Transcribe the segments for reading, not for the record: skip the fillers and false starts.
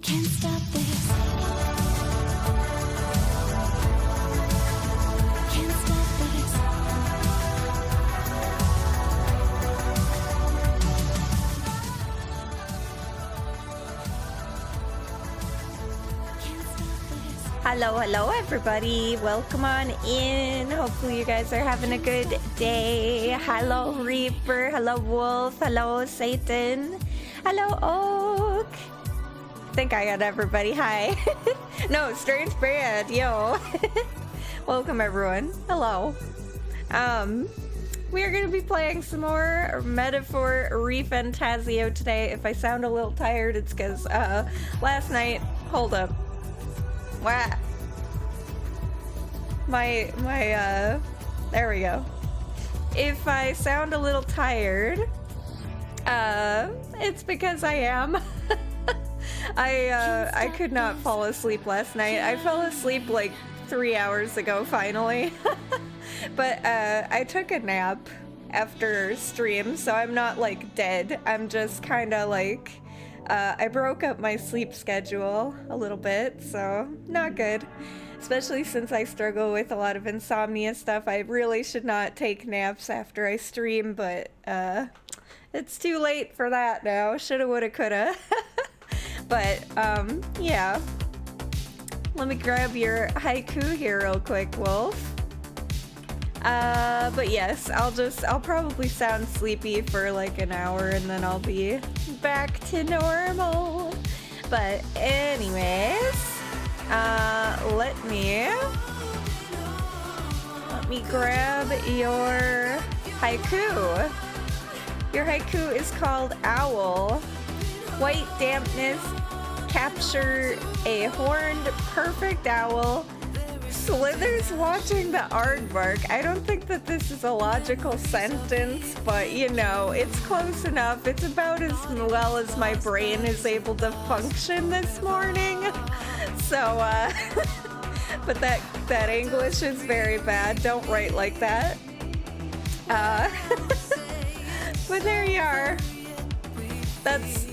Can't stop this. Can't stop this. Hello everybody, welcome on in. Hopefully you guys are having a good day. Hello Reaper, hello Wolf, hello Satan, hello Oak. I think I got everybody. Hi. No, Strange Brand, yo. Welcome everyone. Hello. We are going to be playing some more Metaphor ReFantazio today. If I sound a little tired, it's because last night, hold up. Wow. There we go. If I sound a little tired, it's because I am. I could not fall asleep last night. I fell asleep like 3 hours ago, finally. But I took a nap after stream, so I'm not like dead. I'm just kind of like, I broke up my sleep schedule a little bit, so not good. Especially since I struggle with a lot of insomnia stuff. I really should not take naps after I stream, but it's too late for that now. Shoulda, woulda, coulda. But yeah. Let me grab your haiku here real quick, Wolf. But yes, I'll probably sound sleepy for like an hour and then I'll be back to normal. But anyways, let me grab your haiku. Your haiku is called Owl. White dampness capture a horned perfect owl slithers watching the aardvark. I don't think that this is a logical sentence, but you know, it's close enough. It's about as well as my brain is able to function this morning. So, but that English is very bad. Don't write like that. But there you are. That's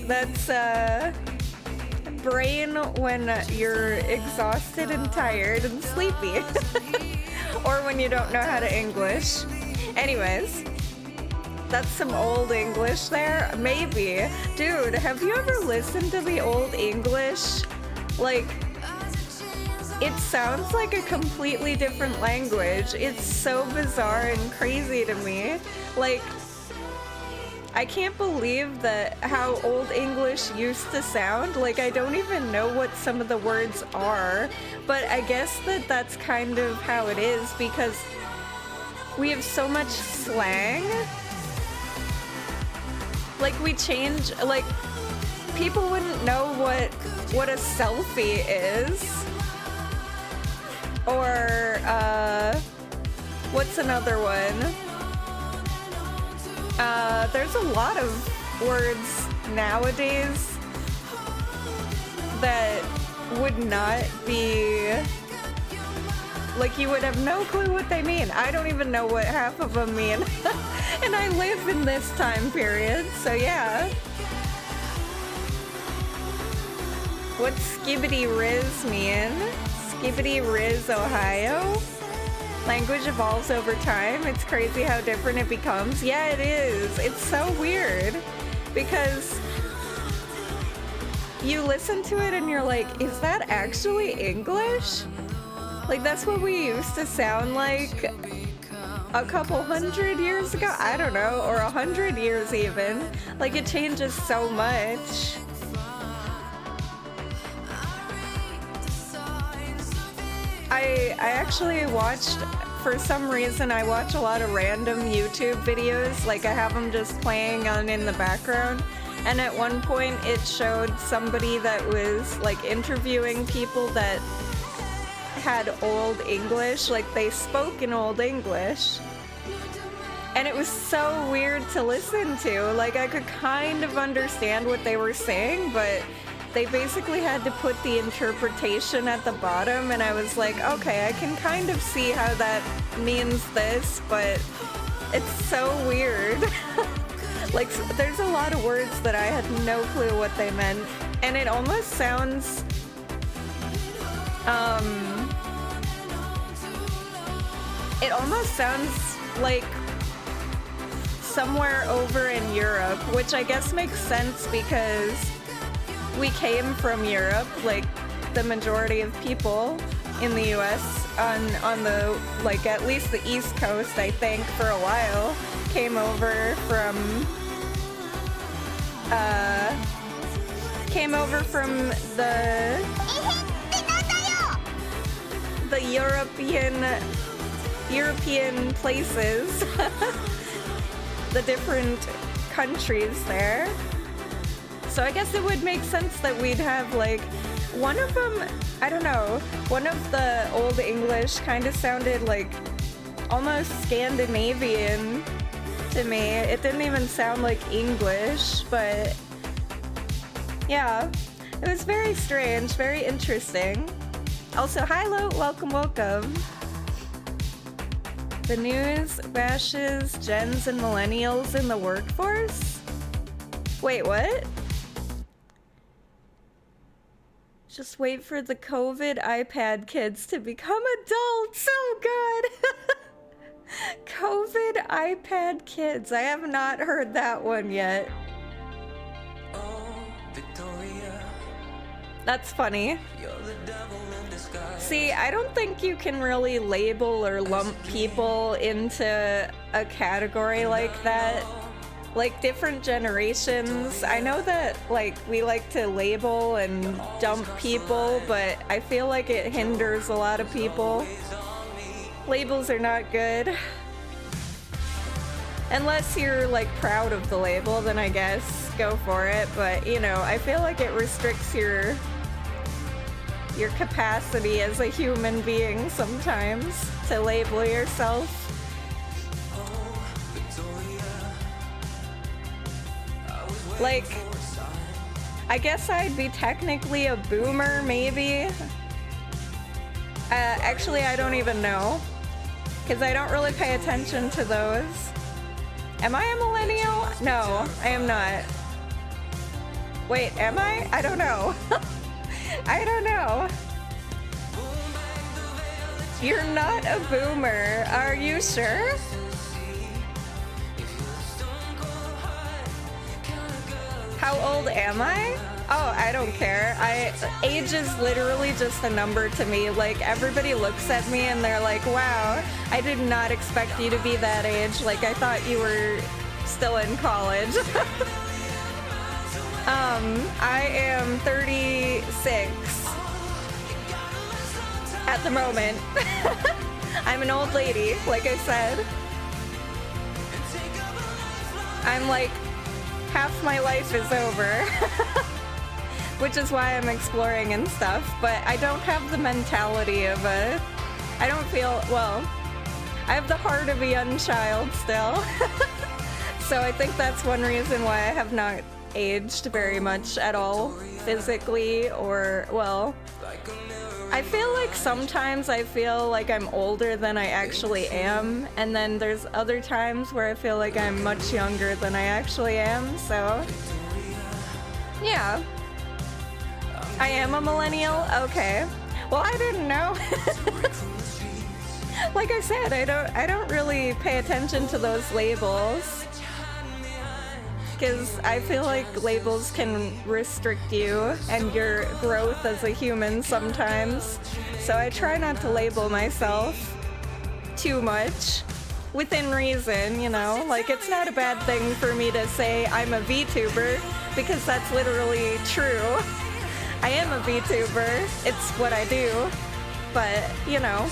brain when you're exhausted and tired and sleepy. Or when you don't know how to English. Anyways, that's some old English there. Maybe. Dude, have you ever listened to the old English? Like, it sounds like a completely different language. It's so bizarre and crazy to me. Like, I can't believe that how old English used to sound. Like, I don't even know what some of the words are, but I guess that's kind of how it is because we have so much slang. Like, we change, like, people wouldn't know what a selfie is. Or, what's another one? There's a lot of words nowadays that would not be, like, you would have no clue what they mean. I don't even know what half of them mean. And I live in this time period, so yeah. What's Skibbity Riz mean? Skibbity Riz, Ohio? Language evolves over time. It's crazy how different it becomes. Yeah, it is. It's so weird because you listen to it and you're like, is that actually English? Like, that's what we used to sound like a couple hundred years ago? I don't know, or 100 years even. Like, it changes so much. I actually watched, for some reason, I watch a lot of random YouTube videos. Like, I have them just playing on in the background. And at one point, it showed somebody that was, like, interviewing people that had Old English. Like, they spoke in Old English. And it was so weird to listen to. Like, I could kind of understand what they were saying, but they basically had to put the interpretation at the bottom, and I was like, okay, I can kind of see how that means this, but it's so weird. Like, there's a lot of words that I had no clue what they meant And it almost sounds like somewhere over in Europe, which I guess makes sense because we came from Europe, like the majority of people in the US on the, like, at least the East Coast, I think, for a while, came over from the European places, the different countries there. So I guess it would make sense that we'd have, like, one of them, I don't know, one of the Old English kind of sounded like almost Scandinavian to me. It didn't even sound like English, but yeah, it was very strange, very interesting. Also, hi Lo, welcome, welcome. The news bashes gens and millennials in the workforce? Wait, what? Just wait for the COVID iPad kids to become adults. So good. COVID iPad kids. I have not heard that one yet. That's funny. See, I don't think you can really label or lump people into a category like that. Like, different generations, I know that, like, we like to label and dump people, but I feel like it hinders a lot of people. Labels are not good. Unless you're, like, proud of the label, then I guess go for it, but, you know, I feel like it restricts your capacity as a human being sometimes to label yourself. Like, I guess I'd be technically a boomer, maybe. Actually, I don't even know, because I don't really pay attention to those. Am I a millennial? No, I am not. Wait, am I? I don't know. I don't know. You're not a boomer, are you sure? How old am I? Oh, I don't care. Age is literally just a number to me. Like, everybody looks at me and they're like, wow, I did not expect you to be that age. Like, I thought you were still in college. I am 36 at the moment. I'm an old lady, like I said. I'm like, half my life is over, which is why I'm exploring and stuff, but I don't have the mentality of I don't feel, well, I have the heart of a young child still. So I think that's one reason why I have not aged very much at all, physically, or, well, I feel like sometimes I feel like I'm older than I actually am, and then there's other times where I feel like I'm much younger than I actually am, so yeah. I am a millennial? Okay. Well, I didn't know. Like I said, I don't really pay attention to those labels, because I feel like labels can restrict you and your growth as a human sometimes. So I try not to label myself too much, within reason, you know? Like, it's not a bad thing for me to say I'm a VTuber, because that's literally true. I am a VTuber, it's what I do, but, you know.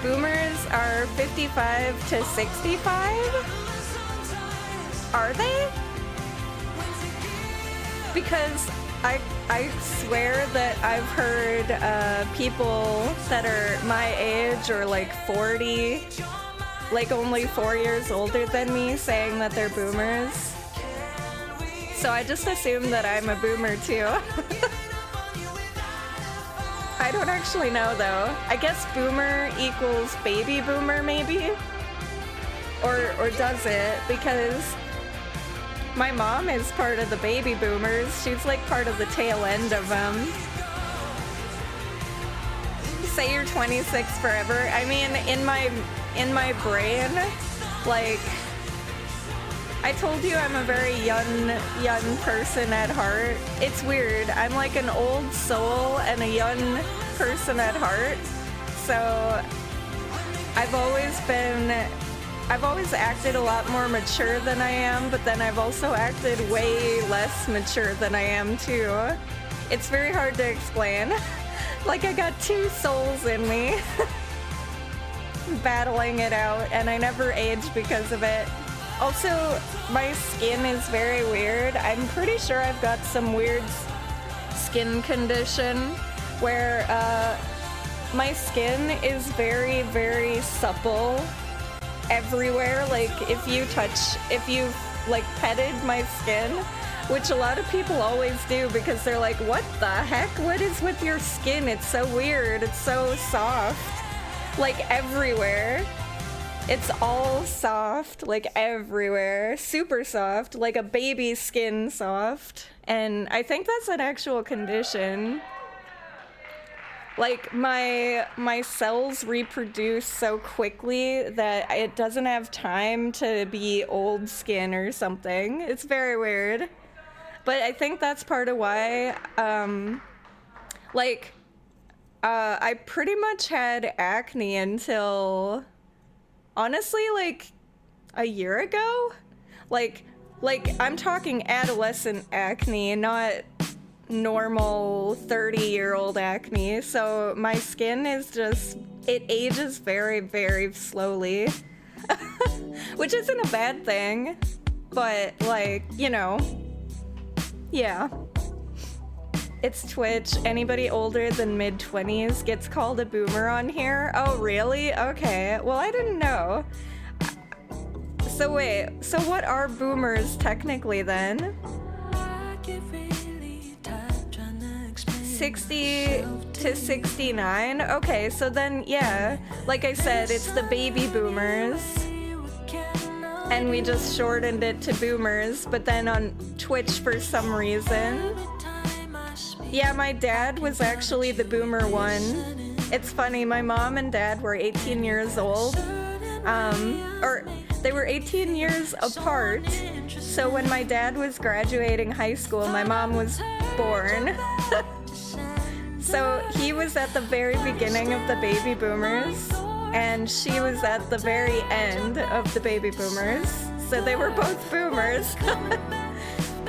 Boomers are 55 to 65? Are they? Because I swear that I've heard people that are my age or like 40, like only 4 years older than me, saying that they're boomers. So I just assume that I'm a boomer too. I don't actually know though. I guess boomer equals baby boomer maybe? Or does it? Because My mom is part of the baby boomers. She's like part of the tail end of them. Say you're 26 forever. I mean, in my brain, like, I told you I'm a very young person at heart. It's weird. I'm like an old soul and a young person at heart. So I've always acted a lot more mature than I am, but then I've also acted way less mature than I am too. It's very hard to explain. Like I got two souls in me battling it out, and I never age because of it. Also, my skin is very weird. I'm pretty sure I've got some weird skin condition where my skin is very, very supple everywhere. Like if you like petted my skin, which a lot of people always do because they're like, what the heck? What is with your skin? It's so weird. It's so soft. Like everywhere. It's all soft, like everywhere. Super soft, like a baby skin soft. And I think that's an actual condition. Like my cells reproduce so quickly that it doesn't have time to be old skin or something. It's very weird. But I think that's part of why, I pretty much had acne until, honestly, like, a year ago? Like, I'm talking adolescent acne, not normal 30-year-old acne. So my skin is just, it ages very, very slowly. Which isn't a bad thing. But, like, you know, yeah. It's Twitch. Anybody older than mid-20s gets called a boomer on here. Oh, really? Okay. Well, I didn't know. So wait, so what are boomers technically then? 60 to 69? Okay, so then, yeah. Like I said, it's the baby boomers. And we just shortened it to boomers, but then on Twitch for some reason. Yeah, my dad was actually the boomer one. It's funny, my mom and dad were 18 years old. Or they were 18 years apart. So when my dad was graduating high school, my mom was born. So he was at the very beginning of the baby boomers, and she was at the very end of the baby boomers. So they were both boomers.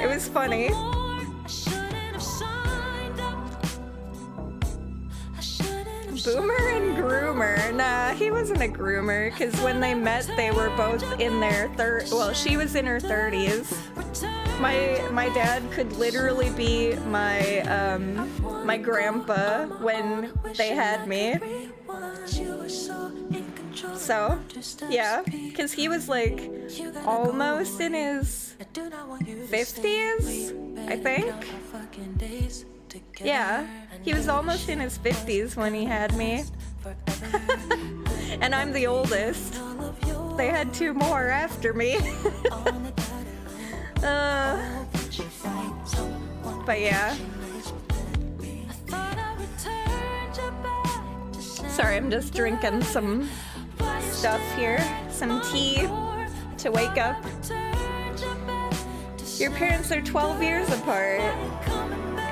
It was funny. Boomer and groomer. Nah, he wasn't a groomer, because when they met, they were both in their well, she was in her 30s. My dad could literally be my my grandpa when they had me. So, yeah, because he was like almost in his 50s, I think. Yeah, he was almost in his 50s when he had me. And I'm the oldest. They had two more after me. But yeah. Sorry, I'm just drinking some stuff here. Some tea to wake up. Your parents are 12 years apart.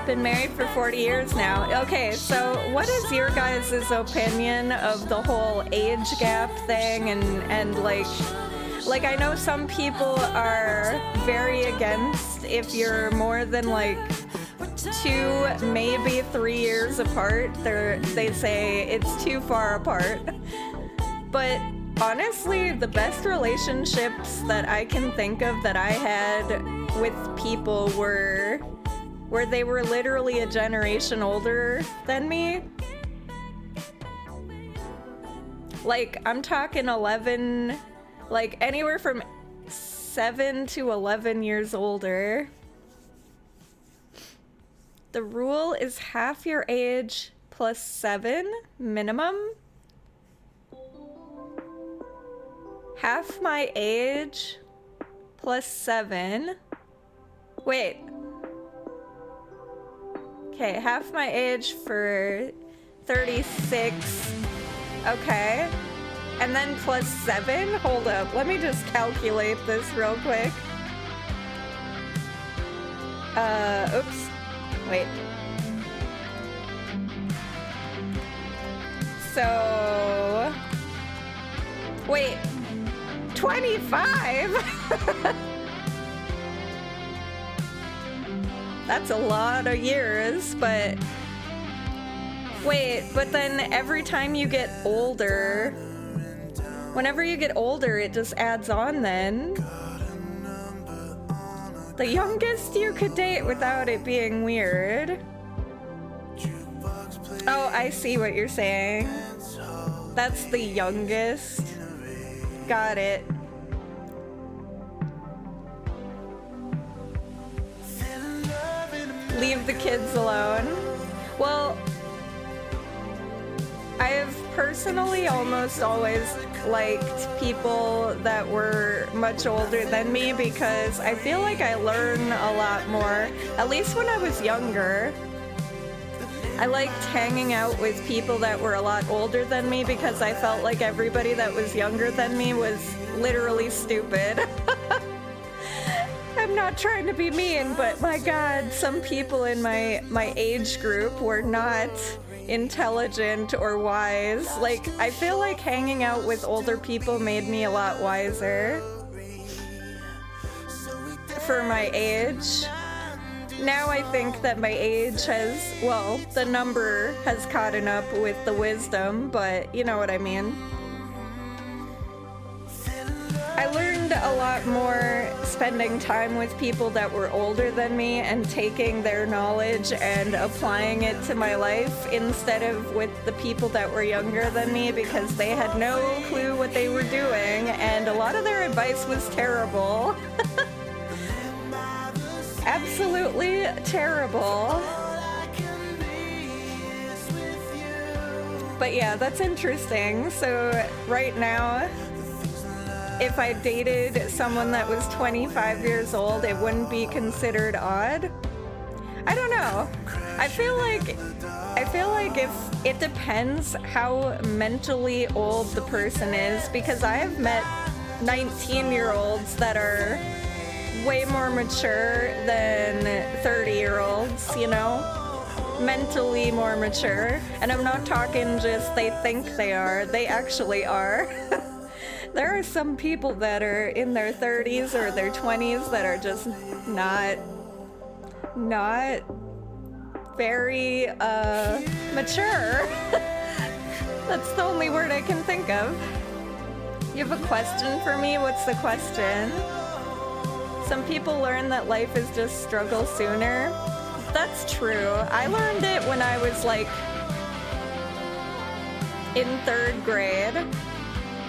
Been married for 40 years now. Okay, so what is your guys' opinion of the whole age gap thing and like I know some people are very against if you're more than like 2, maybe 3 years apart. They say it's too far apart. But honestly, the best relationships that I can think of that I had with people were where they were literally a generation older than me. Like, I'm talking 11, like anywhere from 7 to 11 years older. The rule is half your age plus 7 minimum. Half my age plus 7 Wait. Okay, half my age for 36. Okay. And then plus 7? Hold up. Let me just calculate this real quick. Oops. Wait. So... Wait. 25? That's a lot of years, but... Wait, but then every time you get older... Whenever you get older, it just adds on then. The youngest you could date without it being weird. Oh, I see what you're saying. That's the youngest. Got it. Leave the kids alone. Well, I have personally almost always liked people that were much older than me because I feel like I learn a lot more, at least when I was younger. I liked hanging out with people that were a lot older than me because I felt like everybody that was younger than me was literally stupid. I'm not trying to be mean, but my God, some people in my age group were not intelligent or wise. Like, I feel like hanging out with older people made me a lot wiser for my age. Now I think that my age has, well, the number has caught up with the wisdom, but you know what I mean. I learned a lot more spending time with people that were older than me and taking their knowledge and applying it to my life instead of with the people that were younger than me because they had no clue what they were doing and a lot of their advice was terrible. Absolutely terrible. But yeah, that's interesting. So right now, if I dated someone that was 25 years old, it wouldn't be considered odd. I don't know. I feel like if it depends how mentally old the person is, because I have met 19-year-olds that are way more mature than 30-year-olds, you know? Mentally more mature. And I'm not talking just they think they are, they actually are. There are some people that are in their 30s or their 20s that are just not very mature. That's the only word I can think of. You have a question for me? What's the question? Some people learn that life is just struggle sooner. That's true. I learned it when I was like in 3rd grade.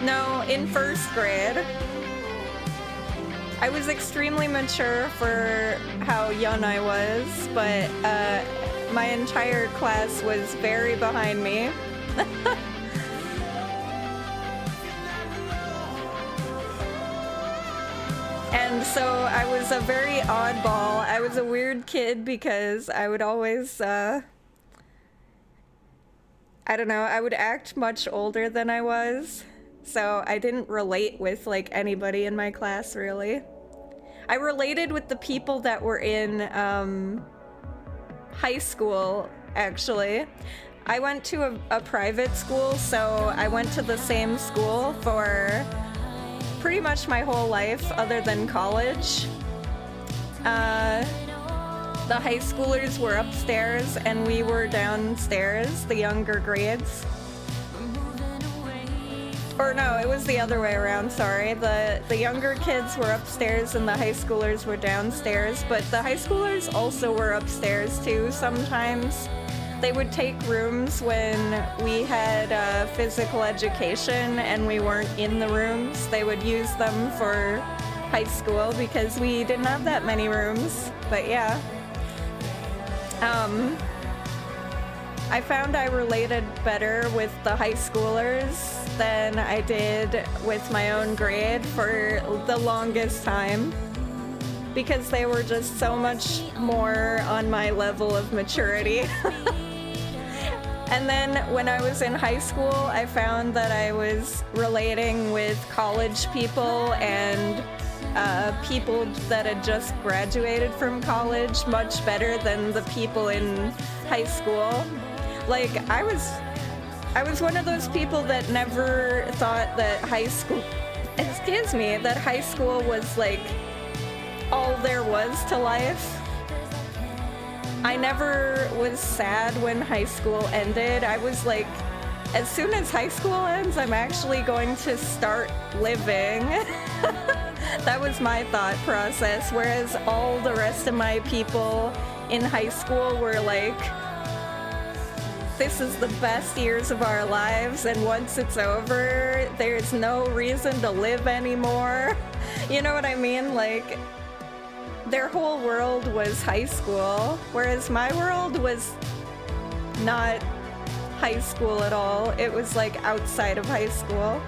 No, in 1st grade. I was extremely mature for how young I was, but my entire class was very behind me. And so I was a very oddball. I was a weird kid because I would always, I don't know, I would act much older than I was. So I didn't relate with like anybody in my class really. I related with the people that were in high school actually. I went to a private school, so I went to the same school for pretty much my whole life other than college. The high schoolers were upstairs and we were downstairs, the younger grades. Or no, it was the other way around, sorry. The younger kids were upstairs and the high schoolers were downstairs, but the high schoolers also were upstairs too sometimes. They would take rooms when we had physical education and we weren't in the rooms. They would use them for high school because we didn't have that many rooms, but yeah. I found I related better with the high schoolers than I did with my own grade for the longest time. because they were just so much more on my level of maturity. And then when I was in high school, I found that I was relating with college people and people that had just graduated from college much better than the people in high school. Like, I was one of those people that never thought that high school was like all there was to life. I never was sad when high school ended. I was like, as soon as high school ends, I'm actually going to start living. That was my thought process, whereas all the rest of my people in high school were like, this is the best years of our lives, and once it's over, there's no reason to live anymore. You know what I mean? Like, their whole world was high school, whereas my world was not high school at all. It was like outside of high school.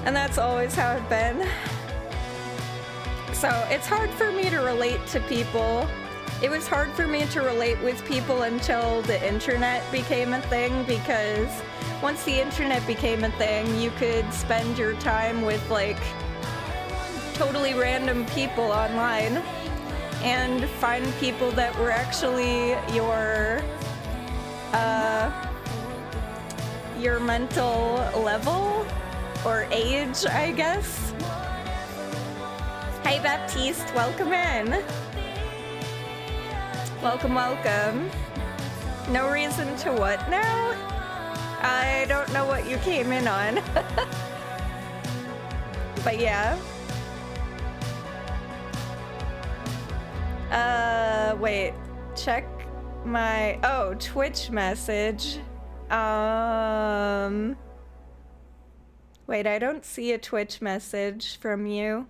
And that's always how it's been. So it's hard for me to relate to people. It was hard for me to relate with people until the internet became a thing, because once the internet became a thing, you could spend your time with like totally random people online and find people that were actually your mental level or age, I guess. Hey Baptiste, welcome in. Welcome, welcome. No reason to what now? I don't know what you came in on. But yeah. Wait. Check my... Oh, Twitch message. Wait, I don't see a Twitch message from you.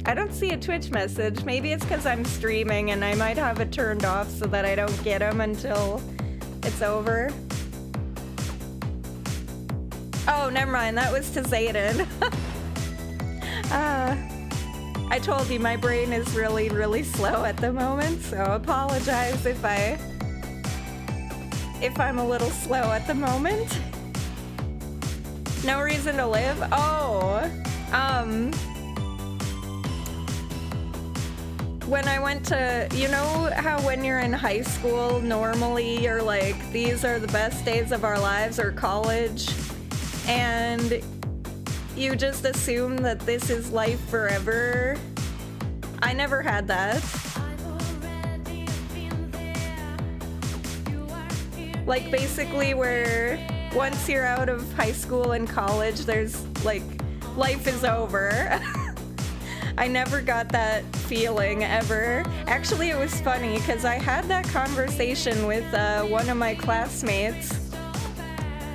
I don't see a Twitch message. Maybe it's because I'm streaming and I might have it turned off so that I don't get them until it's over. Oh, never mind. That was to Zayden. I told you my brain is really, really slow at the moment, so apologize if I'm a little slow at the moment. No reason to live? Oh, when I went to, you know how when you're in high school, normally you're like, these are the best days of our lives, or college, and you just assume that this is life forever. I never had that. Like, basically where once you're out of high school and college, there's like, life is over. I never got that feeling ever. Actually, it was funny because I had that conversation with one of my classmates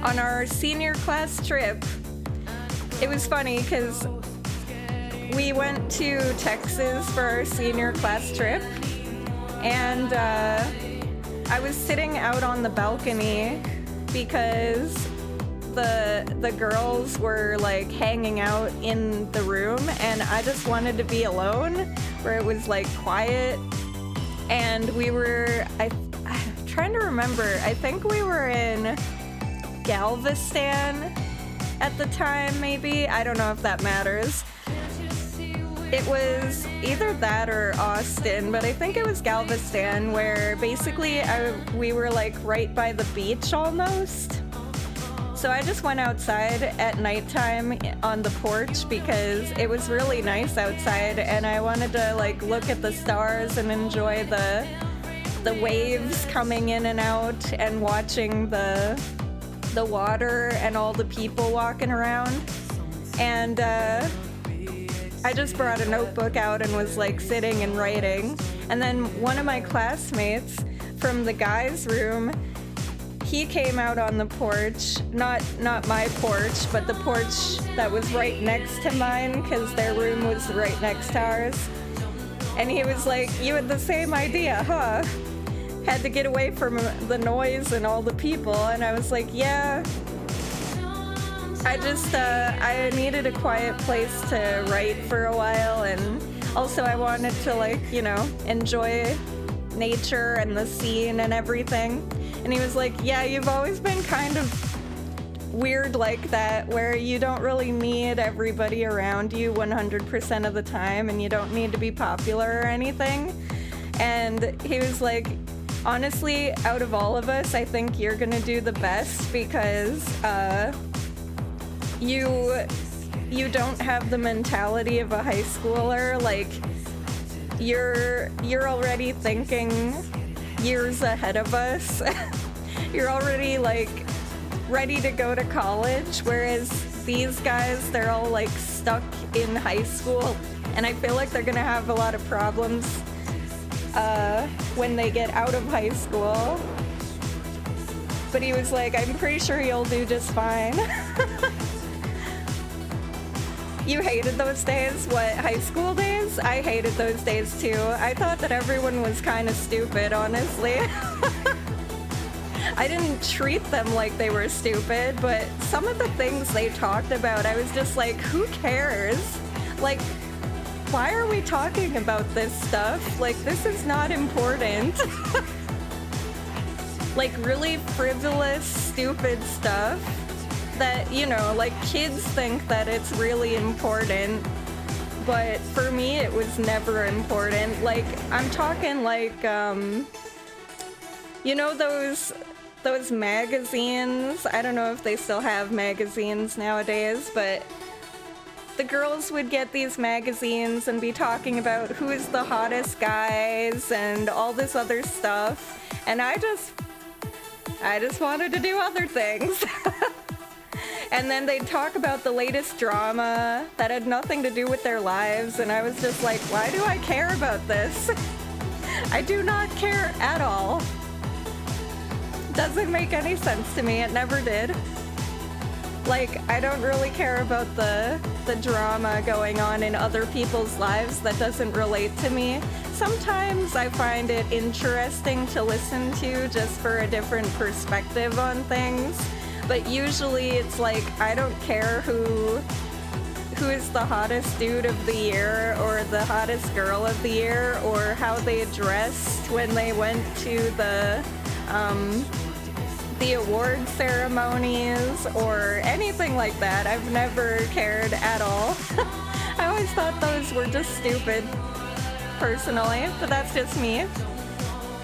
on our senior class trip. It was funny because we went to Texas for our senior class trip, and I was sitting out on the balcony because the girls were like hanging out in the room, and I just wanted to be alone where it was like quiet. And we were, I'm trying to remember, I think we were in Galveston at the time, maybe. I don't know if that matters. It was either that or Austin, but I think it was Galveston, where basically we were like right by the beach almost. So I just went outside at nighttime on the porch because it was really nice outside, and I wanted to like look at the stars and enjoy the waves coming in and out, and watching the water and all the people walking around. And I just brought a notebook out and was like sitting and writing. And then one of my classmates from the guys' room, he came out on the porch, not my porch, but the porch that was right next to mine, because their room was right next to ours. And he was like, you had the same idea, huh? Had to get away from the noise and all the people. And I was like, yeah. I needed a quiet place to write for a while, and also I wanted to, like, you know, enjoy nature and the scene and everything. And he was like, yeah, you've always been kind of weird like that, where you don't really need everybody around you 100% of the time, and you don't need to be popular or anything. And he was like, honestly, out of all of us, I think you're gonna do the best because you don't have the mentality of a high schooler. Like, you're already thinking years ahead of us. You're already, like, ready to go to college, whereas these guys, they're all, like, stuck in high school, and I feel like they're gonna have a lot of problems when they get out of high school. But he was like, I'm pretty sure you'll do just fine. You hated those days? What, high school days? I hated those days too. I thought that everyone was kind of stupid, honestly. I didn't treat them like they were stupid, but some of the things they talked about, I was just like, who cares? Like, why are we talking about this stuff? Like, this is not important. Like, really frivolous, stupid stuff that, you know, like, kids think that it's really important, but for me it was never important. Like, I'm talking like, you know, those magazines, I don't know if they still have magazines nowadays, but the girls would get these magazines and be talking about who is the hottest guys and all this other stuff, and I just wanted to do other things. And then they'd talk about the latest drama that had nothing to do with their lives, and I was just like, why do I care about this? I do not care at all. Doesn't make any sense to me. It never did. Like, I don't really care about the drama going on in other people's lives that doesn't relate to me. Sometimes I find it interesting to listen to just for a different perspective on things. But usually it's like, I don't care who is the hottest dude of the year or the hottest girl of the year or how they dressed when they went to the award ceremonies or anything like that. I've never cared at all. I always thought those were just stupid, personally, but that's just me.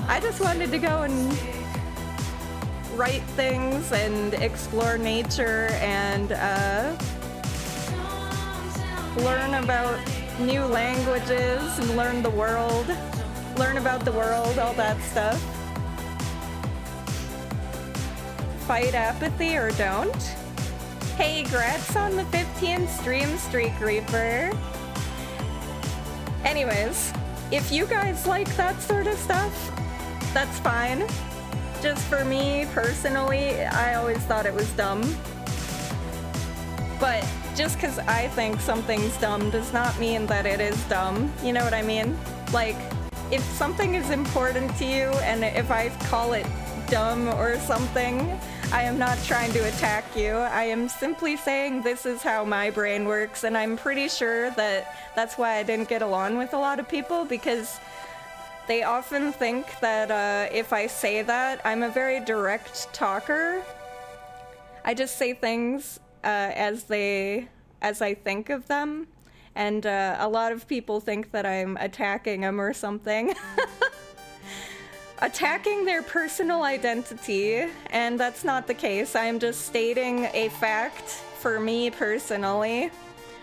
I just wanted to go and write things and explore nature and learn about new languages and learn about the world, all that stuff. Fight apathy or don't? Hey, grats on the 15th stream streak, Reaper. Anyways, if you guys like that sort of stuff, that's fine. Just for me, personally, I always thought it was dumb. But just because I think something's dumb does not mean that it is dumb. You know what I mean? Like, if something is important to you, and if I call it dumb or something, I am not trying to attack you. I am simply saying this is how my brain works, and I'm pretty sure that that's why I didn't get along with a lot of people, because they often think that if I say that, I'm a very direct talker. I just say things as I think of them, and a lot of people think that I'm attacking them or something. Attacking their personal identity, and that's not the case. I'm just stating a fact for me personally,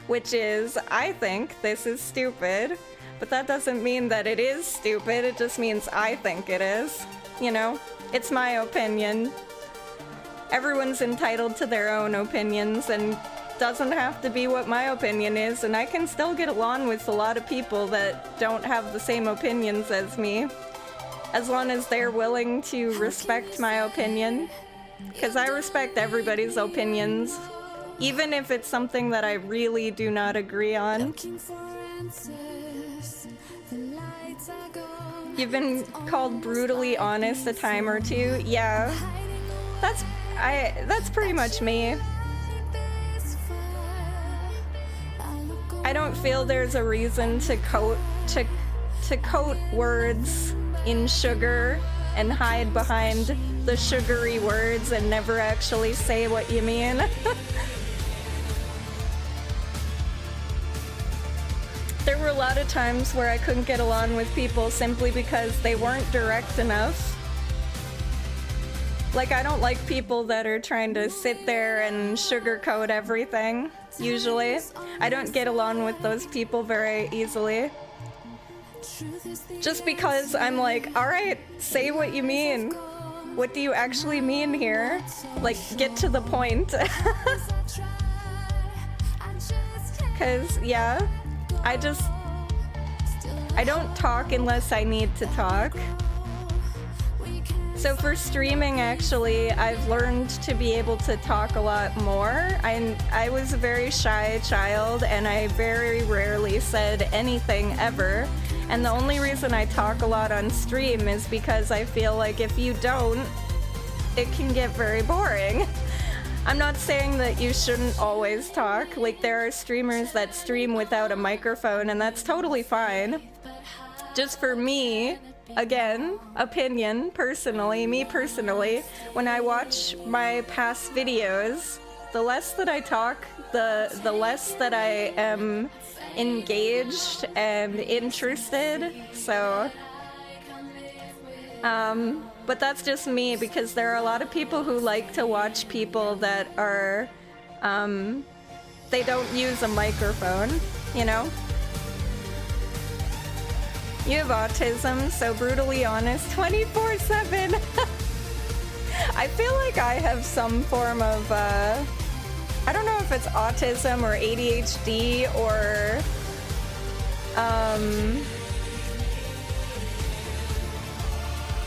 which is, I think this is stupid. But that doesn't mean that it is stupid, it just means I think it is. You know? It's my opinion. Everyone's entitled to their own opinions, and doesn't have to be what my opinion is, and I can still get along with a lot of people that don't have the same opinions as me, as long as they're willing to respect my opinion. Because I respect everybody's opinions, even if it's something that I really do not agree on. You've been called brutally honest a time or two. Yeah, that's pretty much me. I don't feel there's a reason to coat words in sugar and hide behind the sugary words and never actually say what you mean. There were a lot of times where I couldn't get along with people simply because they weren't direct enough. Like, I don't like people that are trying to sit there and sugarcoat everything, usually. I don't get along with those people very easily. Just because I'm like, alright, say what you mean. What do you actually mean here? Like, get to the point. Cause, yeah, I don't talk unless I need to talk. So for streaming, actually, I've learned to be able to talk a lot more. I was a very shy child, and I very rarely said anything ever. And the only reason I talk a lot on stream is because I feel like if you don't, it can get very boring. I'm not saying that you shouldn't always talk. Like, there are streamers that stream without a microphone, and that's totally fine. Just for me, again, opinion, me personally, when I watch my past videos, the less that I talk, the less that I am engaged and interested. So, but that's just me, because there are a lot of people who like to watch people that are, they don't use a microphone, you know? You have autism, so brutally honest 24/7. I feel like I have some form of, I don't know if it's autism or ADHD or,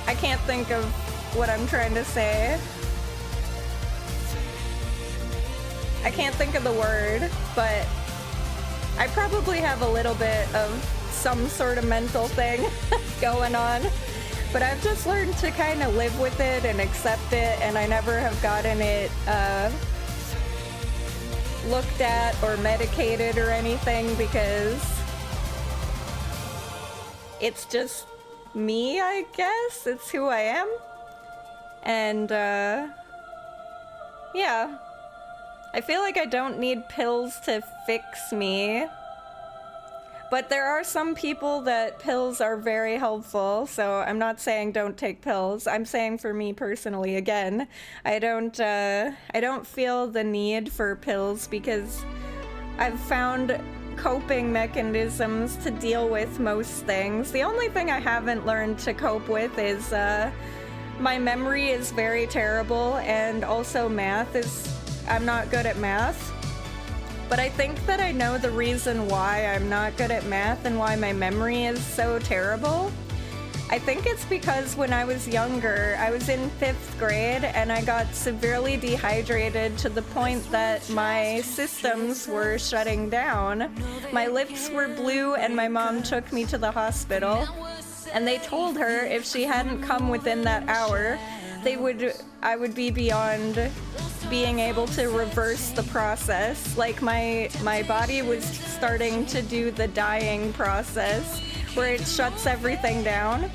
I can't think of what I'm trying to say. I can't think of the word, but I probably have a little bit of some sort of mental thing going on. But I've just learned to kind of live with it and accept it, and I never have gotten it looked at or medicated or anything, because it's just me, I guess. It's who I am. And yeah. I feel like I don't need pills to fix me. But there are some people that pills are very helpful, so I'm not saying don't take pills. I'm saying for me personally, again, I don't feel the need for pills, because I've found coping mechanisms to deal with most things. The only thing I haven't learned to cope with is my memory is very terrible, and also I'm not good at math. But I think that I know the reason why I'm not good at math and why my memory is so terrible. I think it's because when I was younger, I was in 5th grade and I got severely dehydrated to the point that my systems were shutting down. My lips were blue and my mom took me to the hospital. And they told her if she hadn't come within that hour, I would be beyond being able to reverse the process. Like, my body was starting to do the dying process where it shuts everything down.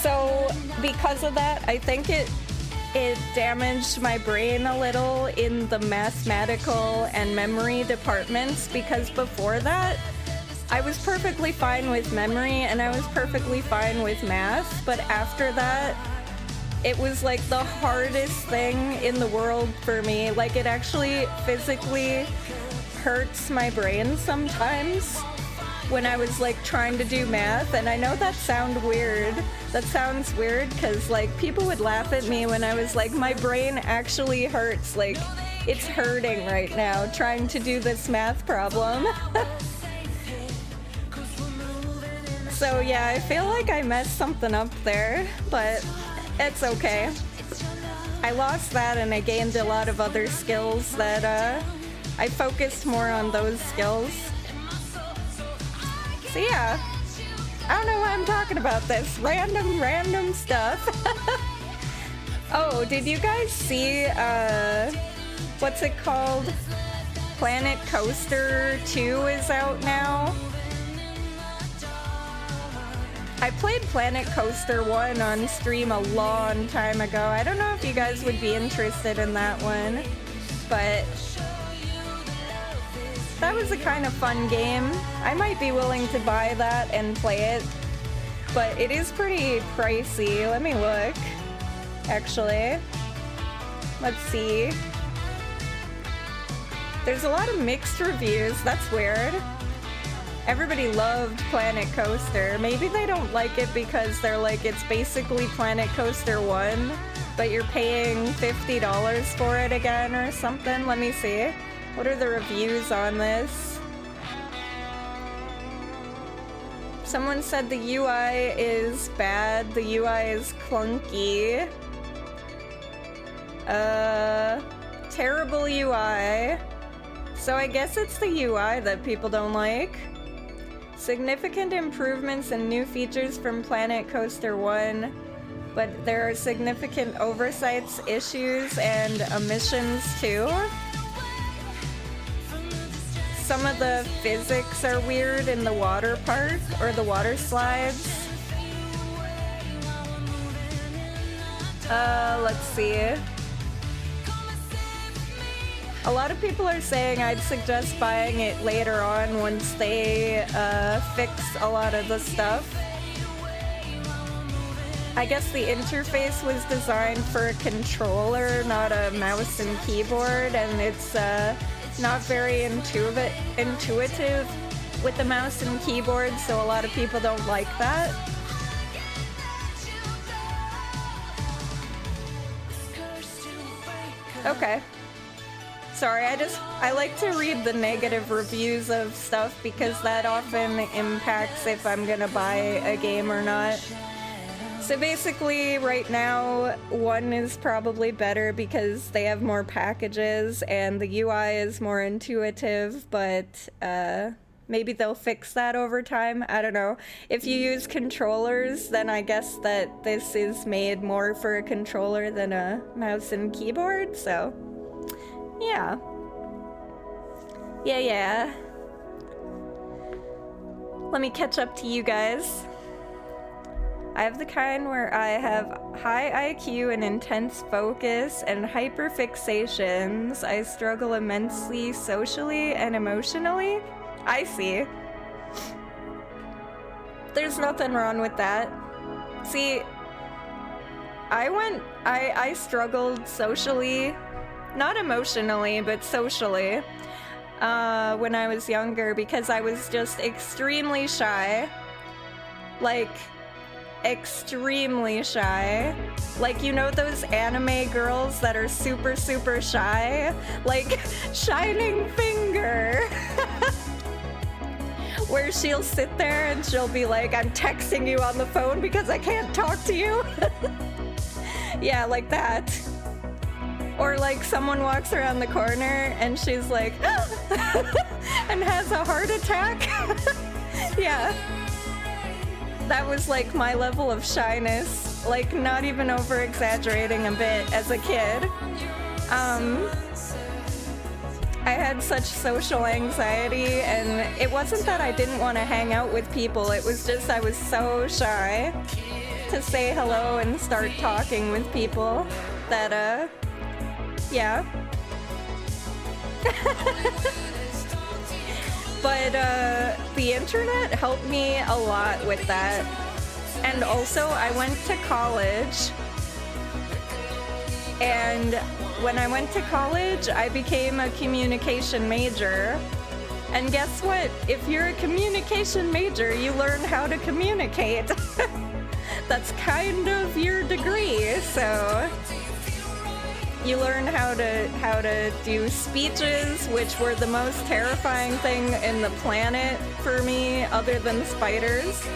So because of that, I think it damaged my brain a little in the mathematical and memory departments, because before that I was perfectly fine with memory and I was perfectly fine with math, but after that it was like the hardest thing in the world for me. Like, it actually physically hurts my brain sometimes when I was like trying to do math. And I know that sounds weird because like people would laugh at me when I was like, my brain actually hurts, like it's hurting right now trying to do this math problem. So yeah, I feel like I messed something up there, but it's okay. I lost that and I gained a lot of other skills that I focused more on those skills. So yeah, I don't know why I'm talking about this. Random stuff. Oh, did you guys see, what's it called? Planet Coaster 2 is out now. I played Planet Coaster 1 on stream a long time ago. I don't know if you guys would be interested in that one, but that was a kind of fun game. I might be willing to buy that and play it, but it is pretty pricey. Let me look, actually. Let's see. There's a lot of mixed reviews. That's weird. Everybody loved Planet Coaster. Maybe they don't like it because they're like, it's basically Planet Coaster 1, but you're paying $50 for it again or something. Let me see. What are the reviews on this? Someone said the UI is bad. The UI is clunky. Terrible UI. So I guess it's the UI that people don't like. Significant improvements and new features from Planet Coaster 1, but there are significant oversights, issues, and omissions too. Some of the physics are weird in the water park, or the water slides. Let's see. A lot of people are saying I'd suggest buying it later on once they fix a lot of the stuff. I guess the interface was designed for a controller, not a mouse and keyboard, and it's not very intuitive with the mouse and keyboard, so a lot of people don't like that. Okay. Sorry, I like to read the negative reviews of stuff because that often impacts if I'm gonna buy a game or not. So basically, right now, 1 is probably better because they have more packages and the UI is more intuitive, but maybe they'll fix that over time. I don't know. If you use controllers, then I guess that this is made more for a controller than a mouse and keyboard, so yeah. Yeah. Let me catch up to you guys. I have the kind where I have high IQ and intense focus and hyperfixations. I struggle immensely socially and emotionally. I see. There's nothing wrong with that. See, I struggled socially, not emotionally, but socially, when I was younger because I was just extremely shy. Like, extremely shy. Like, you know those anime girls that are super, super shy? Like, Shining Finger. Where she'll sit there and she'll be like, I'm texting you on the phone because I can't talk to you. Yeah, like that. Or like someone walks around the corner and she's like, and has a heart attack. Yeah. That was like my level of shyness, like not even over exaggerating a bit as a kid. I had such social anxiety, and it wasn't that I didn't want to hang out with people, it was just I was so shy to say hello and start talking with people that, yeah. But the internet helped me a lot with that. And also, I went to college, and when I went to college, I became a communication major. And guess what? If you're a communication major, you learn how to communicate. That's kind of your degree, so you learn how to do speeches, which were the most terrifying thing in the planet for me, other than spiders.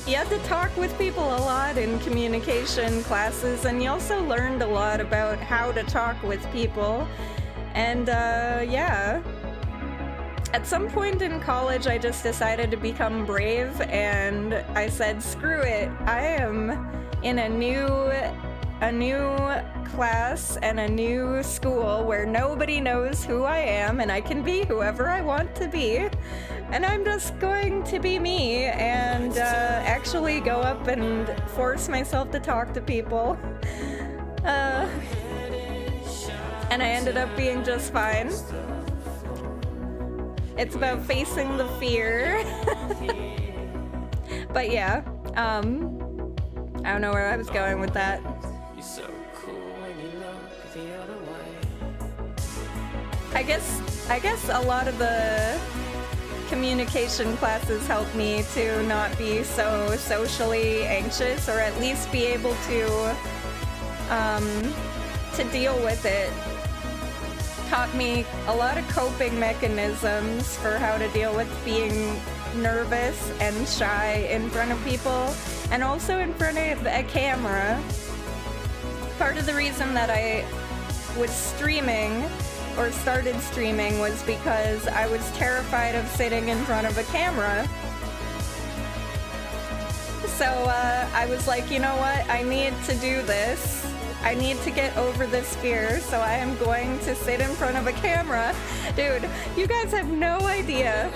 You had to talk with people a lot in communication classes, and you also learned a lot about how to talk with people. And yeah. At some point in college, I just decided to become brave, and I said, screw it. I am in a new a new class and a new school where nobody knows who I am and I can be whoever I want to be. And I'm just going to be me and actually go up and force myself to talk to people. And I ended up being just fine. It's about facing the fear. But yeah, I don't know where I was going with that. I guess a lot of the communication classes helped me to not be so socially anxious, or at least be able to deal with it. Taught me a lot of coping mechanisms for how to deal with being nervous and shy in front of people, and also in front of a camera. Part of the reason that I was streaming or started streaming was because I was terrified of sitting in front of a camera. So I was like, you know what, I need to do this. I need to get over this fear, so I am going to sit in front of a camera. Dude, you guys have no idea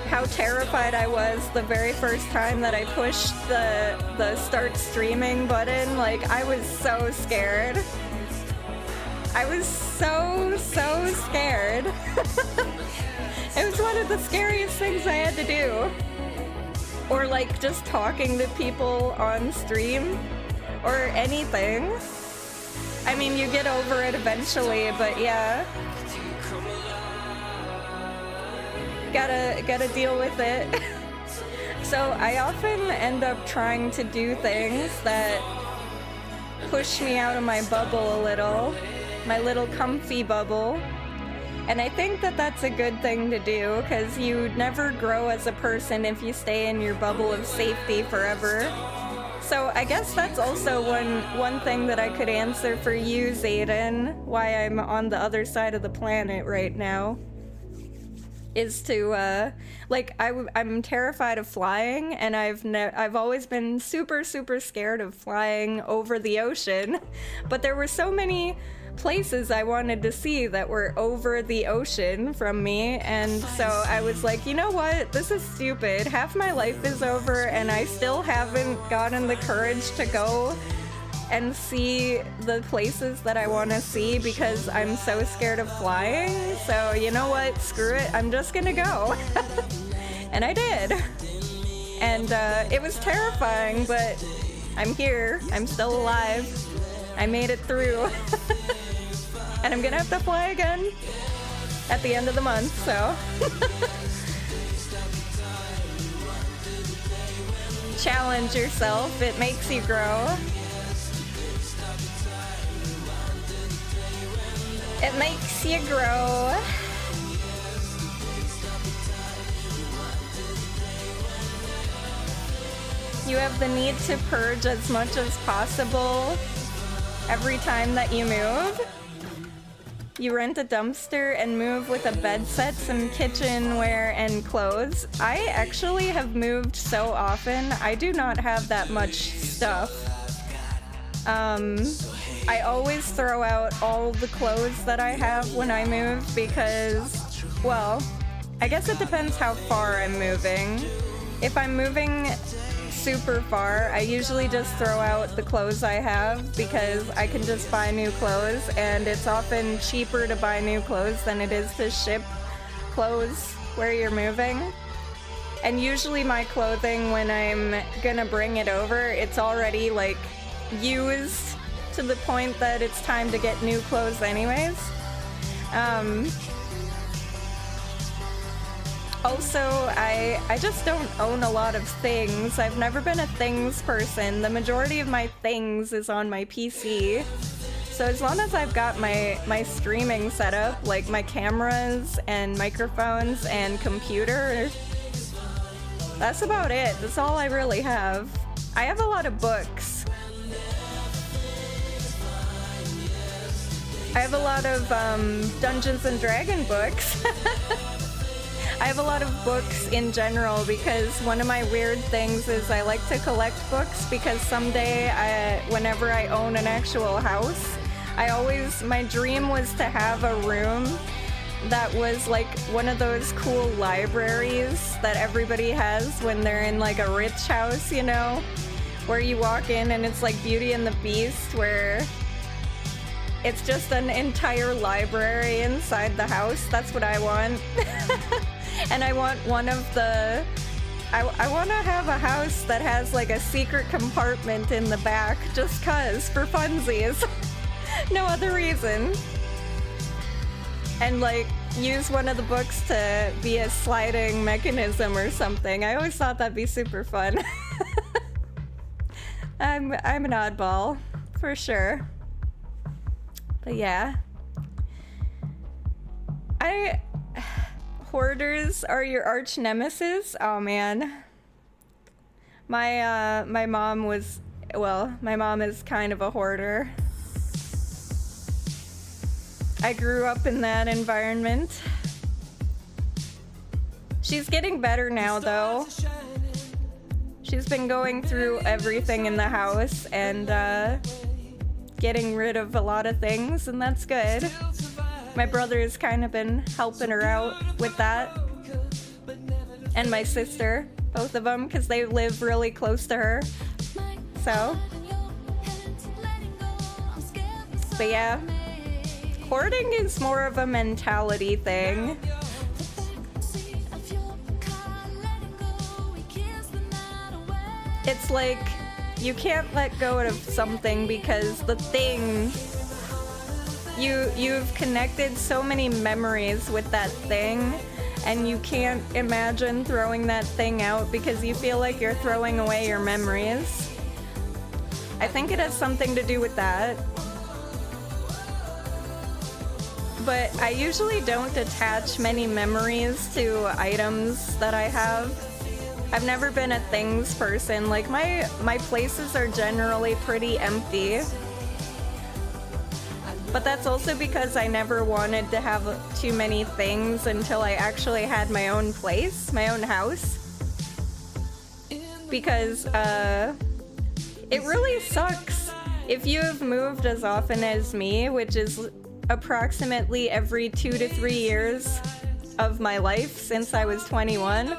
how terrified I was the very first time that I pushed the start streaming button. Like, I was so scared. I was so scared. It was one of the scariest things I had to do. Or like just talking to people on stream or anything. I mean, you get over it eventually, but yeah. Gotta deal with it. So I often end up trying to do things that push me out of my bubble a little, my little comfy bubble. And I think that that's a good thing to do, because you never grow as a person if you stay in your bubble of safety forever. So I guess that's also one thing that I could answer for you, Zayden, why I'm on the other side of the planet right now, is to I'm terrified of flying, and I've always been super scared of flying over the ocean. But there were so many places I wanted to see that were over the ocean from me, and so I was like, you know what, this is stupid. Half my life is over and I still haven't gotten the courage to go and see the places that I want to see because I'm so scared of flying. So you know what, screw it, I'm just gonna go. And I did, and it was terrifying, but I'm here, I'm still alive, I made it through. And I'm gonna have to fly again at the end of the month, so. Challenge yourself, it makes you grow. It makes you grow. You have the need to purge as much as possible every time that you move. You rent a dumpster and move with a bed set, some kitchenware, and clothes. I actually have moved so often, I do not have that much stuff. I always throw out all the clothes that I have when I move because, well, I guess it depends how far I'm moving. If I'm moving super far, I usually just throw out the clothes I have because I can just buy new clothes, and it's often cheaper to buy new clothes than it is to ship clothes where you're moving. And usually my clothing, when I'm gonna bring it over, it's already like used to the point that it's time to get new clothes anyways. Also, I just don't own a lot of things. I've never been a things person. The majority of my things is on my PC. So as long as I've got my streaming set up, like my cameras and microphones and computer, that's about it. That's all I really have. I have a lot of books. I have a lot of Dungeons and Dragon books. I have a lot of books in general because one of my weird things is I like to collect books because someday, whenever I own an actual house, my dream was to have a room that was like one of those cool libraries that everybody has when they're in like a rich house, you know, where you walk in and it's like Beauty and the Beast, where it's just an entire library inside the house. That's what I want. And I want one of the... I want to have a house that has like a secret compartment in the back, just 'cause, for funsies. No other reason. And like use one of the books to be a sliding mechanism or something. I always thought that'd be super fun. I'm an oddball, for sure. But yeah. Hoarders are your arch nemesis? Oh man. My mom is kind of a hoarder. I grew up in that environment. She's getting better now though. She's been going through everything in the house and getting rid of a lot of things, and that's good. My brother has kind of been helping her out with that. And my sister, both of them, because they live really close to her. So. But yeah. Hoarding is more of a mentality thing. It's like you can't let go of something because the thing, you've connected so many memories with that thing, and you can't imagine throwing that thing out because you feel like you're throwing away your memories. I think it has something to do with that. But I usually don't attach many memories to items that I have. I've never been a things person. Like my places are generally pretty empty. But that's also because I never wanted to have too many things until I actually had my own place, my own house. Because it really sucks if you have moved as often as me, which is approximately every 2 to 3 years of my life since I was 21.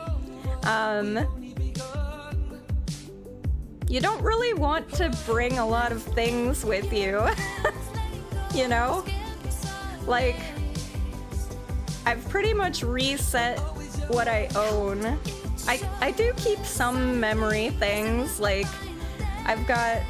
You don't really want to bring a lot of things with you. You know? Like, I've pretty much reset what I own. I do keep some memory things, like I've got,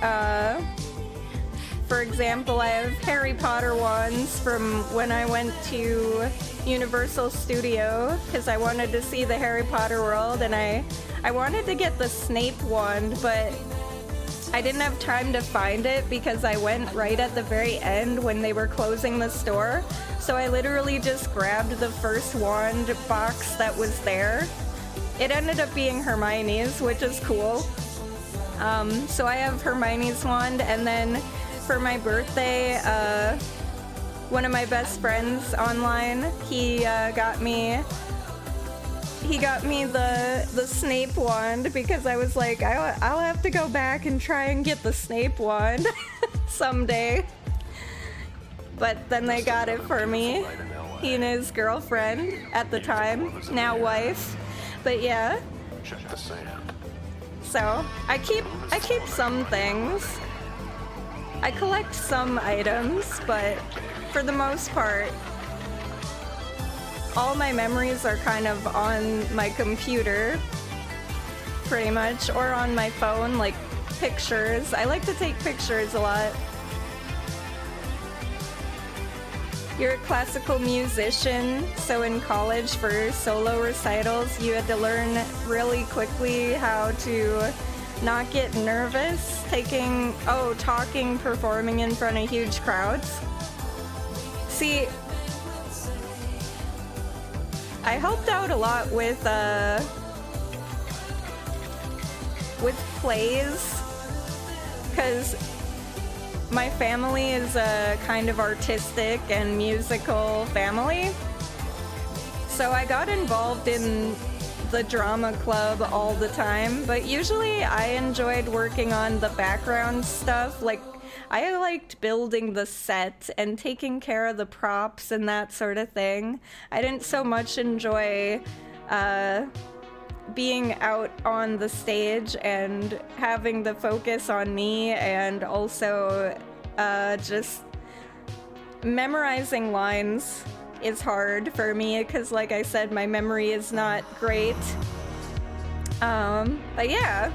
for example, I have Harry Potter wands from when I went to Universal Studio because I wanted to see the Harry Potter world, and I wanted to get the Snape wand, but I didn't have time to find it because I went right at the very end when they were closing the store. So I literally just grabbed the first wand box that was there. It ended up being Hermione's, which is cool. So I have Hermione's wand, and then for my birthday, one of my best friends online, he got me the Snape wand because I was like, I'll have to go back and try and get the Snape wand someday. But then they got it for me. He and his girlfriend at the time, now wife. But yeah. So I keep some things. I collect some items, but for the most part, all my memories are kind of on my computer, pretty much, or on my phone, like pictures. I like to take pictures a lot. You're a classical musician, so in college for solo recitals, you had to learn really quickly how to not get nervous, talking, performing in front of huge crowds. See, I helped out a lot with plays, because my family is a kind of artistic and musical family. So So I got involved in the drama club all the time, but usually I enjoyed working on the background stuff. Like, I liked building the set and taking care of the props and that sort of thing. I didn't so much enjoy being out on the stage and having the focus on me, and also just memorizing lines is hard for me because, like I said, my memory is not great. But yeah,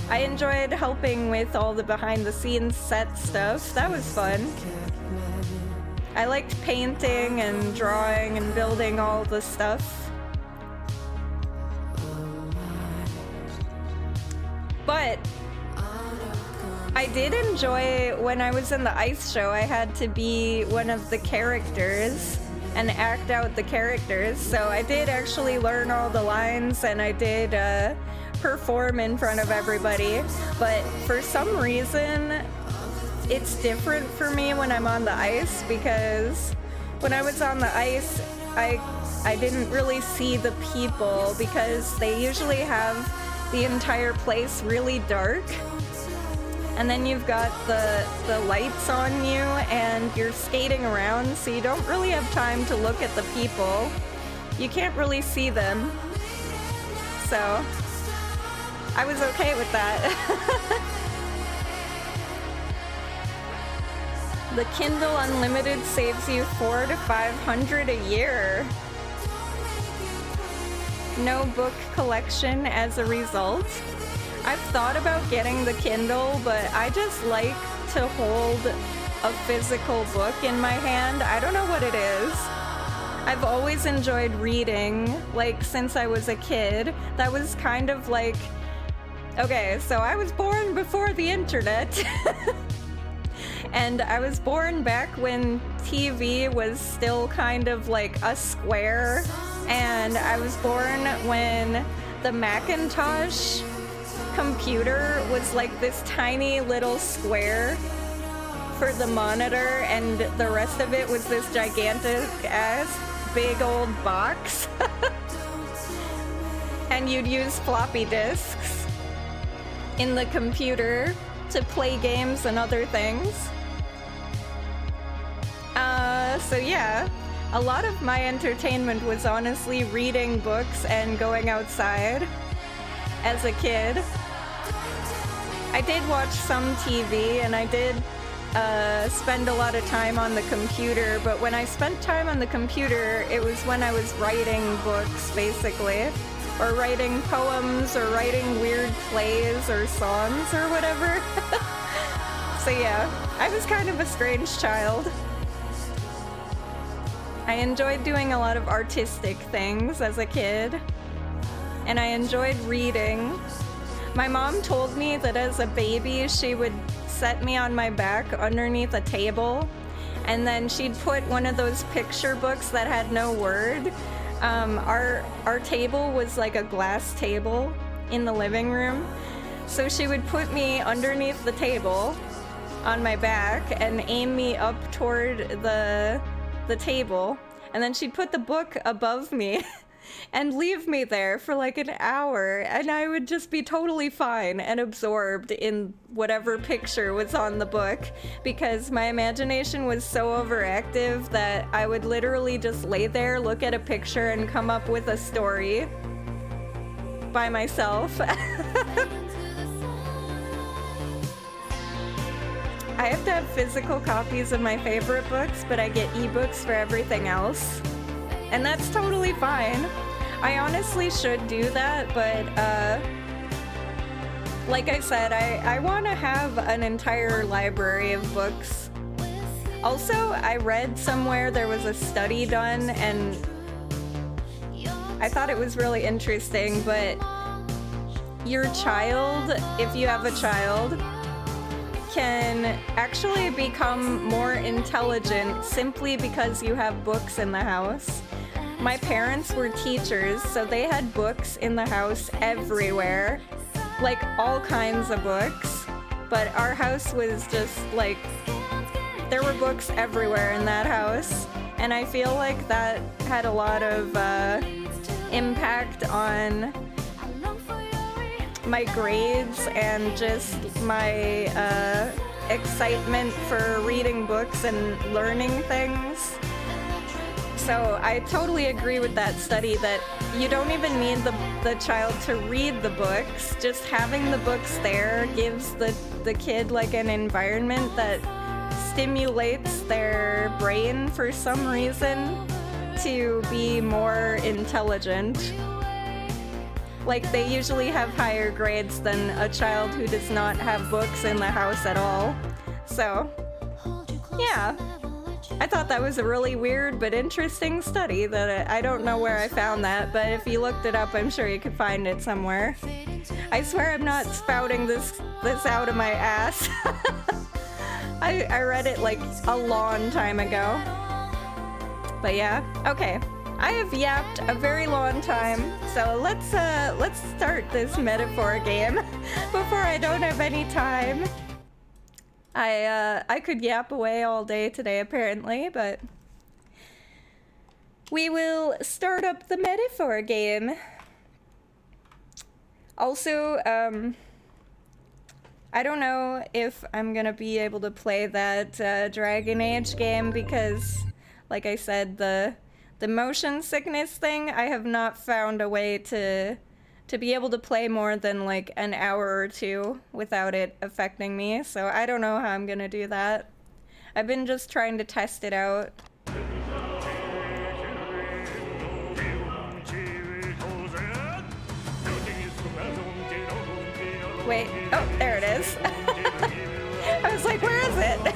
I enjoyed helping with all the behind the scenes set stuff. That was fun. I liked painting and drawing and building all the stuff. But I did enjoy when I was in the ice show, I had to be one of the characters and act out the characters. So I did actually learn all the lines, and I did perform in front of everybody. But for some reason, it's different for me when I'm on the ice, because when I was on the ice, I didn't really see the people because they usually have the entire place really dark. And then you've got the lights on you and you're skating around, so you don't really have time to look at the people. You can't really see them. So I was okay with that. The Kindle Unlimited saves you $400 to $500 a year. No book collection as a result. I've thought about getting the Kindle, but I just like to hold a physical book in my hand. I don't know what it is. I've always enjoyed reading, like since I was a kid. That was kind of like, okay, so I was born before the internet. And I was born back when TV was still kind of like a square. And I was born when the Macintosh computer was like this tiny little square for the monitor, and the rest of it was this gigantic ass big old box. And you'd use floppy disks in the computer to play games and other things. So yeah, a lot of my entertainment was honestly reading books and going outside as a kid. I did watch some TV, and I did spend a lot of time on the computer, but when I spent time on the computer, it was when I was writing books, basically, or writing poems, or writing weird plays or songs or whatever. So yeah, I was kind of a strange child. I enjoyed doing a lot of artistic things as a kid, and I enjoyed reading. My mom told me that as a baby, she would set me on my back underneath a table, and then she'd put one of those picture books that had no word. Our table was like a glass table in the living room, so she would put me underneath the table on my back and aim me up toward the table, and then she'd put the book above me and leave me there for like an hour, and I would just be totally fine and absorbed in whatever picture was on the book, because my imagination was so overactive that I would literally just lay there, look at a picture, and come up with a story by myself. I have to have physical copies of my favorite books, but I get ebooks for everything else. And that's totally fine. I honestly should do that, but like I said, I want to have an entire library of books. Also, I read somewhere there was a study done, and I thought it was really interesting, but your child, if you have a child, can actually become more intelligent simply because you have books in the house. My parents were teachers, so they had books in the house everywhere, like all kinds of books. But our house was just like, there were books everywhere in that house. and I feel like that had a lot of impact on my grades and just my excitement for reading books and learning things. So I totally agree with that study that you don't even need the child to read the books. Just having the books there gives the kid like an environment that stimulates their brain for some reason to be more intelligent. Like they usually have higher grades than a child who does not have books in the house at all. So, yeah. I thought that was a really weird but interesting study that I don't know where I found that, but if you looked it up, I'm sure you could find it somewhere. I swear I'm not spouting this out of my ass. I read it like a long time ago. But yeah, okay. I have yapped a very long time, so let's start this metaphor game before I don't have any time. I could yap away all day today apparently, but we will start up the metaphor game. Also, I don't know if I'm gonna be able to play that Dragon Age game because, like I said, the motion sickness thing, I have not found a way to be able to play more than like an hour or two without it affecting me, so I don't know how I'm gonna do that. I've been just trying to test it out. Wait, oh, there it is. I was like, where is it?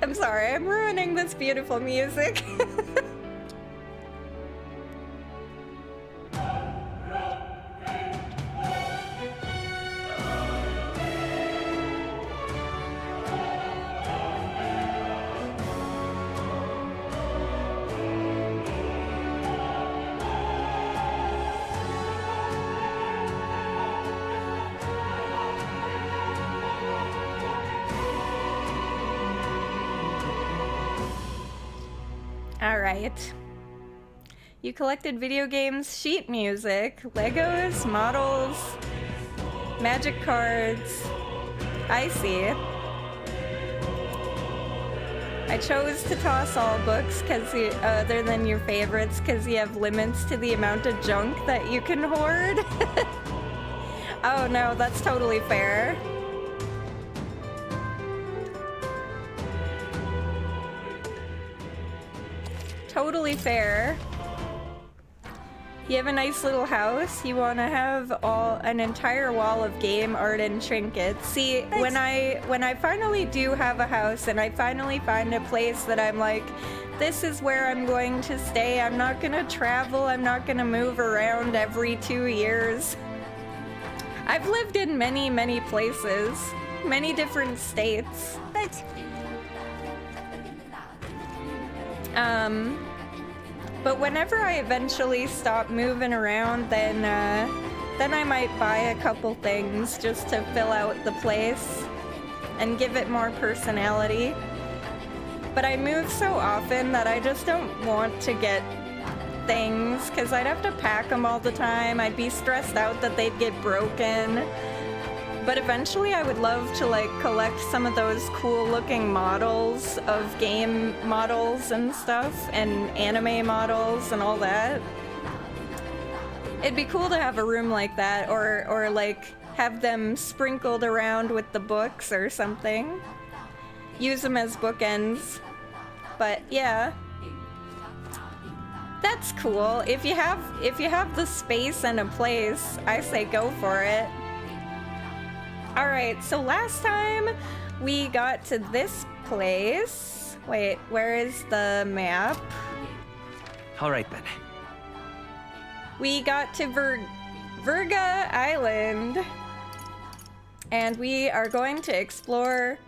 I'm sorry, I'm ruining this beautiful music. Alright. You collected video games, sheet music, Legos, models, magic cards. I see. I chose to toss all books other than your favorites because you have limits to the amount of junk that you can hoard. Oh no, that's totally fair. Totally fair. You have a nice little house. You want to have an entire wall of game art and trinkets. See, when I finally do have a house and I finally find a place that I'm like, this is where I'm going to stay. I'm not gonna travel. I'm not gonna move around every 2 years. I've lived in many, many places, many different states. But whenever I eventually stop moving around, then I might buy a couple things just to fill out the place and give it more personality. But I move so often that I just don't want to get things because I'd have to pack them all the time. I'd be stressed out that they'd get broken. But eventually I would love to like collect some of those cool looking models of game models and stuff and anime models and all that. It'd be cool to have a room like that or like have them sprinkled around with the books or something. Use them as bookends. But yeah. That's cool. If you have the space and a place, I say go for it. Alright, so last time we got to this place. Wait, where is the map? Alright then. We got to Virga Island. And we are going to explore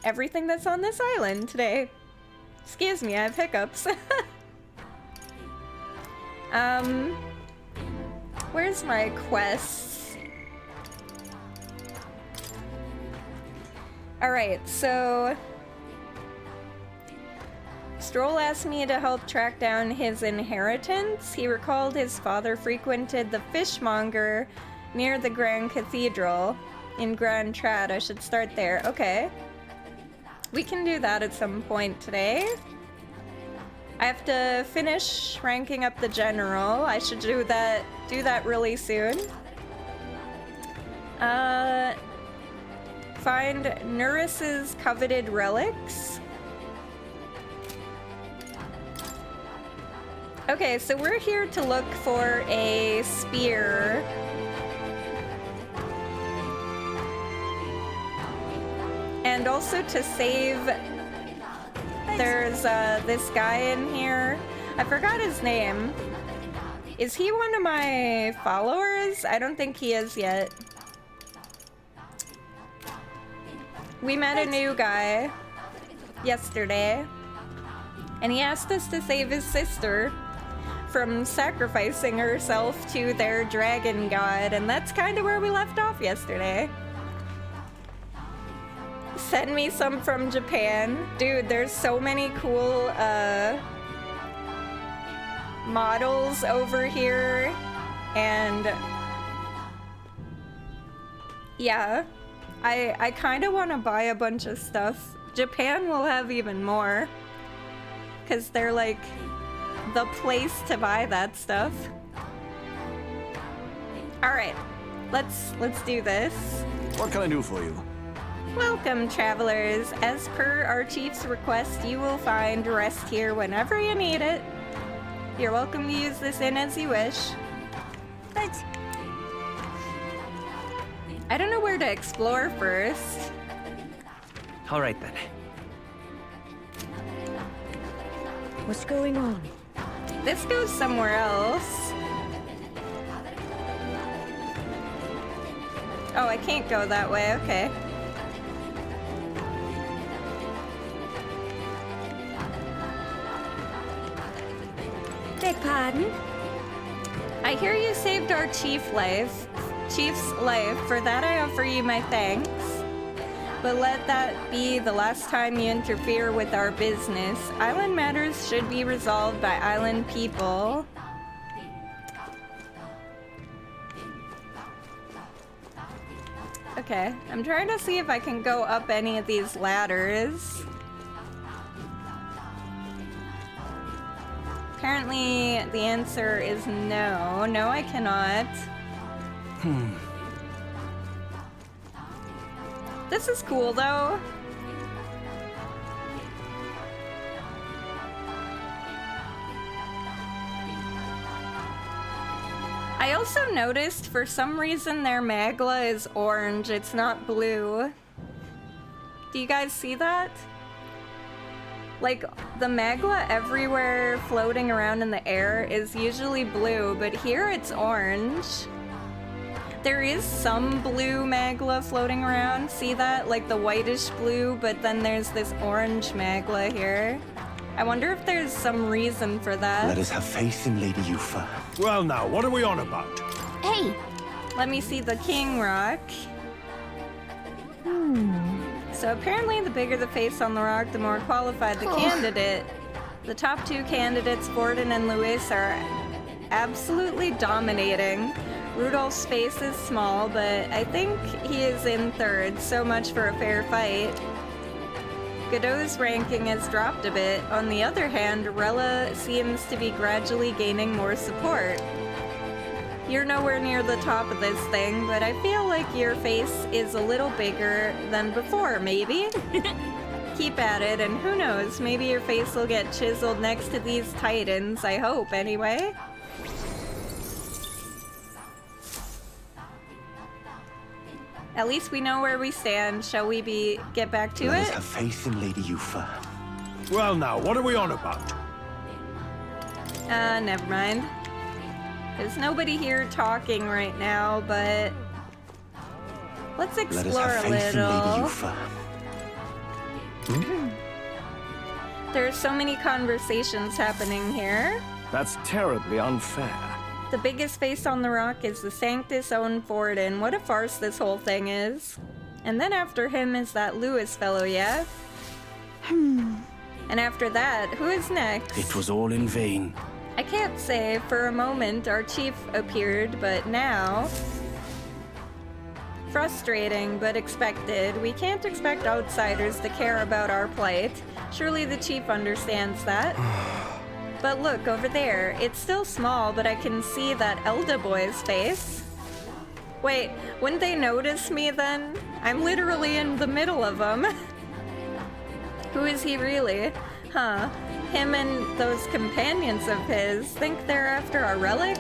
everything that's on this island today. Excuse me, I have hiccups. Where's my quests? Alright, so Stroll asked me to help track down his inheritance. He recalled his father frequented the fishmonger near the Grand Cathedral in Grand Trad. I should start there. Okay. We can do that at some point today. I have to finish ranking up the general. I should do that really soon. Find Nuris's coveted relics. Okay, so we're here to look for a spear. And also to save... There's this guy in here. I forgot his name. Is he one of my followers? I don't think he is yet. We met a new guy yesterday, and he asked us to save his sister from sacrificing herself to their dragon god, and that's kind of where we left off yesterday. Send me some from Japan. Dude, there's so many cool models over here, and yeah, I kind of want to buy a bunch of stuff. Japan will have even more, because they're like the place to buy that stuff. Alright, let's do this. What can I do for you? Welcome, travelers. As per our chief's request, you will find rest here whenever you need it. You're welcome to use this inn as you wish. Thanks. I don't know where to explore first. All right then. What's going on? This goes somewhere else. Oh, I can't go that way. Okay. Beg pardon? I hear you saved our chief's life. For that I offer you my thanks. But let that be the last time you interfere with our business. Island matters should be resolved by island people. Okay, I'm trying to see if I can go up any of these ladders. Apparently, the answer is no. No, I cannot. This is cool, though. I also noticed, for some reason, their Magla is orange. It's not blue. Do you guys see that? Like, the Magla everywhere floating around in the air is usually blue, but here it's orange. There is some blue Magla floating around. See that? Like the whitish blue, but then there's this orange Magla here. I wonder if there's some reason for that. Let us have faith in Lady Yufa. Well now, what are we on about? Hey! Let me see the King Rock. So apparently the bigger the face on the rock, the more qualified the candidate. The top two candidates, Borden and Luis, are absolutely dominating. Rudolph's face is small, but I think he is in third. So much for a fair fight. Godot's ranking has dropped a bit. On the other hand, Rella seems to be gradually gaining more support. You're nowhere near the top of this thing, but I feel like your face is a little bigger than before, maybe? Keep at it, and who knows, maybe your face will get chiseled next to these titans, I hope, anyway. At least we know where we stand. Shall we get back to Let us it? have faith in Lady Yufa. Well now, what are we on about? Never mind. There's nobody here talking right now, but Let's Let us explore have a faith in Lady little. Yufa. There's so many conversations happening here. That's terribly unfair. The biggest face on the rock is the Sanctus own Forden. What a farce this whole thing is. And then after him is that Lewis fellow, yeah? And after that, who is next? It was all in vain. I can't say. For a moment, our chief appeared, but now... Frustrating, but expected. We can't expect outsiders to care about our plight. Surely the chief understands that. But look, over there. It's still small, but I can see that Elda boy's face. Wait, wouldn't they notice me then? I'm literally in the middle of them. Who is he really? Huh. Him and those companions of his think they're after our relic?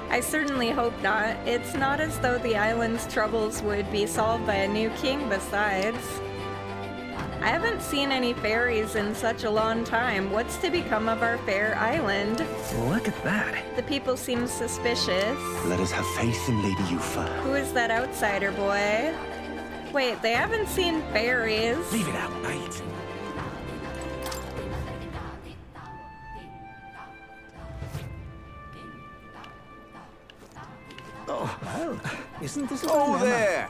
I certainly hope not. It's not as though the island's troubles would be solved by a new king besides. I haven't seen any fairies in such a long time. What's to become of our fair island? Look at that. The people seem suspicious. Let us have faith in Lady Yufa. Who is that outsider boy? Wait, they haven't seen fairies. Leave it out, mate. Isn't this a Oh, dilemma? there!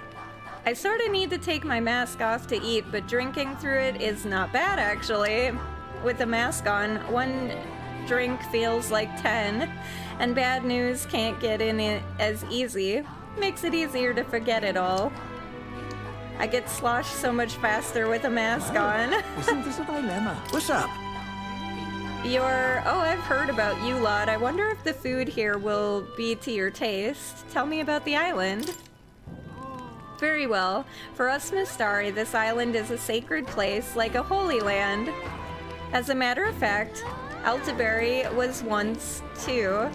I sort of need to take my mask off to eat, but drinking through it is not bad actually. With the mask on, one drink feels like 10, and bad news can't get in it as easy. Makes it easier to forget it all. I get sloshed so much faster with a mask on. Isn't this a dilemma? What's up? Oh, I've heard about you lot. I wonder if the food here will be to your taste. Tell me about the island. Very well. For us Mistari, this island is a sacred place, like a holy land. As a matter of fact, Altaberry was once too,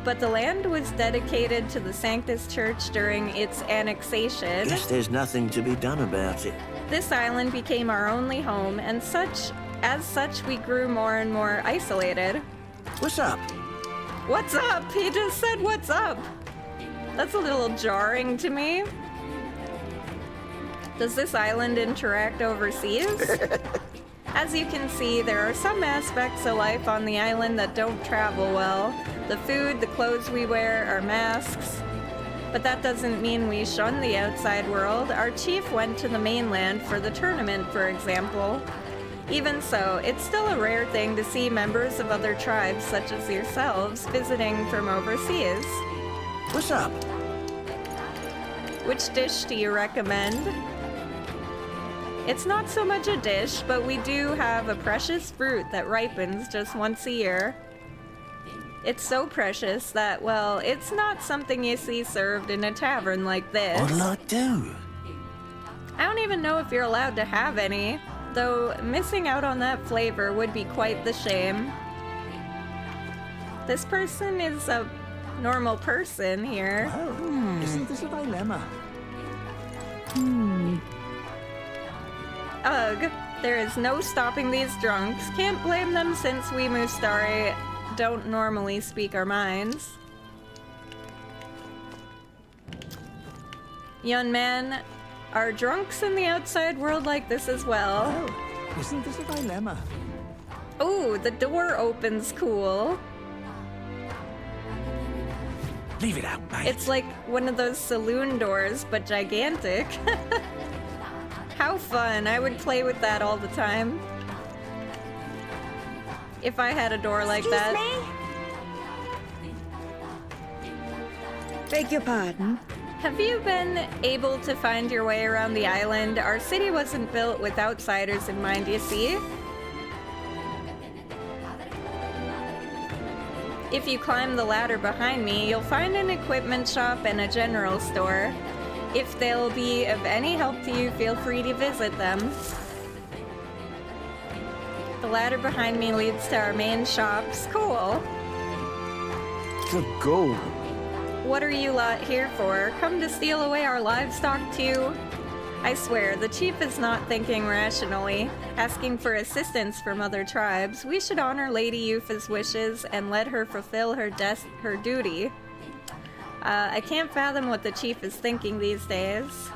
but the land was dedicated to the Sanctus Church during its annexation. Guess there's nothing to be done about it. This island became our only home, and as such, we grew more and more isolated. What's up? What's up? He just said, what's up? That's a little jarring to me. Does this island interact overseas? As you can see, there are some aspects of life on the island that don't travel well. The food, the clothes we wear, our masks. But that doesn't mean we shun the outside world. Our chief went to the mainland for the tournament, for example. Even so, it's still a rare thing to see members of other tribes, such as yourselves, visiting from overseas. What's up? Which dish do you recommend? It's not so much a dish, but we do have a precious fruit that ripens just once a year. It's so precious that, well, it's not something you see served in a tavern like this. What'll I do? I don't even know if you're allowed to have any, though missing out on that flavor would be quite the shame. This person is a normal person here. Isn't this a dilemma? Ugh, there is no stopping these drunks. Can't blame them since we Mustari don't normally speak our minds. Young man, are drunks in the outside world like this as well? Oh, isn't this a dilemma? Ooh, the door opens cool. Leave it out, mate. It's like one of those saloon doors, but gigantic. How fun. I would play with that all the time. If I had a door like that. Beg your pardon? Have you been able to find your way around the island? Our city wasn't built with outsiders in mind, you see? If you climb the ladder behind me, you'll find an equipment shop and a general store. If they'll be of any help to you, feel free to visit them. The ladder behind me leads to our main shops. Cool. The gold. What are you lot here for? Come to steal away our livestock too? I swear, the chief is not thinking rationally, asking for assistance from other tribes. We should honor Lady Yufa's wishes and let her fulfill her duty. I can't fathom what the chief is thinking these days.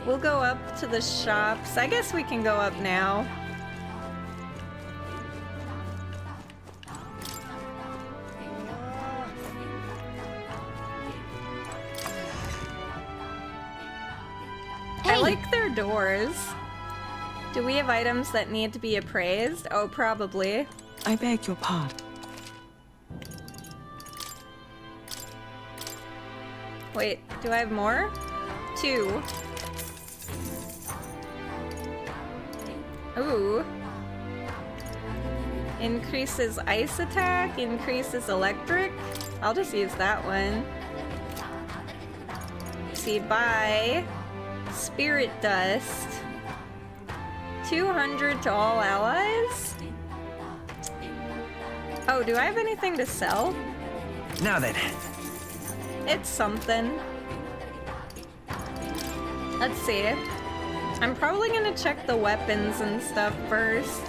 We'll go up to the shops. I guess we can go up now. I like their doors. Do we have items that need to be appraised? Oh, probably. I beg your pardon. Wait, do I have more? 2. Ooh. Increases ice attack, increases electric. I'll just use that one. See, buy spirit dust. 200 to all allies? Oh, do I have anything to sell? Now then. It's something. Let's see. I'm probably gonna check the weapons and stuff first.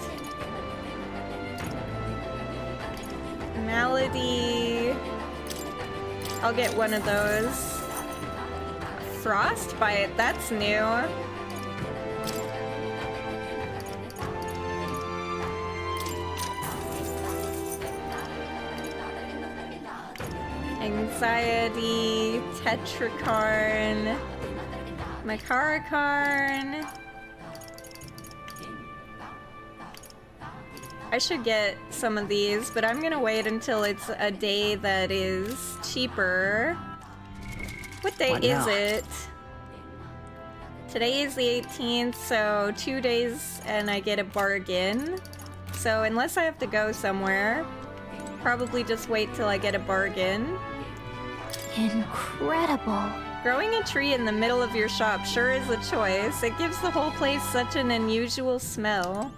Malady. I'll get one of those. Frostbite, that's new. Anxiety, Tetracarn, Macaracarn. I should get some of these, but I'm gonna wait until it's a day that is cheaper. What day is it? Today is the 18th, so 2 days and I get a bargain. So unless I have to go somewhere, probably just wait till I get a bargain. Incredible. Growing a tree in the middle of your shop sure is a choice. It gives the whole place such an unusual smell.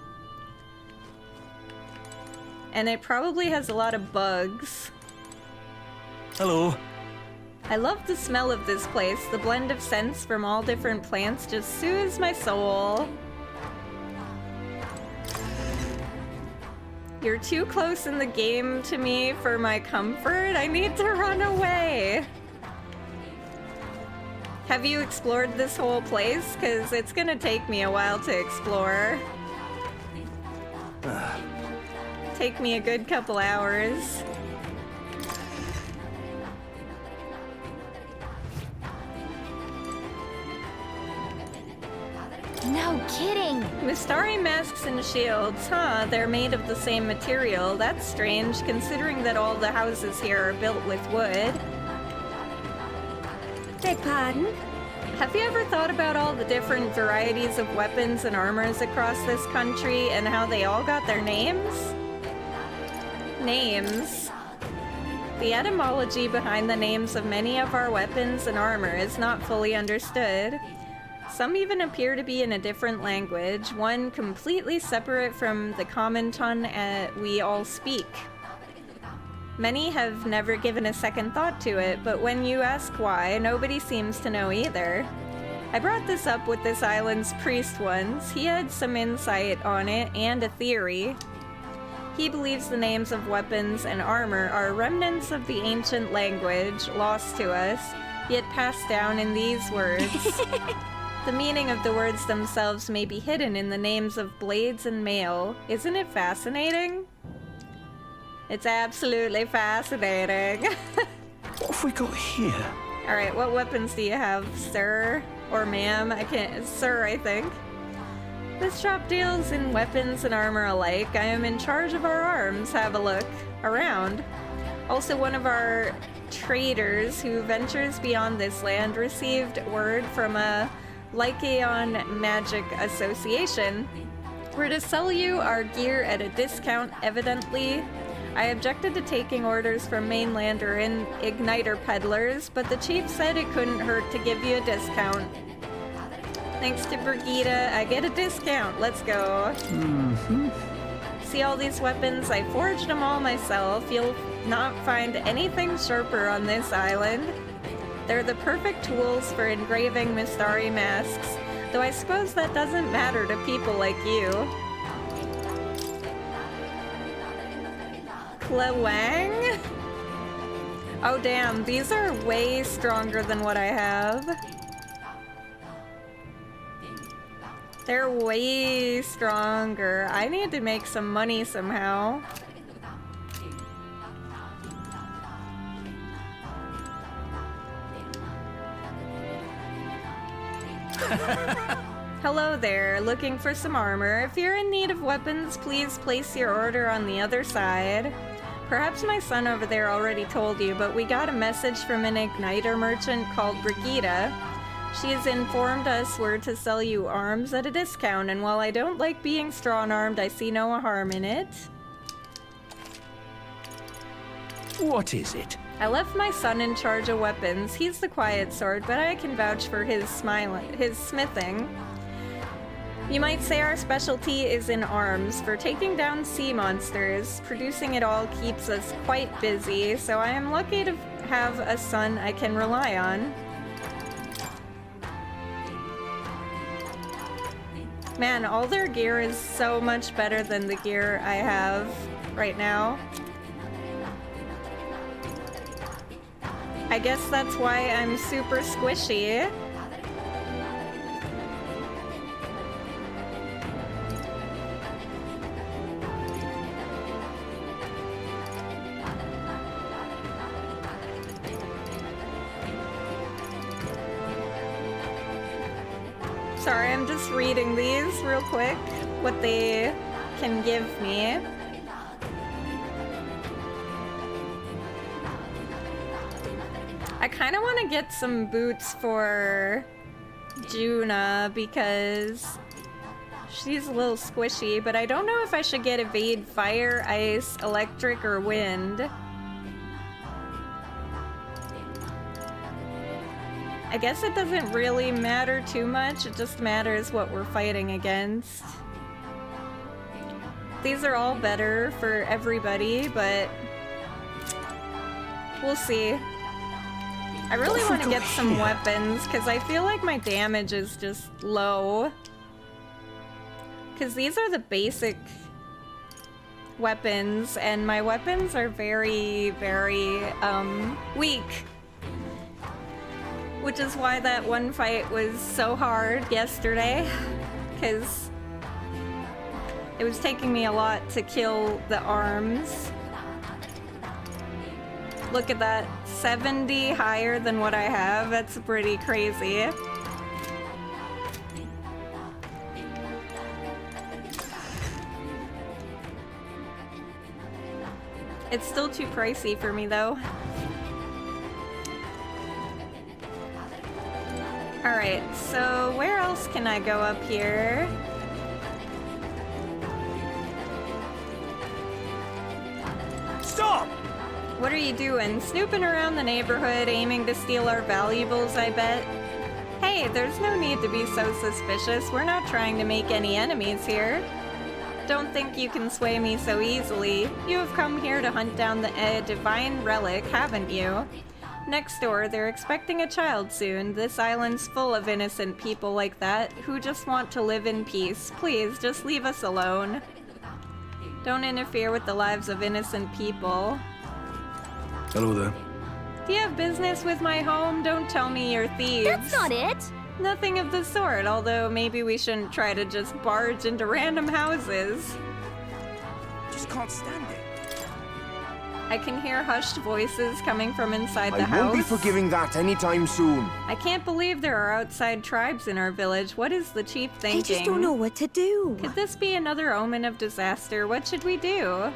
And it probably has a lot of bugs. Hello. I love the smell of this place. The blend of scents from all different plants just soothes my soul. You're too close in the game to me for my comfort. I need to run away. Have you explored this whole place? Because it's gonna take me a while to explore. Take me a good couple hours. No kidding. Mistari masks and shields, huh? They're made of the same material. That's strange, considering that all the houses here are built with wood. Beg pardon? Have you ever thought about all the different varieties of weapons and armors across this country and how they all got their names? Names. The etymology behind the names of many of our weapons and armor is not fully understood. Some even appear to be in a different language, one completely separate from the common tongue we all speak. Many have never given a second thought to it, but when you ask why, nobody seems to know either. I brought this up with this island's priest once. He had some insight on it and a theory. He believes the names of weapons and armor are remnants of the ancient language lost to us, yet passed down in these words. The meaning of the words themselves may be hidden in the names of blades and mail. Isn't it fascinating? It's absolutely fascinating. What have we got here? Alright, what weapons do you have, sir? Or ma'am? I can't... Sir, I think. This shop deals in weapons and armor alike. I am in charge of our arms. Have a look around. Also, one of our traders who ventures beyond this land received word from a Lycaon Magic Association. We're to sell you our gear at a discount, evidently. I objected to taking orders from mainlander and igniter peddlers, but the chief said it couldn't hurt to give you a discount. Thanks to Brigida, I get a discount. Let's go. See all these weapons? I forged them all myself. You'll not find anything sharper on this island. They're the perfect tools for engraving Mistari masks, though I suppose that doesn't matter to people like you. Klewang? Oh damn, these are way stronger than what I have. They're way stronger. I need to make some money somehow. Hello there, looking for some armor. If you're in need of weapons, please place your order on the other side. Perhaps my son over there already told you, but we got a message from an igniter merchant called Brigitte. She has informed us we're to sell you arms at a discount, and while I don't like being strong-armed, I see no harm in it. What is it? I left my son in charge of weapons. He's the quiet sort, but I can vouch for his smithing. You might say our specialty is in arms. For taking down sea monsters, producing it all keeps us quite busy, so I am lucky to have a son I can rely on. Man, all their gear is so much better than the gear I have right now. I guess that's why I'm super squishy. Sorry, I'm just reading these real quick, what they can give me. I kind of want to get some boots for Juna because she's a little squishy, but I don't know if I should get evade fire, ice, electric, or wind. I guess it doesn't really matter too much, it just matters what we're fighting against. These are all better for everybody, but we'll see. I really want to get some weapons, because I feel like my damage is just low. Because these are the basic weapons, and my weapons are very, very, weak. Which is why that one fight was so hard yesterday, because it was taking me a lot to kill the arms. Look at that, 70 higher than what I have, that's pretty crazy. It's still too pricey for me though. Alright, so where else can I go up here? Stop! What are you doing? Snooping around the neighborhood, aiming to steal our valuables, I bet? Hey, there's no need to be so suspicious. We're not trying to make any enemies here. Don't think you can sway me so easily. You have come here to hunt down the divine relic, haven't you? Next door, they're expecting a child soon. This island's full of innocent people like that, who just want to live in peace. Please, just leave us alone. Don't interfere with the lives of innocent people. Hello there. Do you have business with my home? Don't tell me you're thieves. That's not it. Nothing of the sort, although maybe we shouldn't try to just barge into random houses. Just can't stand it. I can hear hushed voices coming from inside the I house. won't be forgiving that anytime soon. I can't believe there are outside tribes in our village. What is the chief thinking? I just don't know what to do. Could this be another omen of disaster? What should we do?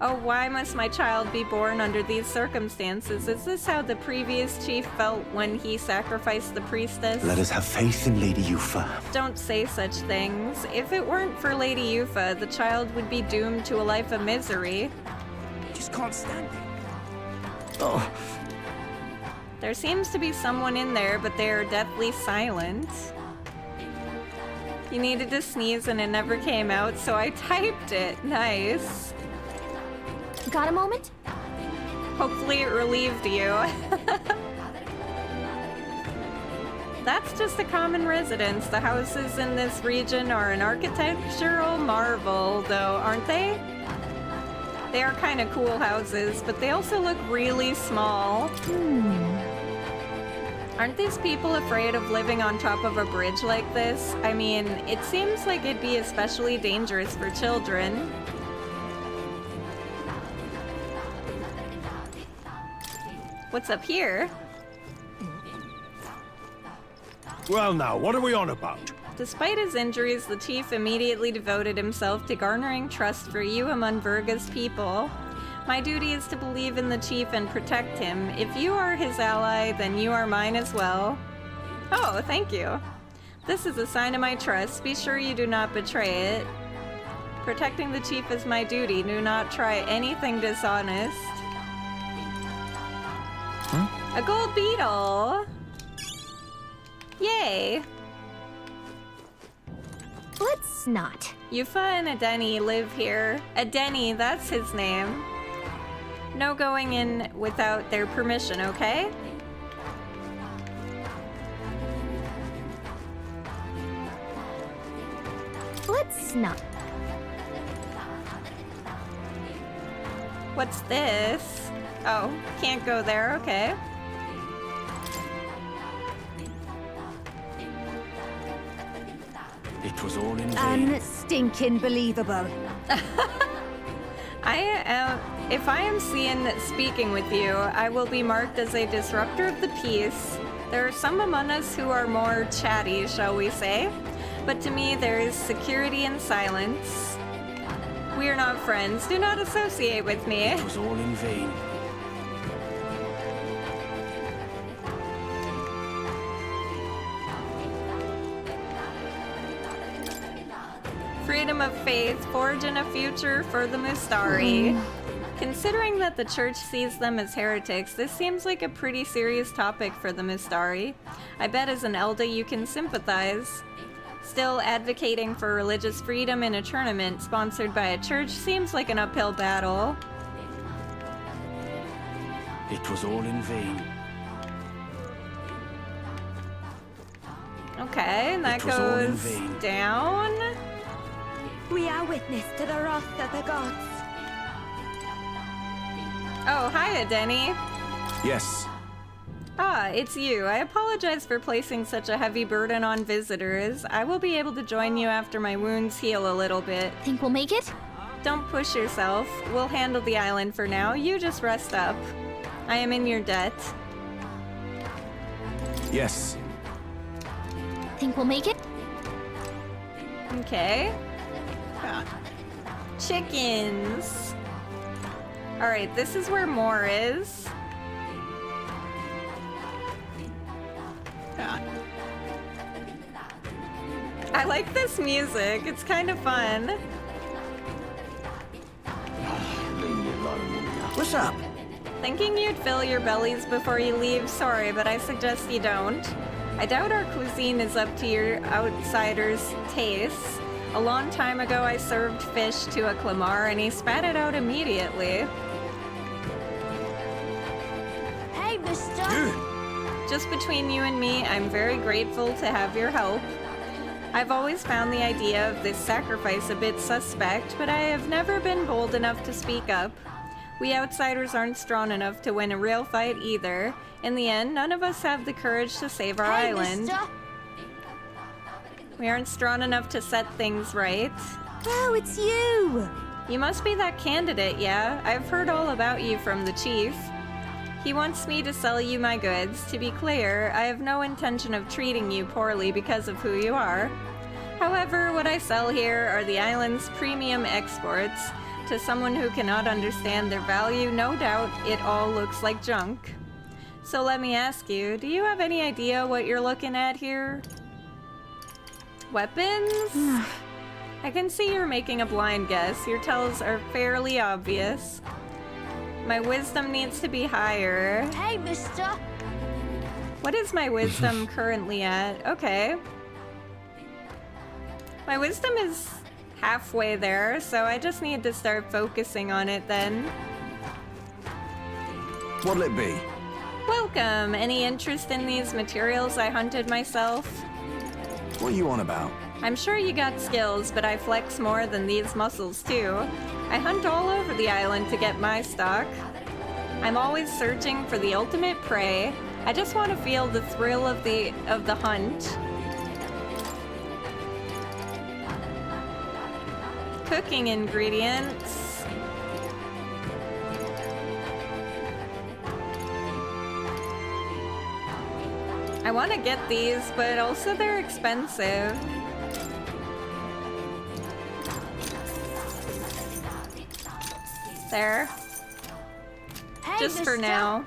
Oh, why must my child be born under these circumstances? Is this how the previous chief felt when he sacrificed the priestess? Let us have faith in Lady Yufa. Don't say such things. If it weren't for Lady Yufa, the child would be doomed to a life of misery. Just can't stand it. Oh, There seems to be someone in there, but they are deathly silent. You needed to sneeze and it never came out, so I typed it. Nice. Got a moment? Hopefully it relieved you. That's just a common residence. The houses in this region are an architectural marvel, though, aren't they? They are kind of cool houses, but they also look really small. Aren't these people afraid of living on top of a bridge like this? I mean, it seems like it'd be especially dangerous for children. What's up here? Well now, what are we on about? Despite his injuries, the chief immediately devoted himself to garnering trust for you among Virga's people. My duty is to believe in the chief and protect him. If you are his ally, then you are mine as well. Oh, thank you. This is a sign of my trust. Be sure you do not betray it. Protecting the chief is my duty. Do not try anything dishonest. A gold beetle! Yay! Let's not. Yufa and Adeni live here. Adeni, that's his name. No going in without their permission, okay? Let's not. What's this? Oh, can't go there, okay. It was all in vain. Unstinking believable. If I am seen speaking with you, I will be marked as a disruptor of the peace. There are some among us who are more chatty, shall we say, but to me there is security in silence. We are not friends. Do not associate with me. It was all in vain. Freedom of faith, forging a future for the Mustari. Considering that the church sees them as heretics, this seems like a pretty serious topic for the Mustari. I bet as an Elder you can sympathize. Still, advocating for religious freedom in a tournament sponsored by a church seems like an uphill battle. It was all in vain. Okay, and that It was all in goes vain. down. We are witness to the wrath of the gods. Oh, hiya, Denny. Yes. Ah, it's you. I apologize for placing such a heavy burden on visitors. I will be able to join you after my wounds heal a little bit. Think we'll make it? Don't push yourself. We'll handle the island for now. You just rest up. I am in your debt. Yes. Think we'll make it? Okay. Chickens. Alright, this is where more is. I like this music. It's kind of fun. What's up? Thinking you'd fill your bellies before you leave? Sorry, but I suggest you don't. I doubt our cuisine is up to your outsiders' tastes. A long time ago, I served fish to a Clamar, and he spat it out immediately. Hey, mister! Just between you and me, I'm very grateful to have your help. I've always found the idea of this sacrifice a bit suspect, but I have never been bold enough to speak up. We outsiders aren't strong enough to win a real fight either. In the end, none of us have the courage to save our Hey, island. mister! We aren't strong enough to set things right. Oh, it's you! You must be that candidate, yeah? I've heard all about you from the chief. He wants me to sell you my goods. To be clear, I have no intention of treating you poorly because of who you are. However, what I sell here are the island's premium exports. To someone who cannot understand their value, no doubt it all looks like junk. So let me ask you, do you have any idea what you're looking at here? Weapons? I can see you're making a blind guess. Your tells are fairly obvious. My wisdom needs to be higher. Hey, mister! What is my wisdom currently at? Okay. My wisdom is halfway there, so I just need to start focusing on it then. What'll it be? Welcome! Any interest in these materials I hunted myself? What are you on about? I'm sure you got skills, but I flex more than these muscles too. I hunt all over the island to get my stock. I'm always searching for the ultimate prey. I just want to feel the thrill of the hunt. Cooking ingredients. I want to get these, but also they're expensive. There. Hey, Just for mister. now.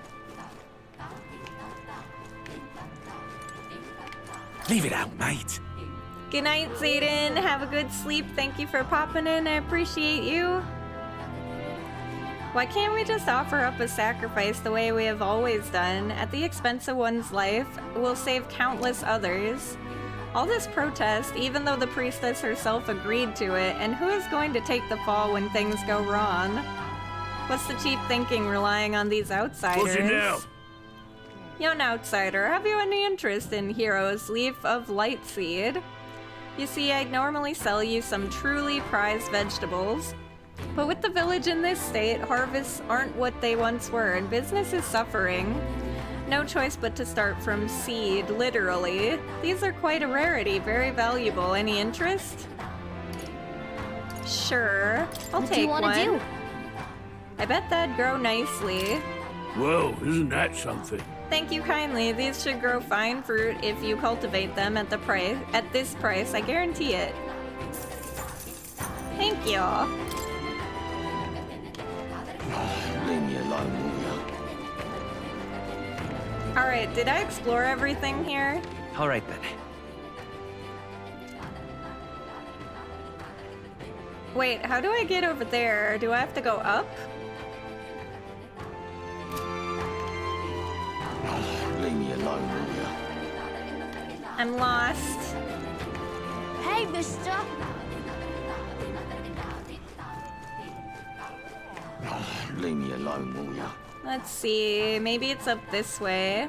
Leave it out, mate. Good night, Zayden. Have a good sleep. Thank you for popping in. I appreciate you. Why can't we just offer up a sacrifice the way we have always done? At the expense of one's life, we'll save countless others. All this protest, even though the priestess herself agreed to it, and who is going to take the fall when things go wrong? What's the chief thinking relying on these outsiders? What's it now? Young outsider, have you any interest in Hero's Leaf of Lightseed? You see, I'd normally sell you some truly prized vegetables. But with the village in this state, harvests aren't what they once were, and business is suffering. No choice but to start from seed, literally. These are quite a rarity, very valuable. Any interest? Sure, I'll What do take you want one. to do? I bet that'd grow nicely. Whoa, isn't that something? Thank you kindly. These should grow fine fruit if you cultivate them at this price. I guarantee it. Thank you. Leave me alone, will ya? All right, did I explore everything here? All right then. Wait, how do I get over there? Do I have to go up? Leave me alone, will ya? I'm lost. Hey, mister. Leave me alone, will ya? Let's see. Maybe it's up this way.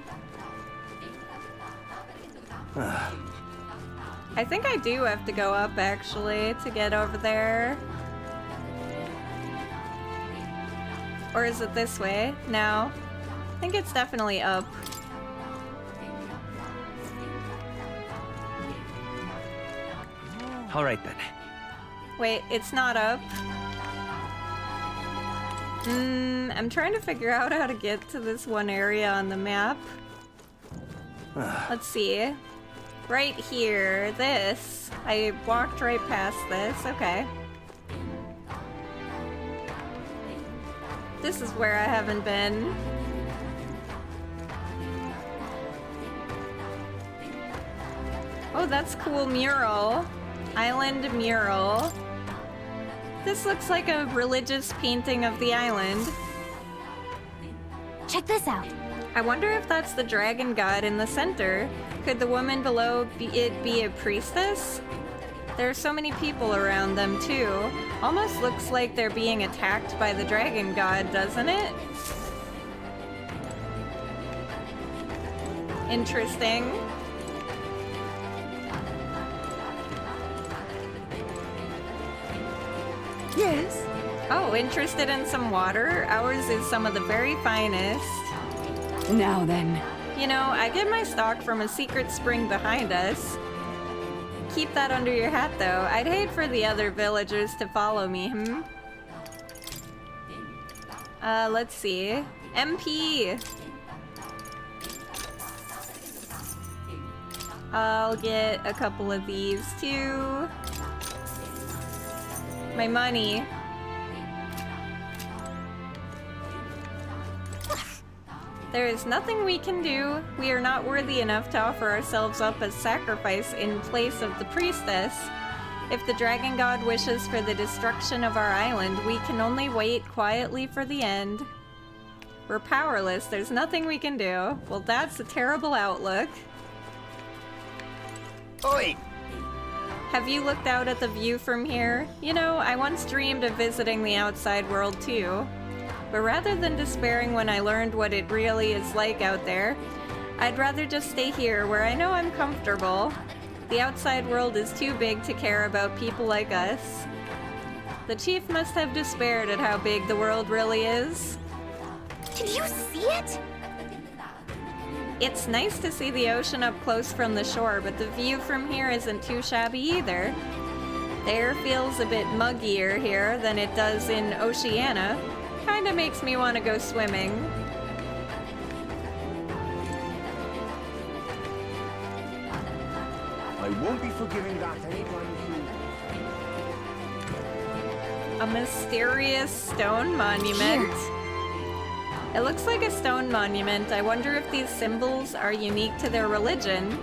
I think I do have to go up, actually, to get over there. Or is it this way? No. I think it's definitely up. All right then. Wait, it's not up. I'm trying to figure out how to get to this one area on the map. Let's see. Right here, this. I walked right past this, okay. This is where I haven't been. Oh, that's cool mural. Island mural. This looks like a religious painting of the island. Check this out. I wonder if that's the dragon god in the center. Could the woman below be a priestess? There are so many people around them too. Almost looks like they're being attacked by the dragon god, doesn't it? Interesting. Yes. Oh, interested in some water? Ours is some of the very finest. Now then. You know, I get my stock from a secret spring behind us. Keep that under your hat, though. I'd hate for the other villagers to follow me, let's see. MP! I'll get a couple of these, too. My money. There is nothing we can do. We are not worthy enough to offer ourselves up as sacrifice in place of the priestess. If the dragon god wishes for the destruction of our island, we can only wait quietly for the end. We're powerless. There's nothing we can do. Well, that's a terrible outlook. Oi! Have you looked out at the view from here? You know, I once dreamed of visiting the outside world too. But rather than despairing when I learned what it really is like out there, I'd rather just stay here where I know I'm comfortable. The outside world is too big to care about people like us. The chief must have despaired at how big the world really is. Did you see it? It's nice to see the ocean up close from the shore, but the view from here isn't too shabby either. The air feels a bit muggier here than it does in Oceania. Kinda makes me want to go swimming. I won't be forgiving that anytime soon. A mysterious stone monument. It looks like a stone monument. I wonder if these symbols are unique to their religion.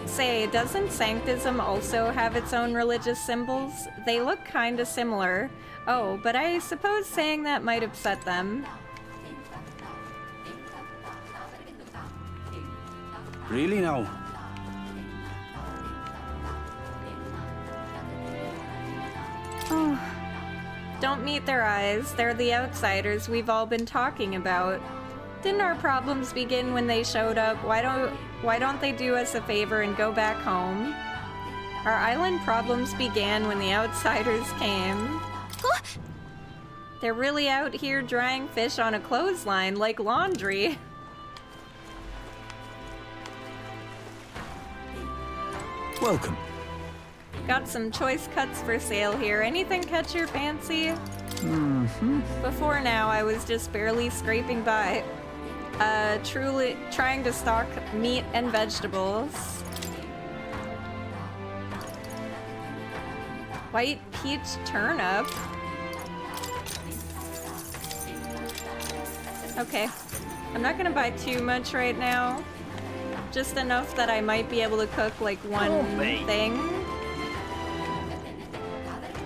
Say, doesn't Sanctism also have its own religious symbols? They look kinda similar. Oh, but I suppose saying that might upset them. Really now? Don't meet their eyes. They're the outsiders we've all been talking about. Didn't our problems begin when they showed up? Why don't they do us a favor and go back home? Our island problems began when the outsiders came. They're really out here drying fish on a clothesline like laundry. Welcome. Got some choice cuts for sale here. Anything catch your fancy? Before now, I was just barely scraping by. Truly trying to stock meat and vegetables. White peach turnip. Okay. I'm not gonna buy too much right now. Just enough that I might be able to cook like one thing.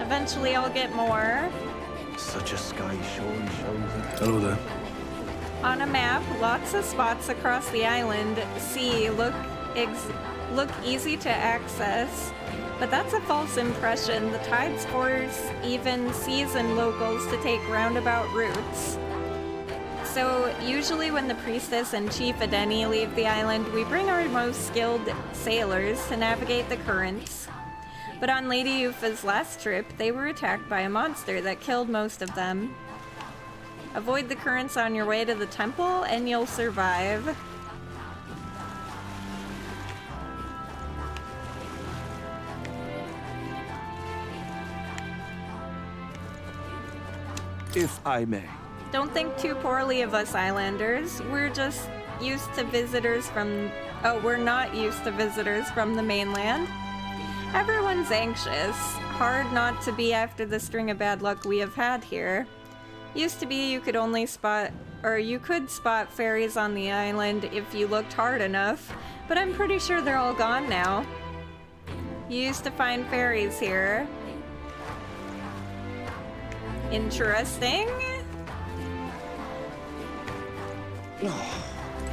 Eventually I'll get more. Such a sky surely shows. Hello there. On a map, lots of spots across the island look easy to access, but that's a false impression. The tides force even seasoned locals to take roundabout routes. So usually when the priestess and Chief Adeni leave the island, we bring our most skilled sailors to navigate the currents. But on Lady Yufa's last trip, they were attacked by a monster that killed most of them. Avoid the currents on your way to the temple and you'll survive. If I may. Don't think too poorly of us islanders. We're just used to visitors from... Oh, we're not used to visitors from the mainland. Everyone's anxious. Hard not to be after the string of bad luck we have had here. Used to be you could only spot... Or you could spot fairies on the island if you looked hard enough, but I'm pretty sure they're all gone now. You used to find fairies here. Interesting.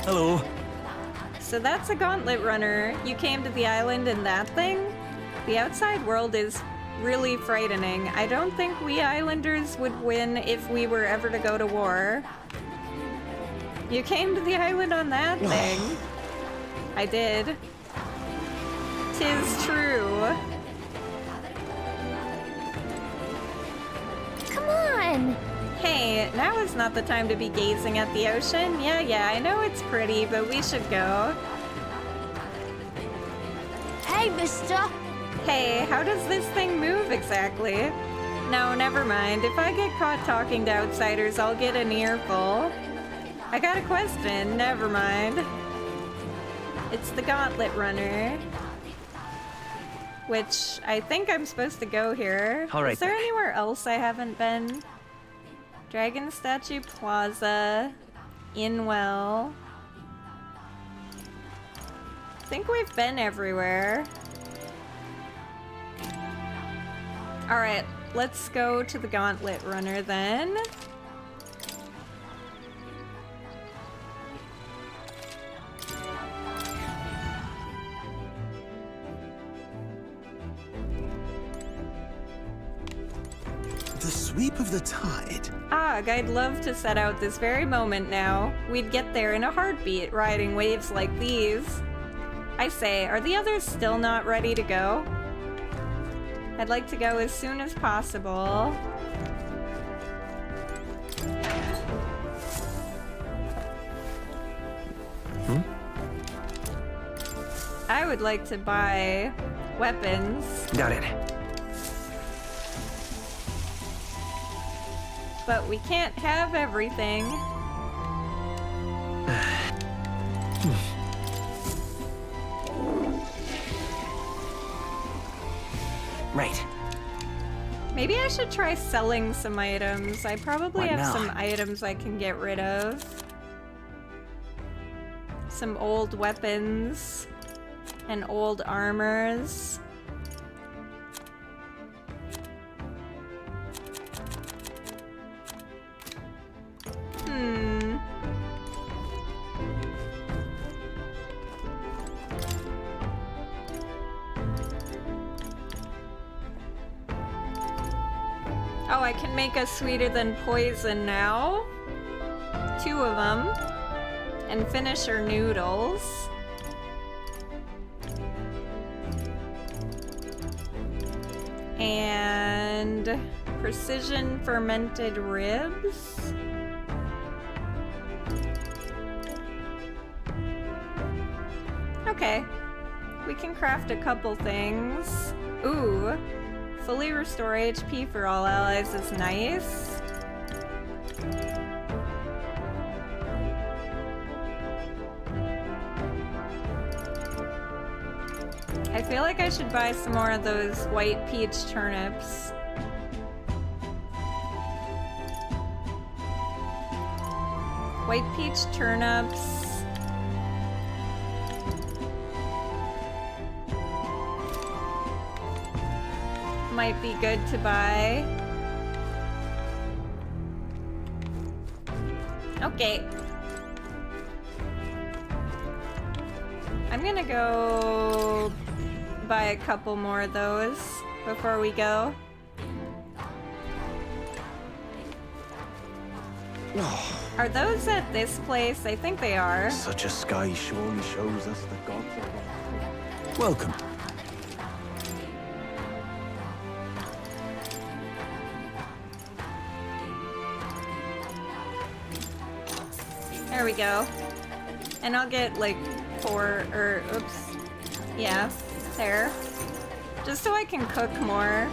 Hello. So that's a gauntlet runner. You came to the island in that thing? The outside world is really frightening. I don't think we islanders would win if we were ever to go to war. You came to the island on that thing. I did. 'Tis true. Come on! Hey, now is not the time to be gazing at the ocean. Yeah, I know it's pretty, but we should go. Hey, mister! Hey, how does this thing move exactly? No, never mind. If I get caught talking to outsiders, I'll get an earful. I got a question. Never mind. It's the gauntlet runner. Which, I think I'm supposed to go here. All right, Is there then. anywhere else I haven't been? Dragon Statue Plaza. Inwell. I think we've been everywhere. Alright, let's go to the Gauntlet Runner then. The sweep of the tide. Ugh, I'd love to set out this very moment now. We'd get there in a heartbeat, riding waves like these. I say, are the others still not ready to go? I'd like to go as soon as possible. I would like to buy weapons. Got it. But we can't have everything. Right. Maybe I should try selling some items. I probably What have now? some items I can get rid of. Some old weapons and old armors. Oh, I can make a sweeter than poison now. 2 of them. And finisher noodles. And precision fermented ribs. Okay. We can craft a couple things. Ooh. Fully restore HP for all allies is nice. I feel like I should buy some more of those white peach turnips. White peach turnips. Might be good to buy. Okay. I'm gonna go buy a couple more of those before we go. Are those at this place? I think they are. Such a sky surely shows us the gods are... Welcome. There we go. And I'll get like 4 or oops. Yeah, there. Just so I can cook more.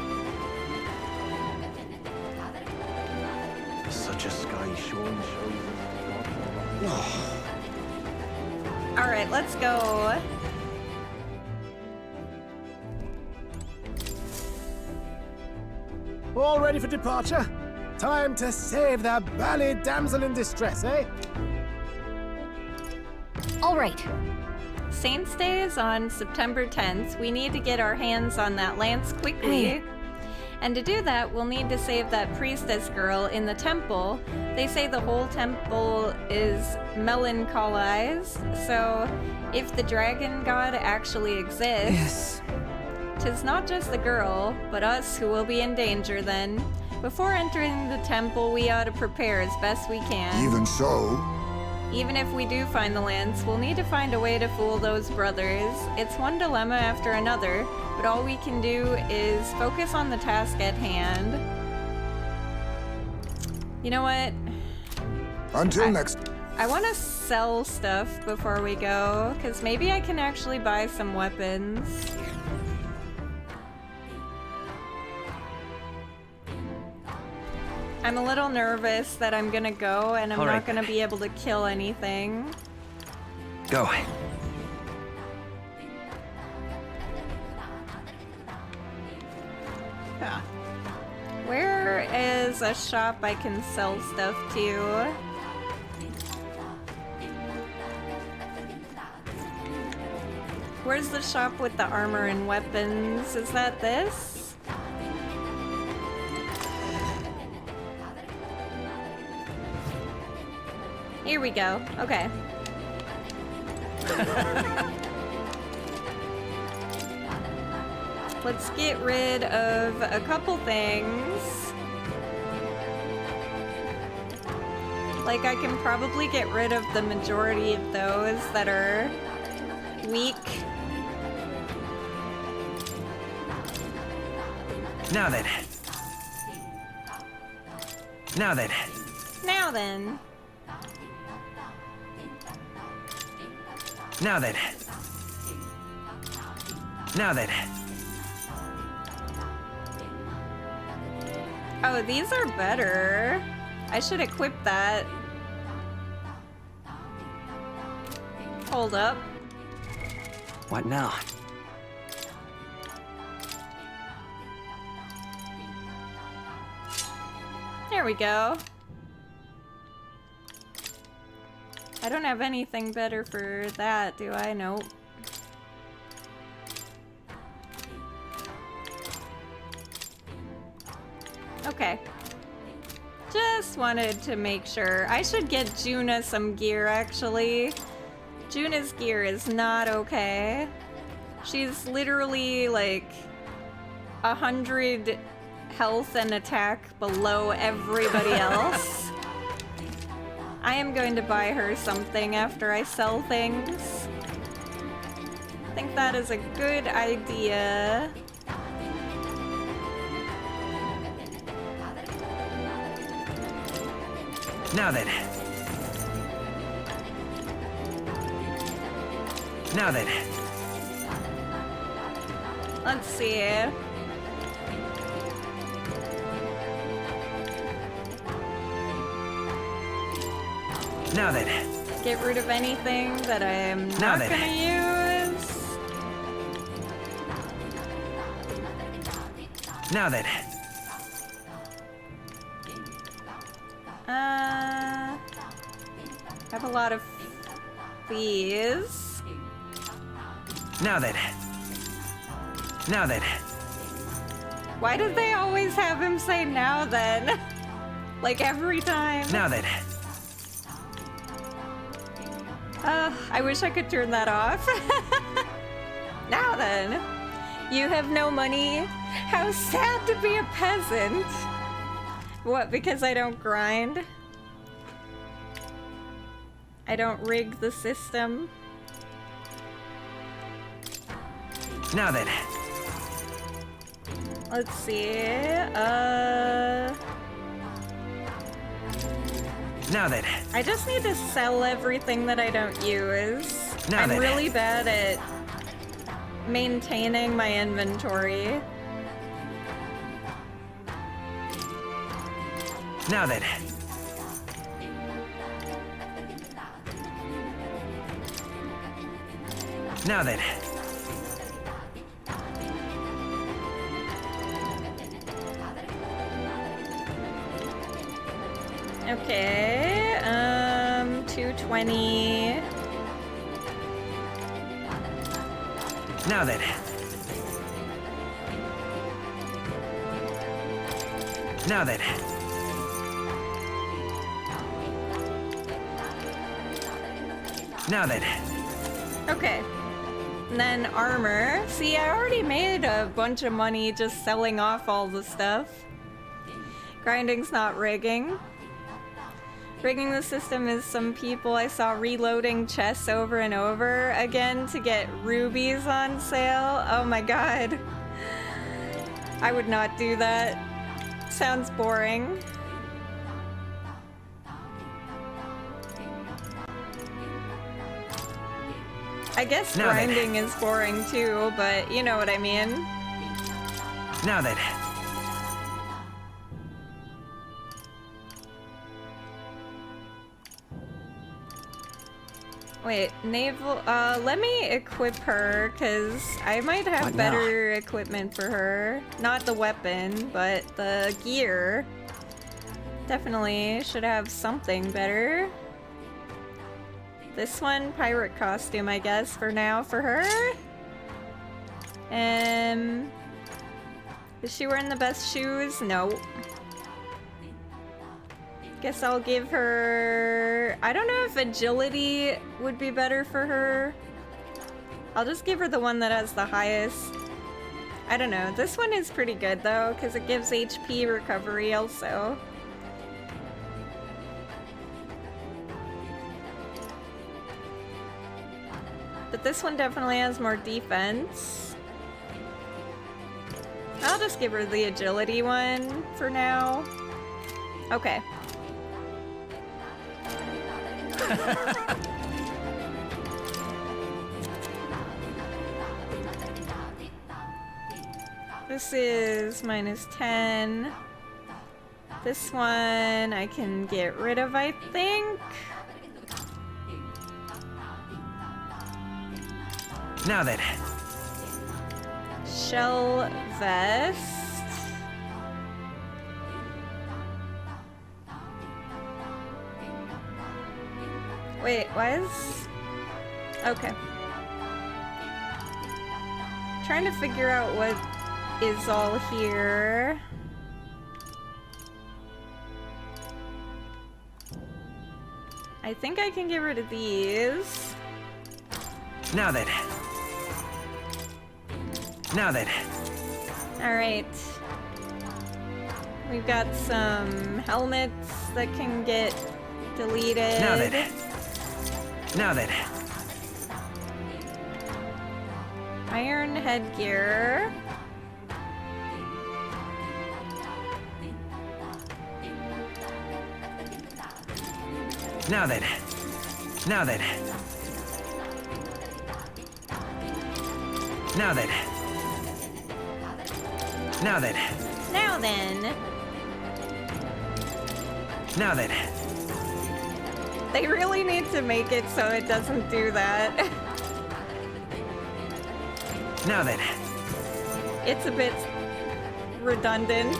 Such a sky surely shows us the gods are... Alright, let's go. All ready for departure? Time to save the bally damsel in distress, eh? All right. Saints Day is on September 10th. We need to get our hands on that lance quickly. And to do that, we'll need to save that priestess girl in the temple. They say the whole temple is melancholized, so if the dragon god actually exists, 'tis not just the girl, but us who will be in danger then. Before entering the temple, we ought to prepare as best we can. Even so, Even if we do find the lance, we'll need to find a way to fool those brothers. It's one dilemma after another, but all we can do is focus on the task at hand. You know what? until next. I want to sell stuff before we go, because maybe I can actually buy some weapons. I'm a little nervous that I'm gonna go and I'm All not right, gonna then. be able to kill anything. Go. Where is a shop I can sell stuff to? Where's the shop with the armor and weapons? Is that this? Here we go. Okay. Let's get rid of a couple things. Like, I can probably get rid of the majority of those that are weak. Now then. Now then. Now then. Now then. Now then. Oh, these are better. I should equip that. Hold up. What now? There we go. I don't have anything better for that, do I? Nope. Okay. Just wanted to make sure. I should get Juna some gear, actually. Juna's gear is not okay. She's literally like 100 health and attack below everybody else. I am going to buy her something after I sell things. I think that is a good idea. Now then. Now then. Let's see. Now then. Get rid of anything that I am Now not then. gonna use. Now then. I have a lot of these. Now then. Now then. Why did they always have him say now then? Like every time. Now then. I wish I could turn that off. Now then. You have no money? How sad to be a peasant. What, because I don't grind? I don't rig the system? Now then. Let's see. Now then. I just need to sell everything that I don't use. Now I'm then. really bad at maintaining my inventory. Now then. Now then. Okay, 220. Now then. Now then. Now then. Okay. And then armor. See, I already made a bunch of money just selling off all the stuff. Grinding's not rigging. Rigging the system is some people I saw reloading chests over and over again to get rubies on sale. Oh my god. I would not do that. Sounds boring. I guess Now then. grinding is boring too, but you know what I mean. Now then. Wait, naval, let me equip her, cause I might have What now? better equipment for her. Not the weapon, but the gear. Definitely should have something better. This one, pirate costume, I guess, for now, for her. Is she wearing the best shoes? No. Guess I'll give her... I don't know if agility would be better for her. I'll just give her the one that has the highest. I don't know. This one is pretty good though, because it gives HP recovery also. But this one definitely has more defense. I'll just give her the agility one for now. Okay. This is -10. This one I can get rid of, I think. Now then. Shell vest. Wait, why is... Okay. Trying to figure out what is all here. I think I can get rid of these. Now then. Now then. Alright. We've got some helmets that can get deleted. Now then. Now then. Iron headgear. Now then. Now then. Now then. Now then. Now then. Now then. They really need to make it so it doesn't do that. Now then. It's a bit redundant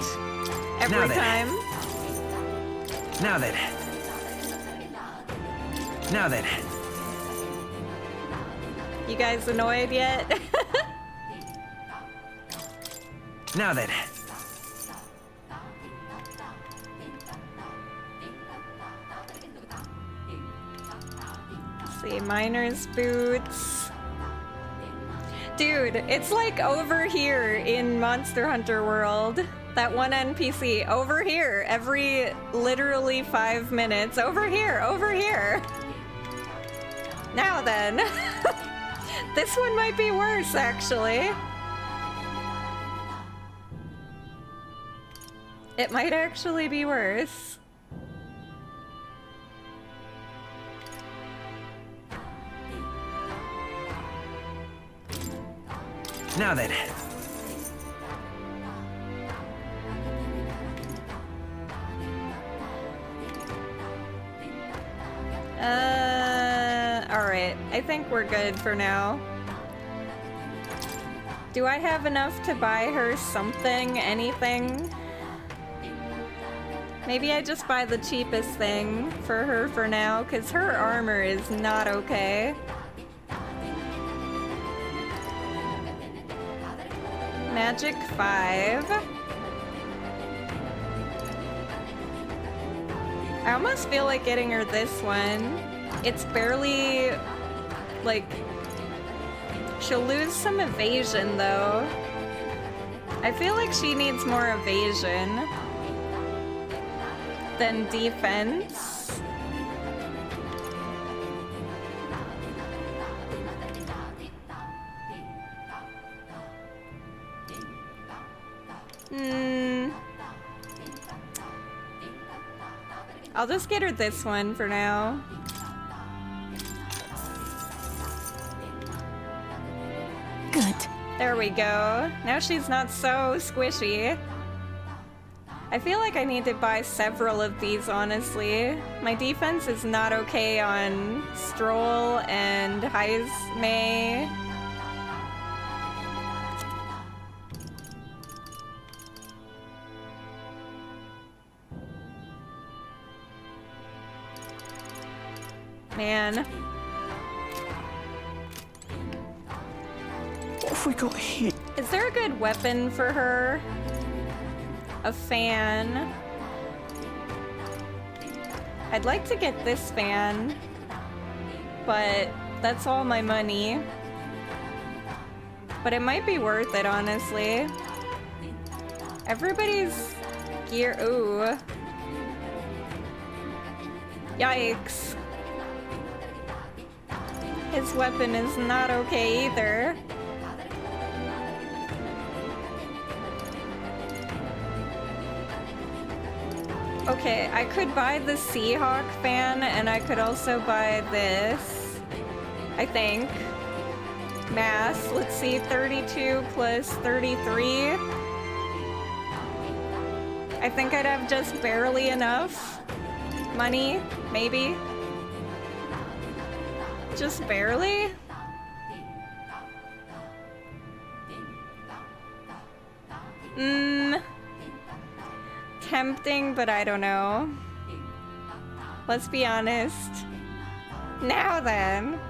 every Now then. time. Now then. Now then. You guys annoyed yet? Now then. Let's see, miner's boots. Dude, it's like over here in Monster Hunter World. That one NPC over here every literally 5 minutes. Over here, over here. Now then. This one might be worse, actually. It might actually be worse. Now then. Alright. I think we're good for now. Do I have enough to buy her something? Anything? Maybe I just buy the cheapest thing for her for now, because her armor is not okay. Magic 5. I almost feel like getting her this one. It's barely, like, she'll lose some evasion though. I feel like she needs more evasion than defense. I'll just get her this one for now. Good. There we go. Now she's not so squishy. I feel like I need to buy several of these, honestly. My defense is not okay on Stroll and Heismay. Man. What have we got here? Is there a good weapon for her? A fan. I'd like to get this fan, but that's all my money. But it might be worth it, honestly. Everybody's gear. Ooh. Yikes. His weapon is not okay either. Okay, I could buy the Seahawk fan, and I could also buy this, I think. Math. Let's see, 32 plus 33. I think I'd have just barely enough money, maybe. Just barely? Tempting, but I don't know. Let's be honest. Now then.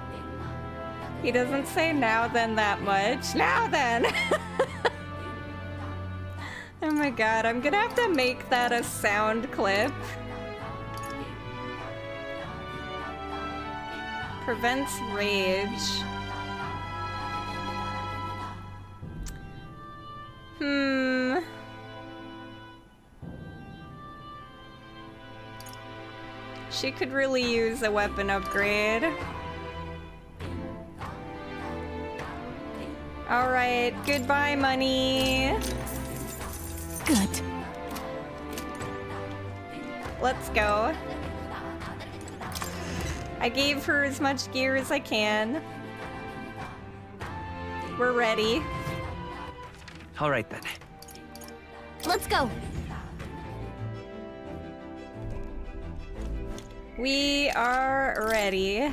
He doesn't say now then that much. Now then! Oh my god, I'm gonna have to make that a sound clip. Prevents rage. She could really use a weapon upgrade. Alright, goodbye, money. Good. Let's go. I gave her as much gear as I can. We're ready. All right then. Let's go. We are ready.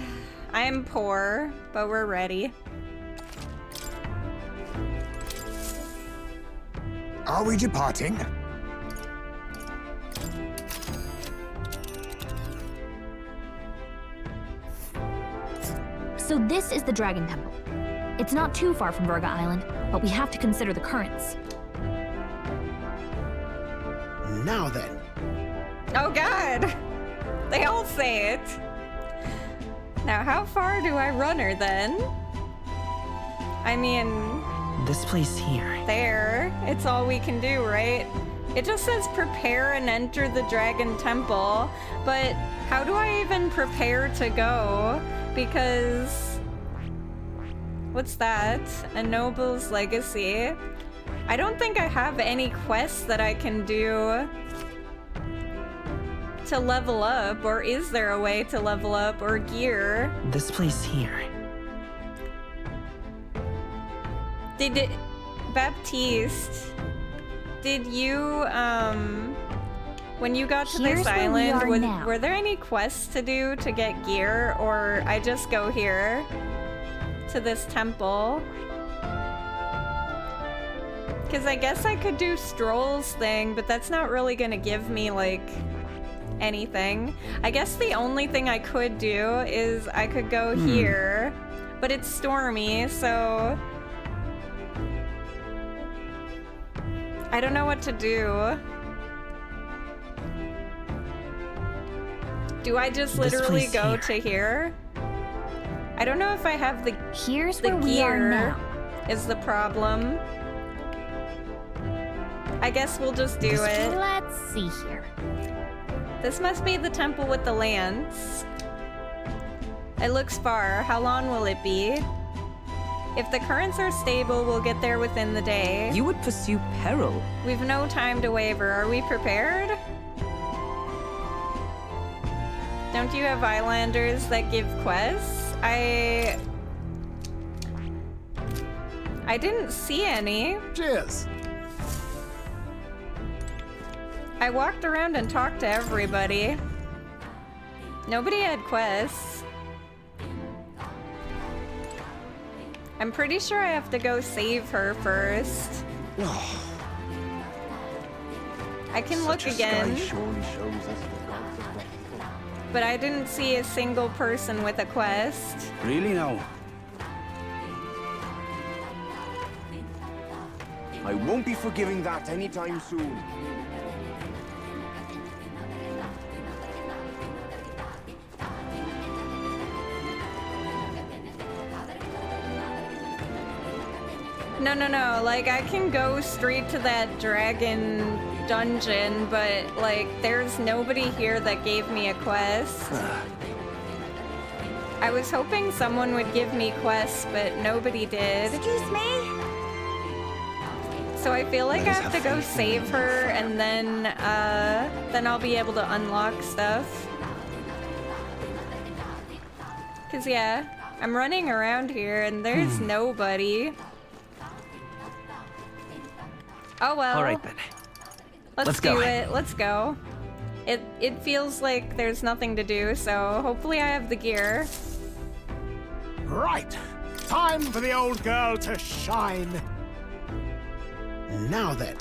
I'm poor, but we're ready. Are we departing? So this is the Dragon Temple. It's not too far from Virga Island, but we have to consider the currents. Now then. Oh god! They all say it. Now how far do I run her then? I mean... This place here. There. It's all we can do, right? It just says prepare and enter the Dragon Temple, but how do I even prepare to go? Because... What's that? A Noble's Legacy. I don't think I have any quests that I can do to level up, or is there a way to level up, or gear? This place here. Did it... Baptiste, did you, when you got to Here's this where we island, are now. were there any quests to do to get gear, or I just go here to this temple? Because I guess I could do Stroll's thing, but that's not really gonna give me, like, anything. I guess the only thing I could do is I could go here, but it's stormy, so... I don't know what to do. Do I just This literally place go here. to here? I don't know if I have the Here's the where we are gear now. is the problem. I guess we'll just do it. Let's see here. This must be the temple with the lance. It looks far. How long will it be? If the currents are stable, we'll get there within the day. You would pursue peril. We've no time to waver. Are we prepared? Don't you have islanders that give quests? I didn't see any. Cheers. I walked around and talked to everybody. Nobody had quests. I'm pretty sure I have to go save her first. I can look again, Surely shows us the gods of the but I didn't see a single person with a quest. Really now? I won't be forgiving that anytime soon. No, like I can go straight to that dragon dungeon, but like there's nobody here that gave me a quest. I was hoping someone would give me quests, but nobody did. Excuse me? So I feel like I Let us have to have go faith in save her, and then I'll be able to unlock stuff. 'Cause yeah, I'm running around here and there's nobody. Oh well. All right then. Let's go. do it. Let's go. It feels like there's nothing to do, so hopefully I have the gear. Right. Time for the old girl to shine. Now then.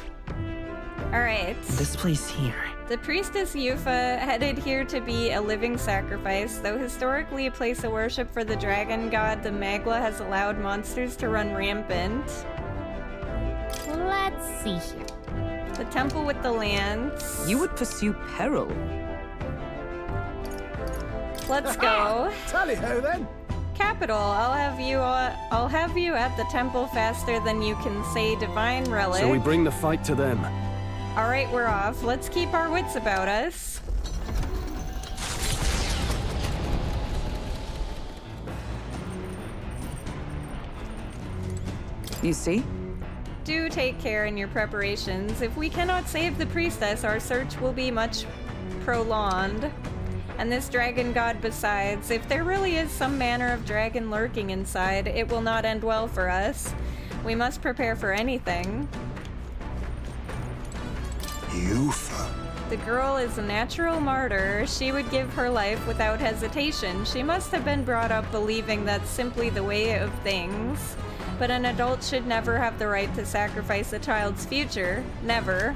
Alright. This place here. The priestess Yufa headed here to be a living sacrifice, though historically a place of worship for the dragon god, the Magla has allowed monsters to run rampant. Let's see here. The temple with the lance. You would pursue peril. Let's go. Tally-ho then. Capital. I'll have you at the temple faster than you can say divine relic. So we bring the fight to them. All right, we're off. Let's keep our wits about us. You see? Do take care in your preparations. If we cannot save the priestess, our search will be much prolonged. And this dragon god besides, if there really is some manner of dragon lurking inside, it will not end well for us. We must prepare for anything. Yufa. The girl is a natural martyr. She would give her life without hesitation. She must have been brought up believing that's simply the way of things. But an adult should never have the right to sacrifice a child's future. Never.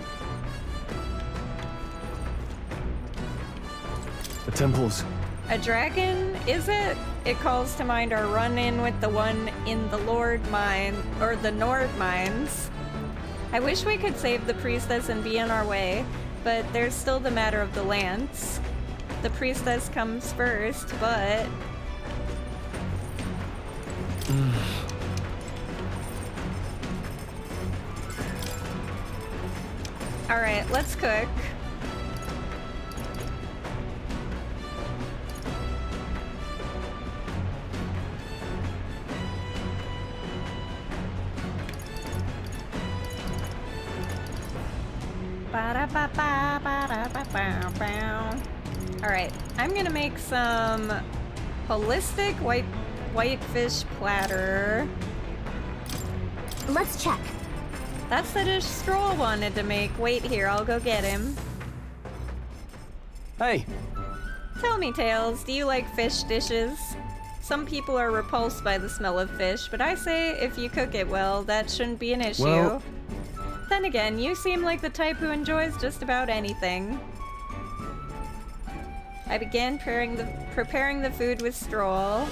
The temples. A dragon, is it? It calls to mind our run-in with the one in the Nord mines. I wish we could save the priestess and be on our way, but there's still the matter of the lance. The priestess comes first, but... Alright, let's cook. Alright, I'm gonna make some holistic whitefish platter. Let's check. That's the dish Stroll wanted to make. Wait here, I'll go get him. Hey, Tell me, Tails, do you like fish dishes? Some people are repulsed by the smell of fish, but I say if you cook it well, that shouldn't be an issue. Well- Then again, you seem like the type who enjoys just about anything. I began preparing the food with Stroll.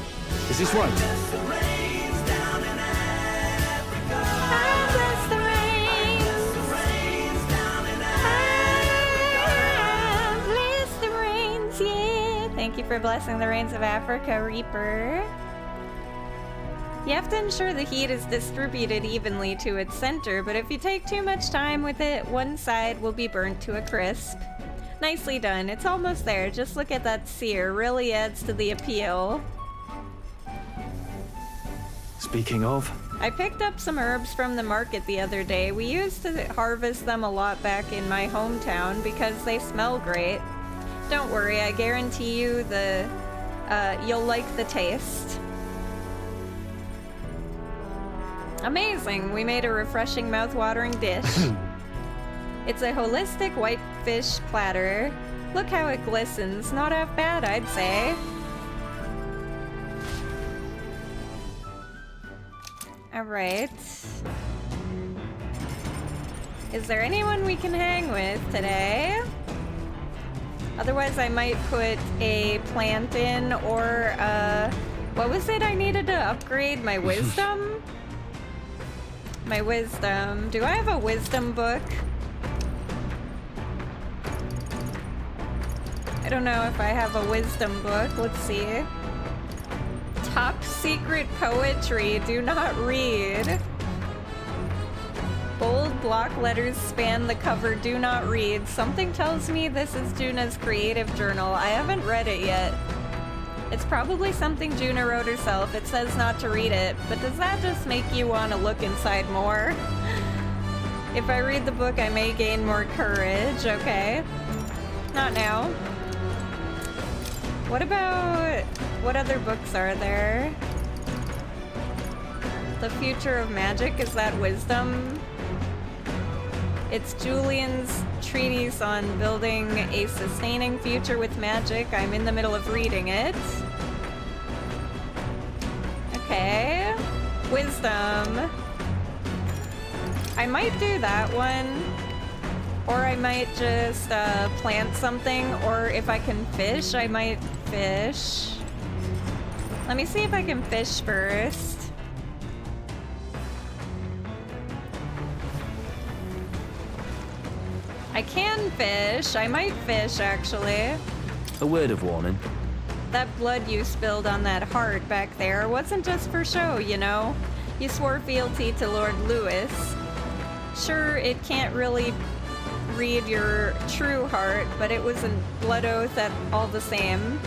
is this right? Bless the rains, yeah. Thank you for blessing the rains of Africa, Reaper. You have to ensure the heat is distributed evenly to its center, but if you take too much time with it, one side will be burnt to a crisp. Nicely done. It's almost there. Just look at that sear. Really adds to the appeal. Speaking of, I picked up some herbs from the market the other day. We used to harvest them a lot back in my hometown because they smell great. Don't worry, I guarantee you you'll like the taste. Amazing! We made a refreshing, mouth-watering dish. It's a holistic whitefish platter. Look how it glistens. Not half bad, I'd say. Alright. Is there anyone we can hang with today? Otherwise, I might put a plant in, or, what was it I needed to upgrade? My wisdom? My wisdom. Do I have a wisdom book? I don't know if I have a wisdom book. Let's see. Top secret poetry. Do not read. Bold block letters span the cover. Do not read. Something tells me this is Juna's creative journal. I haven't read it yet. It's probably something Juna wrote herself. It says not to read it, but does that just make you want to look inside more? If I read the book, I may gain more courage. Okay. Not now. What other books are there? The future of magic, is that wisdom? It's Julian's treatise on building a sustaining future with magic. I'm in the middle of reading it. Okay. Wisdom. I might do that one. Or I might just plant something. Or if I can fish, I might fish. Let me see if I can fish first. I can fish. I might fish, actually. A word of warning. That blood you spilled on that heart back there wasn't just for show, you know? You swore fealty to Lord Lewis. Sure, it can't really read your true heart, but it was a blood oath at all the same.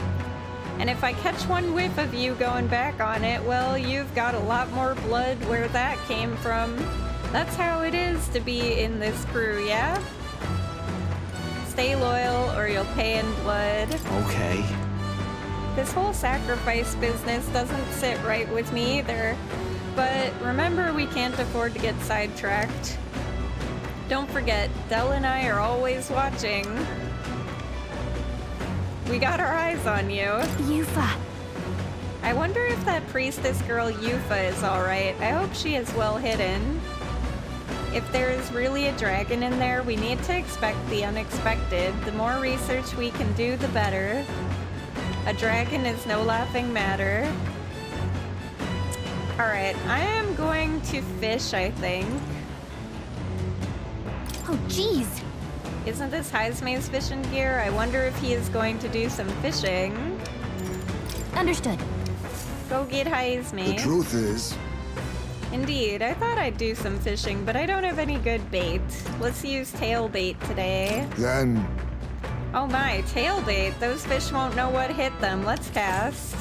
And if I catch one whiff of you going back on it, well, you've got a lot more blood where that came from. That's how it is to be in this crew, yeah? Stay loyal or you'll pay in blood. Okay. This whole sacrifice business doesn't sit right with me either. But remember, we can't afford to get sidetracked. Don't forget, Del and I are always watching. We got our eyes on you. Yufa. I wonder if that priestess girl Yufa is alright. I hope she is well hidden. If there is really a dragon in there, we need to expect the unexpected. The more research we can do, the better. A dragon is no laughing matter. Alright, I am going to fish, I think. Oh, jeez. Isn't this Heismay's fishing gear? I wonder if he is going to do some fishing. Understood. Go get Heismay. The truth is, Indeed, I thought I'd do some fishing, but I don't have any good bait. Let's use tail bait today. then Oh my, tail bait. Those fish won't know what hit them. Let's cast.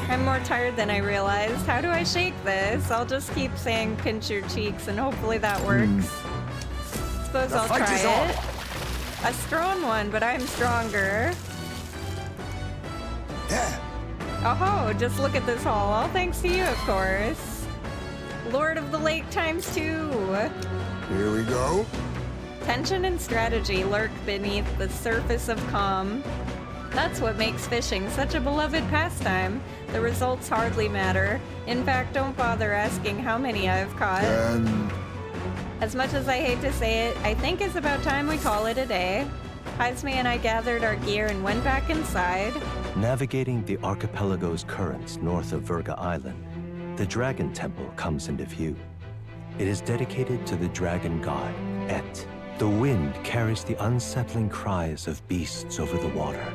I'm more tired than I realized. How do I shake this? I'll just keep saying pinch your cheeks and hopefully that works. Suppose I'll fight try is on. it. A strong one, but I'm stronger. there. Oh, just look at this haul. All thanks to you, of course. Lord of the Lake ×2. Here we go. Tension and strategy lurk beneath the surface of calm. That's what makes fishing such a beloved pastime. The results hardly matter. In fact, don't bother asking how many I've caught. Then As much as I hate to say it, I think it's about time we call it a day. Heismay and I gathered our gear and went back inside. Navigating the archipelago's currents north of Virga Island, the Dragon Temple comes into view. It is dedicated to the dragon god, Et. The wind carries the unsettling cries of beasts over the water,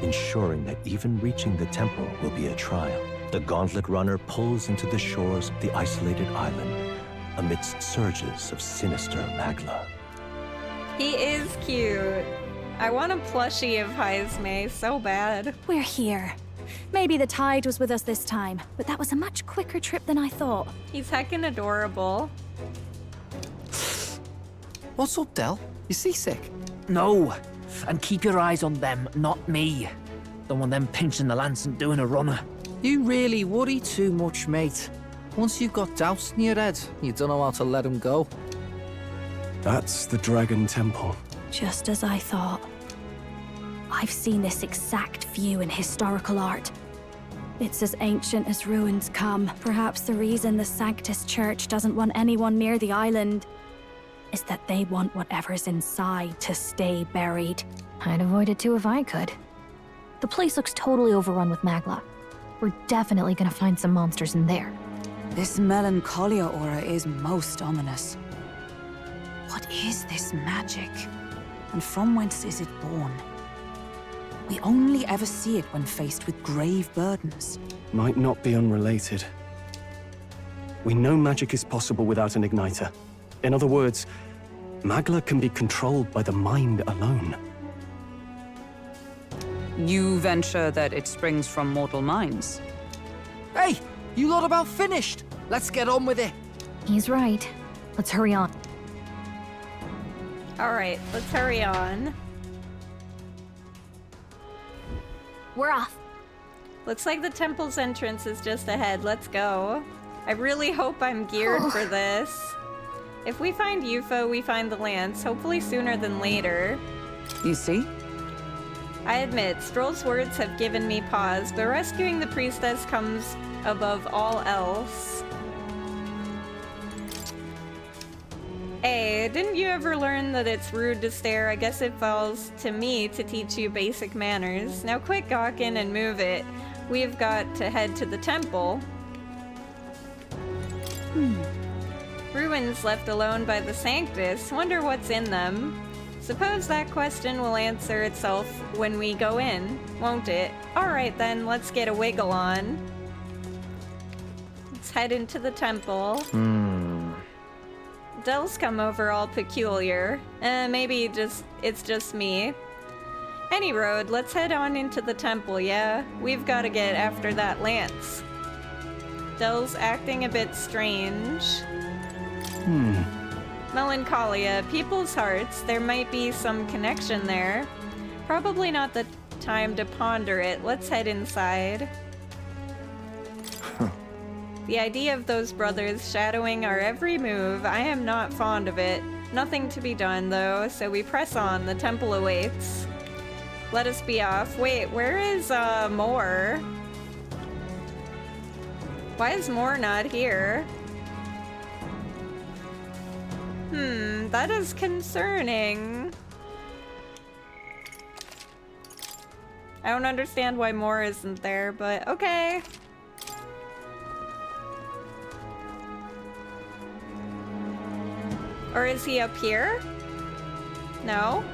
ensuring that even reaching the temple will be a trial. The gauntlet runner pulls into the shores of the isolated island amidst surges of sinister magla. He is cute. I want a plushie of Heismay so bad. We're here. Maybe the tide was with us this time, but that was a much quicker trip than I thought. He's heckin' adorable. What's up, Del? You seasick? No. And keep your eyes on them, not me. Don't want them pinching the lance and doing a runner. You really worry too much, mate. Once you've got doubts in your head, you don't know how to let them go. That's the Dragon Temple. Just as I thought. I've seen this exact view in historical art. It's as ancient as ruins come. Perhaps the reason the Sanctus Church doesn't want anyone near the island is that they want whatever's inside to stay buried. I'd avoid it too if I could. The place looks totally overrun with magla. We're definitely gonna find some monsters in there. This melancholia aura is most ominous. What is this magic? And from whence is it born? We only ever see it when faced with grave burdens. Might not be unrelated. We know magic is possible without an igniter. In other words, magla can be controlled by the mind alone. You venture that it springs from mortal minds? Hey, you lot about finished. Let's get on with it. He's right. Let's hurry on. Alright, let's hurry on. We're off. Looks like the temple's entrance is just ahead. Let's go. I really hope I'm geared for this. If we find UFO, we find the lance, hopefully sooner than later. You see? I admit, Stroll's words have given me pause, but rescuing the priestess comes above all else. Hey, didn't you ever learn that it's rude to stare? I guess it falls to me to teach you basic manners. Now quit gawking and move it. We've got to head to the temple. Ruins left alone by the Sanctus. Wonder what's in them. Suppose that question will answer itself when we go in, won't it? Alright then, let's get a wiggle on. Let's head into the temple. Dell's come over all peculiar. Maybe it's just me. Any road, let's head on into the temple, yeah? We've got to get after that lance. Dell's acting a bit strange. Melancholia, people's hearts, there might be some connection there. Probably not the time to ponder it. Let's head inside. The idea of those brothers shadowing our every move, I am not fond of it. Nothing to be done, though, so we press on. The temple awaits. Let us be off. Wait, where is, Moore? Why is Moore not here? That is concerning. I don't understand why Moore isn't there, but okay. Or is he up here? No?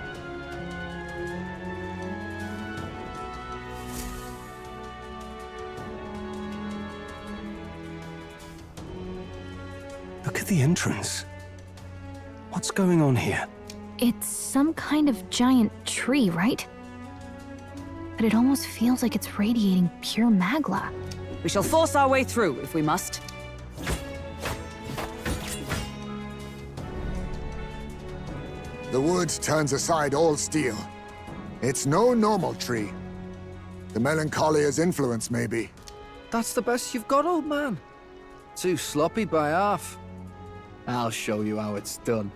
Look at the entrance. What's going on here? It's some kind of giant tree, right? But it almost feels like it's radiating pure magla. We shall force our way through if we must. The woods turns aside all steel. It's no normal tree. The Melancholia's influence, maybe. That's the best you've got, old man. Too sloppy by half. I'll show you how it's done.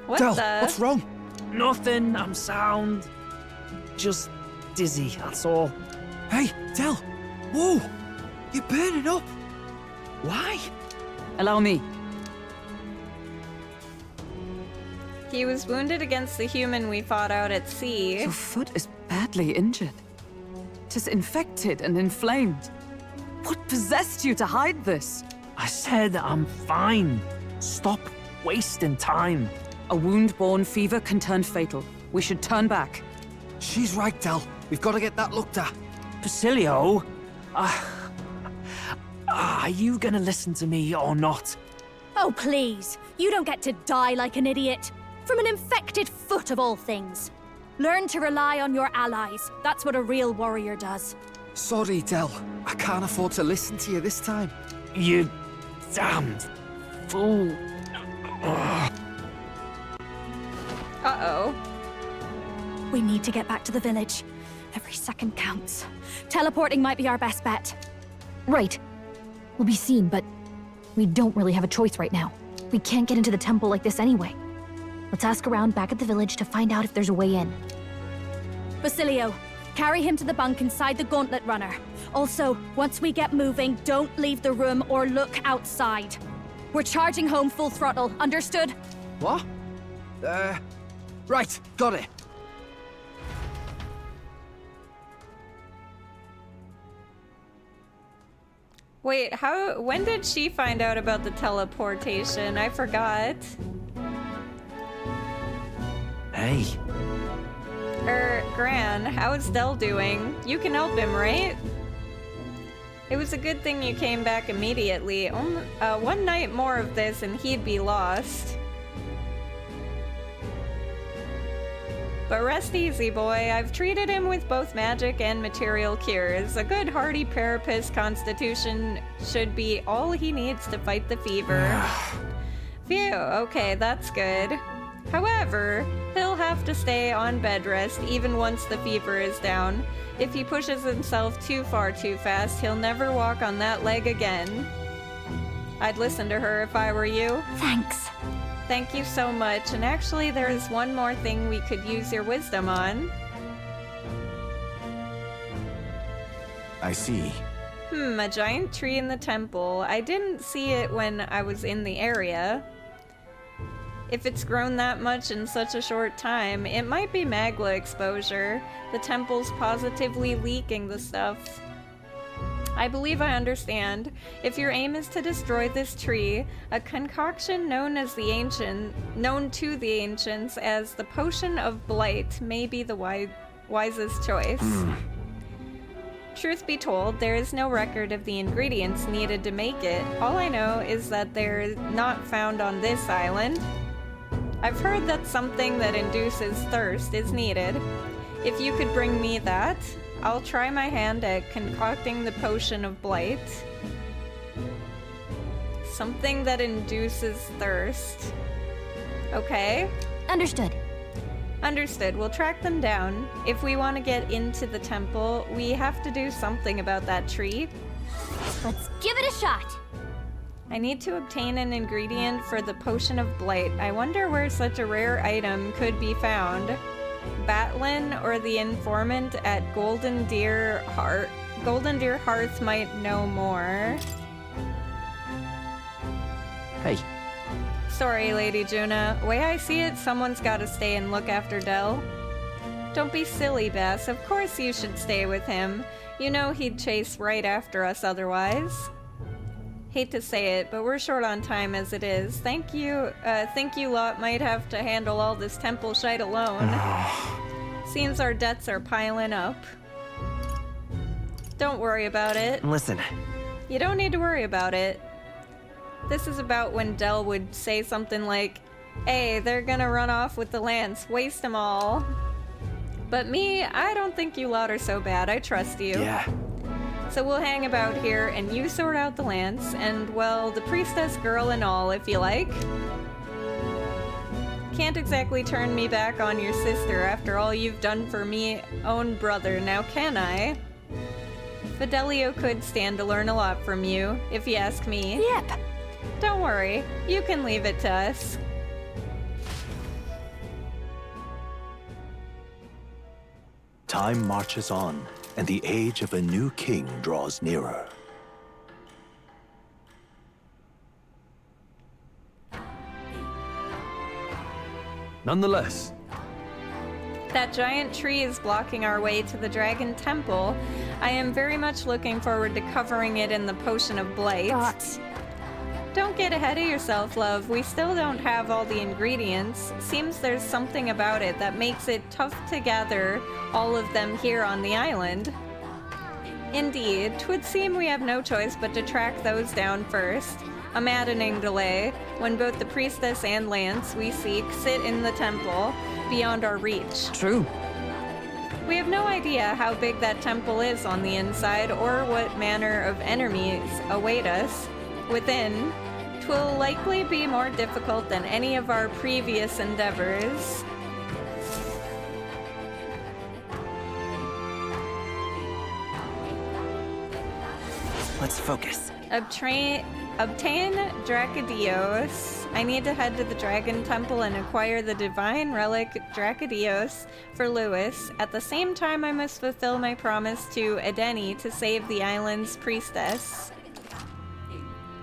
What Del, the? what's wrong? Nothing, I'm sound. Just dizzy, that's all. Hey, Del! Whoa! You're burning up! Why? Allow me. He was wounded against the human we fought out at sea. Your foot is badly injured. It is infected and inflamed. What possessed you to hide this? I said I'm fine. Stop wasting time. A wound-borne fever can turn fatal. We should turn back. She's right, Del. We've got to get that looked at. Basilio? Are you gonna listen to me or not? Oh, please. You don't get to die like an idiot. From an infected foot of all things. Learn to rely on your allies. That's what a real warrior does. Sorry, Del. I can't afford to listen to you this time. You damned fool. Uh-oh. We need to get back to the village. Every second counts. Teleporting might be our best bet. Right. We'll be seen, but we don't really have a choice right now. We can't get into the temple like this anyway. Let's ask around back at the village to find out if there's a way in. Basilio, carry him to the bunk inside the gauntlet runner. Also, once we get moving, don't leave the room or look outside. We're charging home full throttle, understood? What? Right, got it. Wait, when did she find out about the teleportation? I forgot. Hey. Gran, how is Del doing? You can help him, right? It was a good thing you came back immediately. One night more of this and he'd be lost. But rest easy, boy. I've treated him with both magic and material cures. A good hardy parapus constitution should be all he needs to fight the fever. Phew, okay, that's good. However, he'll have to stay on bed rest even once the fever is down. If he pushes himself too far too fast, he'll never walk on that leg again. I'd listen to her if I were you. Thanks. Thank you so much. And actually, there's one more thing we could use your wisdom on. I see. A giant tree in the temple. I didn't see it when I was in the area. If it's grown that much in such a short time, it might be magma exposure. The temple's positively leaking the stuff. I believe I understand. If your aim is to destroy this tree, a concoction known to the ancients as the Potion of Blight may be the wisest choice. Truth be told, there is no record of the ingredients needed to make it. All I know is that they're not found on this island. I've heard that something that induces thirst is needed. If you could bring me that, I'll try my hand at concocting the Potion of Blight. Something that induces thirst. Okay. Understood. Understood. We'll track them down. If we want to get into the temple, we have to do something about that tree. Let's give it a shot. I need to obtain an ingredient for the Potion of Blight. I wonder where such a rare item could be found. Batlin or the informant at Golden Deer Hearth might know more. Hey. Sorry, Lady Juna. Way I see it, someone's gotta stay and look after Del. Don't be silly, Bess. Of course you should stay with him. You know he'd chase right after us otherwise. Hate to say it, but we're short on time as it is. Think you lot might have to handle all this temple shite alone. Seems our debts are piling up. Don't worry about it. Listen. You don't need to worry about it. This is about when Del would say something like, hey, they're gonna run off with the lance, waste them all. But me, I don't think you lot are so bad. I trust you. Yeah. So we'll hang about here and you sort out the lance and, well, the priestess girl and all, if you like. Can't exactly turn me back on your sister after all you've done for me own brother, now can I? Fidelio could stand to learn a lot from you, if you ask me. Yep. Don't worry, you can leave it to us. Time marches on, and the age of a new king draws nearer. Nonetheless, That giant tree is blocking our way to the Dragon Temple. I am very much looking forward to covering it in the Potion of Blight. Don't get ahead of yourself, love. We still don't have all the ingredients. Seems there's something about it that makes it tough to gather all of them here on the island. Indeed, 'twould seem we have no choice but to track those down first. A maddening delay, when both the priestess and lance we seek sit in the temple, beyond our reach. True. We have no idea how big that temple is on the inside, or what manner of enemies await us within. 'Twill likely be more difficult than any of our previous endeavors. Let's focus. Obtain Dracadios. I need to head to the Dragon Temple and acquire the divine relic Dracadios for Lewis. At the same time, I must fulfill my promise to Edeni to save the island's priestess.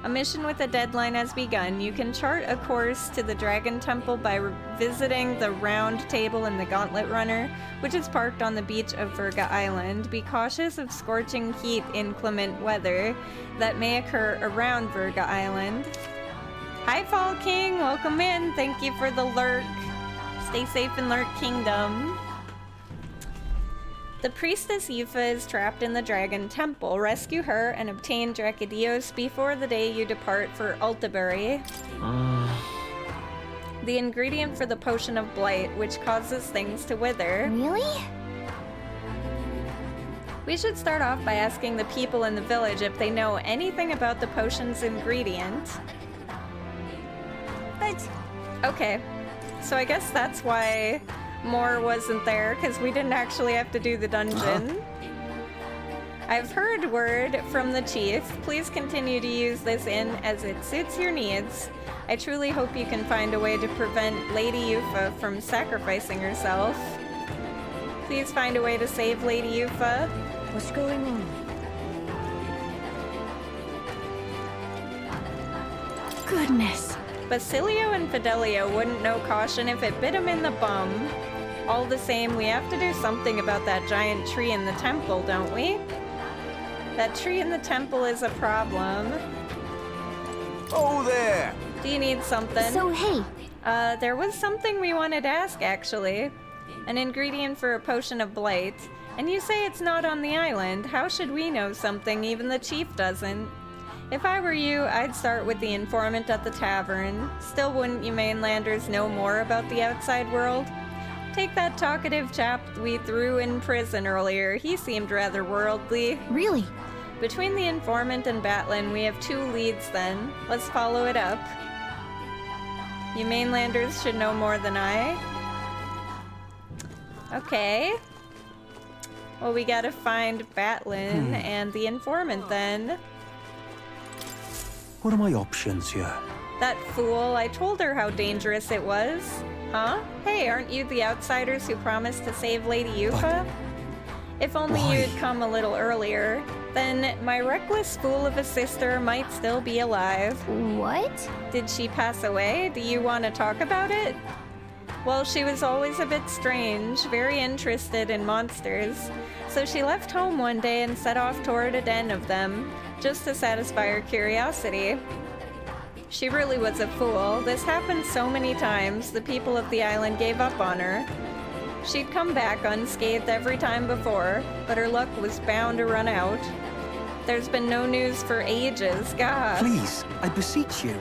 A mission with a deadline has begun. You can chart a course to the Dragon Temple by visiting the round table in the Gauntlet Runner, which is parked on the beach of Virga Island. Be cautious of scorching heat, inclement weather that may occur around Virga Island. Hi, Fall King! Welcome in! Thank you for the lurk. Stay safe in Lurk Kingdom. The priestess Yufa is trapped in the Dragon Temple. Rescue her and obtain Dracadios before the day you depart for Altabury. The ingredient for the Potion of Blight, which causes things to wither. Really? We should start off by asking the people in the village if they know anything about the potion's ingredient. But okay, So I guess that's why more wasn't there, because we didn't actually have to do the dungeon. I've heard word from the chief. Please continue to use this inn as it suits your needs. I truly hope you can find a way to prevent Lady Yufa from sacrificing herself. Please find a way to save Lady Yufa. What's going on? Goodness. Basilio and Fidelio wouldn't know caution if it bit him in the bum. All the same, we have to do something about that giant tree in the temple, don't we? That tree in the temple is a problem. Oh, there! Do you need something? So, hey. There was something we wanted to ask, actually. An ingredient for a potion of blight. And you say it's not on the island. How should we know something even the chief doesn't? If I were you, I'd start with the informant at the tavern. Still, wouldn't you mainlanders know more about the outside world? Take that talkative chap we threw in prison earlier. He seemed rather worldly. Really? Between the informant and Batlin, we have 2 leads then. Let's follow it up. You mainlanders should know more than I. Okay. Well, we gotta find Batlin and the informant then. What are my options here? That fool, I told her how dangerous it was. Huh? Hey, aren't you the outsiders who promised to save Lady Yufa? If only you had come a little earlier, then my reckless fool of a sister might still be alive. What? Did she pass away? Do you want to talk about it? Well, she was always a bit strange, very interested in monsters. So she left home one day and set off toward a den of them, just to satisfy her curiosity. She really was a fool. This happened so many times, the people of the island gave up on her. She'd come back unscathed every time before, but her luck was bound to run out. There's been no news for ages, God. Please, I beseech you.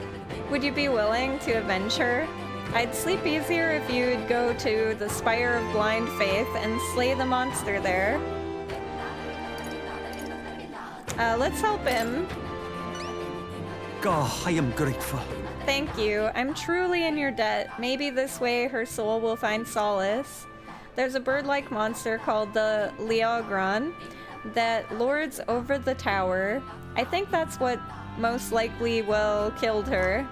Would you be willing to avenge her? I'd sleep easier if you'd go to the Spire of Blind Faith and slay the monster there. Let's help him. God, I am grateful. Thank you. I'm truly in your debt. Maybe this way her soul will find solace. There's a bird-like monster called the Liogron that lords over the tower. I think that's what most likely will killed her.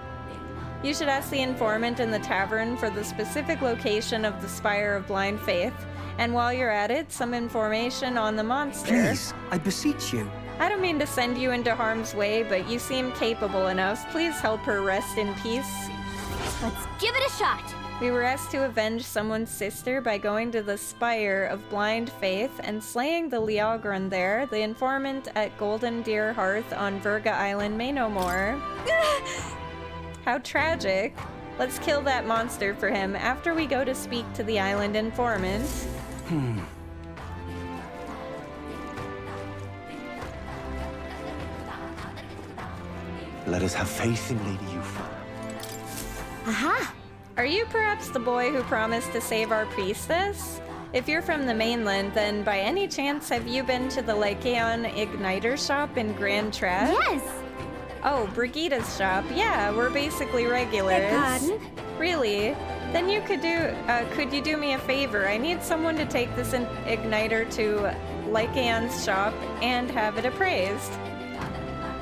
You should ask the informant in the tavern for the specific location of the Spire of Blind Faith. And while you're at it, some information on the monster. Please, I beseech you. I don't mean to send you into harm's way, but you seem capable enough. Please help her rest in peace. Let's give it a shot. We were asked to avenge someone's sister by going to the Spire of Blind Faith and slaying the Liogron there. The informant at Golden Deer Hearth on Verga Island may know more. How tragic. Let's kill that monster for him after we go to speak to the island informant. Let us have faith in Lady Yufa. Aha! Are you perhaps the boy who promised to save our priestess? If you're from the mainland, then by any chance have you been to the Lycaon Igniter shop in Grand Trad? Yes! Oh, Brigida's shop. Yeah, we're basically regulars. Pardon? Really? Then you could you do me a favor? I need someone to take this igniter to Lycaon's shop and have it appraised.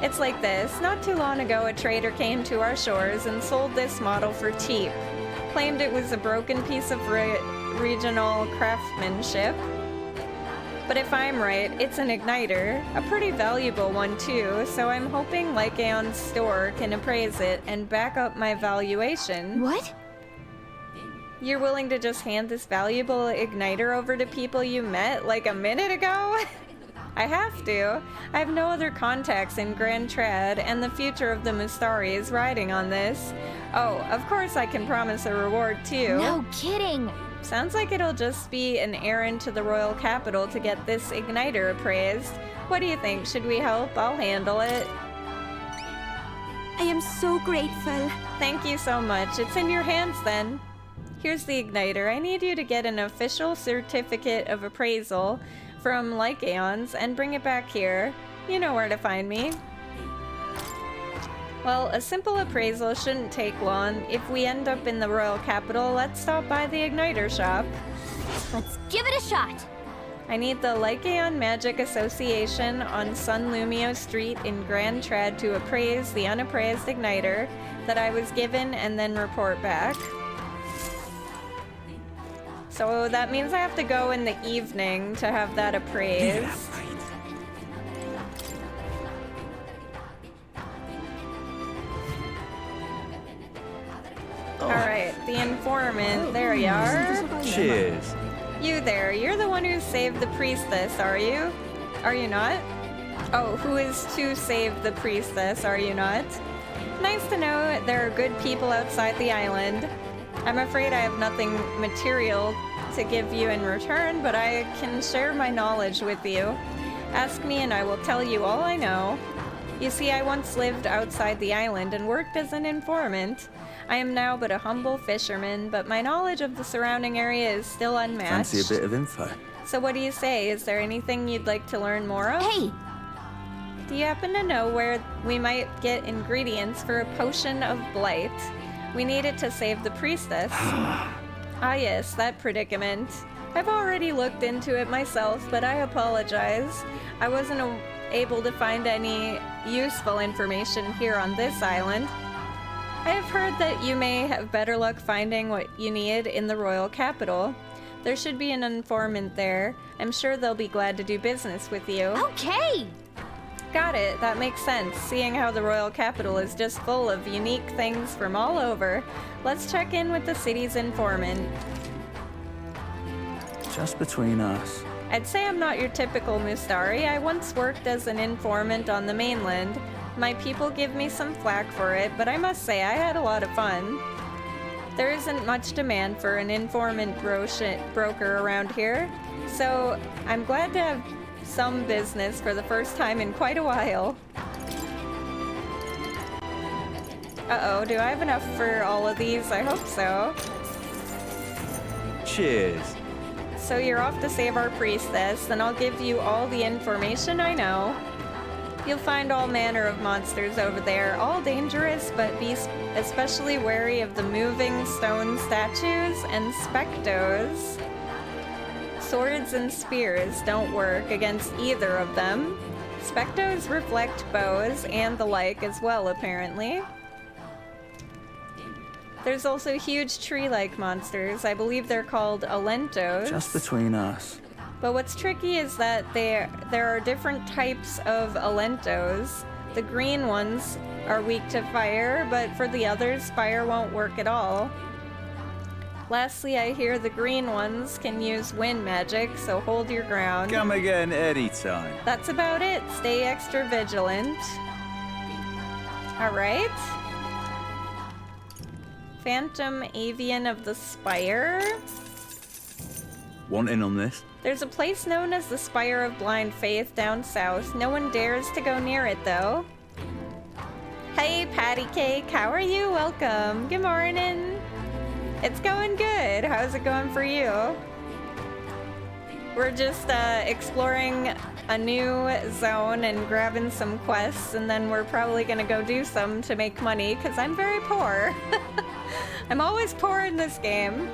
It's like this. Not too long ago, a trader came to our shores and sold this model for cheap. Claimed it was a broken piece of regional craftsmanship. But if I'm right, it's an igniter, a pretty valuable one too, so I'm hoping Lycaon's store can appraise it and back up my valuation. What? You're willing to just hand this valuable igniter over to people you met like a minute ago? I have to. I have no other contacts in Grand Trad, and the future of the Mustari is riding on this. Oh, of course I can promise a reward too. No kidding! Sounds like it'll just be an errand to the royal capital to get this igniter appraised. What do you think? Should we help? I'll handle it. I am so grateful. Thank you so much. It's in your hands then. Here's the igniter. I need you to get an official certificate of appraisal from Lycaon's and bring it back here. You know where to find me. Well, a simple appraisal shouldn't take long. If we end up in the royal capital, let's stop by the Igniter shop. Let's give it a shot. I need the Lycaon Magic Association on Sun Lumio Street in Grand Trad to appraise the unappraised Igniter that I was given and then report back. So that means I have to go in the evening to have that appraised. Alright, the informant. There you are. Cheers. You there, you're the one who saved the priestess, are you? Are you not? Oh, who is to save the priestess, are you not? Nice to know there are good people outside the island. I'm afraid I have nothing material to give you in return, but I can share my knowledge with you. Ask me and I will tell you all I know. You see, I once lived outside the island and worked as an informant. I am now but a humble fisherman, but my knowledge of the surrounding area is still unmatched. Fancy a bit of info? So what do you say? Is there anything you'd like to learn more of? Hey! Do you happen to know where we might get ingredients for a potion of blight? We need it to save the priestess. Ah yes, that predicament. I've already looked into it myself, but I apologize. I wasn't able to find any useful information here on this island. I have heard that you may have better luck finding what you need in the royal capital. There should be an informant there. I'm sure they'll be glad to do business with you. Okay! Got it, that makes sense, seeing how the royal capital is just full of unique things from all over. Let's check in with the city's informant. Just between us. I'd say I'm not your typical Mustari. I once worked as an informant on the mainland. My people give me some flack for it, but I must say I had a lot of fun. There isn't much demand for an informant broker around here, so I'm glad to have some business for the first time in quite a while. Uh-oh, do I have enough for all of these? I hope so. Cheers. So you're off to save our priestess, and I'll give you all the information I know. You'll find all manner of monsters over there, all dangerous, but be especially wary of the moving stone statues and spectos. Swords and spears don't work against either of them. Spectos reflect bows and the like as well, apparently. There's also huge tree-like monsters. I believe they're called Alentos. Just between us. But what's tricky is that there are different types of Alentos. The green ones are weak to fire, but for the others, fire won't work at all. Lastly, I hear the green ones can use wind magic, so hold your ground. Come again anytime. That's about it. Stay extra vigilant. Alright. Phantom Avian of the Spire. Want in on this? There's a place known as the Spire of Blind Faith down south. No one dares to go near it, though. Hey, Patty Cake, how are you? Welcome. Good morning. It's going good. How's it going for you? We're just exploring a new zone and grabbing some quests, and then we're probably gonna go do some to make money, because I'm very poor. I'm always poor in this game.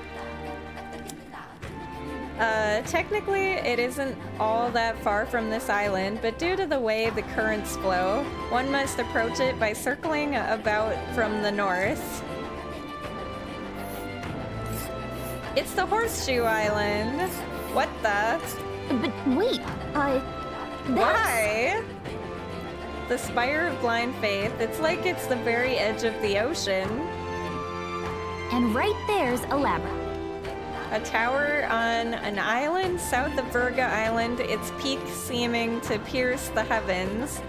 Technically, it isn't all that far from this island, but due to the way the currents flow, one must approach it by circling about from the north. It's the Horseshoe Island. What the? But wait, Why? The Spire of Blind Faith. It's like it's the very edge of the ocean. And right there's a labyrinth. A tower on an island south of Virga Island, its peak seeming to pierce the heavens.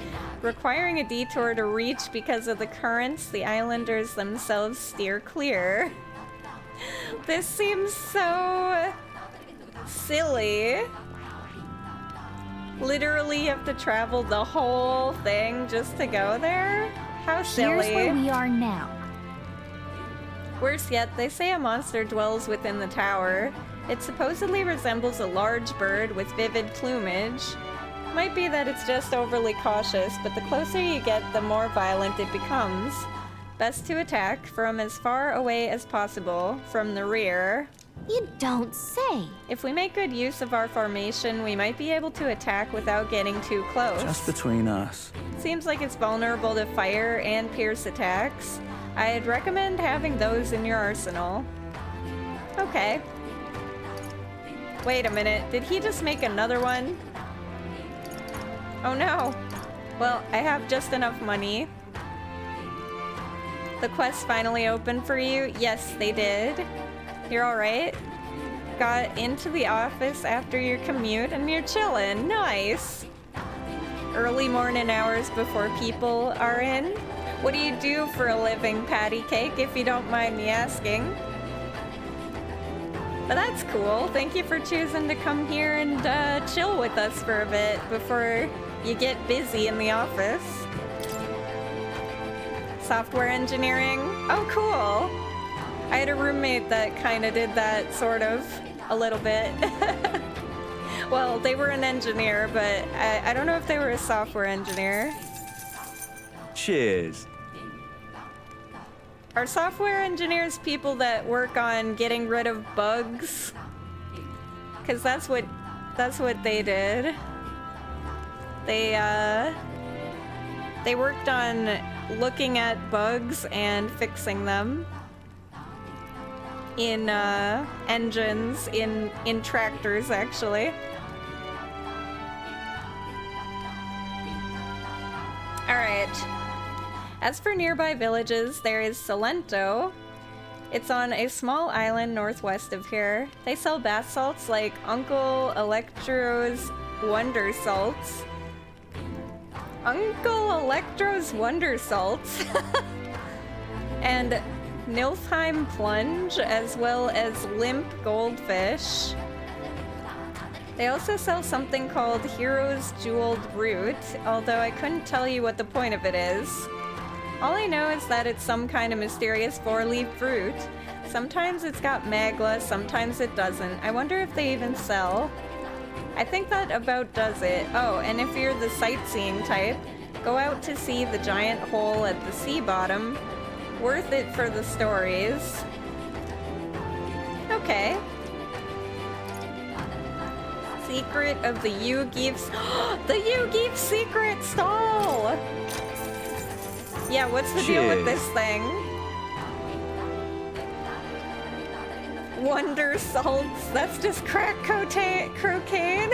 Requiring a detour to reach because of the currents, the islanders themselves steer clear. This seems so silly. Literally, you have to travel the whole thing just to go there? How silly. Here's where we are now. Worse yet, they say a monster dwells within the tower. It supposedly resembles a large bird with vivid plumage. Might be that it's just overly cautious, but the closer you get, the more violent it becomes. Best to attack from as far away as possible, from the rear. You don't say. If we make good use of our formation, we might be able to attack without getting too close. Just between us. Seems like it's vulnerable to fire and pierce attacks. I'd recommend having those in your arsenal. Okay. Wait a minute, did he just make another one? Oh no. Well, I have just enough money. The quest finally opened for you? Yes, they did. You're alright? Got into the office after your commute and you're chillin'. Nice. Early morning hours before people are in. What do you do for a living, Patty Cake, if you don't mind me asking? But that's cool. Thank you for choosing to come here and chill with us for a bit before you get busy in the office. Software engineering? Oh, cool. I had a roommate that kind of did that, sort of, a little bit. Well, they were an engineer, but I don't know if they were a software engineer. Cheers. Are software engineers people that work on getting rid of bugs? Because that's what they did. They worked on looking at bugs and fixing them in engines, in tractors, actually. Alright. As for nearby villages, there is Salento. It's on a small island northwest of here. They sell bath salts like Uncle Electro's Wonder Salts. Uncle Electro's Wonder Salts. And Nilfheim Plunge, as well as Limp Goldfish. They also sell something called Hero's Jeweled Root, although I couldn't tell you what the point of it is. All I know is that it's some kind of mysterious four-leaf fruit. Sometimes it's got magla, sometimes it doesn't. I wonder if they even sell. I think that about does it. Oh, and if you're the sightseeing type, go out to see the giant hole at the sea bottom. Worth it for the stories. Okay. Secret of the Yu-Geef's... The Yu-Geef secret stall! Yeah, what's the deal with this thing? Wonder salts. That's just crack cocaine.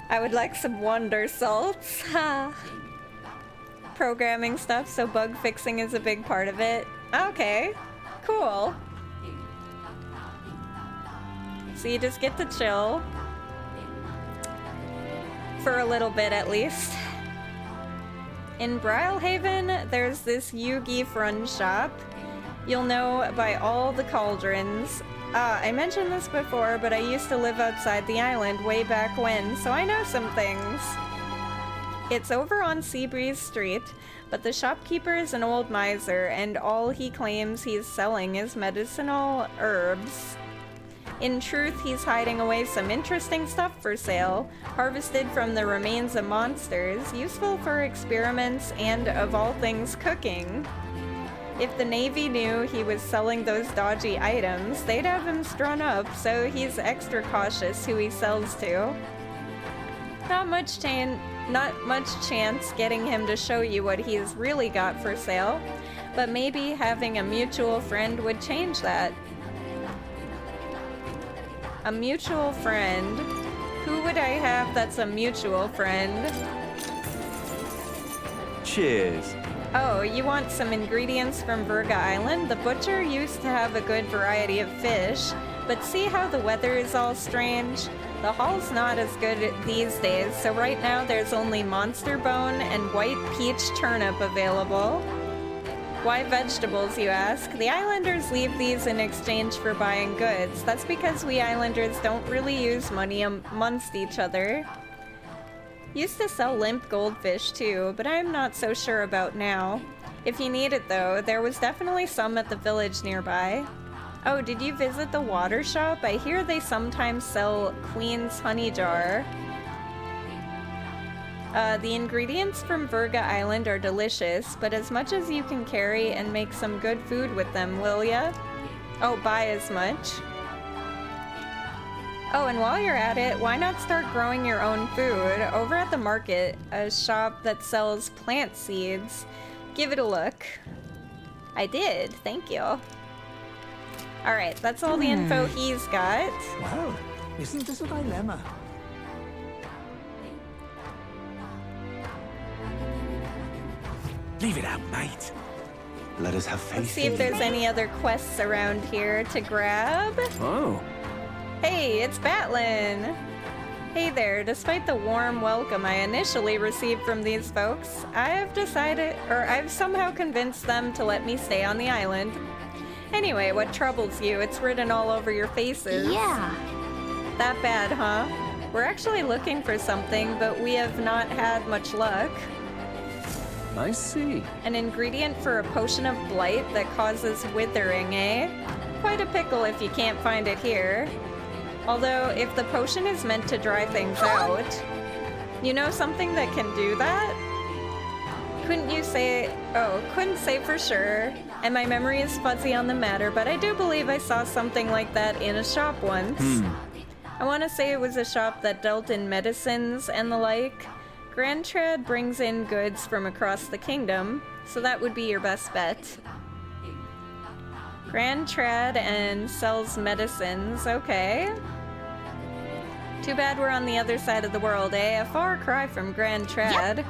I would like some wonder salts. Programming stuff, so bug fixing is a big part of it. Okay, cool. So you just get to chill. For a little bit, at least. In Brylehaven, there's this Yu-Geef run shop. You'll know by all the cauldrons. I mentioned this before, but I used to live outside the island way back when, so I know some things. It's over on Seabreeze Street, but the shopkeeper is an old miser, and all he claims he's selling is medicinal herbs. In truth, he's hiding away some interesting stuff for sale, harvested from the remains of monsters, useful for experiments and, of all things, cooking. If the Navy knew he was selling those dodgy items, they'd have him strung up, so he's extra cautious who he sells to. Not much chance getting him to show you what he's really got for sale, but maybe having a mutual friend would change that. A mutual friend? Who would I have that's a mutual friend? Cheers. Oh, you want some ingredients from Virga Island? The butcher used to have a good variety of fish, but see how the weather is all strange? The haul's not as good these days, so right now there's only monster bone and white peach turnip available. Why vegetables, you ask? The islanders leave these in exchange for buying goods. That's because we islanders don't really use money amongst each other. Used to sell limp goldfish too, but I'm not so sure about now. If you need it though, there was definitely some at the village nearby. Oh, did you visit the water shop? I hear they sometimes sell Queen's Honey Jar. The ingredients from Virga Island are delicious, but as much as you can carry and make some good food with them, will ya? Oh, buy as much. Oh, and while you're at it, why not start growing your own food? Over at the market, a shop that sells plant seeds. Give it a look. I did, thank you. Alright, that's all the info he's got. Well, isn't this a dilemma? Leave it out, mate. Let us have faith. Let's see if there's any other quests around here to grab. Oh. Hey, it's Batlin! Hey there, despite the warm welcome I initially received from these folks, I've somehow convinced them to let me stay on the island. Anyway, what troubles you? It's written all over your faces. Yeah. That bad, huh? We're actually looking for something, but we have not had much luck. I see. An ingredient for a potion of blight that causes withering, eh? Quite a pickle if you can't find it here. Although, if the potion is meant to dry things out, you know something that can do that? Couldn't say for sure, and my memory is fuzzy on the matter, but I do believe I saw something like that in a shop once. I want to say it was a shop that dealt in medicines and the like. Grand Trad brings in goods from across the kingdom, so that would be your best bet. Grand Trad and sells medicines, okay. Too bad we're on the other side of the world, eh? A far cry from Grand Trad. Yep.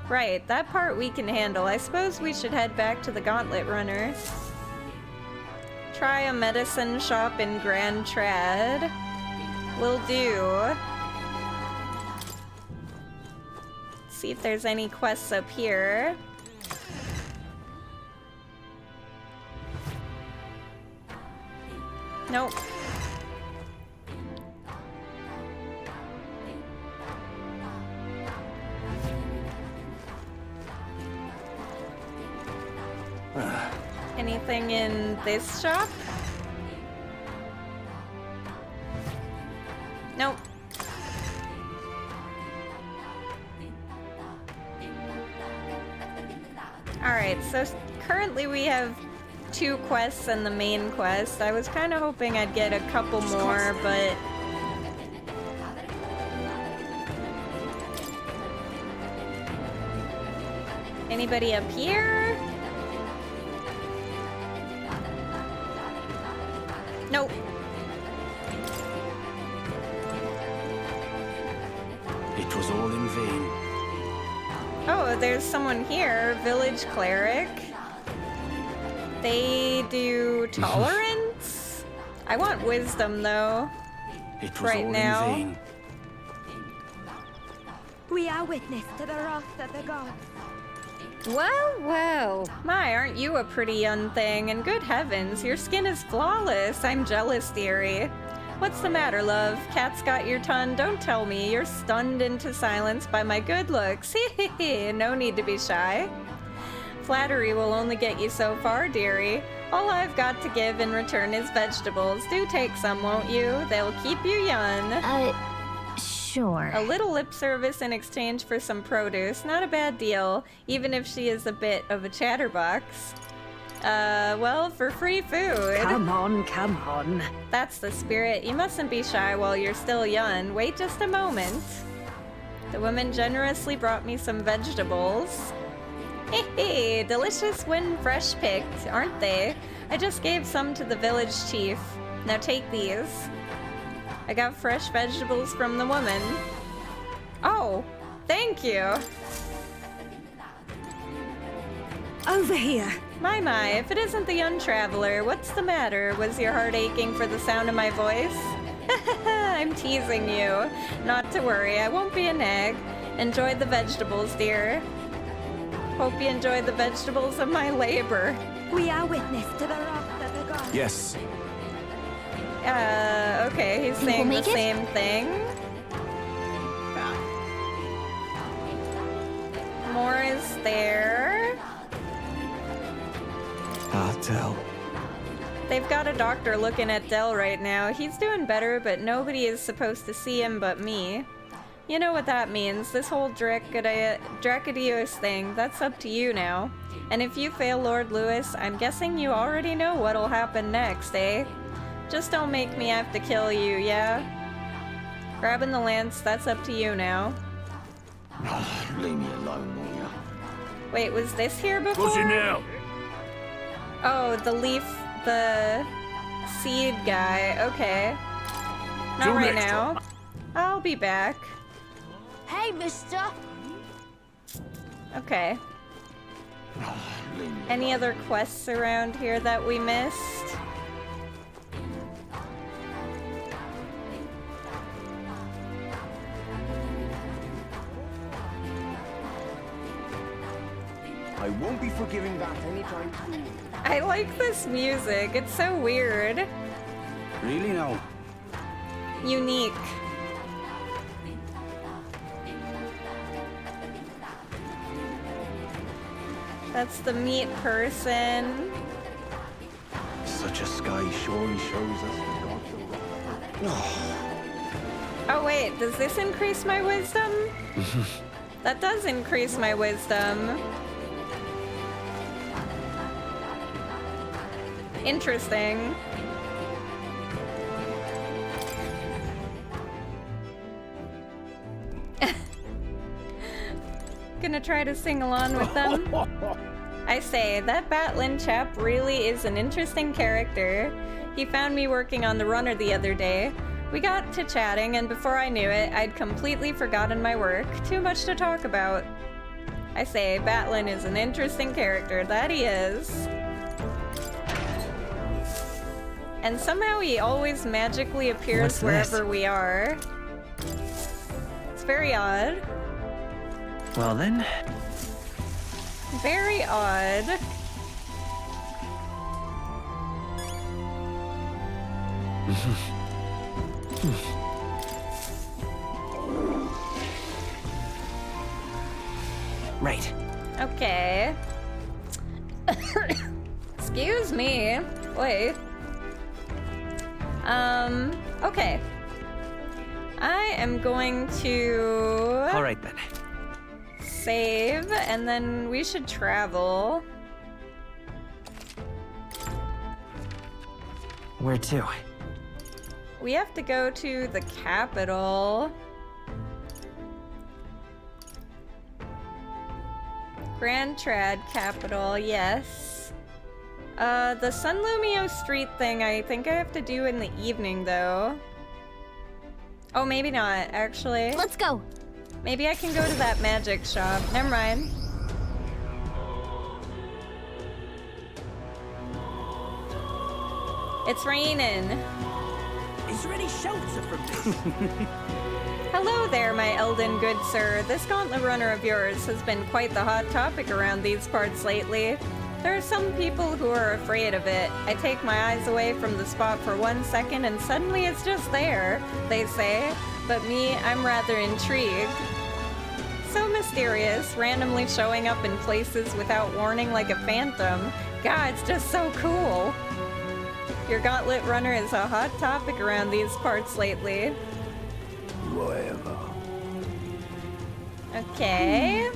Right, that part we can handle. I suppose we should head back to the Gauntlet Runner. Try a medicine shop in Grand Trad. Will do. See if there's any quests up here. Nope. Anything in this shop? Nope. Alright, so currently we have 2 quests and the main quest. I was kind of hoping I'd get a couple more, but... Anybody up here? Nope. It was all in vain. Oh, there's someone here. Village cleric. They do tolerance? I want wisdom, though. It was right all now. in vain. We are witness to the wrath of the gods. Well, well. My, aren't you a pretty young thing? And good heavens, your skin is flawless. I'm jealous, dearie. What's the matter, love? Cat's got your ton? Don't tell me. You're stunned into silence by my good looks. No need to be shy. Flattery will only get you so far, dearie. All I've got to give in return is vegetables. Do take some, won't you? They'll keep you young. Sure. A little lip service in exchange for some produce. Not a bad deal, even if she is a bit of a chatterbox. Well, for free food. Come on, come on. That's the spirit. You mustn't be shy while you're still young. Wait just a moment. The woman generously brought me some vegetables. Hey, delicious when fresh picked, aren't they? I just gave some to the village chief. Now take these. I got fresh vegetables from the woman. Oh, thank you. Over here. My, if it isn't the young traveler, what's the matter? Was your heart aching for the sound of my voice? I'm teasing you. Not to worry, I won't be a nag. Enjoy the vegetables, dear. Hope you enjoy the vegetables of my labor. We are witness to the wrath of the gods. Yes. Okay, he's saying the same thing. More is there. I'll tell. They've got a doctor looking at Del right now. He's doing better, but nobody is supposed to see him but me. You know what that means. This whole Dracadios thing, that's up to you now. And if you fail Lord Lewis, I'm guessing you already know what'll happen next, eh? Just don't make me have to kill you, yeah? Grabbing the lance, that's up to you now. Leave me alone, will ya? Wait, was this here before? What's it now? Oh, the seed guy. Okay. Not Till right next now. time. I'll be back. Hey, mister. Okay. Any other quests around here that we missed? I won't be forgiving that anytime soon. I like this music. It's so weird. Really now? Unique. That's the meat person. Such a sky surely shows us the gods Oh wait, does this increase my wisdom? That does increase my wisdom. Interesting. Gonna try to sing along with them. I say, that Batlin chap really is an interesting character. He found me working on the runner the other day. We got to chatting, and before I knew it, I'd completely forgotten my work. Too much to talk about. I say, Batlin is an interesting character. That he is. And somehow he always magically appears wherever we are. It's very odd. Well then. Very odd. Right. Okay. Excuse me. Wait. Okay. I am going to... All right then. Save, and then we should travel. Where to? We have to go to the capital. Grand Trad capital, yes. The Sunlumio Street thing I think I have to do in the evening, though. Oh, maybe not, actually. Let's go. Maybe I can go to that magic shop. Never mind. It's raining. Is there any shelter from this? Hello there, my Elden good sir. This gauntlet runner of yours has been quite the hot topic around these parts lately. There are some people who are afraid of it. I take my eyes away from the spot for 1 second and suddenly it's just there, they say. But me, I'm rather intrigued. So mysterious, randomly showing up in places without warning like a phantom. God, it's just so cool. Your gauntlet runner is a hot topic around these parts lately. Whatever. Okay.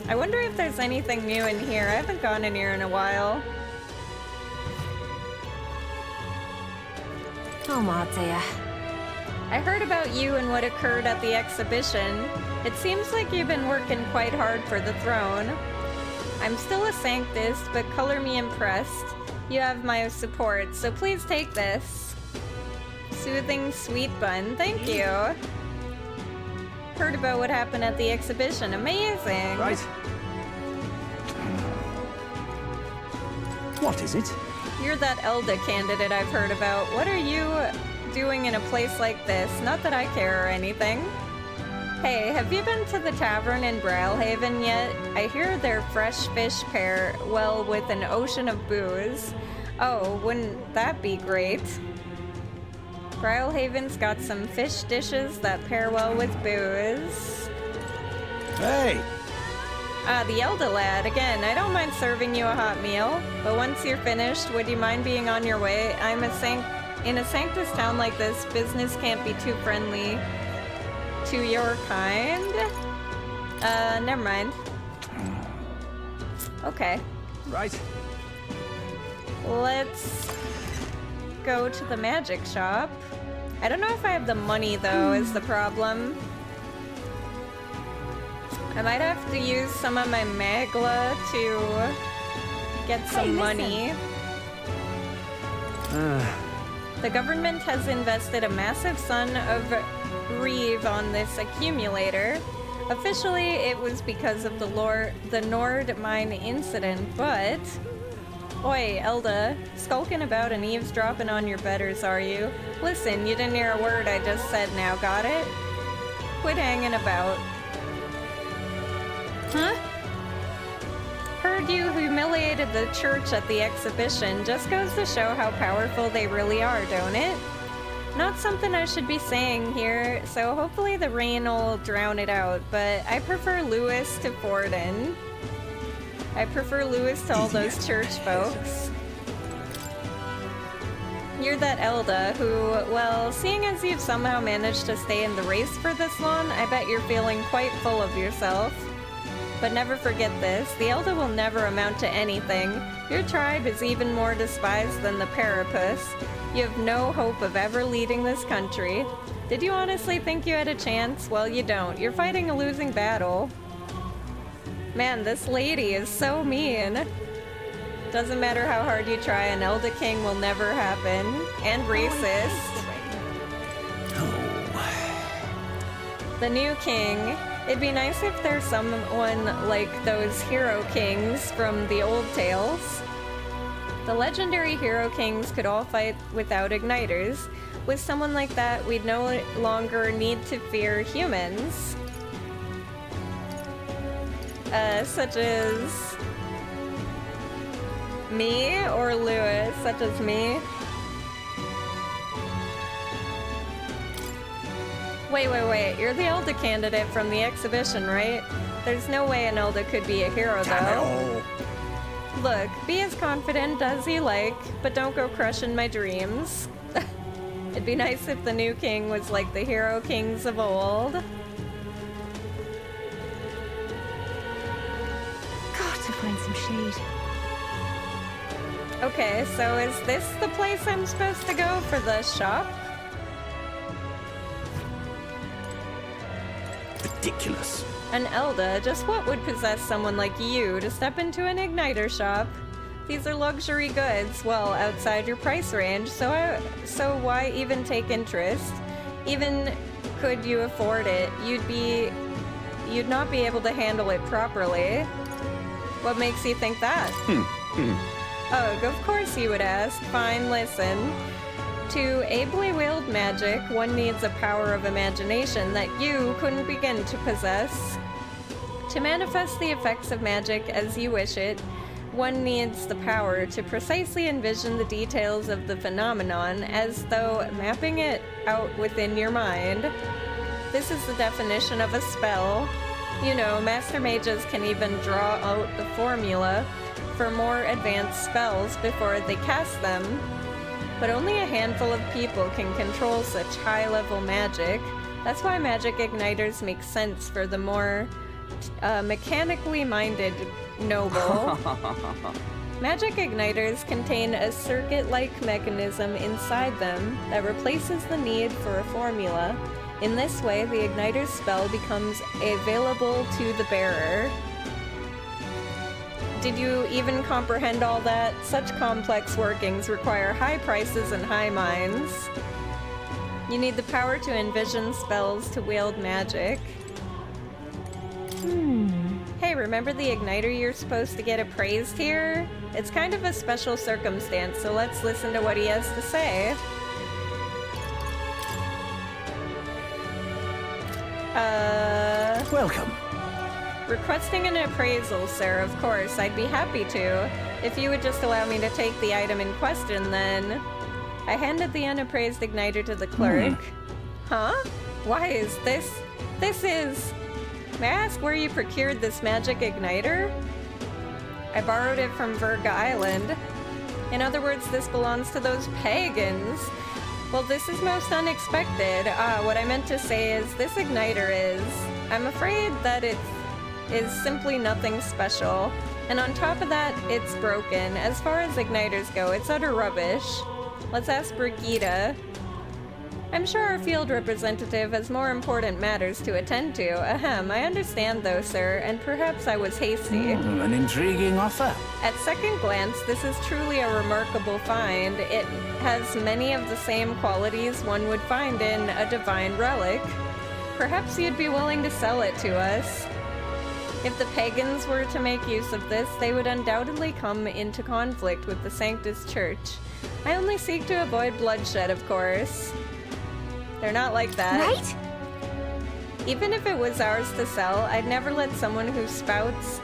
I wonder if there's anything new in here. I haven't gone in here in a while. Oh, Matea. I heard about you and what occurred at the exhibition. It seems like you've been working quite hard for the throne. I'm still a Sanctist, but color me impressed. You have my support, so please take this. Soothing sweet bun, thank you. Heard about what happened at the exhibition, amazing. Right. What is it? You're that Elda candidate I've heard about. What are you doing in a place like this? Not that I care or anything. Hey, have you been to the tavern in Brawlhaven yet? I hear their fresh fish pair well with an ocean of booze. Oh, wouldn't that be great? Brawlhaven's got some fish dishes that pair well with booze. Hey! The Elder lad. Again, I don't mind serving you a hot meal, but once you're finished, would you mind being on your way? In a Sanctus town like this, business can't be too friendly to your kind. Never mind. Okay. Right. Let's go to the magic shop. I don't know if I have the money, though, is the problem. I might have to use some of my magla to get some money. The government has invested a massive sum of Reeve on this accumulator. Officially, it was because of the Nord mine incident, but... Oi, Elda, skulking about and eavesdropping on your betters, are you? Listen, you didn't hear a word I just said now, got it? Quit hanging about. Huh? Heard you humiliated the church at the exhibition. Just goes to show how powerful they really are, don't it? Not something I should be saying here, so hopefully the rain will drown it out, but I prefer Lewis to Forden. I prefer Lewis to all those church folks. You're that Elda who, well, seeing as you've somehow managed to stay in the race for this long, I bet you're feeling quite full of yourself. But never forget this, the Elda will never amount to anything. Your tribe is even more despised than the Parapus. You have no hope of ever leading this country. Did you honestly think you had a chance? Well, you don't. You're fighting a losing battle. Man, this lady is so mean. Doesn't matter how hard you try, an Elda King will never happen. And racist. The new king. It'd be nice if there's someone like those hero kings from the old tales. The legendary hero kings could all fight without igniters. With someone like that, we'd no longer need to fear humans. Such as... me or Lewis? Such as me? Wait. You're the Elda candidate from the exhibition, right? There's no way an Elda could be a hero, though. Look, be as confident as you like, but don't go crushing my dreams. It'd be nice if the new king was like the hero kings of old. Got to find some shade. Okay, so is this the place I'm supposed to go for the shop? Ridiculous. An Elda, just what would possess someone like you to step into an igniter shop? These are luxury goods, well, outside your price range, so why even take interest? Even could you afford it, you'd not be able to handle it properly. What makes you think that? Ugh, of course you would ask. Fine, listen. To ably wield magic, one needs a power of imagination that you couldn't begin to possess. To manifest the effects of magic as you wish it, one needs the power to precisely envision the details of the phenomenon as though mapping it out within your mind. This is the definition of a spell. You know, master mages can even draw out the formula for more advanced spells before they cast them. But only a handful of people can control such high-level magic. That's why magic igniters make sense for the more mechanically minded noble. Magic igniters contain a circuit-like mechanism inside them that replaces the need for a formula. In this way, the igniter's spell becomes available to the bearer. Did you even comprehend all that? Such complex workings require high prices and high minds. You need the power to envision spells to wield magic. Hey, remember the igniter you're supposed to get appraised here? It's kind of a special circumstance, so let's listen to what he has to say. Welcome. Requesting an appraisal, sir, of course. I'd be happy to. If you would just allow me to take the item in question, then... I handed the unappraised igniter to the clerk. Huh? Why is this... This is... May I ask where you procured this magic igniter? I borrowed it from Verga Island. In other words, this belongs to those pagans. Well, this is most unexpected. What I meant to say is this igniter is... I'm afraid that it is simply nothing special. And on top of that, it's broken. As far as igniters go, it's utter rubbish. Let's ask Brigitte. I'm sure our field representative has more important matters to attend to. Ahem, I understand though, sir, and perhaps I was hasty. An intriguing offer. At second glance, this is truly a remarkable find. It has many of the same qualities one would find in a divine relic. Perhaps you'd be willing to sell it to us. If the pagans were to make use of this, they would undoubtedly come into conflict with the Sanctus Church. I only seek to avoid bloodshed, of course. They're not like that. Right? Even if it was ours to sell, I'd never let someone who spouts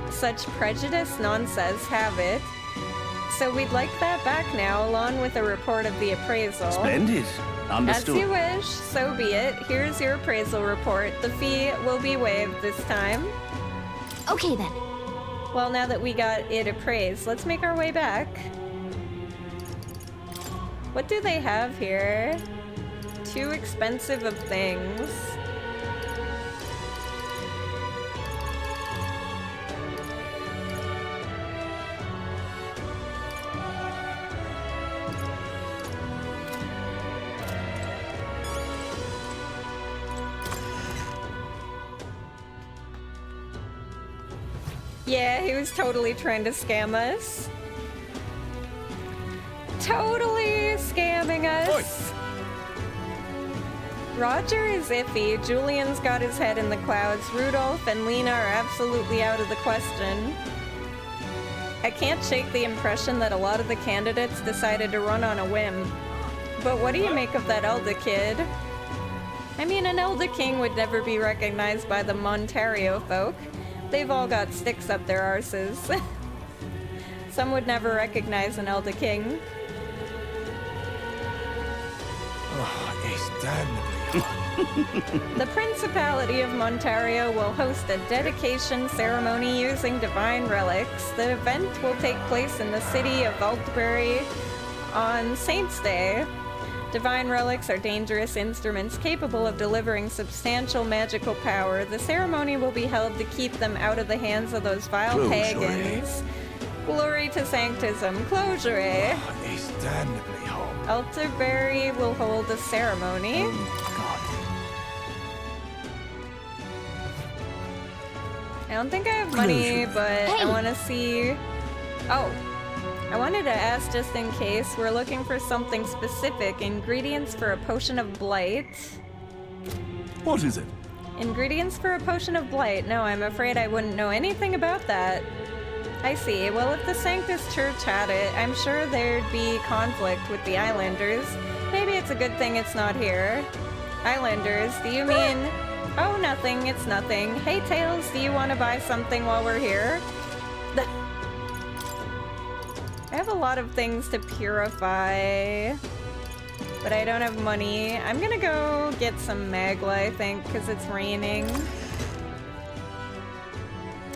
such prejudiced nonsense have it. So we'd like that back now, along with a report of the appraisal. Splendid. Understood. As you wish, so be it. Here's your appraisal report. The fee will be waived this time. Okay then. Well, now that we got it appraised, let's make our way back. What do they have here? Too expensive of things. Yeah, he was totally trying to scam us. Totally scamming us. Oi. Roger is iffy. Julian's got his head in the clouds. Rudolph and Lena are absolutely out of the question. I can't shake the impression that a lot of the candidates decided to run on a whim. But what do you make of that Elder kid? I mean, an Elder King would never be recognized by the Montario folk. They've all got sticks up their arses. Some would never recognize an Elder King. Oh, it's damnably The Principality of Montario will host a dedication ceremony using divine relics. The event will take place in the city of Altbury on Saint's Day. Divine relics are dangerous instruments capable of delivering substantial magical power. The ceremony will be held to keep them out of the hands of those vile pagans. Glory to Sanctism. Closure. Oh, it's damnably hot. Alterbury will hold a ceremony. I don't think I have money, but I want to see... Oh, I wanted to ask just in case. We're looking for something specific. Ingredients for a potion of blight. What is it? Ingredients for a potion of blight. No, I'm afraid I wouldn't know anything about that. I see. Well, if the Sanctus Church had it, I'm sure there'd be conflict with the Islanders. Maybe it's a good thing it's not here. Islanders, do you mean... Oh, nothing. It's nothing. Hey, Tails, do you want to buy something while we're here? I have a lot of things to purify, but I don't have money. I'm gonna go get some Magla, I think, because it's raining.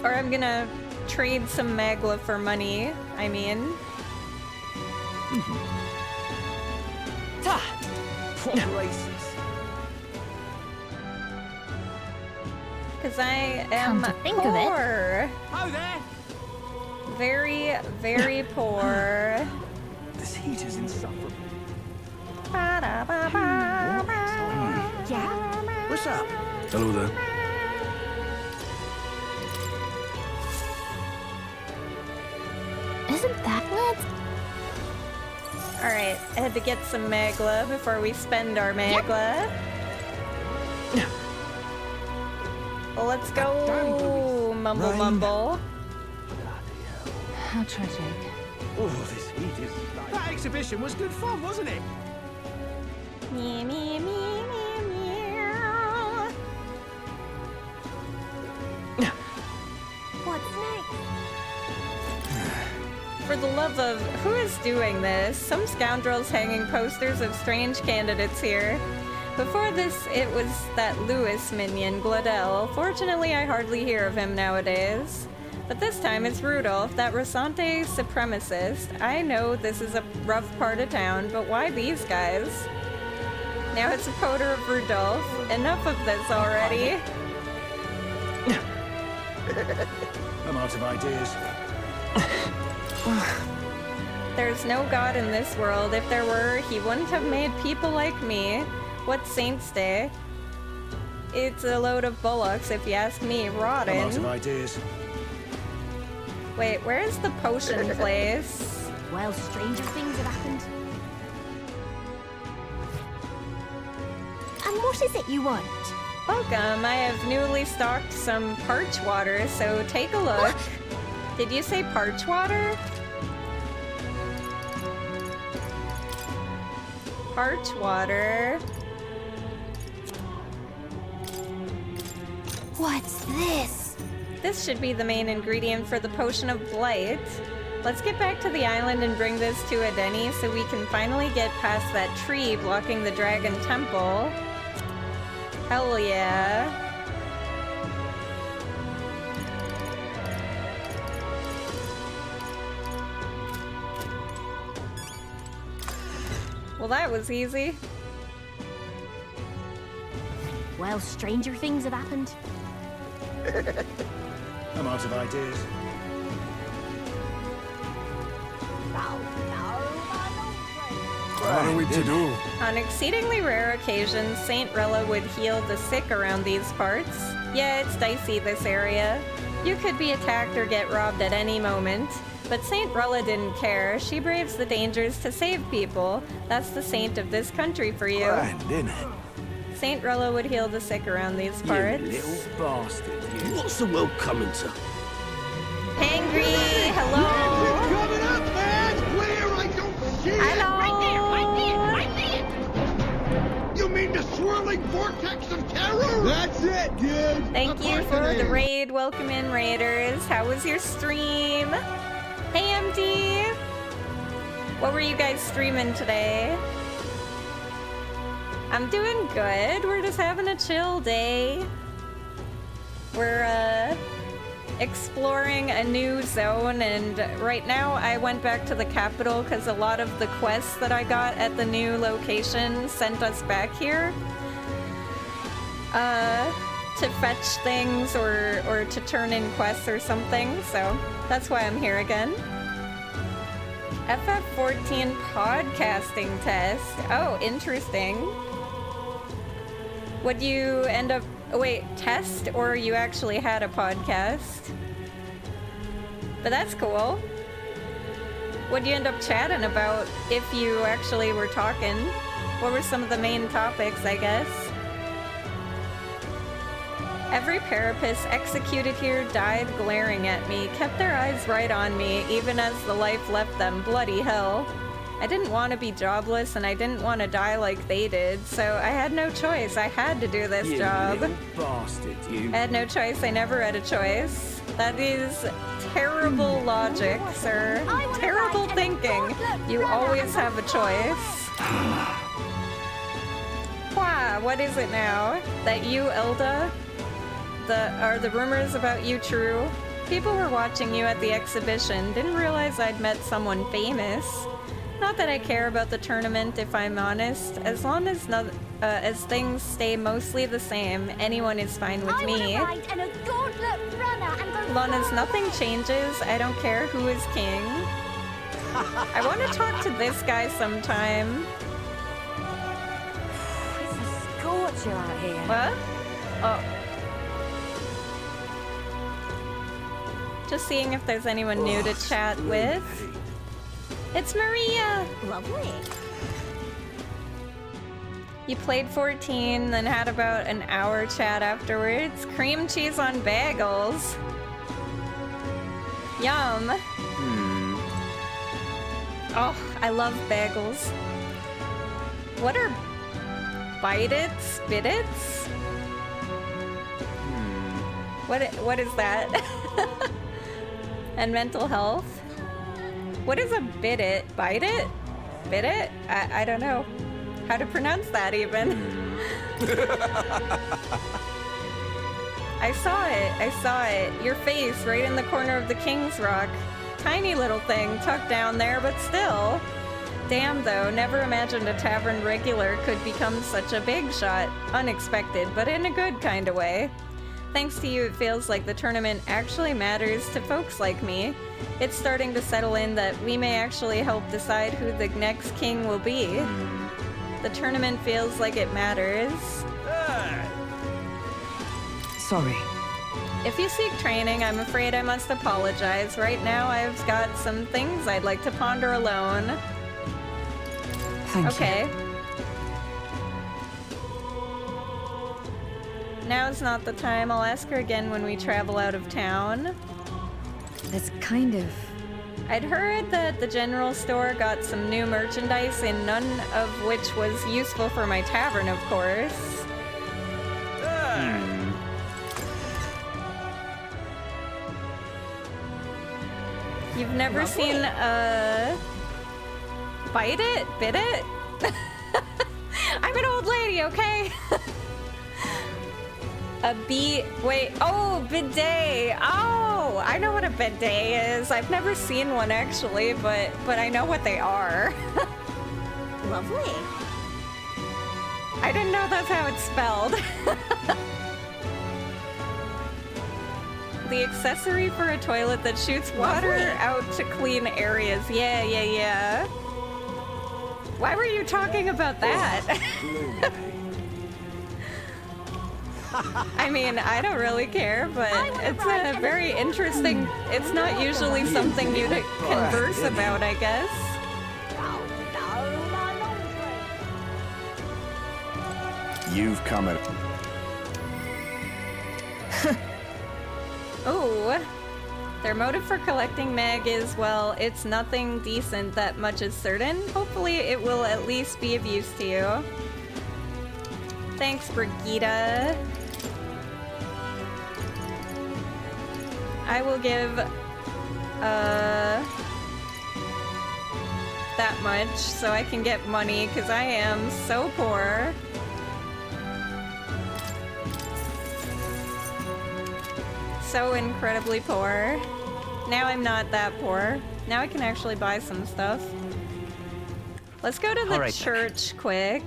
Or I'm gonna trade some Magla for money, I mean. Because I am poor. Oh, there. Very, very poor. This heat is insufferable. Yeah? What's up? Hello there. Isn't that Lance? Alright, I had to get some Magla before we spend our Magla. Yep. Let's go, Mumble Mumble. How tragic. Oh, this heat is... That exhibition was good fun, wasn't it? Me, me, me, me, meow. What's next? For the love of... Who is doing this? Some scoundrels hanging posters of strange candidates here. Before this, it was that Lewis minion, Gladel. Fortunately, I hardly hear of him nowadays. But this time it's Rudolph, that Resante supremacist. I know this is a rough part of town, but why these guys? Now it's a coder of Rudolph. Enough of this already. I'm out of ideas. There's no God in this world. If there were, he wouldn't have made people like me. What's Saints' Day? It's a load of bullocks, if you ask me. Rotten. I'm out of ideas. Wait, where's the potion place? Well, stranger things have happened. And what is it you want? Welcome. I have newly stocked some parch water, so take a look. Did you say parch water? Parch water. What's this? This should be the main ingredient for the potion of blight. Let's get back to the island and bring this to Edeni so we can finally get past that tree blocking the dragon temple. Hell yeah. Well, that was easy. Well, stranger things have happened. I'm out of ideas. What are we to do? On exceedingly rare occasions, Saint Rella would heal the sick around these parts. Yeah, it's dicey, this area. You could be attacked or get robbed at any moment. But Saint Rella didn't care. She braves the dangers to save people. That's the saint of this country for you. Grand, innit? Saint Rella would heal the sick around these parts. You little bastard, you. What's the world coming to? Hangry, hello. Coming up, man! Where I don't see it! Hello. Right there! You mean the swirling vortex of terror? That's it, dude! Thank you for the raid. Welcome in, raiders. How was your stream? Hey, MD. What were you guys streaming today? I'm doing good. We're just having a chill day. We're exploring a new zone, and right now I went back to the capital because a lot of the quests that I got at the new location sent us back here to fetch things or to turn in quests or something, so that's why I'm here again. FF14 podcasting test. Oh, interesting. Would you end up... wait, test or you actually had a podcast? But that's cool. What'd you end up chatting about if you actually were talking? What were some of the main topics, I guess? Every Parapus executed here died glaring at me, kept their eyes right on me, even as the life left them. Bloody hell. I didn't want to be jobless, and I didn't want to die like they did, so I had no choice. I had to do this job. You little bastard, you. I had no choice. I never had a choice. That is terrible logic, sir. Terrible thinking. You always have a choice. Wow, what is it now? That you, Elda? Are the rumors about you true? People were watching you at the exhibition. Didn't realize I'd met someone famous. Not that I care about the tournament, if I'm honest. As long as things stay mostly the same, anyone is fine with me. As long as nothing changes, I don't care who is king. I want to talk to this guy sometime. It's a scorcher out here. What? Oh. Just seeing if there's anyone new to chat with. It's Maria! Lovely. You played 14, then had about an hour chat afterwards. Cream cheese on bagels. Yum. Oh, I love bagels. What are bite-its? Bit-its? What is that? And mental health? What is a bit-it? Bite-it? Bit-it? I don't know how to pronounce that even. I saw it. Your face right in the corner of the King's Rock. Tiny little thing tucked down there, but still. Damn though, never imagined a tavern regular could become such a big shot. Unexpected, but in a good kind of way. Thanks to you, it feels like the tournament actually matters to folks like me. It's starting to settle in that we may actually help decide who the next king will be. The tournament feels like it matters. Sorry. If you seek training, I'm afraid I must apologize. Right now, I've got some things I'd like to ponder alone. Thank you. Okay. Now's not the time. I'll ask her again when we travel out of town. That's kind of... I'd heard that the general store got some new merchandise, and none of which was useful for my tavern, of course. You've never seen a... Bite it? Bit it? I'm an old lady, okay? A wait, oh, bidet. Oh, I know what a bidet is. I've never seen one actually, but I know what they are. Lovely. I didn't know that's how it's spelled. The accessory for a toilet that shoots water out to clean areas. Yeah. Why were you talking about that? I mean, I don't really care, but it's a very interesting... It's not usually something you'd converse about, I guess. You've come at... Ooh. Their motive for collecting mag is, well, it's nothing decent that much is certain. Hopefully it will at least be of use to you. Thanks, Brigitte. I will give, that much so I can get money, because I am so poor. So incredibly poor. Now I'm not that poor. Now I can actually buy some stuff. Let's go to the church quick,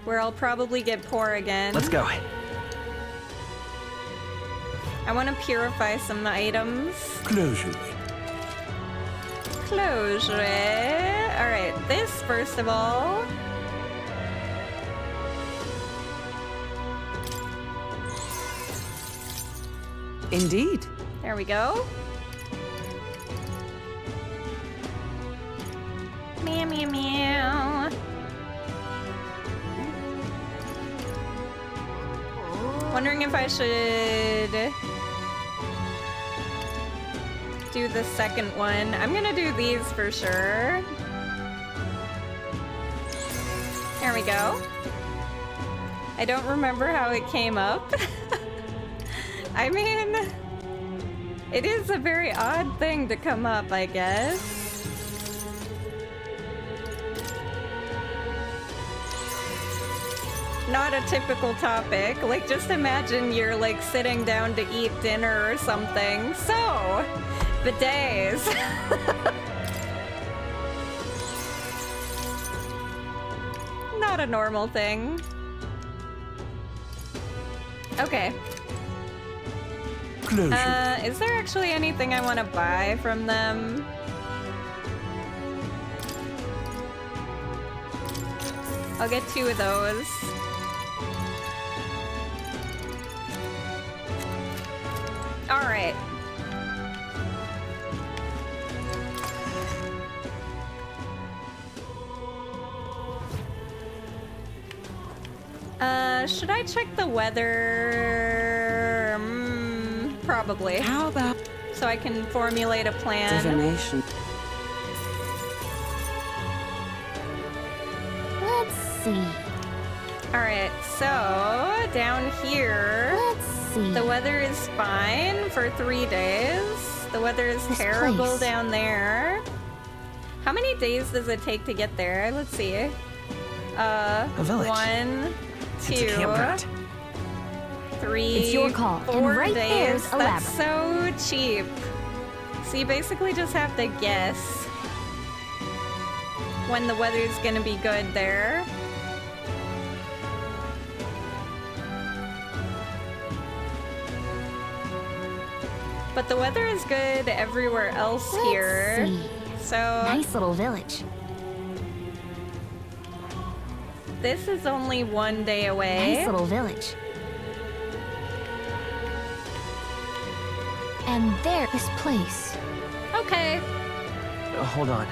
where I'll probably get poor again. Let's go. I want to purify some items. Closure. Alright, this first of all. Indeed. There we go. Meow, meow, meow. Wondering if I should do the second one. I'm gonna do these for sure. There we go. I don't remember how it came up. I mean, it is a very odd thing to come up, I guess. Not a typical topic. Like, just imagine you're, like, sitting down to eat dinner or something. So, bidets. Not a normal thing. Okay. Is there actually anything I want to buy from them? I'll get 2 of those. All right. Should I check the weather? Probably. How about... So I can formulate a plan. Divination. Let's see. Alright, so down here, Let's see. The weather is fine for 3 days. The weather is terrible place. down there. How many days does it take to get there? Let's see. A village. 1, It's a campground. 3, It's your call, 4 and right days. there's a That's so cheap. So you basically just have to guess when the weather's gonna be good there. But the weather is good everywhere else here. See. So Nice little village. this is only 1 day away. Nice little village. And there, this place. Okay. Hold on.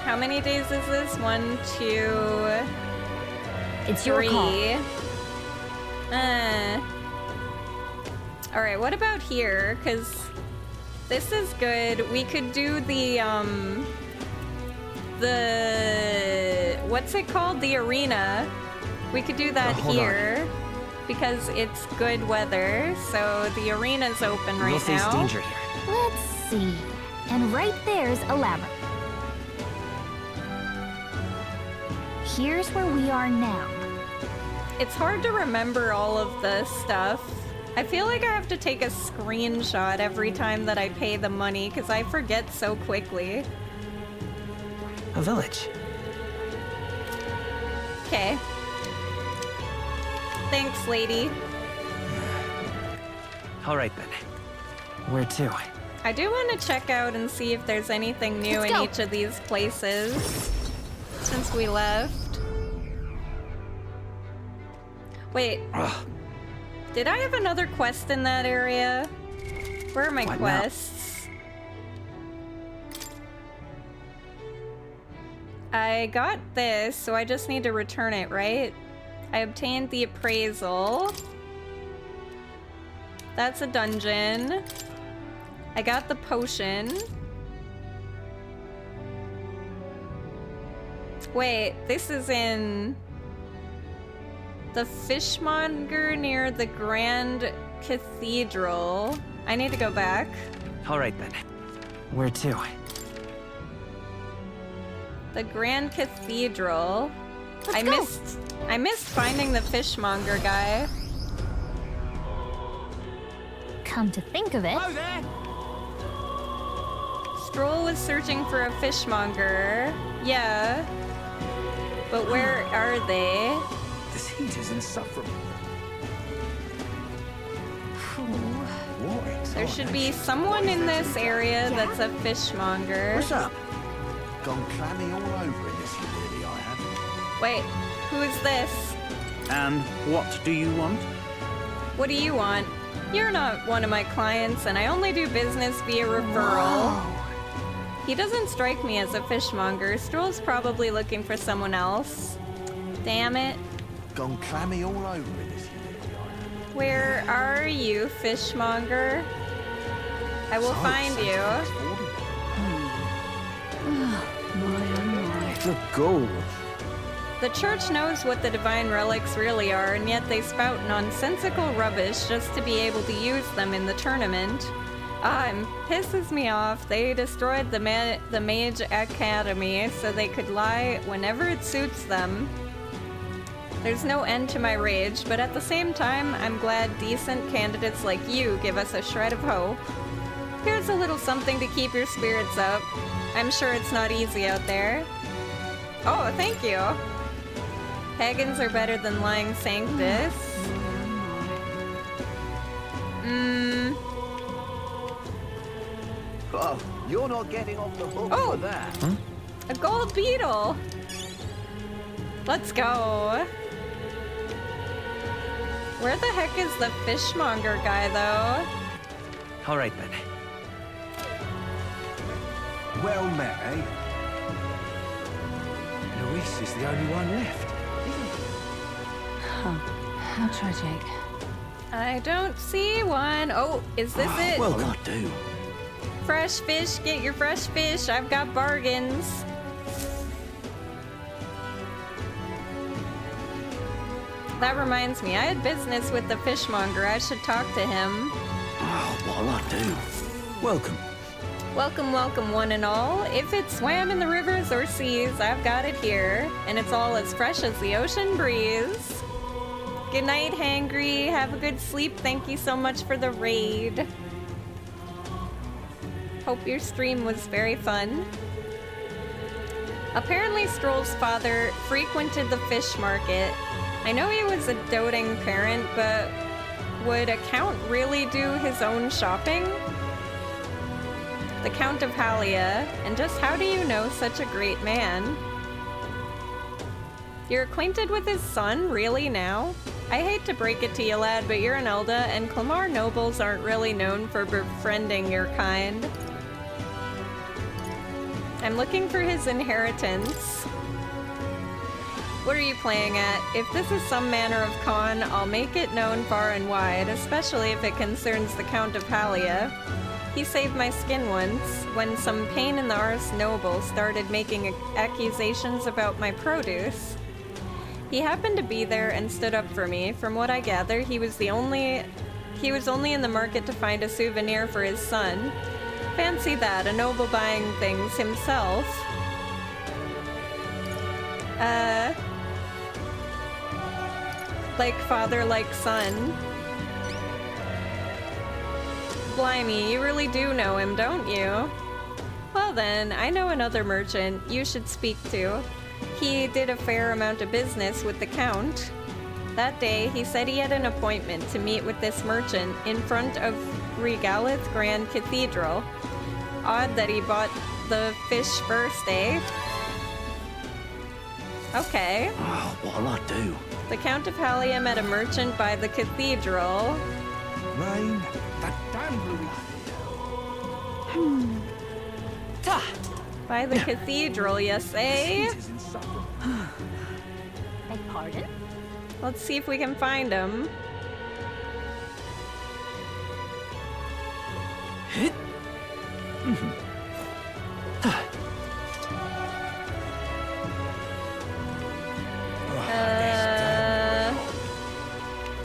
How many days is this? 1, 2, It's your 3. call. Alright, what about here? Because this is good. We could do the what's it called? The arena. We could do that hold here because it's good weather. So the arena's open right We'll face now. danger here. Let's see. And right there's a labyrinth. Here's where we are now. It's hard to remember all of the stuff. I feel like I have to take a screenshot every time that I pay the money because I forget so quickly. A village. Okay. Thanks, lady. All right then. Where to? I do want to check out and see if there's anything new Let's in go. each of these places since we left. Wait. Ugh. Did I have another quest in that area? Where are my What now? quests? I got this, so I just need to return it, right? I obtained the appraisal. That's a dungeon. I got the potion. Wait, this is in the fishmonger near the Grand Cathedral. I need to go back. All right then. Where to? The Grand Cathedral. Let's go. I missed finding the fishmonger guy. Come to think of it, Hello there. Stroll was searching for a fishmonger. Yeah. But where are they? This heat is insufferable. What There should be someone in this area that's a fishmonger. What's up? Gone clammy all over in this humidity I have. Wait, who is this? And what do you want? What do you want? You're not one of my clients, and I only do business via referral. He doesn't strike me as a fishmonger. Stroll's probably looking for someone else. Damn it. Gone clammy all over in this humidity I have. Where are you, fishmonger? I will find you. The gold. The church knows what the divine relics really are, and yet they spout nonsensical rubbish just to be able to use them in the tournament. It pisses me off. They destroyed the Mage Academy so they could lie whenever it suits them. There's no end to my rage, but at the same time, I'm glad decent candidates like you give us a shred of hope. Here's a little something to keep your spirits up. I'm sure it's not easy out there. Oh, thank you. Pagans are better than lying sanctus. Oh, you're not getting off the hook Oh. for that. A gold beetle! Let's go. Where the heck is the fishmonger guy, though? All right then. Well met, eh? Luis is the only one left. Huh. How tragic. I don't see one. Oh, is this it? Well, I do. Fresh fish, get your fresh fish. I've got bargains. That reminds me, I had business with the fishmonger. I should talk to him. Oh, what'll I do? Welcome. Welcome, welcome, one and all. If it swam in the rivers or seas, I've got it here. And it's all as fresh as the ocean breeze. Good night, Hangry. Have a good sleep. Thank you so much for the raid. Hope your stream was very fun. Apparently, Stroll's father frequented the fish market. I know he was a doting parent, but would a count really do his own shopping? The Count of Halia, and just how do you know such a great man? You're acquainted with his son, really, now? I hate to break it to you, lad, but you're an Elda, and Clamar nobles aren't really known for befriending your kind. I'm looking for his inheritance. What are you playing at? If this is some manner of con, I'll make it known far and wide, especially if it concerns the Count of Halia. He saved my skin once, when some pain-in-the-arse noble started making accusations about my produce. He happened to be there and stood up for me. From what I gather, he was only in the market to find a souvenir for his son. Fancy that, a noble buying things himself. Like father, like son. Blimey, you really do know him, don't you? Well then, I know another merchant you should speak to. He did a fair amount of business with the Count. That day, he said he had an appointment to meet with this merchant in front of Regalith Grand Cathedral. Odd that he bought the fish first, eh? Okay. Oh, what'll I do? The Count of Halia met a merchant by the cathedral. Rain, that damn By the cathedral, you say? Beg pardon? Let's see if we can find him.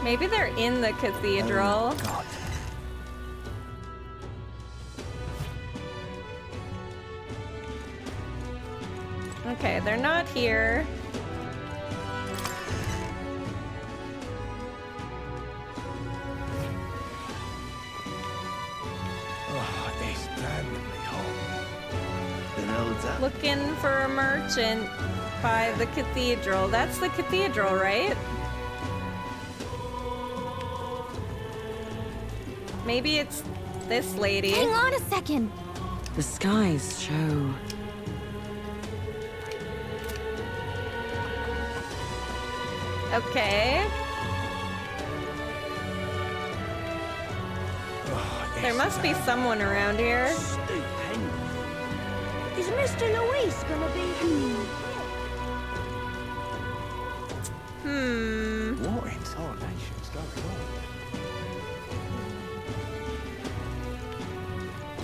Maybe they're in the cathedral. God. Okay, they're not here. Oh, it's damnably hot. The hell is that? Looking for a merchant by the cathedral. That's the cathedral, right? Maybe it's this lady. Hang on a second. The skies show. Okay. There must be someone around here. Is Mr. Luis gonna be here? What in tarnation's going on?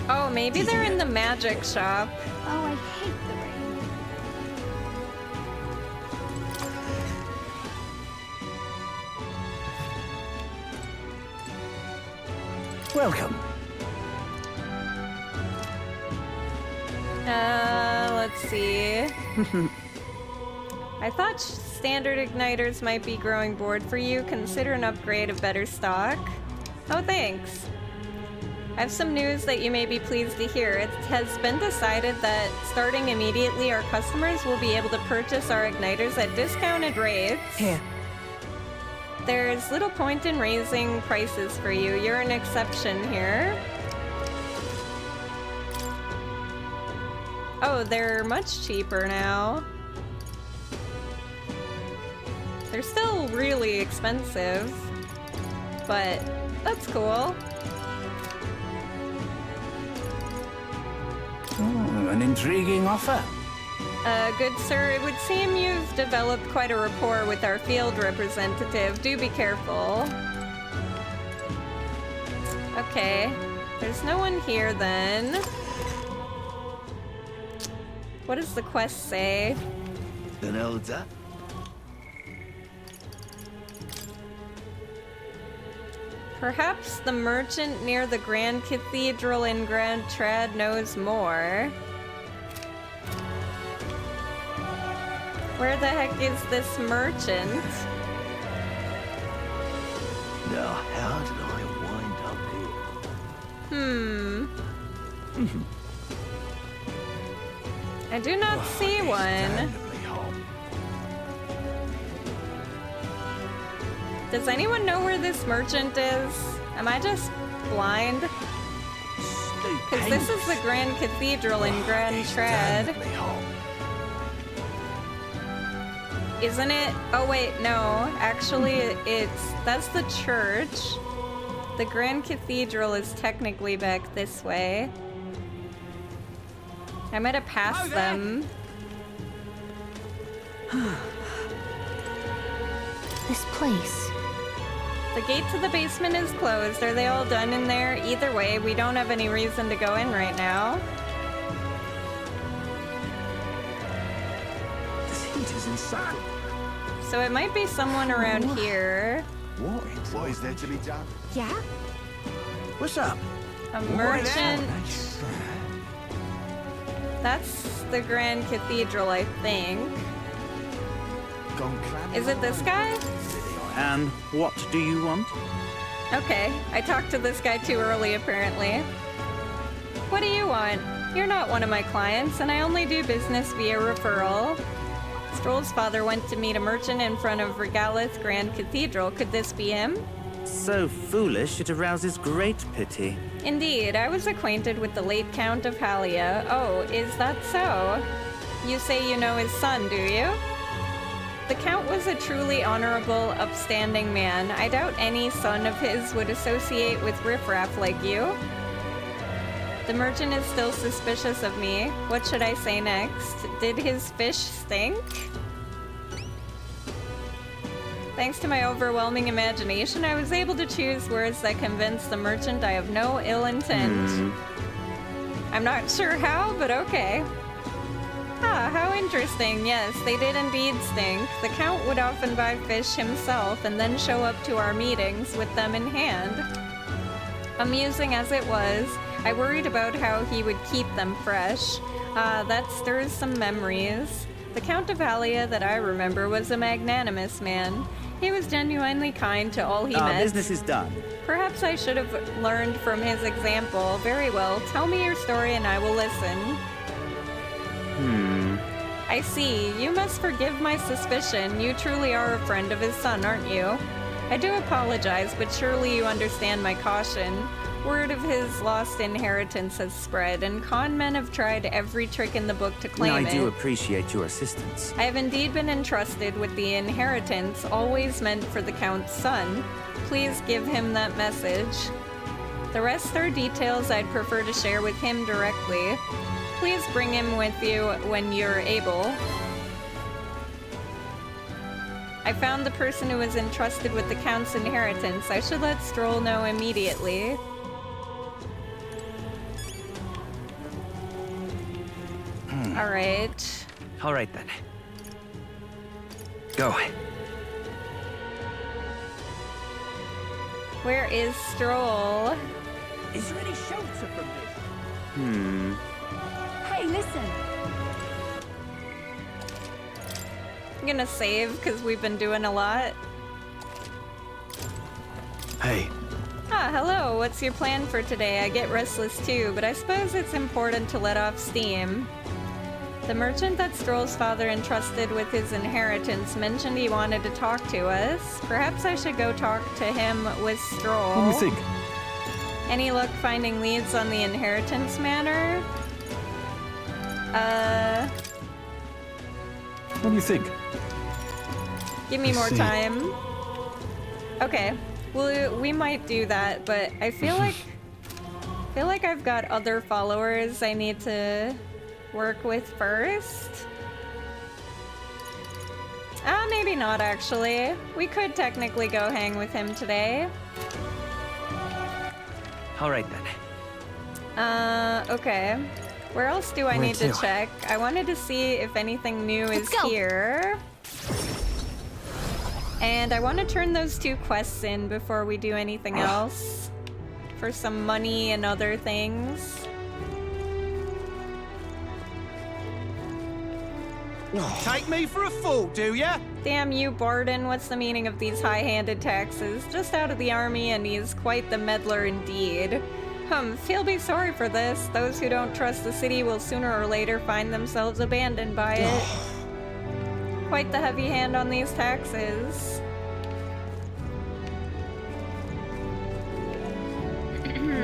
Oh, maybe they're in the magic shop. Oh, I hate the rain. Welcome. Let's see. I thought standard igniters might be growing bored for you. Consider an upgrade of better stock. Oh, thanks. I have some news that you may be pleased to hear. It has been decided that starting immediately, our customers will be able to purchase our igniters at discounted rates. Here. There's little point in raising prices for you. You're an exception here. Oh, they're much cheaper now. They're still really expensive, but that's cool. An intriguing offer. Good sir, it would seem you've developed quite a rapport with our field representative. Do be careful. Okay, there's no one here then. What does the quest say? The hell is that? Perhaps the merchant near the Grand Cathedral in Grand Trad knows more. Where the heck is this merchant? Now, how did I wind up here? I do not see one. Does anyone know where this merchant is? Am I just blind? Because this is the Grand Cathedral in Grand Trad. Isn't it? Oh wait, no. Actually, that's the church. The Grand Cathedral is technically back this way. I might have passed them. This place. The gate to the basement is closed. Are they all done in there? Either way, we don't have any reason to go in right now. This heat is insufferable. So it might be someone around here. What is there to be done? Yeah? What's up? A merchant. That's the Grand Cathedral, I think. Is it this guy? And what do you want? Okay, I talked to this guy too early, apparently. What do you want? You're not one of my clients, and I only do business via referral. Stroll's father went to meet a merchant in front of Regalith Grand Cathedral. Could this be him? So foolish, it arouses great pity. Indeed, I was acquainted with the late Count of Halia. Oh, is that so? You say you know his son, do you? The Count was a truly honorable, upstanding man. I doubt any son of his would associate with riffraff like you. The merchant is still suspicious of me. What should I say next? Did his fish stink? Thanks to my overwhelming imagination, I was able to choose words that convince the merchant I have no ill intent. I'm not sure how, but okay. Ah, how interesting. Yes, they did indeed stink. The Count would often buy fish himself and then show up to our meetings with them in hand. Amusing as it was, I worried about how he would keep them fresh. That stirs some memories. The Count of Halia that I remember was a magnanimous man. He was genuinely kind to all he met. Business is done. Perhaps I should have learned from his example. Very well, tell me your story and I will listen. I see. You must forgive my suspicion. You truly are a friend of his son, aren't you? I do apologize, but surely you understand my caution. Word of his lost inheritance has spread, and con men have tried every trick in the book to claim it. I do appreciate your assistance. I have indeed been entrusted with the inheritance, always meant for the Count's son. Please give him that message. The rest are details I'd prefer to share with him directly. Please bring him with you when you're able. I found the person who was entrusted with the Count's inheritance. I should let Stroll know immediately. Alright. Alright then. Go. Where is Stroll? Is there any shelter from this? Hey, listen! I'm gonna save because we've been doing a lot. Hey. Ah, hello. What's your plan for today? I get restless too, but I suppose it's important to let off steam. The merchant that Stroll's father entrusted with his inheritance mentioned he wanted to talk to us. Perhaps I should go talk to him with Stroll. What do you think? Any luck finding leads on the inheritance matter? What do you think? Give me more time. Okay. Well, we might do that, but I feel like I've got other followers I need to work with first. Maybe not actually. We could technically go hang with him today. Alright then. Okay. Where else do I need to check? I wanted to see if anything new is here. And I want to turn those 2 quests in before we do anything else. For some money and other things. Take me for a fool, do ya? Damn you, Barden. What's the meaning of these high-handed taxes? Just out of the army and he's quite the meddler indeed. Feel be sorry for this. Those who don't trust the city will sooner or later find themselves abandoned by it. Quite the heavy hand on these taxes.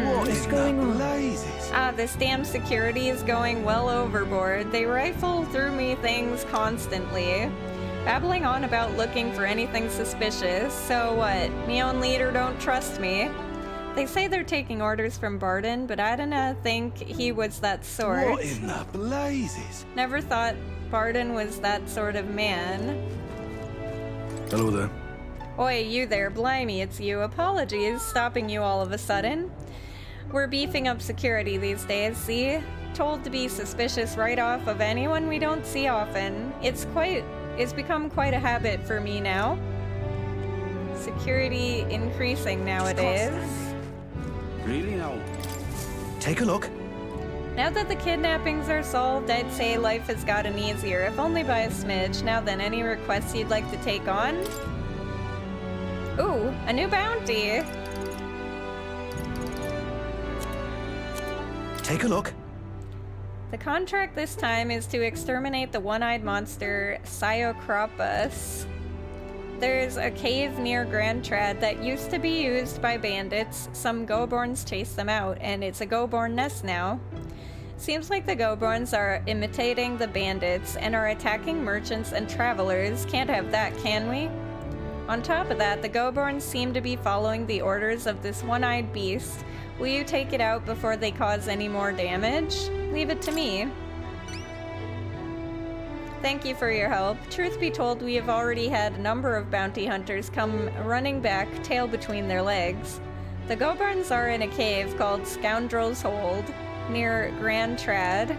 What is going on? This damn security is going well overboard. They rifle through me things constantly. Babbling on about looking for anything suspicious. So what? Me own leader don't trust me. They say they're taking orders from Barden, but I don't think he was that sort. What in the blazes? Never thought Barden was that sort of man. Hello there. Oi, you there, blimey, it's you. Apologies, stopping you all of a sudden. We're beefing up security these days, see? Told to be suspicious right off of anyone we don't see often. It's become quite a habit for me now. Security increasing nowadays. Really now? Take a look. Now that the kidnappings are solved, I'd say life has gotten easier, if only by a smidge. Now then, any requests you'd like to take on? Ooh, a new bounty! Take a look. The contract this time is to exterminate the one-eyed monster, Psyocropus. There's a cave near Grand Trad that used to be used by bandits. Some Goborns chased them out, and it's a Goborn nest now. Seems like the Goborns are imitating the bandits and are attacking merchants and travelers. Can't have that, can we? On top of that, the Goborns seem to be following the orders of this one-eyed beast. Will you take it out before they cause any more damage? Leave it to me. Thank you for your help. Truth be told, we have already had a number of bounty hunters come running back, tail between their legs. The Goborns are in a cave called Scoundrel's Hold, near Grand Trad.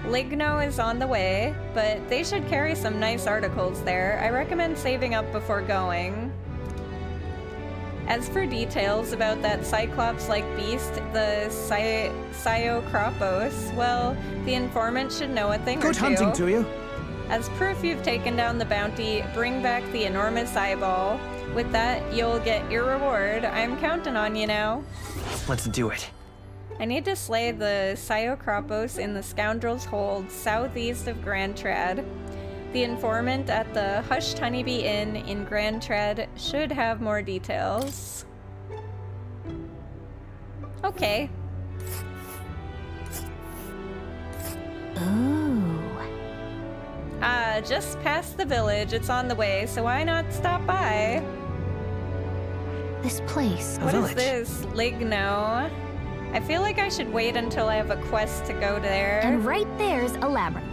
Ligno is on the way, but they should carry some nice articles there. I recommend saving up before going. As for details about that Cyclops-like beast, the Psyocropos, well, the informant should know a thing or two. Good hunting to you. As proof you've taken down the bounty, bring back the enormous eyeball. With that, you'll get your reward. I'm counting on you now. Let's do it. I need to slay the Psyocropos in the Scoundrel's Hold, southeast of Grand Trad. The informant at the Hushed Honeybee Inn in Grand Trad should have more details. Okay. Ooh. Just past the village. It's on the way, so why not stop by? This place. What is this? Ligno. I feel like I should wait until I have a quest to go there. And right there's a labyrinth.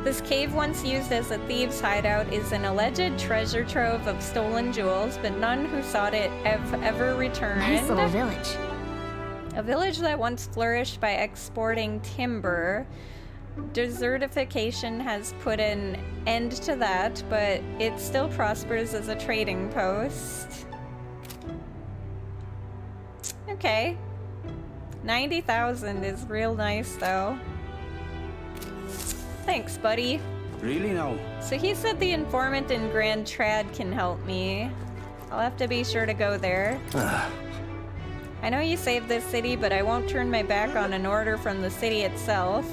This cave, once used as a thieves' hideout, is an alleged treasure trove of stolen jewels, but none who sought it have ever returned. Nice little village. A village that once flourished by exporting timber. Desertification has put an end to that, but it still prospers as a trading post. Okay. 90,000 is real nice, though. Thanks, buddy. Really now? So he said the informant in Grand Trad can help me. I'll have to be sure to go there. I know you saved this city, but I won't turn my back on an order from the city itself.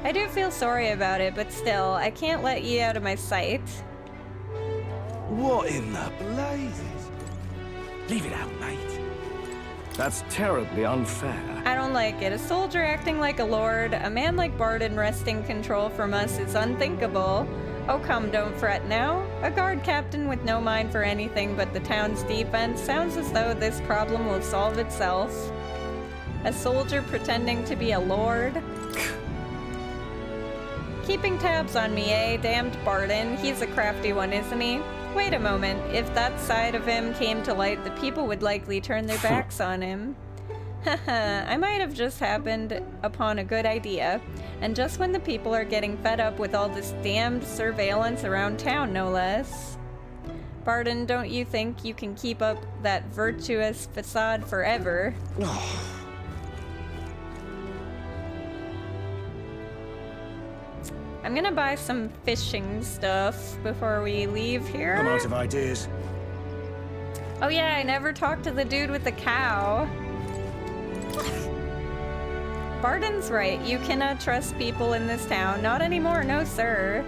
I do feel sorry about it, but still, I can't let you out of my sight. What in the blazes? Leave it out, mate. That's terribly unfair. I don't like it. A soldier acting like a lord, a man like Barden wresting control from us is unthinkable. Oh come, don't fret now. A guard captain with no mind for anything but the town's defense sounds as though this problem will solve itself. A soldier pretending to be a lord? Keeping tabs on me, eh? Damned Barden. He's a crafty one, isn't he? Wait a moment. If that side of him came to light, the people would likely turn their backs on him. I might have just happened upon a good idea, and just when the people are getting fed up with all this damned surveillance around town, no less. Barden, don't you think you can keep up that virtuous facade forever? I'm gonna buy some fishing stuff before we leave here. I'm out of ideas. Oh yeah, I never talked to the dude with the cow. Barden's right. You cannot trust people in this town. Not anymore, no sir.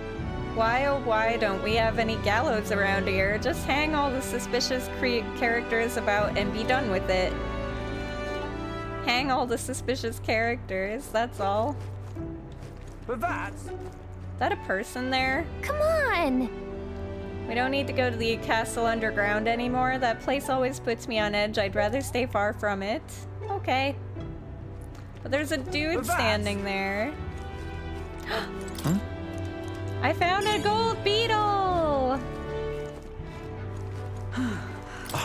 Why, oh why don't we have any gallows around here? Just hang all the suspicious characters about and be done with it. Hang all the suspicious characters, that's all. But Is that a person there? Come on! We don't need to go to the castle underground anymore. That place always puts me on edge. I'd rather stay far from it. Okay. But there's a dude standing there. Huh? I found a gold beetle!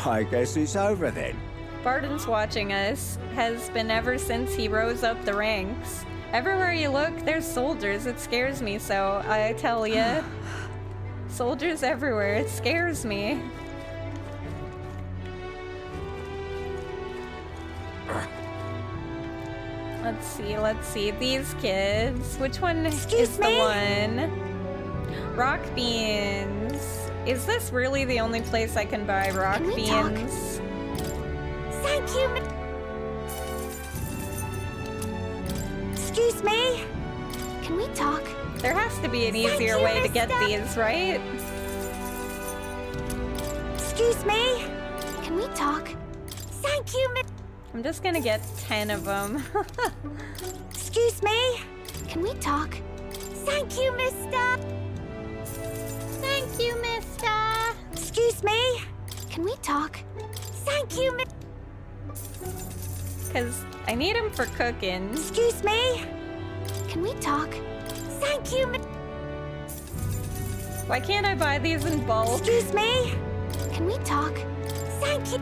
I guess it's over then. Barden's watching us. Has been ever since he rose up the ranks. Everywhere you look, there's soldiers. It scares me so, I tell ya. Soldiers everywhere. It scares me. Let's see. These kids. Which one is the one? Rock beans. Is this really the only place I can buy rock beans? Thank you. Excuse me. Can we talk? There has to be an easier way to get these, right? Excuse me. Can we talk? Thank you, I'm just gonna get 10 of them. Excuse me. Can we talk? Thank you, mister. Thank you, mister. Excuse me. Can we talk? Thank you, Because I need them for cooking. Excuse me. Can we talk? Thank you, Why can't I buy these in bulk? Excuse me. Can we talk? Thank you.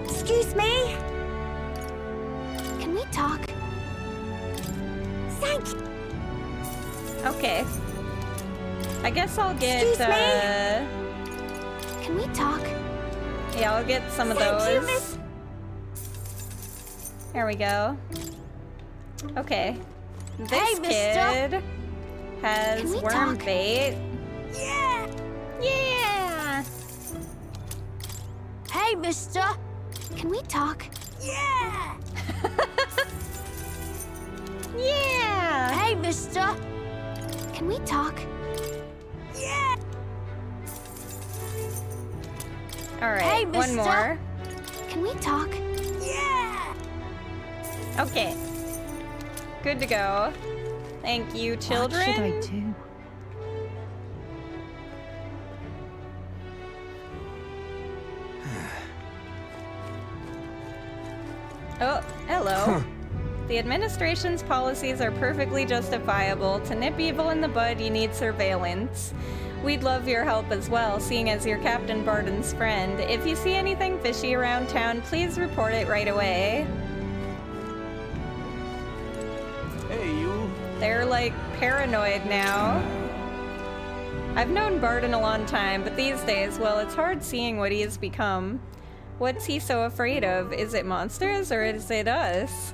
Excuse me. Can we talk? Thank you. Okay. I guess I'll get, Excuse me. Can we talk? Yeah, I'll get some of Thank you, those. There we go. Okay. This Hey, mister. kid has Can we worm talk? bait. Yeah. Yeah. Hey, mister. Can we talk? Yeah. Yeah. Hey, mister. Can we talk? Yeah. All right. Hey, one mister. more. Can we talk? Yeah. Okay. Good to go. Thank you, children. What should I do? Oh, hello. The administration's policies are perfectly justifiable. To nip evil in the bud, you need surveillance. We'd love your help as well, seeing as you're Captain Barden's friend. If you see anything fishy around town, please report it right away. Hey, you. They're like paranoid now. I've known Barden a long time, but these days, well, it's hard seeing what he has become. What's he so afraid of? Is it monsters or is it us?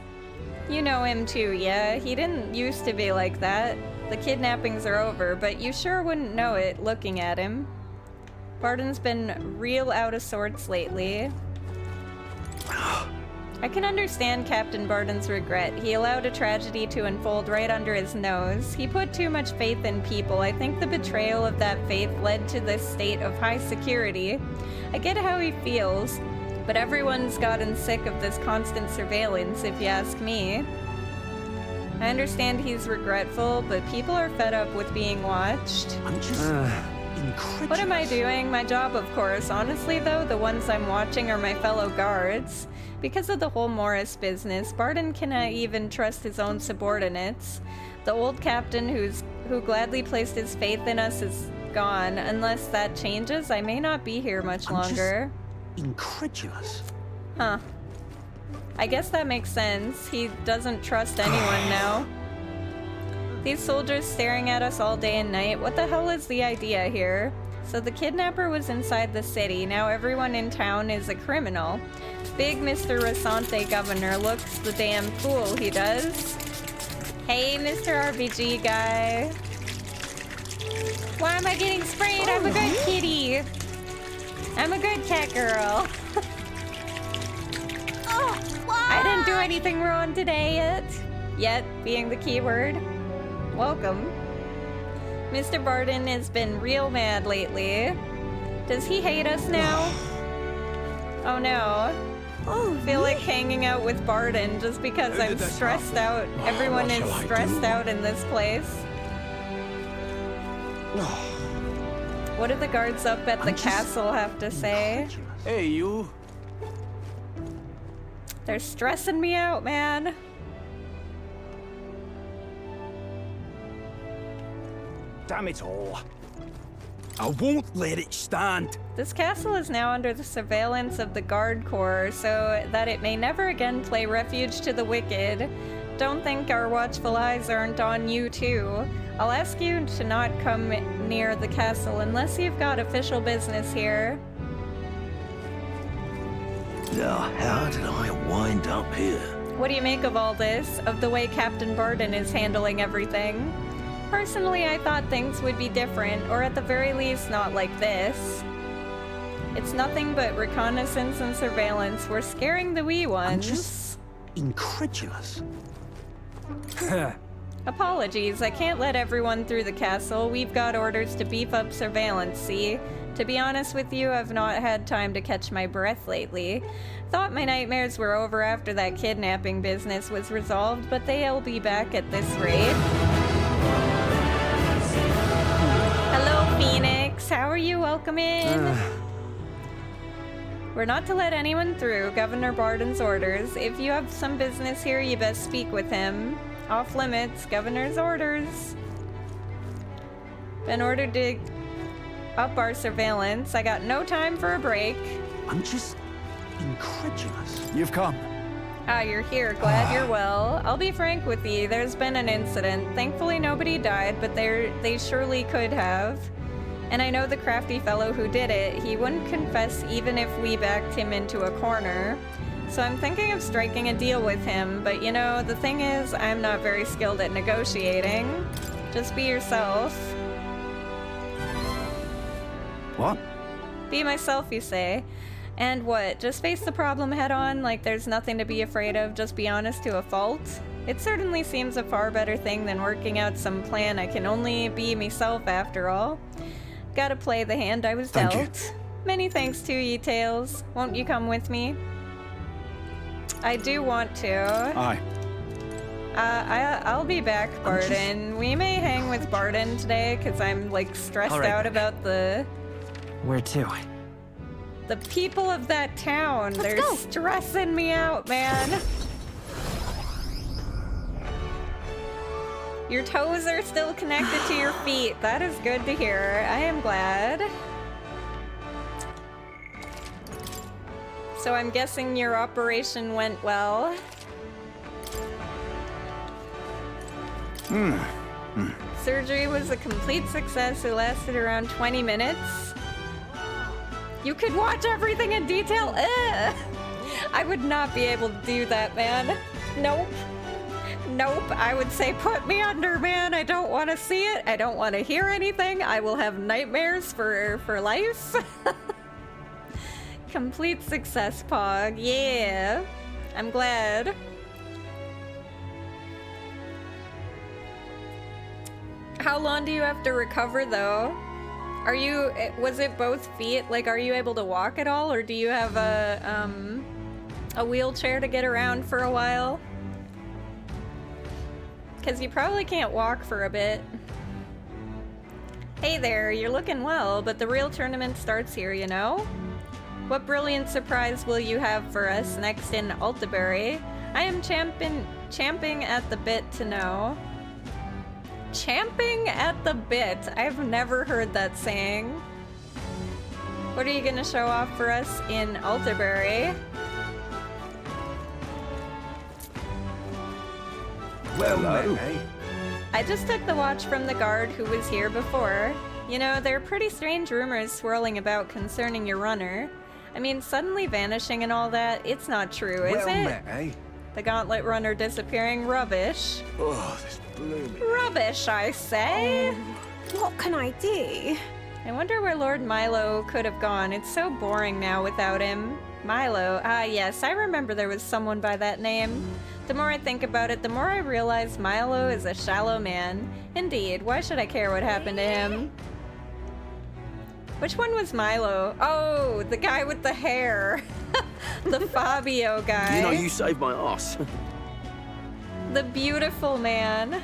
You know him too, yeah? He didn't used to be like that. The kidnappings are over, but you sure wouldn't know it looking at him. Barden's been real out of sorts lately. I can understand Captain Barden's regret. He allowed a tragedy to unfold right under his nose. He put too much faith in people. I think the betrayal of that faith led to this state of high security. I get how he feels, but everyone's gotten sick of this constant surveillance, if you ask me. I understand he's regretful, but people are fed up with being watched. I'm just incredulous. What am I doing? My job, of course. Honestly, though, the ones I'm watching are my fellow guards. Because of the whole Morris business, Barden cannot even trust his own subordinates. The old captain who gladly placed his faith in us is gone. Unless that changes, I may not be here much longer. incredulous. Huh. I guess that makes sense. He doesn't trust anyone now. These soldiers staring at us all day and night. What the hell is the idea here? So the kidnapper was inside the city. Now everyone in town is a criminal. Big Mr. Rasante Governor looks the damn fool, he does. Hey, Mr. RPG guy. Why am I getting sprayed? I'm a good kitty. I'm a good cat girl. I didn't do anything wrong today yet. Yet being the key word. Welcome. Mr. Barden has been real mad lately. Does he hate us now? Oh no. I feel like hanging out with Barden just because I'm stressed out. Everyone is stressed out in this place. What do the guards up at the castle have to say? Hey, you. They're stressing me out, man. Damn it all. I won't let it stand. This castle is now under the surveillance of the Guard Corps, so that it may never again play refuge to the wicked. Don't think our watchful eyes aren't on you, too. I'll ask you to not come near the castle unless you've got official business here. Now, how did I wind up here? What do you make of all this? Of the way Captain Barden is handling everything? Personally, I thought things would be different, or at the very least, not like this. It's nothing but reconnaissance and surveillance. We're scaring the wee ones. I'm just incredulous. Apologies, I can't let everyone through the castle. We've got orders to beef up surveillance, see? To be honest with you, I've not had time to catch my breath lately. Thought my nightmares were over after that kidnapping business was resolved, but they'll be back at this rate. Hello, Phoenix. How are you? Welcome in. We're not to let anyone through. Governor Barden's orders. If you have some business here, you best speak with him. Off limits. Governor's orders. Been ordered to up our surveillance. I got no time for a break. I'm just incredulous. You've come. Ah, you're here. Glad you're well. I'll be frank with you. There's been an incident. Thankfully, nobody died, but they surely could have. And I know the crafty fellow who did it. He wouldn't confess even if we backed him into a corner. So I'm thinking of striking a deal with him. But you know, the thing is, I'm not very skilled at negotiating. Just be yourself. What? Be myself, you say. And what? Just face the problem head on, like there's nothing to be afraid of, just be honest to a fault? It certainly seems a far better thing than working out some plan. I can only be myself after all. Gotta play the hand I was dealt. Thank you. Many thanks to ye, Tails. Won't you come with me? I do want to. Aye. I'll be back, Barden. We may hang with Barden today, because I'm, like, stressed out about the... Where to? The people of that town. They're stressing me out, man. Your toes are still connected to your feet. That is good to hear. I am glad. So I'm guessing your operation went well. Surgery was a complete success. It lasted around 20 minutes. You could watch everything in detail. Ugh. I would not be able to do that, man. Nope. Nope. I would say put me under, man. I don't want to see it. I don't want to hear anything. I will have nightmares for life. Complete success, Pog. Yeah. I'm glad. How long do you have to recover, though? Are you, was it both feet? Like, are you able to walk at all, or do you have a wheelchair to get around for a while? Because you probably can't walk for a bit. Hey there, you're looking well, but the real tournament starts here, you know? What brilliant surprise will you have for us next in Altabury? I am champing at the bit to know. Champing at the bit. I've never heard that saying. What are you gonna show off for us in Alderbury? Well met, eh? I just took the watch from the guard who was here before. You know, there are pretty strange rumors swirling about concerning your runner. I mean, suddenly vanishing and all that, it's not true, is Well it? met, eh? The gauntlet runner disappearing, rubbish. Oh, this blooming... Rubbish, I say! What can I do? I wonder where Lord Milo could have gone. It's so boring now without him. Milo, ah yes, I remember there was someone by that name. The more I think about it, the more I realize Milo is a shallow man. Indeed, why should I care what happened to him? Which one was Milo? Oh, the guy with the hair. The Fabio guy. You know, you saved my ass. The beautiful man.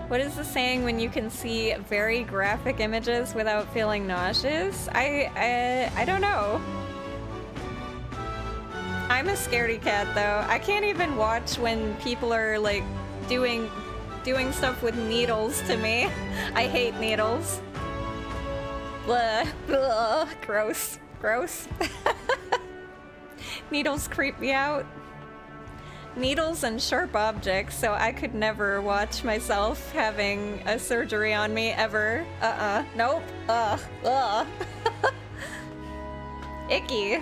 What is the saying when you can see very graphic images without feeling nauseous? I don't know. I'm a scaredy cat though. I can't even watch when people are like doing stuff with needles to me. I hate needles. Blah, blah, gross, gross. Needles creep me out. Needles and sharp objects, so I could never watch myself having a surgery on me ever. Nope. Icky.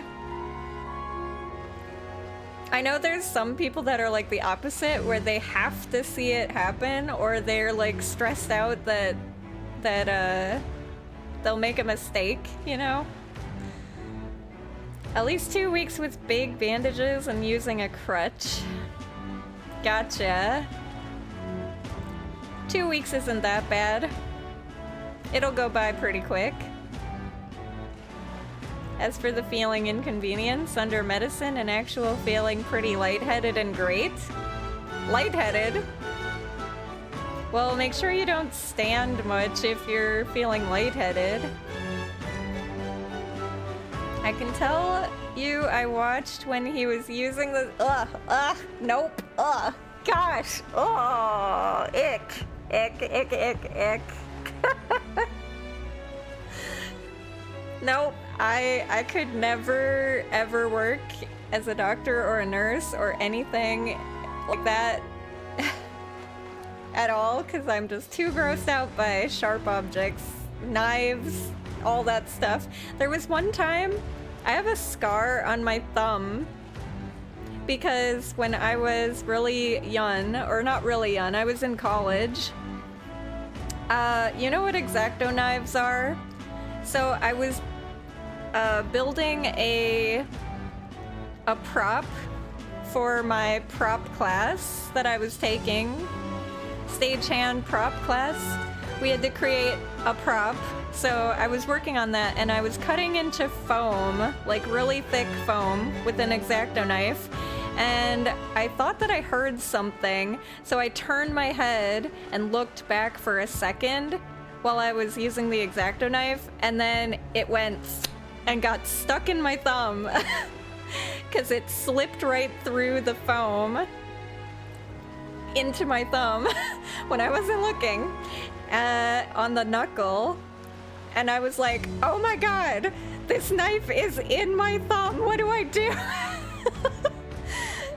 I know there's some people that are like the opposite, where they have to see it happen, or they're like stressed out that they'll make a mistake, you know? At least 2 weeks with big bandages and using a crutch. Gotcha. 2 weeks isn't that bad. It'll go by pretty quick. As for the feeling inconvenience, under medicine and actual feeling pretty lightheaded and great. Lightheaded? Well, make sure you don't stand much if you're feeling lightheaded. I can tell you I watched when he was using the nope, gosh, ick. Nope, I could never ever work as a doctor or a nurse or anything like that at all, because I'm just too grossed out by sharp objects, knives, all that stuff. There was one time, I have a scar on my thumb because when I was really young, or not really young, I was in college. You know what X-Acto knives are? So I was building a prop for my prop class that I was taking, stagehand prop class. We had to create a prop, so I was working on that, and I was cutting into foam, like really thick foam, with an X-Acto knife, and I thought that I heard something, so I turned my head and looked back for a second while I was using the X-Acto knife, and then it went and got stuck in my thumb because it slipped right through the foam into my thumb when I wasn't looking on the knuckle, and I was like, oh my god, this knife is in my thumb, what do I do?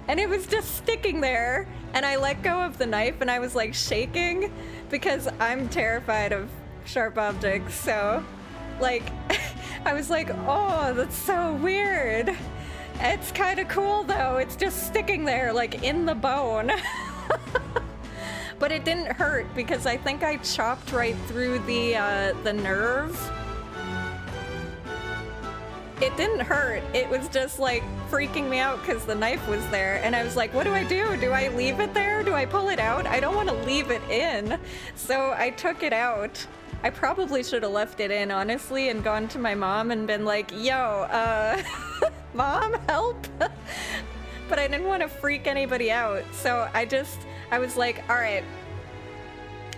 And it was just sticking there, and I let go of the knife and I was like shaking because I'm terrified of sharp objects, so like I was like, oh, that's so weird. It's kind of cool though, it's just sticking there like in the bone. But it didn't hurt because I think I chopped right through the nerve. It didn't hurt, it was just like freaking me out because the knife was there, and I was like, what do I do? Do I leave it there? Do I pull it out? I don't want to leave it in. So I took it out. I probably should have left it in, honestly, and gone to my mom and been like, yo, Mom, help? But I didn't want to freak anybody out, so I was like, all right,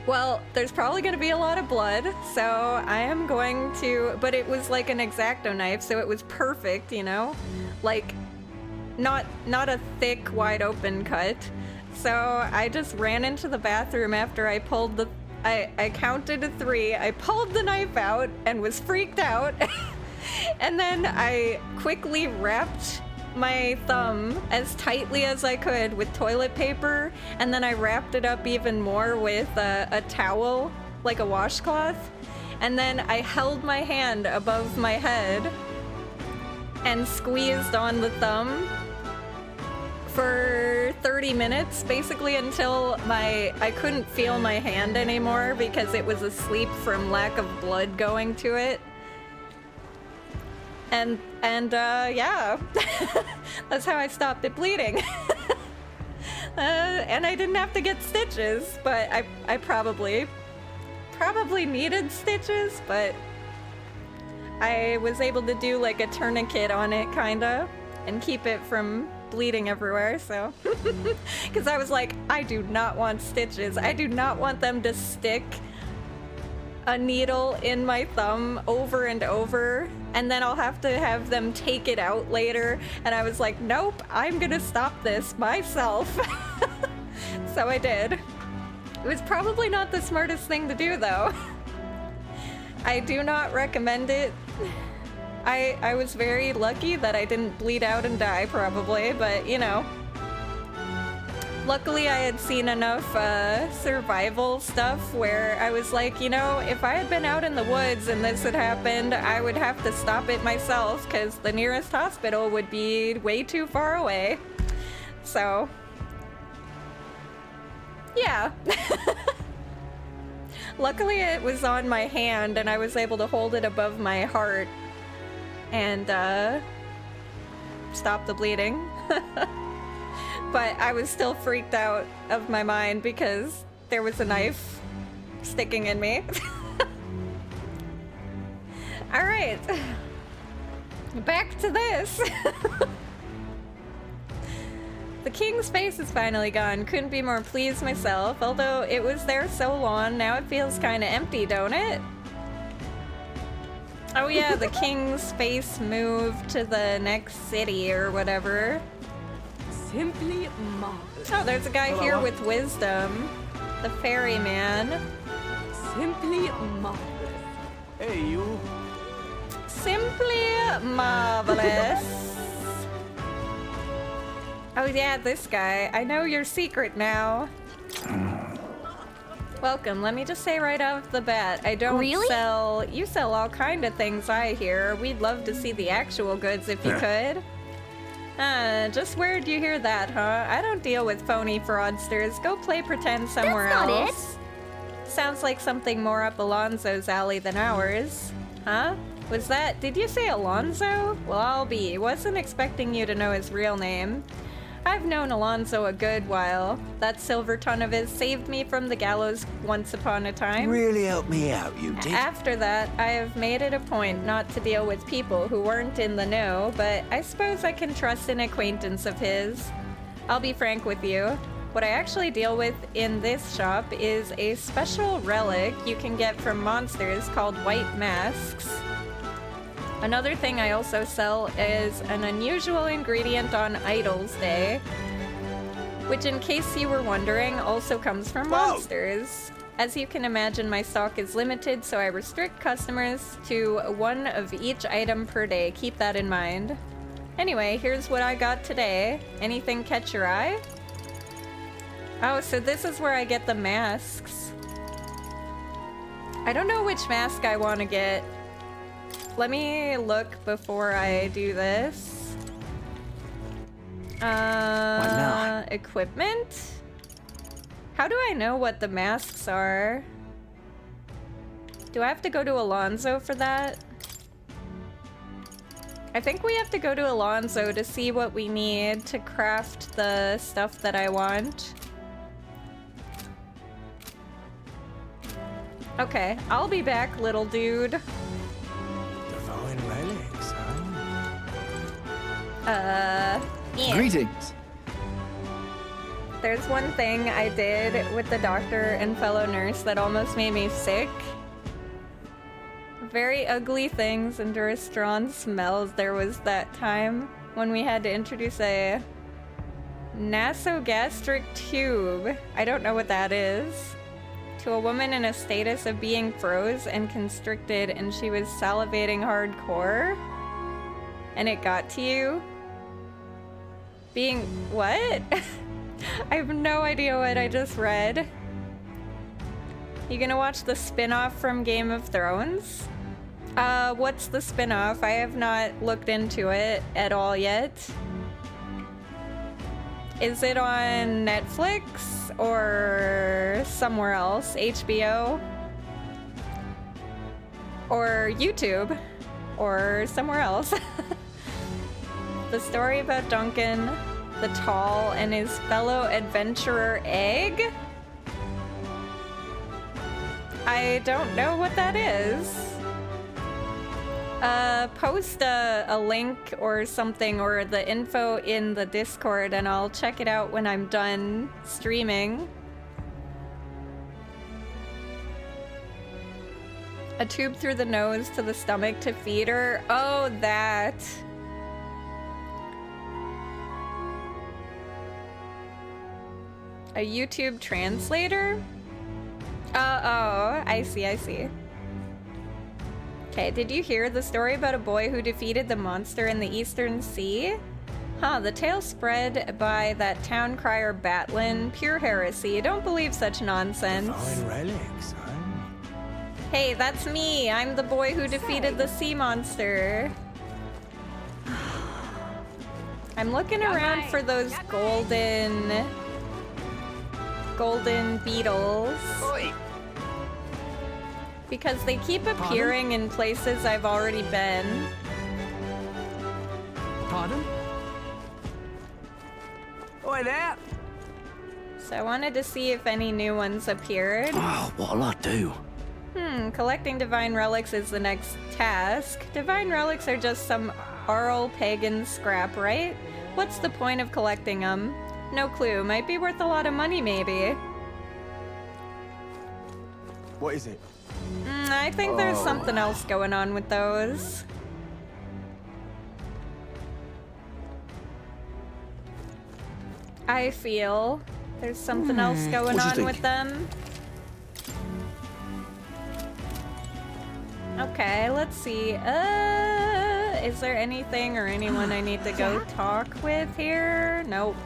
well, there's probably going to be a lot of blood, so I am going to, but it was like an X-Acto knife, so it was perfect, you know? Like, not a thick, wide open cut. So I just ran into the bathroom after I pulled I counted to 3, I pulled the knife out and was freaked out. And then I quickly wrapped my thumb as tightly as I could with toilet paper, and then I wrapped it up even more with a towel, like a washcloth, and then I held my hand above my head and squeezed on the thumb for 30 minutes, basically, until I couldn't feel my hand anymore because it was asleep from lack of blood going to it. And yeah, that's how I stopped it bleeding. And I didn't have to get stitches, but I probably needed stitches, but I was able to do like a tourniquet on it, kinda, and keep it from bleeding everywhere, so. Because I was like, I do not want stitches. I do not want them to stick a needle in my thumb over and over, and then I'll have to have them take it out later. And I was like, nope, I'm gonna stop this myself. So I did. It was probably not the smartest thing to do, though. I do not recommend it. I was very lucky that I didn't bleed out and die, probably, but you know. Luckily, I had seen enough survival stuff where I was like, you know, if I had been out in the woods and this had happened, I would have to stop it myself because the nearest hospital would be way too far away. So, yeah. Luckily, it was on my hand and I was able to hold it above my heart and stop the bleeding. But I was still freaked out of my mind because there was a knife sticking in me. All right, back to this. The king's face is finally gone. Couldn't be more pleased myself. Although it was there so long, now it feels kind of empty, don't it? Oh yeah, the king's face moved to the next city or whatever. Simply marvelous. Oh, there's a guy here with wisdom. The ferryman. Simply marvelous. Hey, you. Simply marvelous. Oh yeah, this guy. I know your secret now. Welcome. Let me just say right off the bat, I don't sell... You sell all kind of things, I hear. We'd love to see the actual goods if you could. Just where'd you hear that, huh? I don't deal with phony fraudsters. Go play pretend somewhere else. Sounds like something more up Alonzo's alley than ours. Huh? Was that... Did you say Alonzo? Well, I'll be. Wasn't expecting you to know his real name. I've known Alonzo a good while. That silver ton of his saved me from the gallows once upon a time. Really helped me out, you did. After that, I have made it a point not to deal with people who weren't in the know, but I suppose I can trust an acquaintance of his. I'll be frank with you. What I actually deal with in this shop is a special relic you can get from monsters called white masks. Another thing I also sell is an unusual ingredient on Idols Day, which, in case you were wondering, also comes from monsters. As you can imagine, my stock is limited, so I restrict customers to one of each item per day. Keep that in mind. Anyway, here's what I got today. Anything catch your eye? Oh, so this is where I get the masks. I don't know which mask I want to get. Let me look before I do this. What now? Equipment? How do I know what the masks are? Do I have to go to Alonzo for that? I think we have to go to Alonzo to see what we need to craft the stuff that I want. Okay, I'll be back, little dude. Relics, huh? Yeah. Greetings. There's one thing I did with the doctor and fellow nurse that almost made me sick. Very ugly things and very strong smells. There was that time when we had to introduce a nasogastric tube. I don't know what that is. To a woman in a status of being froze and constricted, and she was salivating hardcore. And it got to you? Being what? I have no idea what I just read. You gonna watch the spin-off from Game of Thrones? What's the spin-off? I have not looked into it at all yet. Is it on Netflix or somewhere else? HBO? Or YouTube? Or somewhere else? The story about Duncan the Tall and his fellow adventurer Egg? I don't know what that is. Post a link or something or the info in the Discord and I'll check it out when I'm done streaming. A tube through the nose to the stomach to feed her. Oh, that. A YouTube translator? Oh, I see, I see. Okay, did you hear the story about a boy who defeated the monster in the Eastern Sea? Huh, the tale spread by that town crier Batlin. Pure heresy. Don't believe such nonsense. Fine relics, huh? Hey, that's me. I'm the boy who defeated the sea monster. I'm looking around for those golden beetles. Because they keep appearing in places I've already been. Pardon? Oi there! So I wanted to see if any new ones appeared. Oh, what'll I do? Collecting divine relics is the next task. Divine relics are just some Arl pagan scrap, right? What's the point of collecting them? No clue. Might be worth a lot of money, maybe. What is it? I think there's something else going on with those. I feel there's something else going on with them. Okay, let's see. Is there anything or anyone I need to go talk with here? Nope.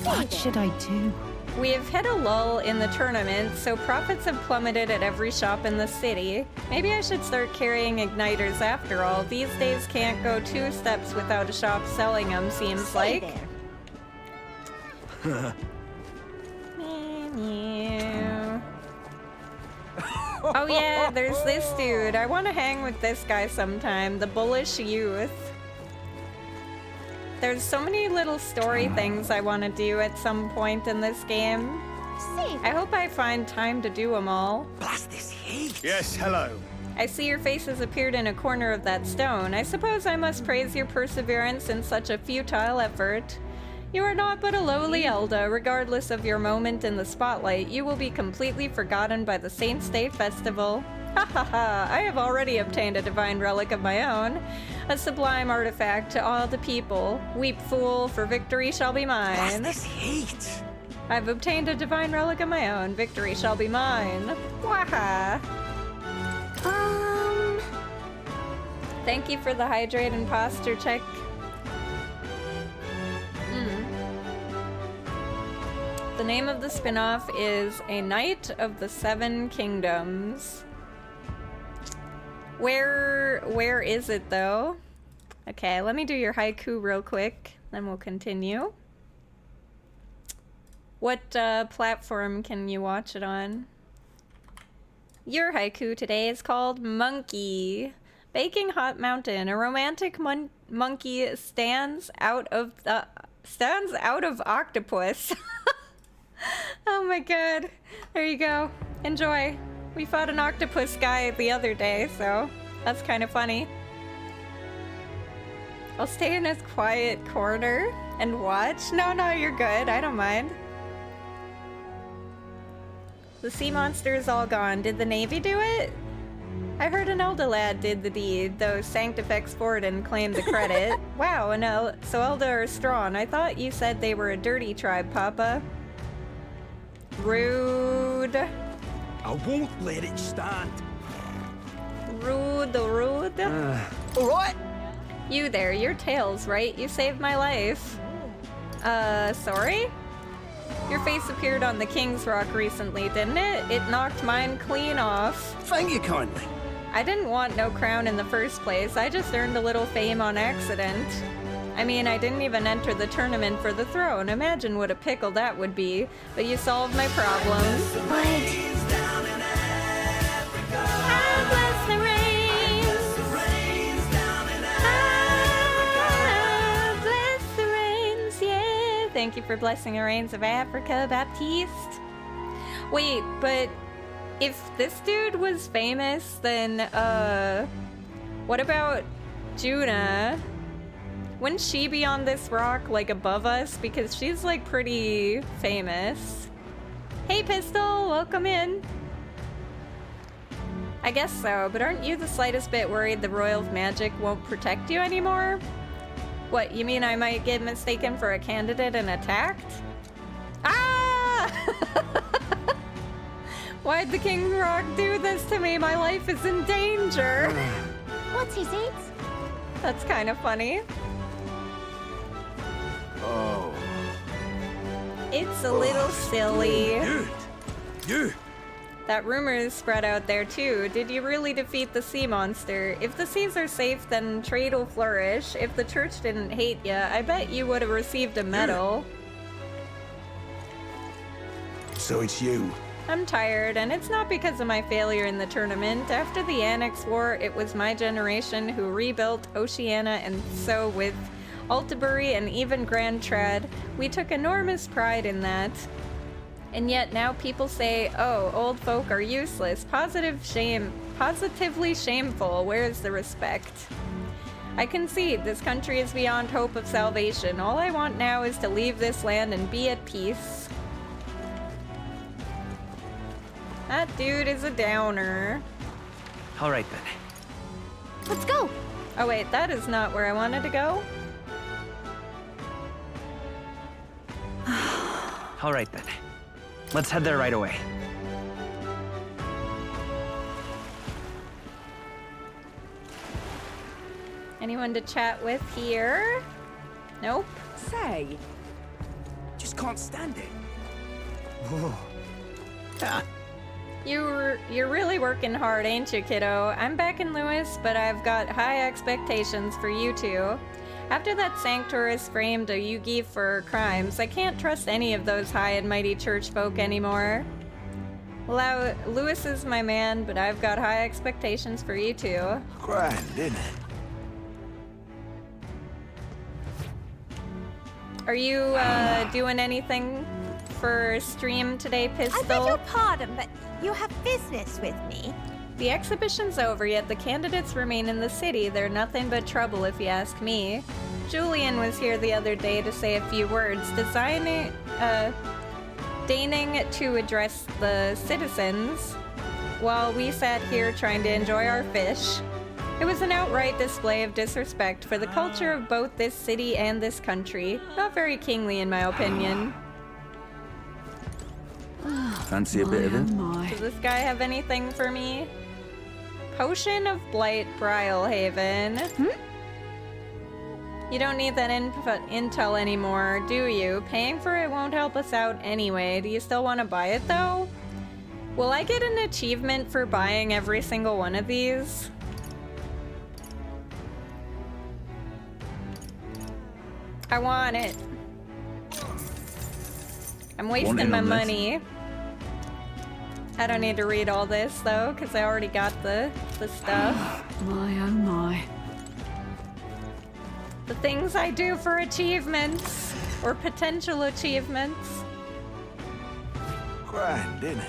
What should I do? We have hit a lull in the tournament, so profits have plummeted at every shop in the city. Maybe I should start carrying igniters after all. These days can't go 2 steps without a shop selling them, seems like. Oh yeah, there's this dude. I want to hang with this guy sometime. The bullish youth. There's so many little story things I want to do at some point in this game. I hope I find time to do them all. Blast this heat! Yes, hello. I see your face has appeared in a corner of that stone. I suppose I must praise your perseverance in such a futile effort. You are not but a lowly Elda. Regardless of your moment in the spotlight, you will be completely forgotten by the Saints' Day festival. Ha ha ha, I have already obtained a divine relic of my own. A sublime artifact to all the people. Weep, fool, for victory shall be mine. Blast this heat! I've obtained a divine relic of my own. Victory shall be mine. Waha! Thank you for the hydrate and posture check. The name of the spin-off is A Knight of the Seven Kingdoms. Where is it though? Okay, let me do your haiku real quick, then we'll continue. What platform can you watch it on? Your haiku today is called Monkey. Baking Hot Mountain, a romantic monkey stands out of octopus. Oh my god. There you go. Enjoy. We fought an octopus guy the other day, so that's kind of funny. I'll stay in this quiet corner and watch. No, you're good. I don't mind. The sea monster is all gone. Did the Navy do it? I heard an Elda lad did the deed, though Sanctifex Forden claimed the credit. Wow, so Elda are strong. I thought you said they were a dirty tribe, Papa. Rude. I won't let it stand. Rude. All right. You there, you're Tails, right? You saved my life. Sorry? Your face appeared on the King's Rock recently, didn't it? It knocked mine clean off. Thank you kindly. I didn't want no crown in the first place. I just earned a little fame on accident. I mean, I didn't even enter the tournament for the throne. Imagine what a pickle that would be. But you solved my problems. Thank you for blessing the rains of Africa, Baptiste. Wait, but if this dude was famous, then, what about Juna? Wouldn't she be on this rock, like, above us? Because she's, like, pretty famous. Hey, Pistol, welcome in. I guess so, but aren't you the slightest bit worried the Royal Magic won't protect you anymore? What, you mean I might get mistaken for a candidate and attacked? Ah! Why'd the King Rock do this to me? My life is in danger. What's his age? That's kind of funny. Oh. It's a little silly. You. That rumor is spread out there too. Did you really defeat the sea monster? If the seas are safe, then trade will flourish. If the church didn't hate ya, I bet you would have received a medal. So it's you. I'm tired, and it's not because of my failure in the tournament. After the Annex War, it was my generation who rebuilt Oceania, and so with Altabury and even Grand Trad, we took enormous pride in that. And yet now people say, oh, old folk are useless. Positively shameful. Where is the respect? I concede this country is beyond hope of salvation. All I want now is to leave this land and be at peace. That dude is a downer. All right, then. Let's go. Oh, wait, that is not where I wanted to go. All right, then. Let's head there right away. Anyone to chat with here? Nope. Say, just can't stand it. You're really working hard, ain't you, kiddo? I'm back in Lewis, but I've got high expectations for you two. After that Sanctorus framed a Yugi for crimes, I can't trust any of those high and mighty church folk anymore. Well, Lewis is my man, but I've got high expectations for you too. Grand, isn't it? Are you doing anything for stream today, Pistol? I beg your pardon, but you have business with me. The exhibition's over, yet the candidates remain in the city. They're nothing but trouble, if you ask me. Julian was here the other day to say a few words, deigning to address the citizens, while we sat here trying to enjoy our fish. It was an outright display of disrespect for the culture of both this city and this country. Not very kingly, in my opinion. Fancy a bit of it? Does this guy have anything for me? Potion of Blight, Brylehaven. You don't need that intel anymore, do you? Paying for it won't help us out anyway. Do you still want to buy it, though? Will I get an achievement for buying every single one of these? I want it. I'm wasting my money. I don't need to read all this, though, because I already got the stuff. My oh my. The things I do for achievements, or potential achievements. Grand, isn't it?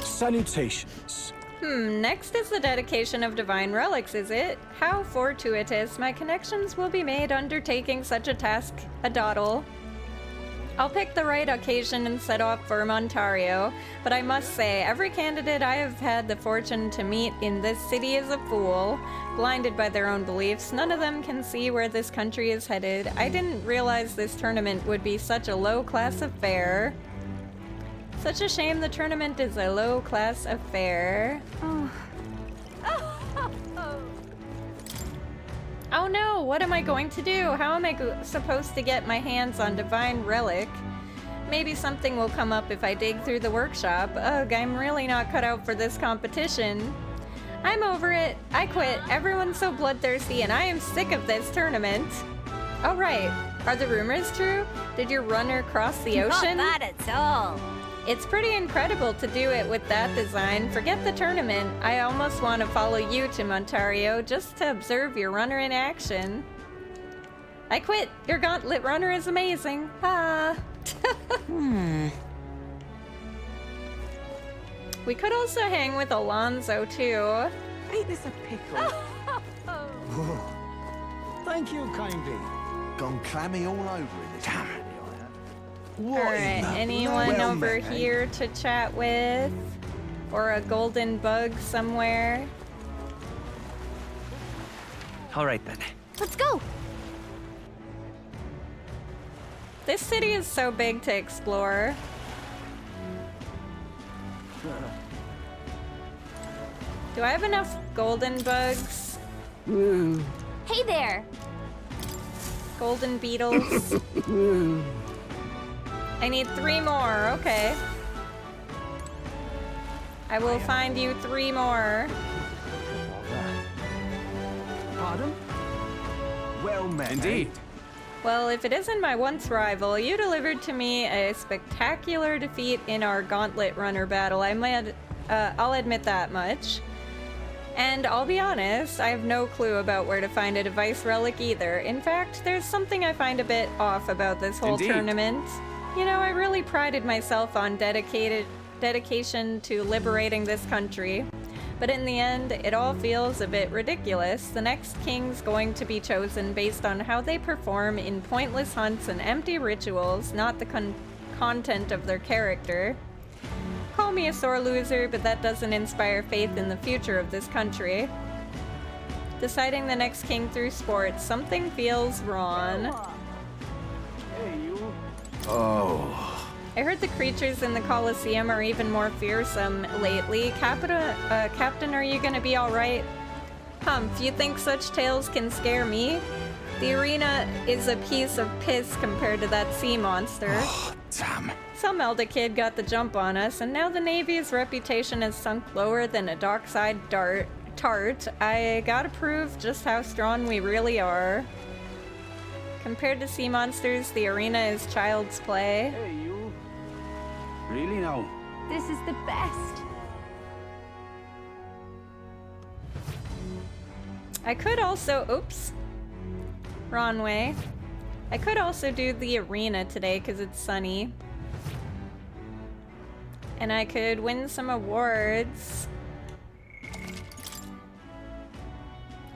Salutations. Next is the dedication of divine relics, is it? How fortuitous. My connections will be made undertaking such a task a doddle. I'll pick the right occasion and set off for Ontario, but I must say, every candidate I have had the fortune to meet in this city is a fool, blinded by their own beliefs. None of them can see where this country is headed. I didn't realize this tournament would be such a low-class affair. Such a shame the tournament is a low-class affair. Oh. Oh no, what am I going to do? How am I supposed to get my hands on Divine Relic? Maybe something will come up if I dig through the workshop. Ugh, I'm really not cut out for this competition. I'm over it. I quit. Everyone's so bloodthirsty and I am sick of this tournament. Oh right, are the rumors true? Did your runner cross the ocean? Not bad at all. It's pretty incredible to do it with that design. Forget the tournament. I almost want to follow you to Ontario just to observe your runner in action. I quit. Your gauntlet runner is amazing. Ah. We could also hang with Alonzo too. Ain't this a pickle? Thank you kindly. Gone clammy all over in this. Damn it. Alright, anyone over here to chat with? Or a golden bug somewhere? Alright then. Let's go! This city is so big to explore. Do I have enough golden bugs? Hey there! Golden beetles? I need 3 more, okay. I will find you 3 more. Pardon? Well met. Indeed. Well, if it isn't my once rival, you delivered to me a spectacular defeat in our gauntlet runner battle. I'll admit that much. And I'll be honest, I have no clue about where to find a device relic either. In fact, there's something I find a bit off about this whole tournament. You know, I really prided myself on dedication to liberating this country. But in the end, it all feels a bit ridiculous. The next king's going to be chosen based on how they perform in pointless hunts and empty rituals, not the content of their character. Call me a sore loser, but that doesn't inspire faith in the future of this country. Deciding the next king through sports, something feels wrong. Oh. I heard the creatures in the Colosseum are even more fearsome lately. Captain, are you gonna be alright? Humph, you think such tales can scare me? The arena is a piece of piss compared to that sea monster. Oh, damn. Some Elder kid got the jump on us, and now the Navy's reputation has sunk lower than a dockside tart. I gotta prove just how strong we really are. Compared to sea monsters, the arena is child's play. Hey, you. Really now? This is the best. I could also, oops, wrong way. I could also do the arena today because it's sunny. And I could win some awards.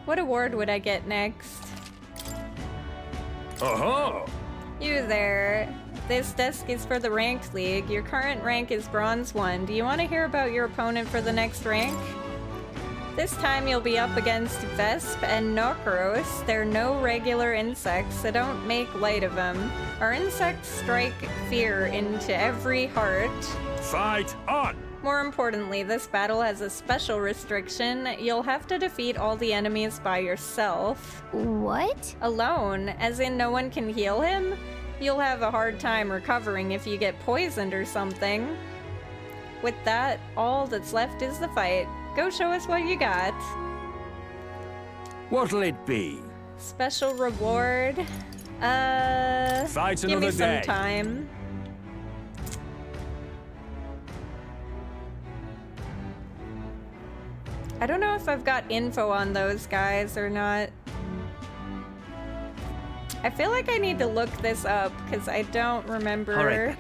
What award would I get next? Oh-ho! You there. This desk is for the ranked league. Your current rank is bronze 1. Do you want to hear about your opponent for the next rank? This time you'll be up against Vesp and Nokros. They're no regular insects, so don't make light of them. Our insects strike fear into every heart. Fight on! More importantly, this battle has a special restriction. You'll have to defeat all the enemies by yourself. What? Alone, as in no one can heal him? You'll have a hard time recovering if you get poisoned or something. With that, all that's left is the fight. Go show us what you got. What'll it be? Special reward? Fight give another me some day. time. I don't know if I've got info on those guys or not. I feel like I need to look this up because I don't remember. All right, then.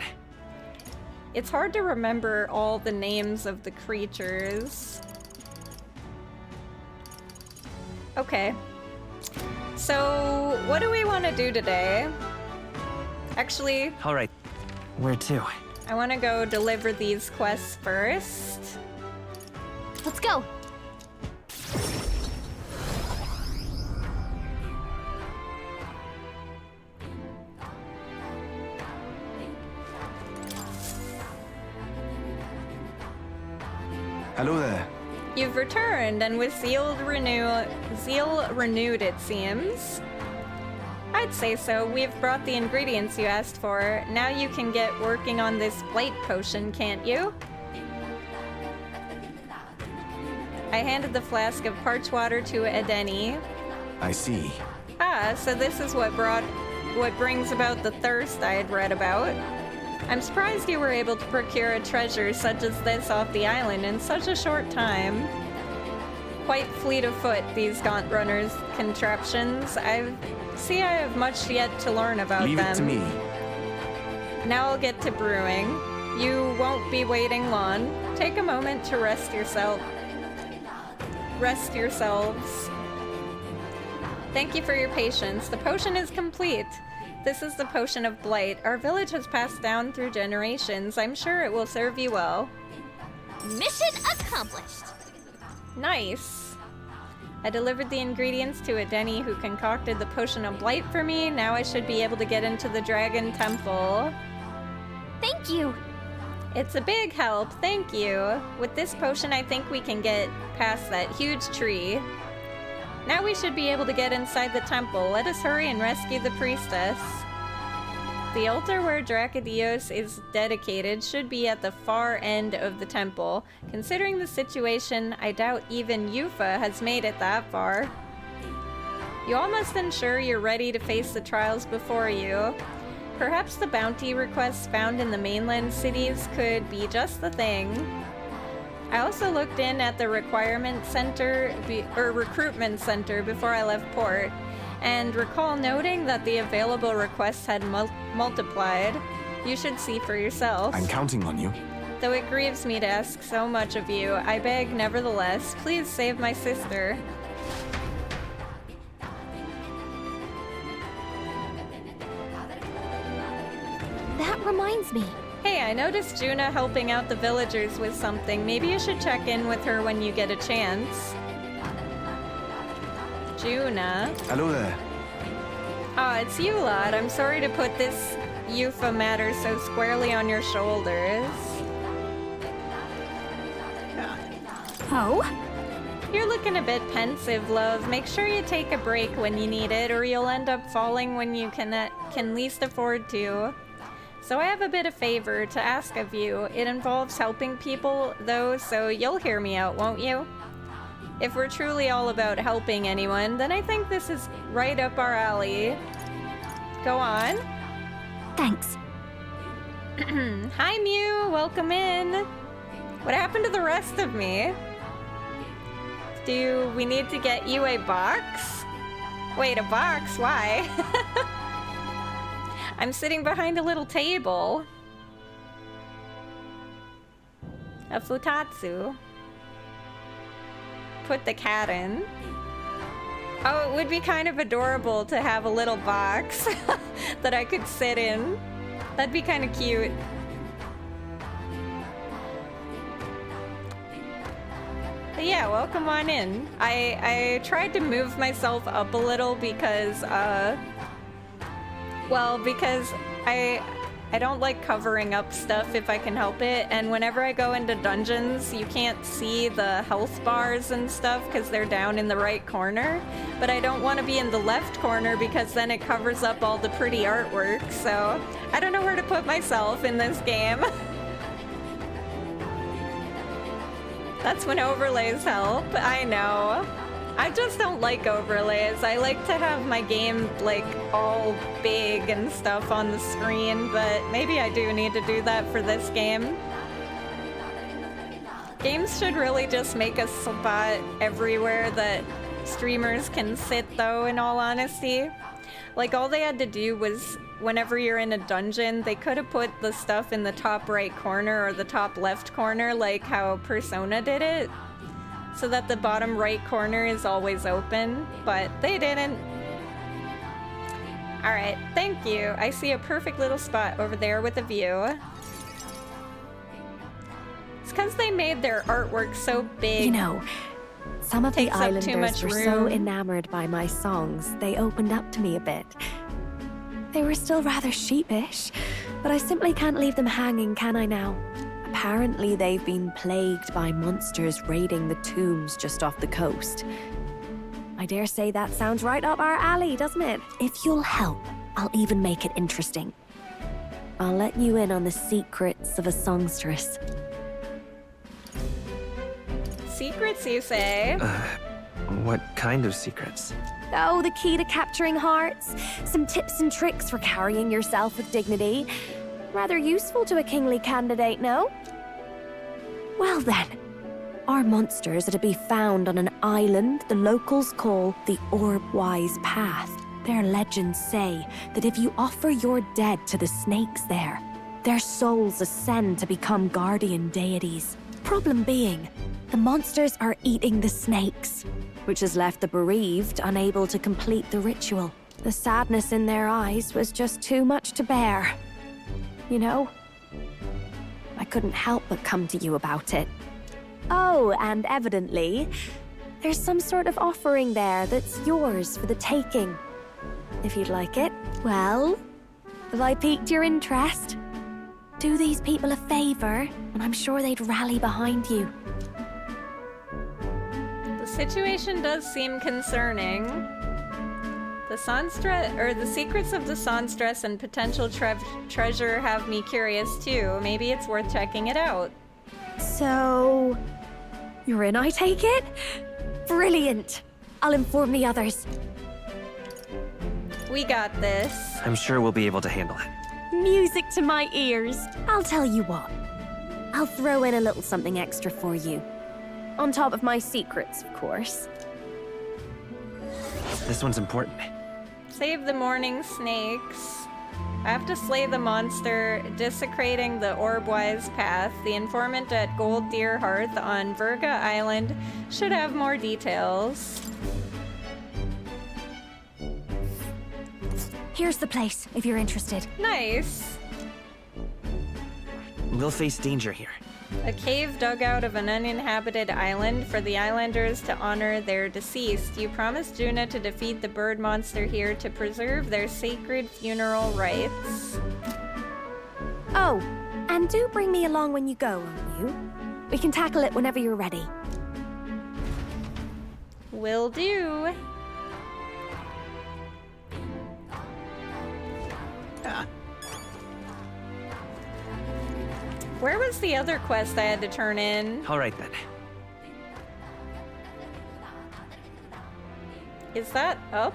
It's hard to remember all the names of the creatures. Okay. So, what do we want to do today? Actually, All right. Where to? I want to go deliver these quests first. Let's go. Hello there. You've returned, and with zeal renewed, it seems. I'd say so. We've brought the ingredients you asked for. Now you can get working on this blight potion, can't you? I handed the flask of parched water to Edeni. I see. Ah, so this is what brings about the thirst I had read about. I'm surprised you were able to procure a treasure such as this off the island in such a short time. Quite fleet of foot, these Gaunt Runners' contraptions. I have much yet to learn about them. Leave it to me. Now I'll get to brewing. You won't be waiting long. Take a moment to rest yourselves. Thank you for your patience. The potion is complete. This is the potion of blight. Our village has passed down through generations. I'm sure it will serve you well. Mission accomplished. Nice. I delivered the ingredients to Edeni, who concocted the potion of blight for me. Now I should be able to get into the Dragon Temple. Thank you. It's a big help, thank you. With this potion, I think we can get past that huge tree. Now we should be able to get inside the temple. Let us hurry and rescue the priestess. The altar where Dracodios is dedicated should be at the far end of the temple. Considering the situation, I doubt even Yufa has made it that far. You all must ensure you're ready to face the trials before you. Perhaps the bounty requests found in the mainland cities could be just the thing. I also looked in at the recruitment center before I left port, and recall noting that the available requests had multiplied. You should see for yourself. I'm counting on you. Though it grieves me to ask so much of you, I beg nevertheless, please save my sister. That reminds me. Hey, I noticed Juna helping out the villagers with something. Maybe you should check in with her when you get a chance. Juna. Hello there. Oh, it's you lot. I'm sorry to put this Yufa matter so squarely on your shoulders. Oh? You're looking a bit pensive, love. Make sure you take a break when you need it, or you'll end up falling when you can least afford to. So I have a bit of favor to ask of you. It involves helping people, though, so you'll hear me out, won't you? If we're truly all about helping anyone, then I think this is right up our alley. Go on. Thanks. Hi, Mew. Welcome in. What happened to the rest of me? Do we need to get you a box? Wait, a box? Why? I'm sitting behind a little table. A futatsu. Put the cat in. Oh, it would be kind of adorable to have a little box that I could sit in. That'd be kind of cute. But yeah, welcome on in. I tried to move myself up a little because, because I don't like covering up stuff if I can help it, and whenever I go into dungeons, you can't see the health bars and stuff because they're down in the right corner, but I don't want to be in the left corner because then it covers up all the pretty artwork, so I don't know where to put myself in this game. That's when overlays help, I know. I just don't like overlays. I like to have my game, like, all big and stuff on the screen, but maybe I do need to do that for this game. Games should really just make a spot everywhere that streamers can sit, though, in all honesty. Like, all they had to do was, whenever you're in a dungeon, they could have put the stuff in the top right corner or the top left corner, like how Persona did it, so that the bottom right corner is always open, but they didn't. Alright, thank you. I see a perfect little spot over there with a view. It's because they made their artwork so big. You know, some of the Takes up too much islanders were so room. enamored by my songs, they opened up to me a bit. They were still rather sheepish, but I simply can't leave them hanging, can I now? Apparently they've been plagued by monsters raiding the tombs just off the coast. I dare say that sounds right up our alley, doesn't it? If you'll help, I'll even make it interesting. I'll let you in on the secrets of a songstress. Secrets, you say? What kind of secrets? Oh, the key to capturing hearts. Some tips and tricks for carrying yourself with dignity. Rather useful to a kingly candidate, no? Well then, our monsters are to be found on an island the locals call the Orb-Wise Path. Their legends say that if you offer your dead to the snakes there, their souls ascend to become guardian deities. Problem being, the monsters are eating the snakes, which has left the bereaved unable to complete the ritual. The sadness in their eyes was just too much to bear. You know? I couldn't help but come to you about it. Oh, and evidently, there's some sort of offering there that's yours for the taking. If you'd like it. Well, have I piqued your interest? Do these people a favor, and I'm sure they'd rally behind you. The situation does seem concerning. The secrets of the songstress and potential treasure have me curious too. Maybe it's worth checking it out. So, you're in, I take it? Brilliant. I'll inform the others. We got this. I'm sure we'll be able to handle it. Music to my ears. I'll tell you what. I'll throw in a little something extra for you. On top of my secrets, of course. This one's important. Save the morning snakes. I have to slay the monster, desecrating the Orb-Wise Path. The informant at Gold Deer Hearth on Virga Island should have more details. Here's the place, if you're interested. Nice. We'll face danger here. A cave dug out of an uninhabited island for the islanders to honor their deceased. You promised Juna to defeat the bird monster here to preserve their sacred funeral rites. Oh, and do bring me along when you go, won't you? We can tackle it whenever you're ready. Will do. Where was the other quest I had to turn in? All right then. Is that up?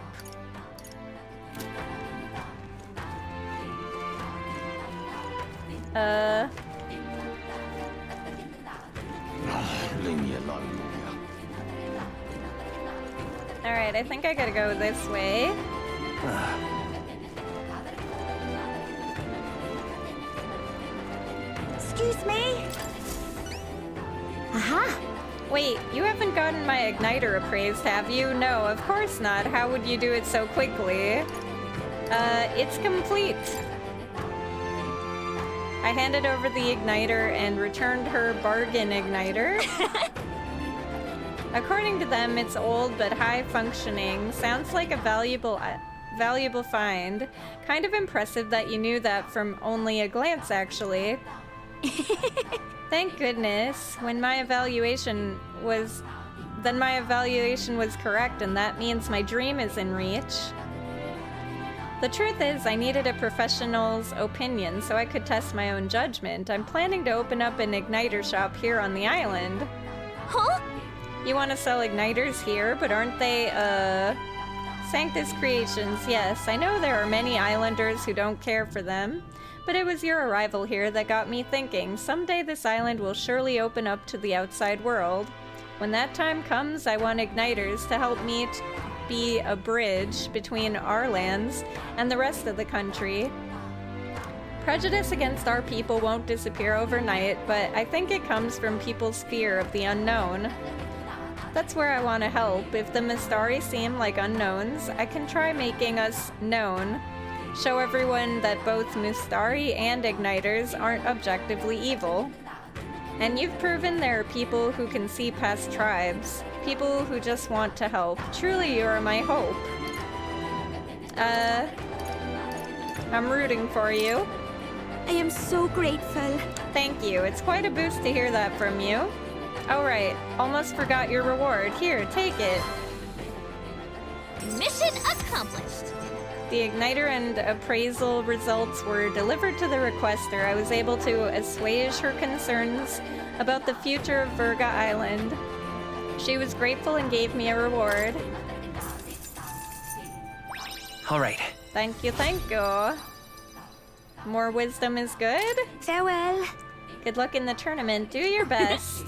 Leave me alone. Alright, I think I gotta go this way. Excuse me? Aha! Wait, you haven't gotten my igniter appraised, have you? No, of course not. How would you do it so quickly? It's complete. I handed over the igniter and returned her bargain igniter. According to them, it's old but high functioning. Sounds like a valuable find. Kind of impressive that you knew that from only a glance, actually. Thank goodness. My evaluation was correct, and that means my dream is in reach. The truth is, I needed a professional's opinion so I could test my own judgment. I'm planning to open up an igniter shop here on the island. Huh? You want to sell igniters here, but aren't they, Sanctus Creations, yes. I know there are many islanders who don't care for them, but it was your arrival here that got me thinking. Someday this island will surely open up to the outside world. When that time comes, I want igniters to help me be a bridge between our lands and the rest of the country. Prejudice against our people won't disappear overnight, but I think it comes from people's fear of the unknown. That's where I want to help. If the Mistari seem like unknowns, I can try making us known. Show everyone that both Mustari and Igniters aren't objectively evil. And you've proven there are people who can see past tribes. People who just want to help. Truly, you are my hope. I'm rooting for you. I am so grateful. Thank you. It's quite a boost to hear that from you. Oh right, almost forgot your reward. Here, take it. Mission accomplished. The Igniter and appraisal results were delivered to the requester. I was able to assuage her concerns about the future of Virga Island. She was grateful and gave me a reward. All right. Thank you, thank you. More wisdom is good? Farewell. Good luck in the tournament. Do your best.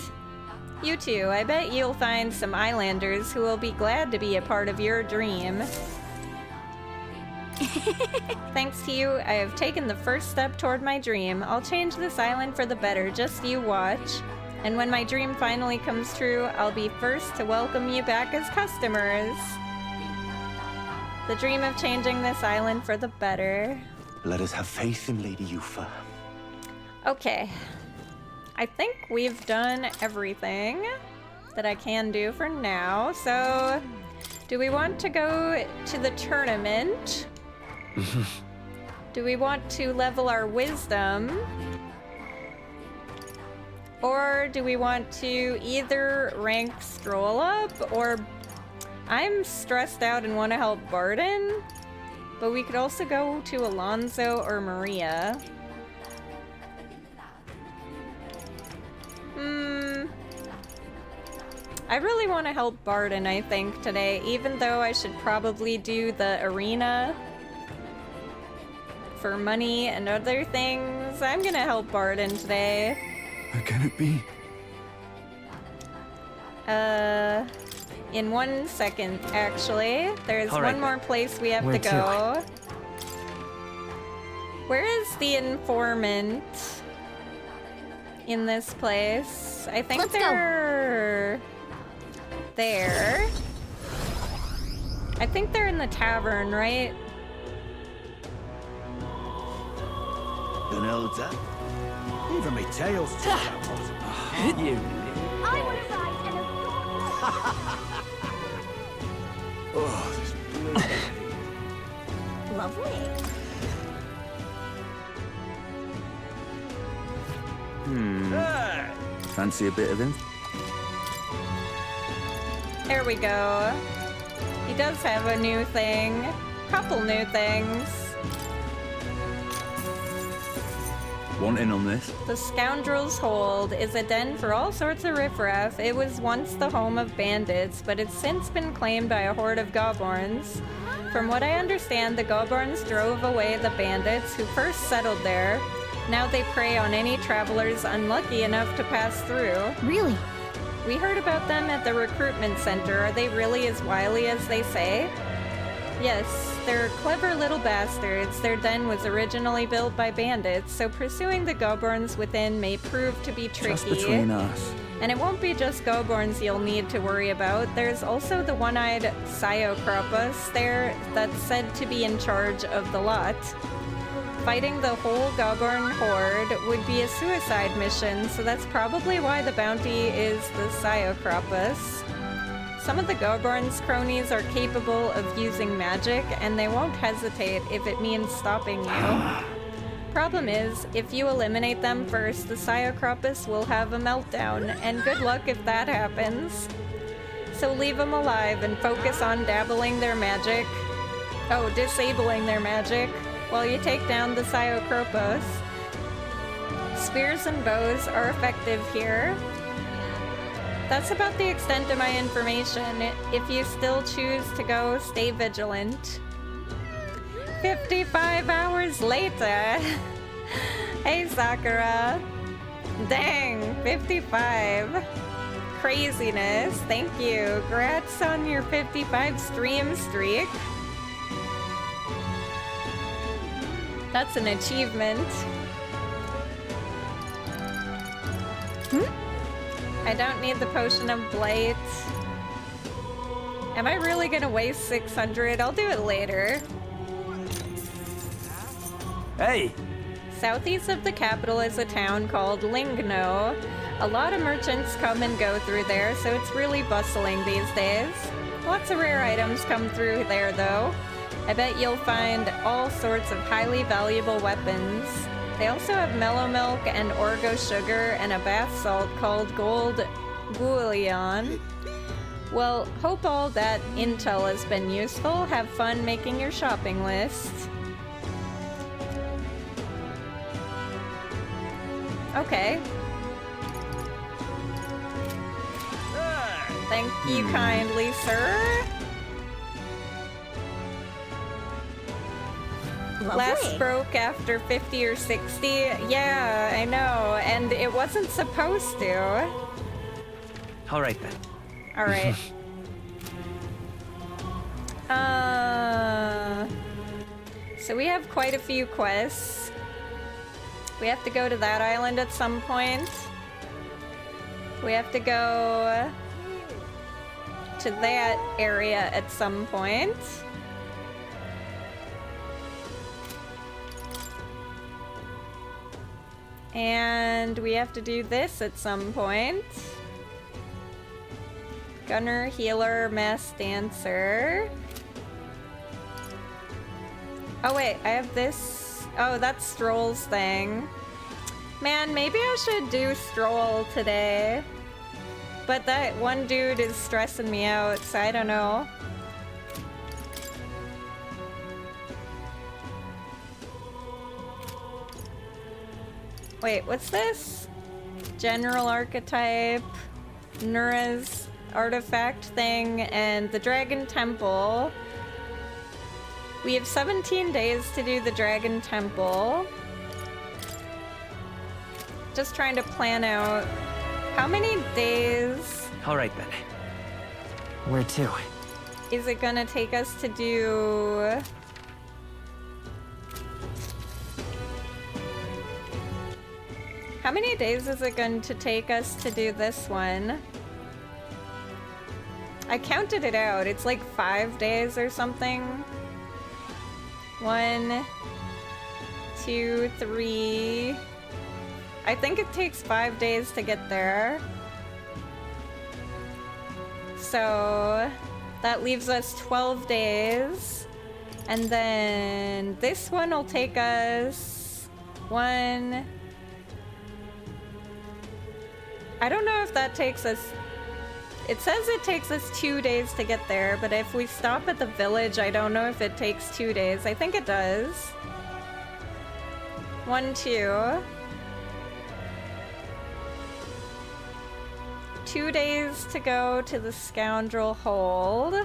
You too. I bet you'll find some islanders who will be glad to be a part of your dream. Thanks to you, I have taken the first step toward my dream. I'll change this island for the better, just you watch. And when my dream finally comes true, I'll be first to welcome you back as customers. The dream of changing this island for the better. Let us have faith in Lady Yufa. Okay. I think we've done everything that I can do for now. So, do we want to go to the tournament? Do we want to level our wisdom? Or do we want to either rank Stroll up, or I'm stressed out and want to help Barden, but we could also go to Alonso or Maria. I really want to help Barden, I think, today, even though I should probably do the arena for money and other things. I'm gonna help Barden today. How can it be? In 1 second, actually. There's All right, one more place we have where to go. Where is the informant in this place? I think they're there. I think they're in the tavern, right? An elder? Even me tails took that one. You. I want to ride an Oh, this blue. Lovely. Fancy a bit of him? There we go. He does have a new thing. Couple new things. Want in on this? The Scoundrel's Hold is a den for all sorts of riffraff. It was once the home of bandits, but it's since been claimed by a horde of Goborns. From what I understand, the Goborns drove away the bandits who first settled there. Now they prey on any travelers unlucky enough to pass through. Really? We heard about them at the recruitment center. Are they really as wily as they say? Yes, they're clever little bastards. Their den was originally built by bandits, so pursuing the Goborns within may prove to be tricky. Just between us. And it won't be just Goborns you'll need to worry about. There's also the one-eyed Psyocropus there that's said to be in charge of the lot. Fighting the whole Goborn horde would be a suicide mission, so that's probably why the bounty is the Psyocropus. Some of the Goborn's cronies are capable of using magic, and they won't hesitate if it means stopping you. Problem is, if you eliminate them first, the Psyocropus will have a meltdown, and good luck if that happens. So leave them alive and focus on disabling their magic, while you take down the Psyocropus. Spears and bows are effective here. That's about the extent of my information. If you still choose to go, stay vigilant. 55 hours later. Hey, Sakura. Dang, 55. Craziness. Thank you. Congrats on your 55 stream streak. That's an achievement. I don't need the Potion of Blight. Am I really gonna waste 600? I'll do it later. Hey! Southeast of the capital is a town called Lingno. A lot of merchants come and go through there, so it's really bustling these days. Lots of rare items come through there, though. I bet you'll find all sorts of highly valuable weapons. They also have mellow milk and orgo sugar and a bath salt called gold bullion. Well, hope all that intel has been useful. Have fun making your shopping list. Okay. Thank you kindly, sir. Lovely. Last broke after 50 or 60. Yeah, I know. And it wasn't supposed to. All right then. All right. So we have quite a few quests. We have to go to that island at some point. We have to go to that area at some point. And we have to do this at some point. Gunner, healer, mass dancer. Oh wait, I have this. Oh, that's Stroll's thing. Man, maybe I should do Stroll today. But that one dude is stressing me out, so I don't know. Wait, what's this? General archetype, Nura's artifact thing, and the Dragon Temple. We have 17 days to do the Dragon Temple. Just trying to plan out how many days. All right then. Where to? Is it gonna take us to do? How many days is it going to take us to do this one? I counted it out. It's like 5 days or something. 1, 2, 3. I think it takes 5 days to get there. So that leaves us 12 days. And then this one will take us 1. I don't know if that takes us. It says it takes us 2 days to get there, but if we stop at the village, I don't know if it takes 2 days. I think it does. 1, 2. 2 days to go to the Scoundrel Hold.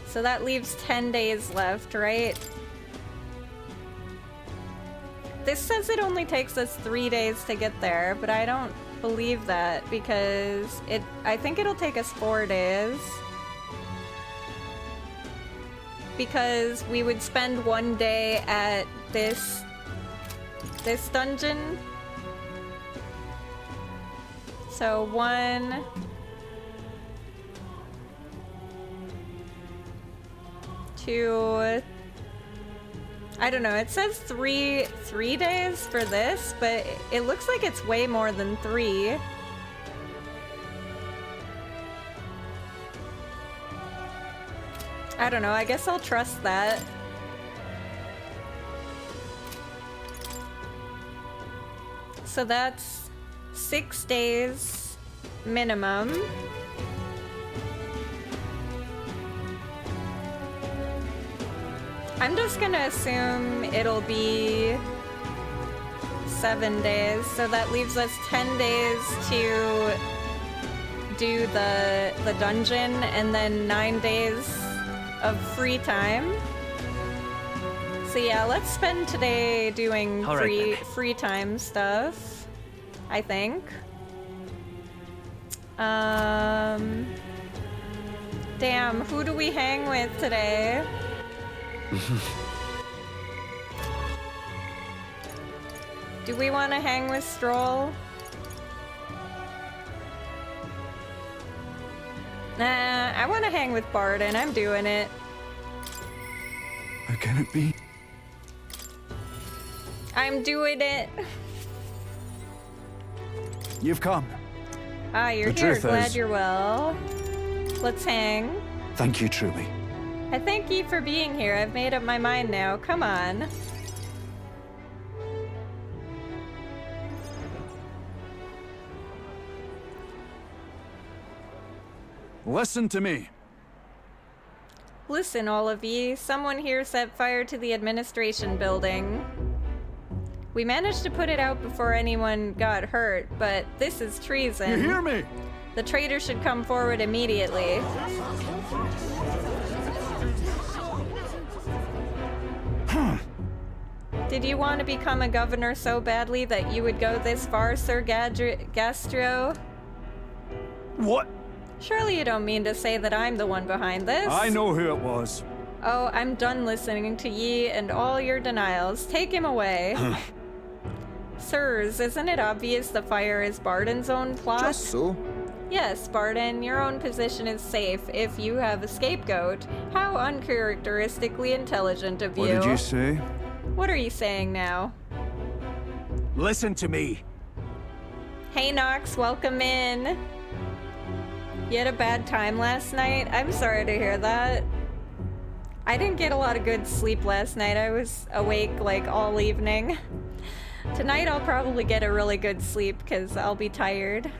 So that leaves 10 days left, right? This says it only takes us 3 days to get there, but I don't believe that because I think it'll take us 4 days. Because we would spend 1 day at this dungeon. So 1, 2, I don't know, it says three days for this, but it looks like it's way more than 3. I don't know, I guess I'll trust that. So that's 6 days minimum. I'm just gonna assume it'll be 7 days, so that leaves us 10 days to do the dungeon, and then 9 days of free time. So yeah, let's spend today doing free time stuff, I think. Damn, who do we hang with today? Do we want to hang with Stroll? Nah, I want to hang with Barden. I'm doing it. How can it be? I'm doing it. You've come. Ah, you're The here. truth Glad is- you're well. Let's hang. Thank you, truly. I thank you for being here. I've made up my mind now. Come on. Listen to me. Listen, all of ye. Someone here set fire to the administration building. We managed to put it out before anyone got hurt, but this is treason. You hear me? The traitor should come forward immediately. Did you want to become a governor so badly that you would go this far, Sir Gastro? What? Surely you don't mean to say that I'm the one behind this? I know who it was. Oh, I'm done listening to ye and all your denials. Take him away. Sirs, isn't it obvious the fire is Barden's own plot? Just so. Yes, Barden, your own position is safe if you have a scapegoat. How uncharacteristically intelligent of you. What did you say? What are you saying now? Listen to me. Hey, Nox, welcome in. You had a bad time last night? I'm sorry to hear that. I didn't get a lot of good sleep last night. I was awake like all evening. Tonight I'll probably get a really good sleep because I'll be tired.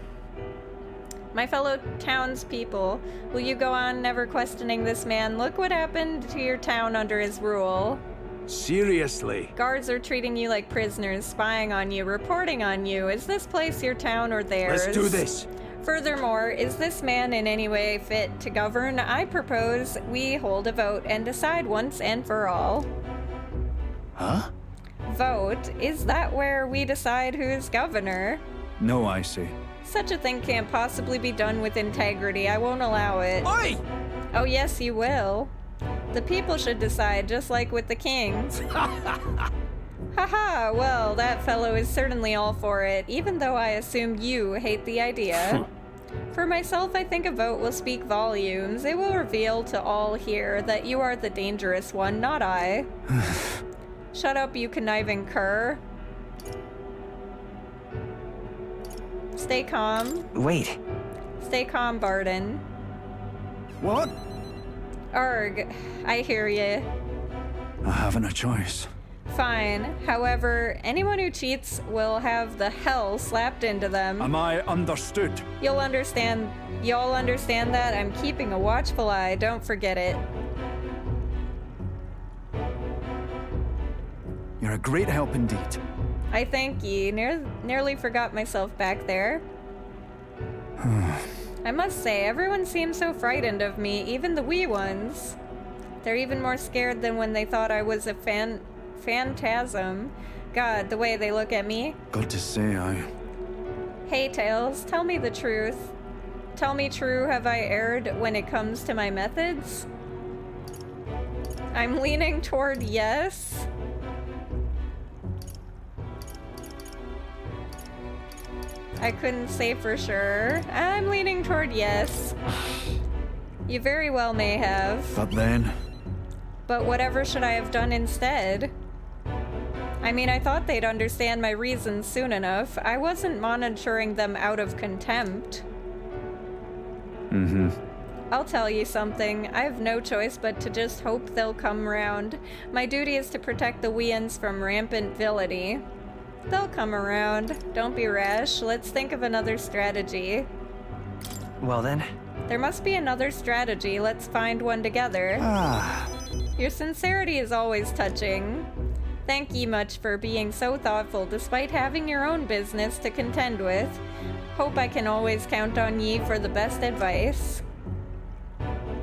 My fellow townspeople, will you go on never questioning this man? Look what happened to your town under his rule. Seriously? Guards are treating you like prisoners, spying on you, reporting on you. Is this place your town or theirs? Let's do this. Furthermore, is this man in any way fit to govern? I propose we hold a vote and decide once and for all. Huh? Vote? Is that where we decide who's governor? No, I see. Such a thing can't possibly be done with integrity. I won't allow it. Oi! Oh, yes, you will. The people should decide, just like with the kings. Haha, well, that fellow is certainly all for it, even though I assume you hate the idea. For myself, I think a vote will speak volumes. It will reveal to all here that you are the dangerous one, not I. Shut up, you conniving cur. Stay calm. Wait. Stay calm, Barden. What? Arg, I hear ye. I haven't a choice. Fine. However, anyone who cheats will have the hell slapped into them. Am I understood? Y'all understand that? I'm keeping a watchful eye. Don't forget it. You're a great help indeed. I thank ye. Nearly forgot myself back there. I must say, everyone seems so frightened of me, even the wee ones. They're even more scared than when they thought I was a phantasm. God, the way they look at me. Got to say, Hey, Tails, tell me the truth. Tell me true, have I erred when it comes to my methods? I'm leaning toward yes. I couldn't say for sure. I'm leaning toward yes. You very well may have. But then? But whatever should I have done instead? I mean, I thought they'd understand my reasons soon enough. I wasn't monitoring them out of contempt. Mm-hmm. I'll tell you something. I have no choice but to just hope they'll come round. My duty is to protect the Weans from rampant villainy. They'll come around. Don't be rash. Let's think of another strategy. Well then. There must be another strategy. Let's find one together. Your sincerity is always touching. Thank ye much for being so thoughtful despite having your own business to contend with. Hope I can always count on ye for the best advice.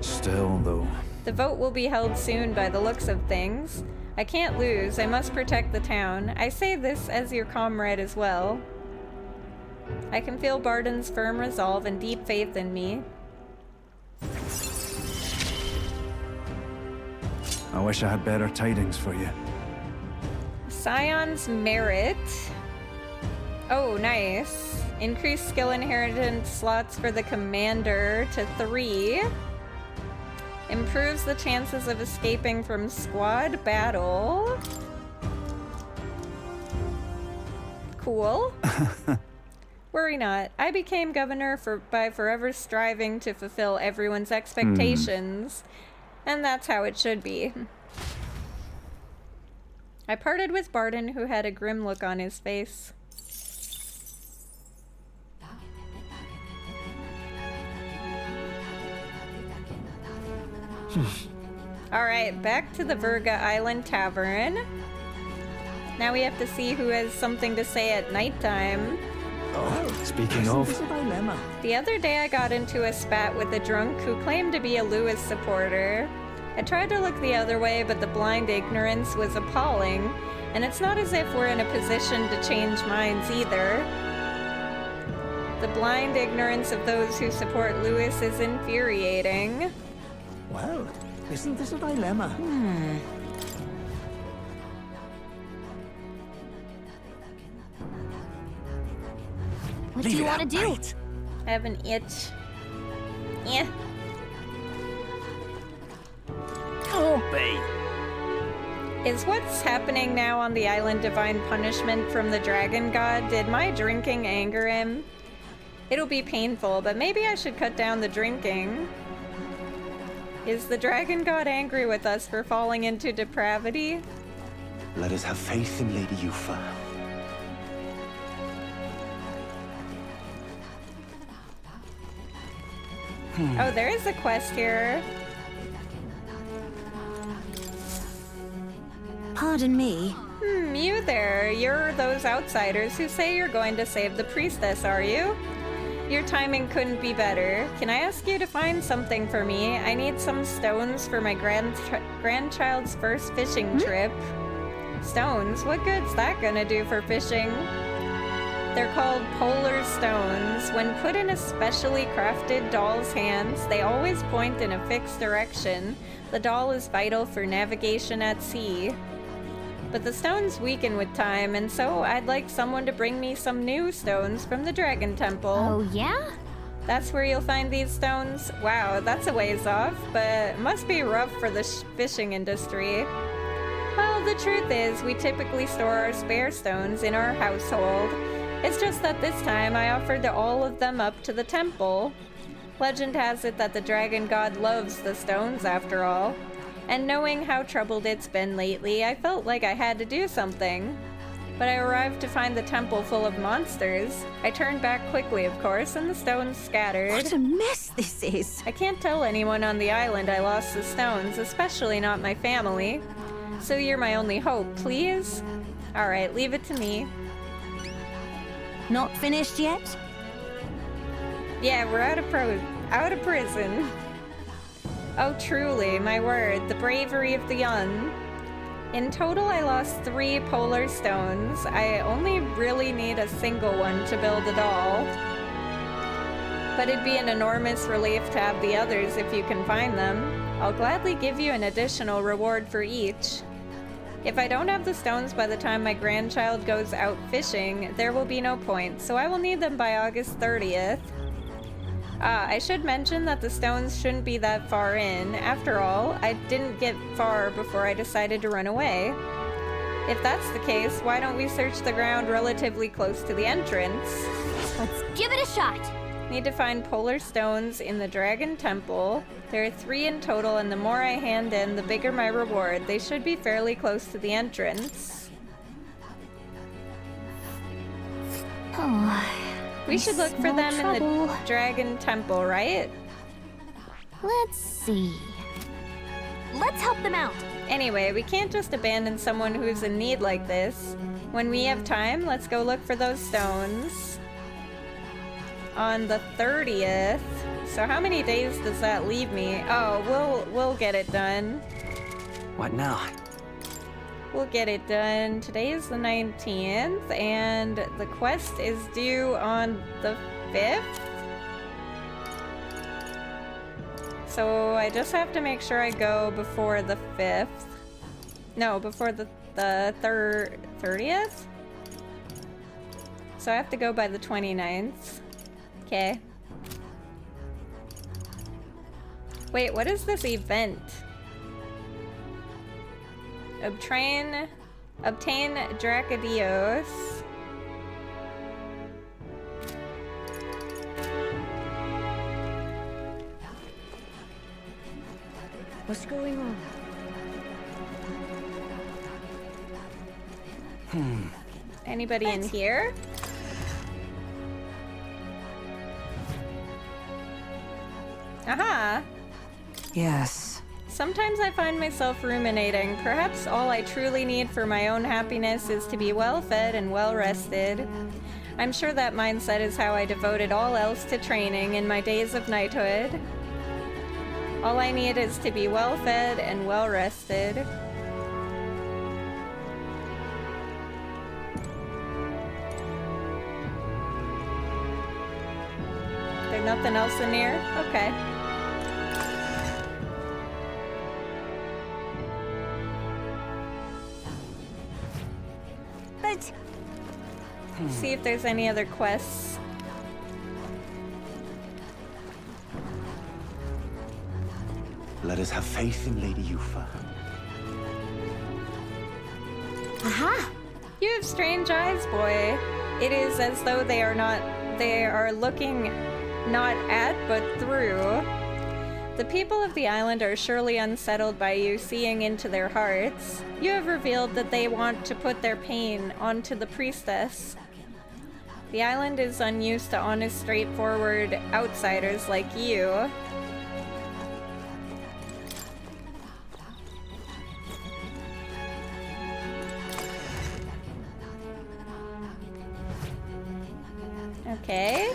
Still, though. The vote will be held soon by the looks of things. I can't lose. I must protect the town. I say this as your comrade as well. I can feel Barden's firm resolve and deep faith in me. I wish I had better tidings for you. Scion's Merit. Oh, nice. Increased skill inheritance slots for the commander to 3. Improves the chances of escaping from squad battle. cool. Worry not. I became governor by forever striving to fulfill everyone's expectations. And that's how it should be. I parted with Barden, who had a grim look on his face. Alright, back to the Verga Island Tavern. Now we have to see who has something to say at nighttime. Oh, speaking of... The other day I got into a spat with a drunk who claimed to be a Lewis supporter. I tried to look the other way, but the blind ignorance was appalling, and it's not as if we're in a position to change minds either. The blind ignorance of those who support Lewis is infuriating. Well, isn't this a dilemma? What do you want to do? I have an itch. Yeah. Can't be. Is what's happening now on the island divine punishment from the dragon god? Did my drinking anger him? It'll be painful, but maybe I should cut down the drinking. Is the dragon god angry with us for falling into depravity? Let us have faith in Lady Yufa. Oh, there is a quest here. Pardon me. You there. You're those outsiders who say you're going to save the priestess, are you? Your timing couldn't be better. Can I ask you to find something for me? I need some stones for my grandchild's first fishing trip. Stones? What good's that gonna do for fishing? They're called polar stones. When put in a specially crafted doll's hands, they always point in a fixed direction. The doll is vital for navigation at sea. But the stones weaken with time, and so I'd like someone to bring me some new stones from the Dragon Temple. Oh, yeah? That's where you'll find these stones? Wow, that's a ways off, but must be rough for the fishing industry. Well, the truth is, we typically store our spare stones in our household. It's just that this time I offered all of them up to the temple. Legend has it that the dragon god loves the stones after all. And knowing how troubled it's been lately, I felt like I had to do something. But I arrived to find the temple full of monsters. I turned back quickly, of course, and the stones scattered. What a mess this is! I can't tell anyone on the island I lost the stones, especially not my family. So you're my only hope, please? Alright, leave it to me. Not finished yet? Yeah, we're out of prison. Oh, truly, my word, the bravery of the young. In total, I lost 3 polar stones. I only really need a single one to build a doll. But it'd be an enormous relief to have the others if you can find them. I'll gladly give you an additional reward for each. If I don't have the stones by the time my grandchild goes out fishing, there will be no point, so I will need them by August 30th. I should mention that the stones shouldn't be that far in. After all, I didn't get far before I decided to run away. If that's the case, why don't we search the ground relatively close to the entrance? Let's give it a shot! Need to find polar stones in the Dragon Temple. There are 3 in total, and the more I hand in, the bigger my reward. They should be fairly close to the entrance. Oh, we should look for them in the Dragon Temple, right? Let's see. Let's help them out. Anyway, we can't just abandon someone who's in need like this. When we have time, let's go look for those stones. On the 30th. So how many days does that leave me? Oh, we'll get it done. What now? We'll get it done. Today is the 19th, and the quest is due on the 5th. So I just have to make sure I go before the 5th. No, before the 30th? So I have to go by the 29th. Okay. Wait, what is this event? Obtain Dracadios. What's going on? Anybody in here? Aha! Yes. Sometimes I find myself ruminating. Perhaps all I truly need for my own happiness is to be well-fed and well-rested. I'm sure that mindset is how I devoted all else to training in my days of knighthood. All I need is to be well-fed and well-rested. There's nothing else in here? Okay. But... See if there's any other quests. Let us have faith in Lady Yufa. Aha! You have strange eyes, boy. It is as though they are looking not at, but through. The people of the island are surely unsettled by you seeing into their hearts. You have revealed that they want to put their pain onto the priestess. The island is unused to honest, straightforward outsiders like you. Okay.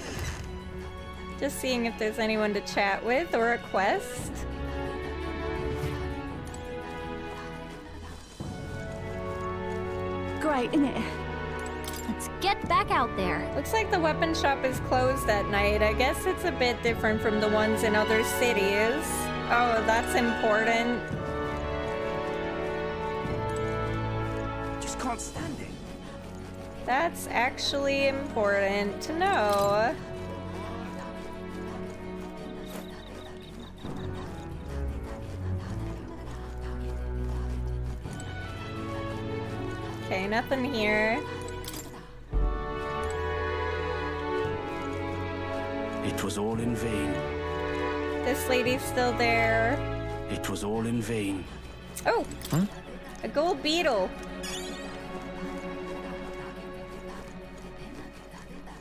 Just seeing if there's anyone to chat with or a quest. Great, isn't it? Let's get back out there. Looks like the weapon shop is closed at night. I guess it's a bit different from the ones in other cities. Oh, that's important. Just can't stand it. That's actually important to know. Okay, nothing here. It was all in vain. This lady's still there. It was all in vain. Oh! Huh? A gold beetle.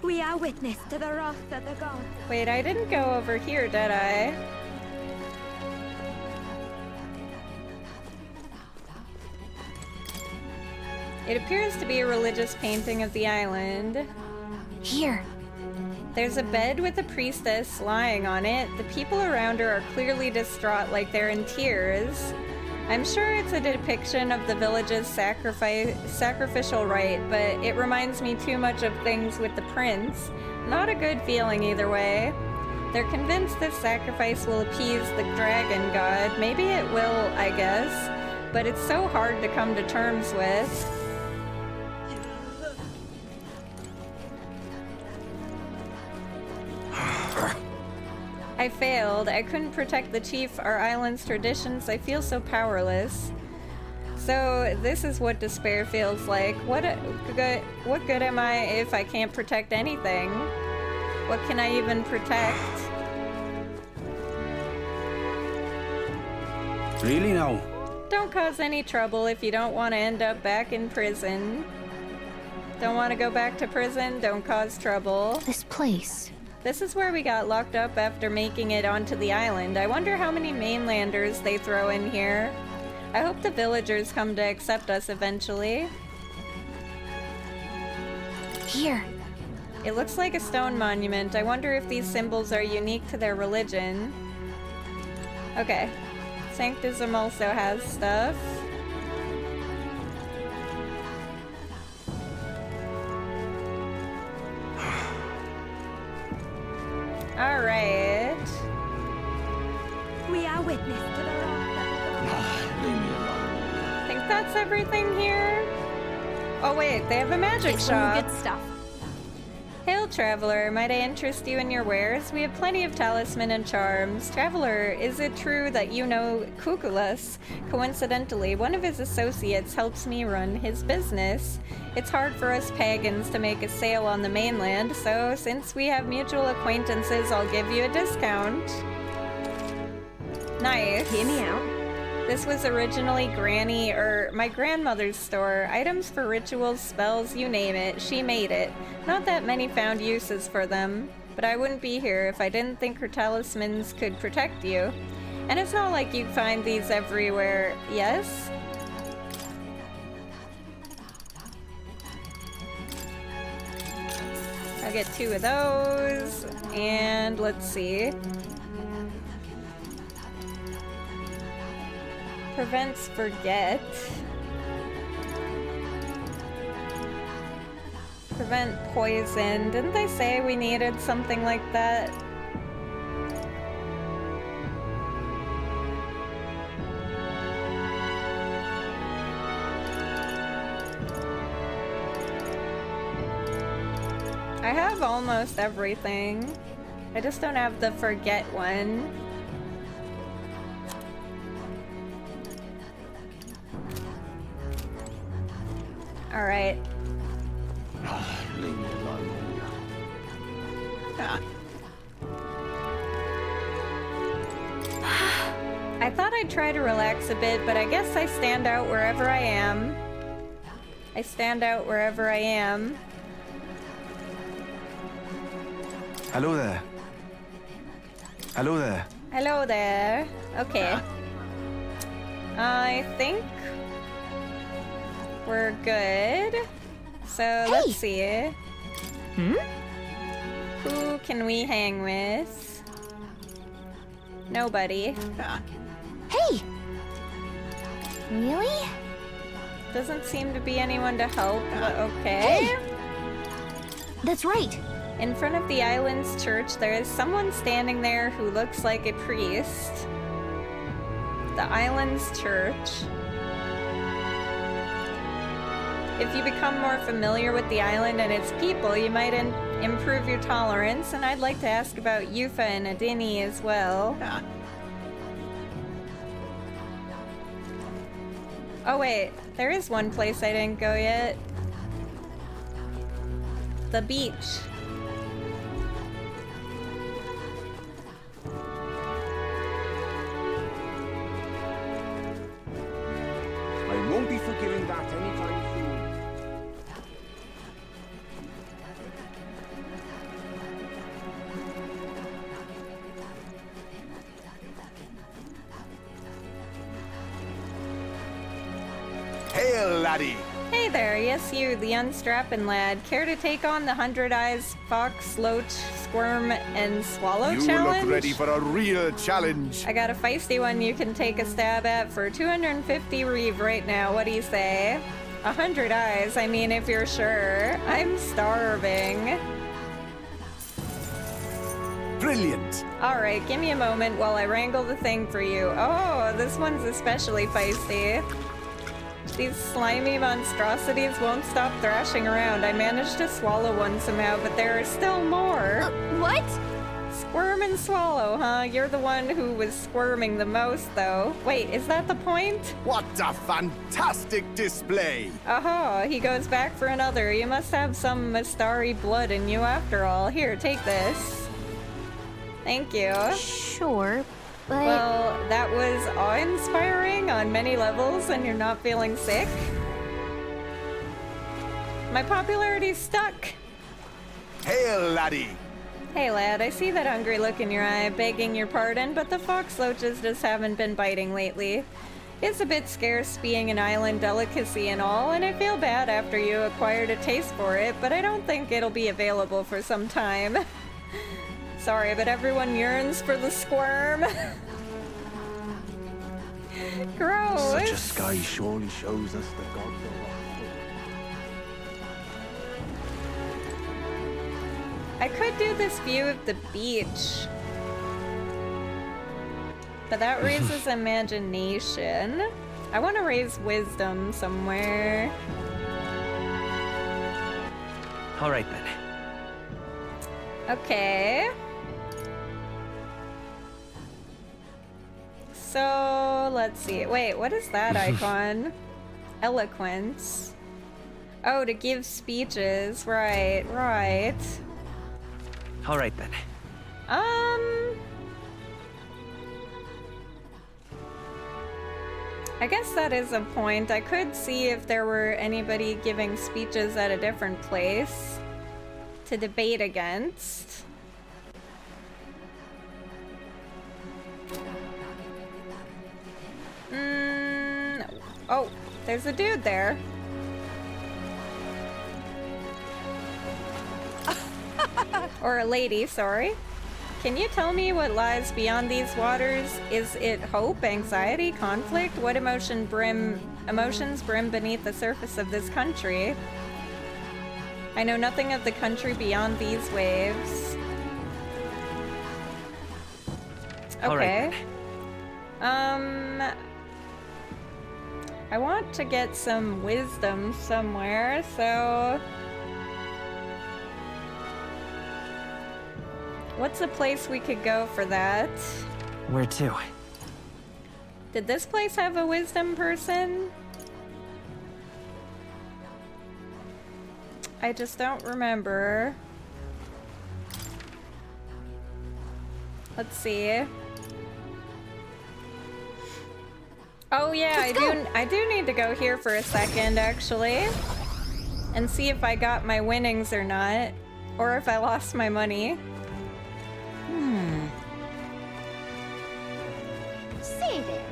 We are witness to the wrath of the gods. Wait, I didn't go over here, did I? It appears to be a religious painting of the island. Here. There's a bed with a priestess lying on it. The people around her are clearly distraught, like they're in tears. I'm sure it's a depiction of the village's sacrificial rite, but it reminds me too much of things with the prince. Not a good feeling either way. They're convinced this sacrifice will appease the dragon god. Maybe it will, I guess, but it's so hard to come to terms with. I failed. I couldn't protect the chief, our island's traditions. I feel so powerless. So this is what despair feels like. What good am I if I can't protect anything? What can I even protect? Really now? Don't cause any trouble if you don't want to end up back in prison. Don't want to go back to prison? Don't cause trouble. This place. This is where we got locked up after making it onto the island. I wonder how many mainlanders they throw in here. I hope the villagers come to accept us eventually. Here. It looks like a stone monument. I wonder if these symbols are unique to their religion. Okay. Sanctism also has stuff. Alright. We are witness to the wrath Leave me alone. I think that's everything here. Oh wait, they have a magic shop. Good stuff. Hail, traveler. Might I interest you in your wares? We have plenty of talisman and charms. Traveler, is it true that you know Cuculus? Coincidentally, one of his associates helps me run his business. It's hard for us pagans to make a sale on the mainland, so since we have mutual acquaintances, I'll give you a discount. Nice. Hear me out. This was originally Granny or my grandmother's store. Items for rituals, spells, you name it. She made it. Not that many found uses for them, but I wouldn't be here if I didn't think her talismans could protect you. And it's not like you find these everywhere, yes? I'll get 2 of those, and let's see. Prevents forget. Prevent poison. Didn't they say we needed something like that? I have almost everything. I just don't have the forget one. All right. Leave me alone. I thought I'd try to relax a bit, but I guess I stand out wherever I am. I stand out wherever I am. Hello there. Hello there. Hello there. Okay. I think we're good. So let's see. Who can we hang with? Nobody. Hey! Really? Doesn't seem to be anyone to help, but okay. Hey! That's right. In front of the island's church, there is someone standing there who looks like a priest. The island's church. If you become more familiar with the island and its people, you might improve your tolerance, and I'd like to ask about Yufa and Adini as well. Oh wait, there is one place I didn't go yet. The beach. I won't be forgiving that anytime soon. Hail, laddie! Hey there, yes you, the unstrapping lad. Care to take on the 100 Eyes, Fox, Loach, Squirm, and Swallow You challenge? look ready for a real challenge. I got a feisty one you can take a stab at for 250 reeve right now. What do you say? 100 Eyes, I mean if you're sure. I'm starving. Brilliant. Alright, give me a moment while I wrangle the thing for you. Oh, this one's especially feisty. These slimy monstrosities won't stop thrashing around. I managed to swallow one somehow, but there are still more. What? Squirm and swallow, huh? You're the one who was squirming the most, though. Wait, is that the point? What a fantastic display! Aha, he goes back for another. You must have some Mastari blood in you after all. Here, take this. Thank you. Sure, but... Well, that was awe-inspiring on many levels, and you're not feeling sick. My popularity's stuck. Hail, laddie! Hey lad, I see that hungry look in your eye, begging your pardon, but the fox loaches just haven't been biting lately. It's a bit scarce being an island delicacy and all, and I feel bad after you acquired a taste for it, but I don't think it'll be available for some time. Sorry, but everyone yearns for the squirm. Gross. Such a sky surely shows us the gods are up. I could do this view of the beach, but that raises imagination. I want to raise wisdom somewhere. All right then. Okay. So, let's see. Wait, what is that icon? Eloquence. Oh, to give speeches. Right, right. All right then. I guess that is a point. I could see if there were anybody giving speeches at a different place to debate against. Oh, there's a dude there. Or a lady, sorry. Can you tell me what lies beyond these waters? Is it hope, anxiety, conflict? What emotions brim beneath the surface of this country? I know nothing of the country beyond these waves. Okay. I want to get some wisdom somewhere, so... What's a place we could go for that? Where to? Did this place have a wisdom person? I just don't remember. Let's see. Oh yeah, I do need to go here for a second actually. And see if I got my winnings or not. Or if I lost my money. Say there.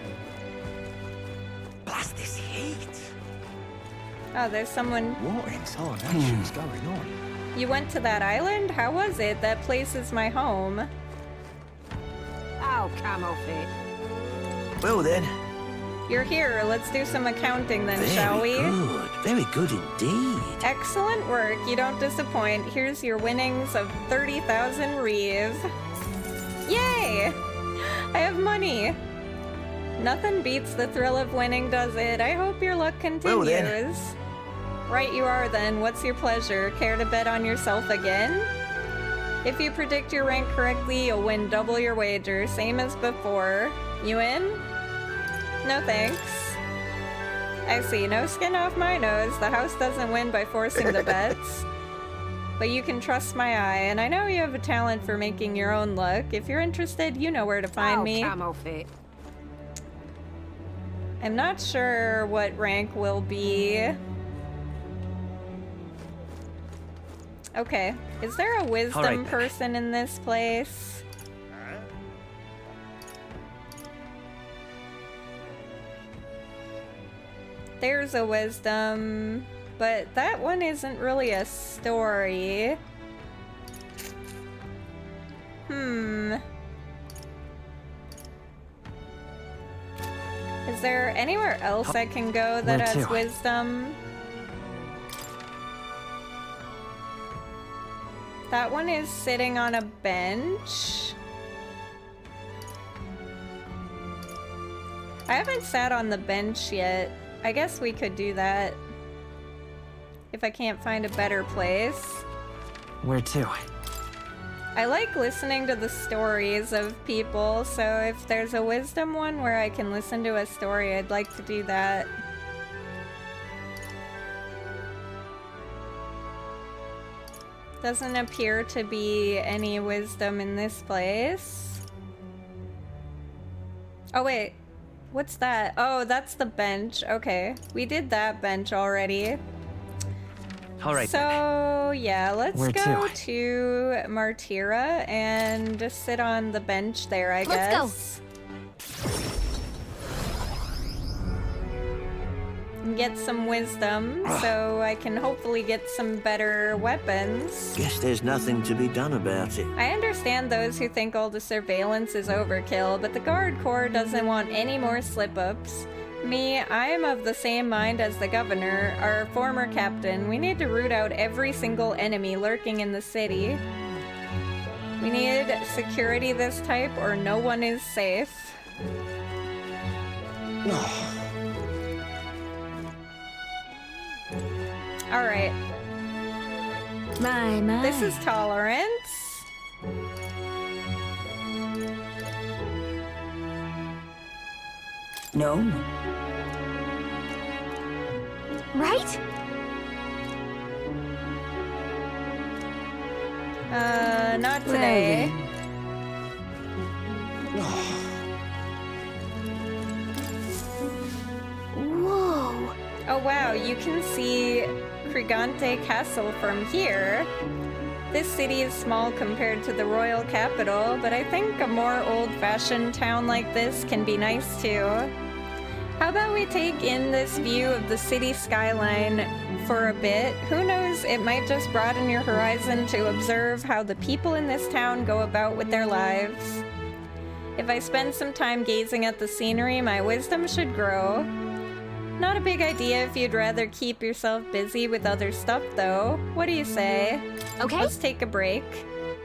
Blast this heat. Oh, there's someone. What in tarnation is going on? You went to that island? How was it? That place is my home. Oh, come off it. Well then. You're here. Let's do some accounting then, shall we? Very good indeed. Excellent work. You don't disappoint. Here's your winnings of 30,000 Reeve. Yay! I have money. Nothing beats the thrill of winning, does it? I hope your luck continues. Well then. Right you are then. What's your pleasure? Care to bet on yourself again? If you predict your rank correctly, you'll win double your wager. Same as before. You in? No thanks. I see. No skin off my nose. The house doesn't win by forcing the bets. But you can trust my eye, and I know you have a talent for making your own luck. If you're interested, you know where to find me. Come off it. I'm not sure what rank will be. Okay. Is there a wisdom person in this place? There's a wisdom, but that one isn't really a story. Is there anywhere else I can go that has wisdom? That one is sitting on a bench. I haven't sat on the bench yet. I guess we could do that. If I can't find a better place. Where to? I like listening to the stories of people, so if there's a wisdom one where I can listen to a story, I'd like to do that. Doesn't appear to be any wisdom in this place. Oh wait. What's that? Oh, that's the bench. Okay. We did that bench already. Alright. So, yeah, let's Where go to Martira and just sit on the bench there, I guess. Let's go. And get some wisdom so I can hopefully get some better weapons. Guess there's nothing to be done about it. I understand those who think all the surveillance is overkill, but the Guard Corps doesn't want any more slip-ups. Me, I am of the same mind as the governor, our former captain. We need to root out every single enemy lurking in the city. We need security this type or no one is safe. Alright. My. This is tolerance. No. Right? Not today. Oh wow, you can see Crigante Castle from here. This city is small compared to the royal capital, but I think a more old-fashioned town like this can be nice too. How about we take in this view of the city skyline for a bit? Who knows, it might just broaden your horizon to observe how the people in this town go about with their lives. If I spend some time gazing at the scenery, my wisdom should grow. Not a big idea if you'd rather keep yourself busy with other stuff, though. What do you say? Okay. Let's take a break.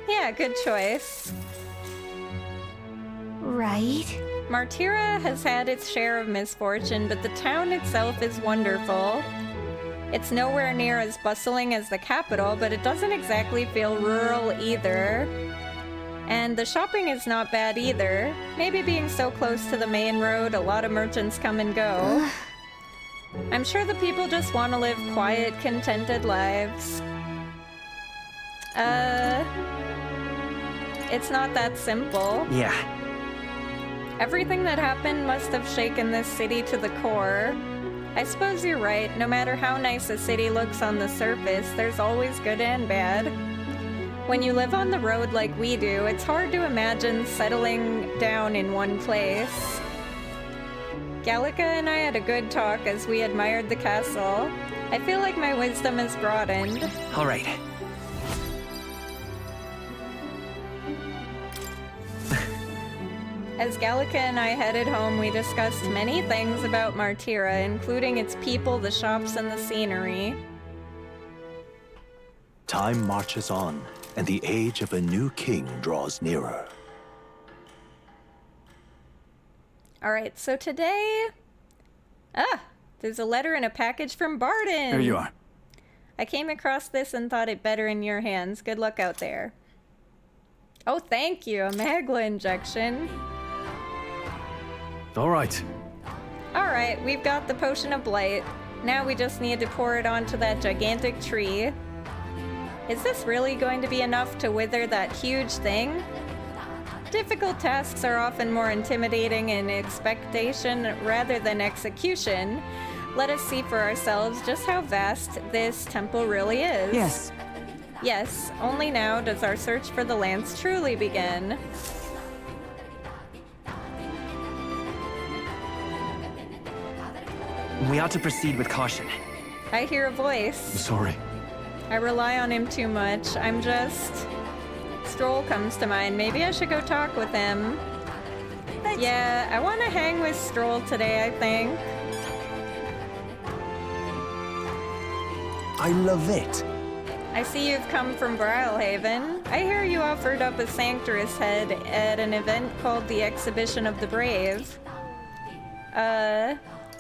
Yeah, good choice. Right. Martira has had its share of misfortune, but the town itself is wonderful. It's nowhere near as bustling as the capital, but it doesn't exactly feel rural either. And the shopping is not bad either. Maybe being so close to the main road, a lot of merchants come and go. I'm sure the people just want to live quiet, contented lives. It's not that simple. Yeah. Everything that happened must have shaken this city to the core. I suppose you're right. No matter how nice a city looks on the surface, there's always good and bad. When you live on the road like we do, it's hard to imagine settling down in one place. Gallica and I had a good talk as we admired the castle. I feel like my wisdom is broadened. All right. As Gallica and I headed home, we discussed many things about Martira, including its people, the shops, and the scenery. Time marches on, and the age of a new king draws nearer. Alright, so today... there's a letter in a package from Barden! Here you are. I came across this and thought it better in your hands. Good luck out there. Oh, thank you! A Magla injection. Alright. Alright, we've got the Potion of Blight. Now we just need to pour it onto that gigantic tree. Is this really going to be enough to wither that huge thing? Difficult tasks are often more intimidating in expectation rather than execution. Let us see for ourselves just how vast this temple really is. Yes. Yes, only now does our search for the lance truly begin. We ought to proceed with caution. I hear a voice. I'm sorry. I rely on him too much. I'm just... Stroll comes to mind. Maybe I should go talk with him. Yeah, I want to hang with Stroll today, I think. I love it. I see you've come from Brilhaven. I hear you offered up a Sanctorus head at an event called the Exhibition of the Brave.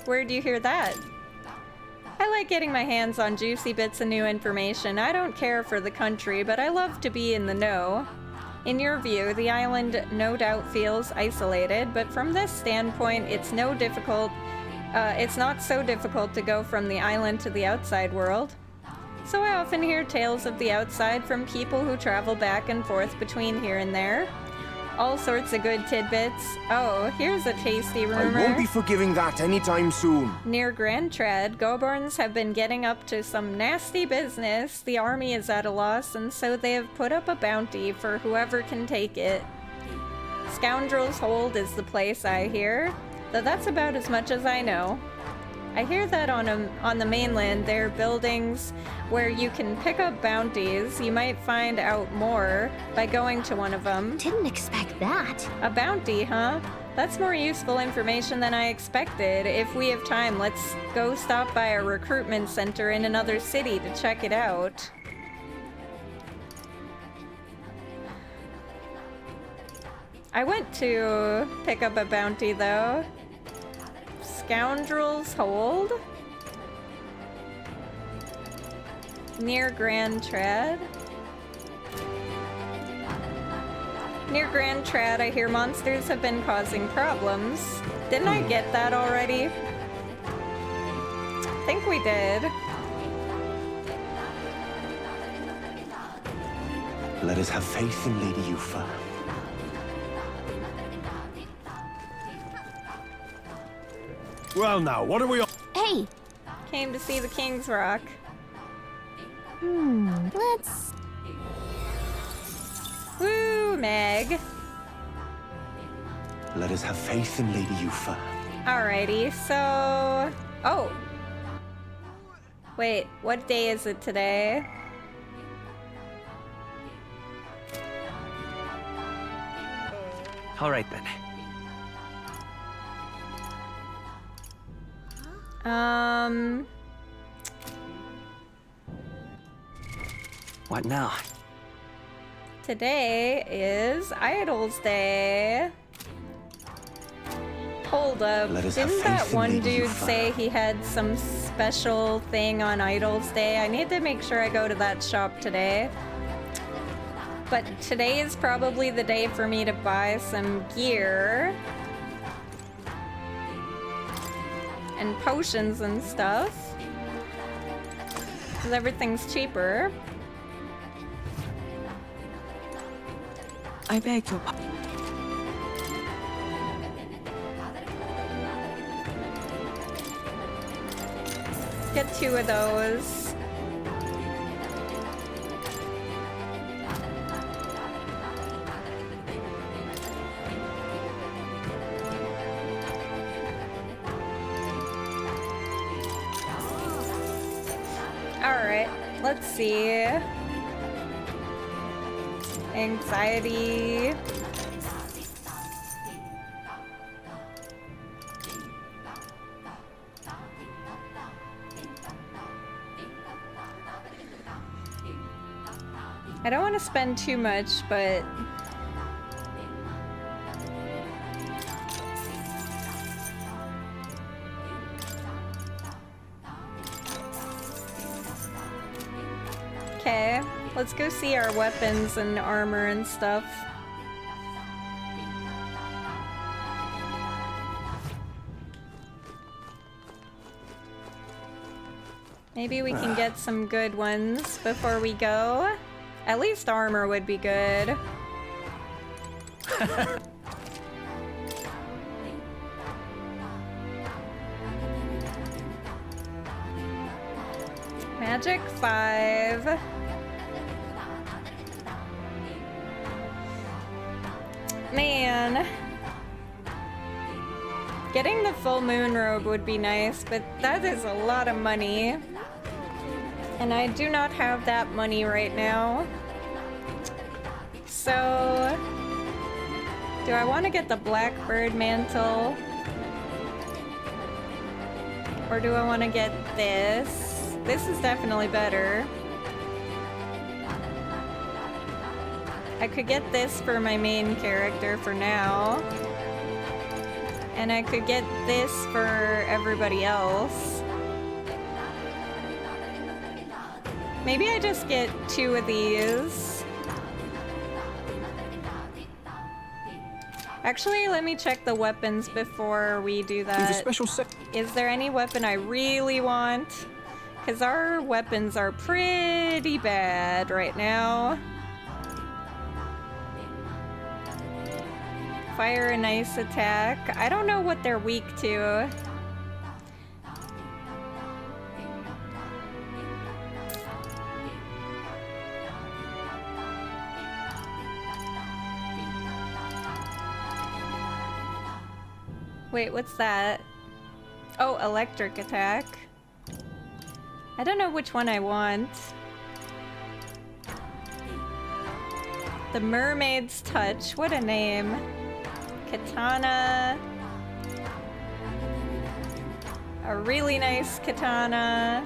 Where'd you hear that? I like getting my hands on juicy bits of new information. I don't care for the country, but I love to be in the know. In your view, the island no doubt feels isolated, but from this standpoint, it's not so difficult to go from the island to the outside world. So I often hear tales of the outside from people who travel back and forth between here and there. All sorts of good tidbits. Oh, here's a tasty rumor. I won't be forgiving that anytime soon. Near Grand Trad, Goborns have been getting up to some nasty business. The army is at a loss, and so they have put up a bounty for whoever can take it. Scoundrel's Hold is the place, I hear, though that's about as much as I know. I hear that on the mainland there are buildings where you can pick up bounties. You might find out more by going to one of them. Didn't expect that. A bounty, huh? That's more useful information than I expected. If we have time, let's go stop by a recruitment center in another city to check it out. I went to pick up a bounty, though. Scoundrel's Hold? Near Grand Trad? Near Grand Trad, I hear monsters have been causing problems. Didn't I get that already? I think we did. Let us have faith in Lady Yufa. Well now, what are we on? Hey! came to see the King's Rock. Let's... Woo, Meg. Let us have faith in Lady Yufa. Alrighty, so... Oh! Wait, what day is it today? All right then. What now? Today is Idols Day. Hold up, Let us have didn't that faith in one Lady dude Yufa. say he had some special thing on Idols Day? I need to make sure I go to that shop today. But today is probably the day for me to buy some gear. And potions and stuff. Because everything's cheaper. I beg your pardon. Get 2 of those. Alright, let's see. Anxiety. I don't want to spend too much, but... Okay, let's go see our weapons and armor and stuff. Maybe we can get some good ones before we go. At least armor would be good. Magic 5. Man. Getting the full moon robe would be nice, but that is a lot of money. And I do not have that money right now. So... do I want to get the Blackbird mantle? Or do I want to get this? This is definitely better. I could get this for my main character for now. And I could get this for everybody else. Maybe I just get 2 of these. Actually, let me check the weapons before we do that. Is there any weapon I really want? Because our weapons are pretty bad right now. Fire and ice attack. I don't know what they're weak to. Wait, what's that? Oh, electric attack. I don't know which one I want. The Mermaid's Touch. What a name. Katana. A really nice katana.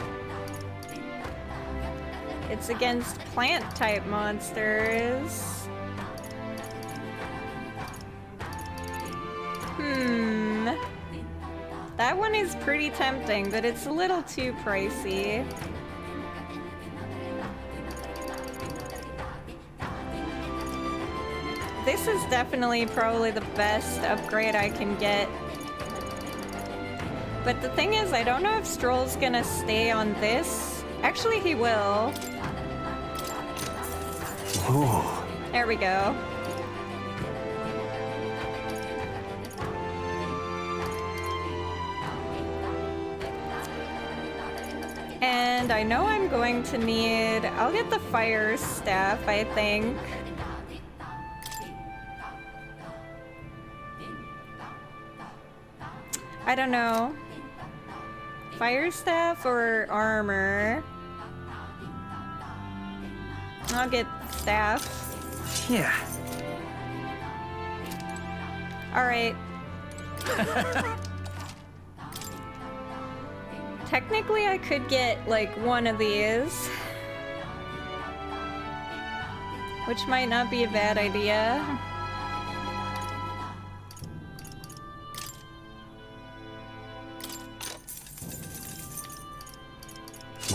It's against plant-type monsters. That one is pretty tempting, but it's a little too pricey. This is definitely probably the best upgrade I can get. But the thing is, I don't know if Stroll's gonna stay on this. Actually, he will. Ooh. There we go. And I know I'm going to need... I'll get the fire staff, I think. I don't know. Fire staff or armor? I'll get staff. Yeah. Alright. Technically, I could get, like, one of these. Which might not be a bad idea.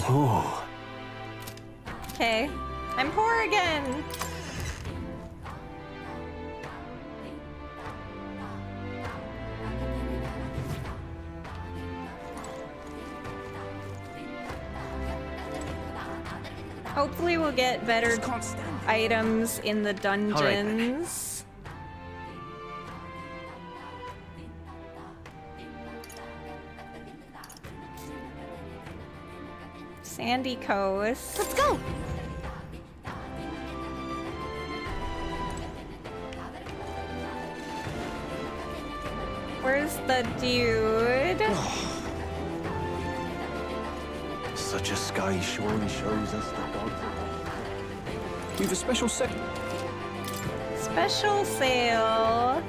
Whoa. Okay. I'm poor again! Hopefully we'll get better items in the dungeons. Sandy Coast. Let's go! Where's the dude? Such a sky surely shows us the gods. We've a special second. Special sale.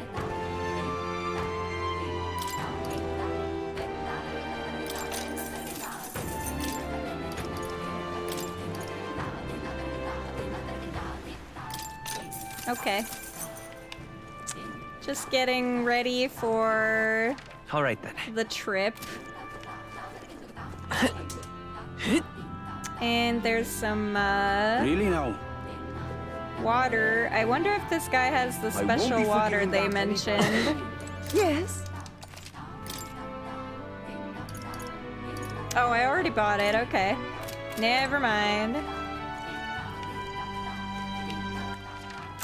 Okay. Just getting ready for All right then. the trip. And there's some Really now? water. I wonder if this guy has the I won't special be water forgiving they that mentioned. Yes. Oh, I already bought it. Okay. Never mind.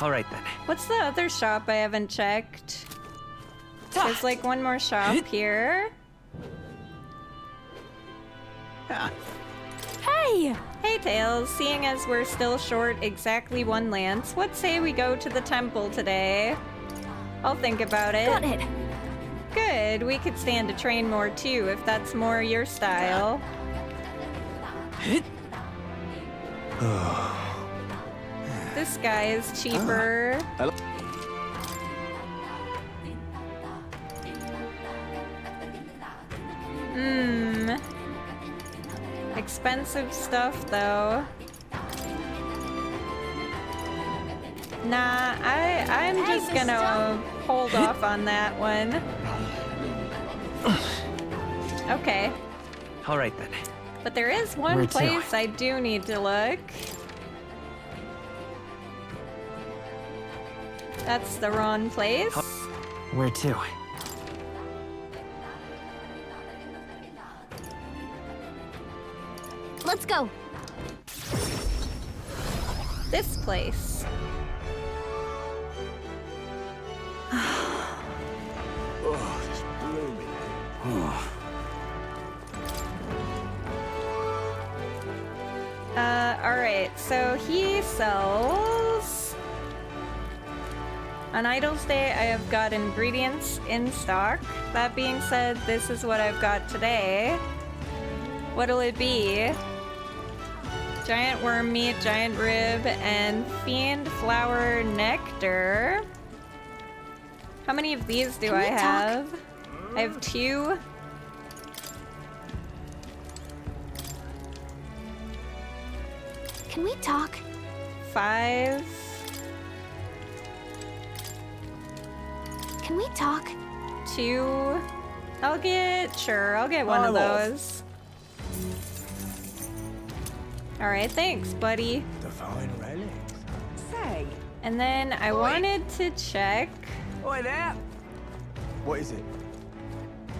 All right then. What's the other shop I haven't checked? There's like one more shop here. Hey! Hey, Tails. Seeing as we're still short exactly one lance, what say we go to the temple today? I'll think about it. Got it! Good. We could stand to train more too, if that's more your style. This guy is cheaper. Expensive stuff, though. Nah, I'm just gonna hold off on that one. Okay. All right then. But there is one Where to? place I do need to look. That's the wrong place. Where to? Let's go. This place. Oh, this blooming. Alright, so he sells... On Idol's Day, I have got ingredients in stock. That being said, this is what I've got today. What'll it be? Giant worm meat, giant rib, and fiend flower nectar. How many of these do I have? I have 2. Can we talk? 5. Can we talk? 2. I'll get one of those. Alright, thanks, buddy. The fine relics. Say. And then I wanted to check. Oi there! What is it?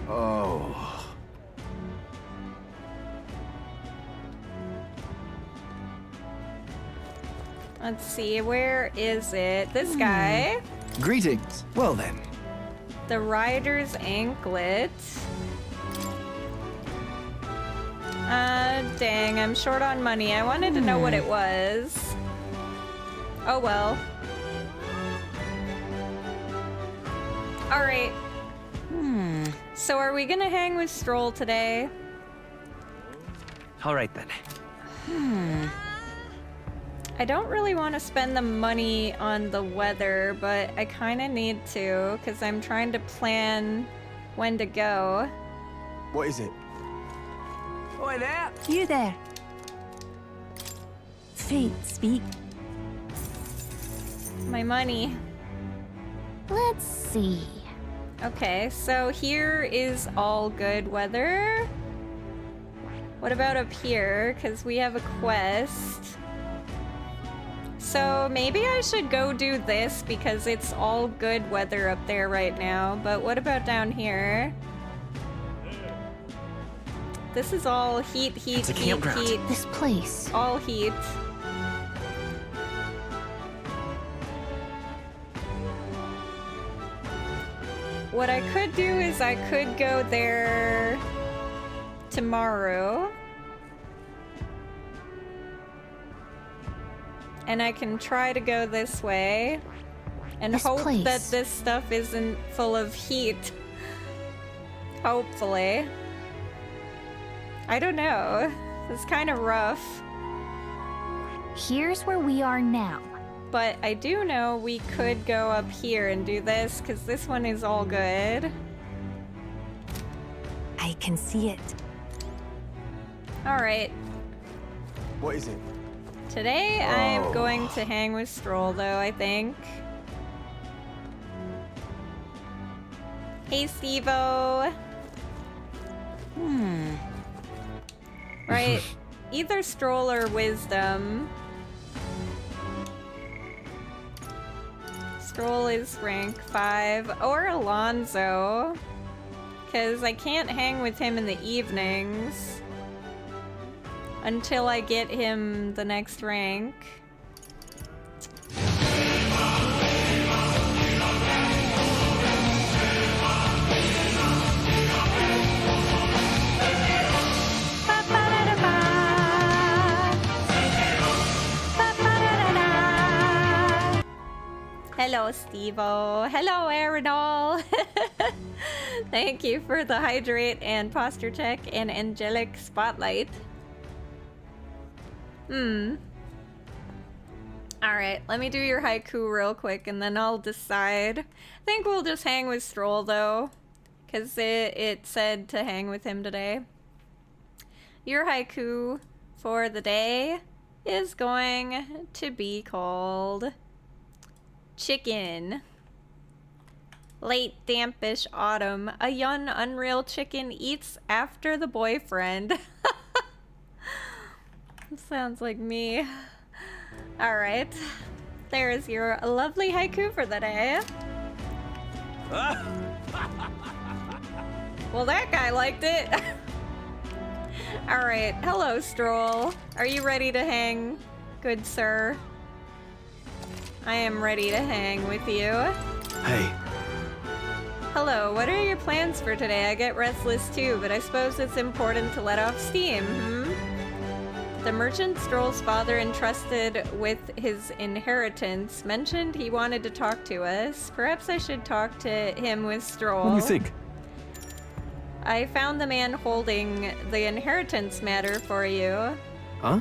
Oh. Let's see, where is it? This guy. Greetings. Well then. The rider's anklet. Dang, I'm short on money. I wanted to know what it was. Oh well. Alright. So are we gonna hang with Stroll today? All right then. I don't really want to spend the money on the weather, but I kind of need to, because I'm trying to plan when to go. What is it? Oi there! You there. Fate speak. My money. Let's see. Okay, so here is all good weather. What about up here? Because we have a quest. So maybe I should go do this because it's all good weather up there right now. But what about down here? This is all heat, It's a campground. heat. This place. All heat. What I could do is I could go there tomorrow. And I can try to go this way and This hope place. that this stuff isn't full of heat. Hopefully. I don't know. It's kind of rough. Here's where we are now. But I do know we could go up here and do this, because this one is all good. I can see it. Alright. What is it? Today I'm going to hang with Stroll, though, I think. Hey, Steve-O! Right. Either Stroll or Wisdom. Stroll is rank 5. Or Alonzo. Because I can't hang with him in the evenings. Until I get him the next rank. Hello, Steve-O. Hello, Aerodol. Thank you for the hydrate and posture check and angelic spotlight. Alright, let me do your haiku real quick and then I'll decide. I think we'll just hang with Stroll though, because it said to hang with him today. Your haiku for the day is going to be called Chicken. Late dampish autumn, a young unreal chicken eats after the boyfriend. Sounds like me. Alright. There's your lovely haiku for the day. Well, that guy liked it. Alright. Hello, Stroll. Are you ready to hang, good sir? I am ready to hang with you. Hey. Hello, what are your plans for today? I get restless too, but I suppose it's important to let off steam, The merchant Stroll's father, entrusted with his inheritance, mentioned he wanted to talk to us. Perhaps I should talk to him with Stroll. What do you think? I found the man holding the inheritance matter for you. Huh?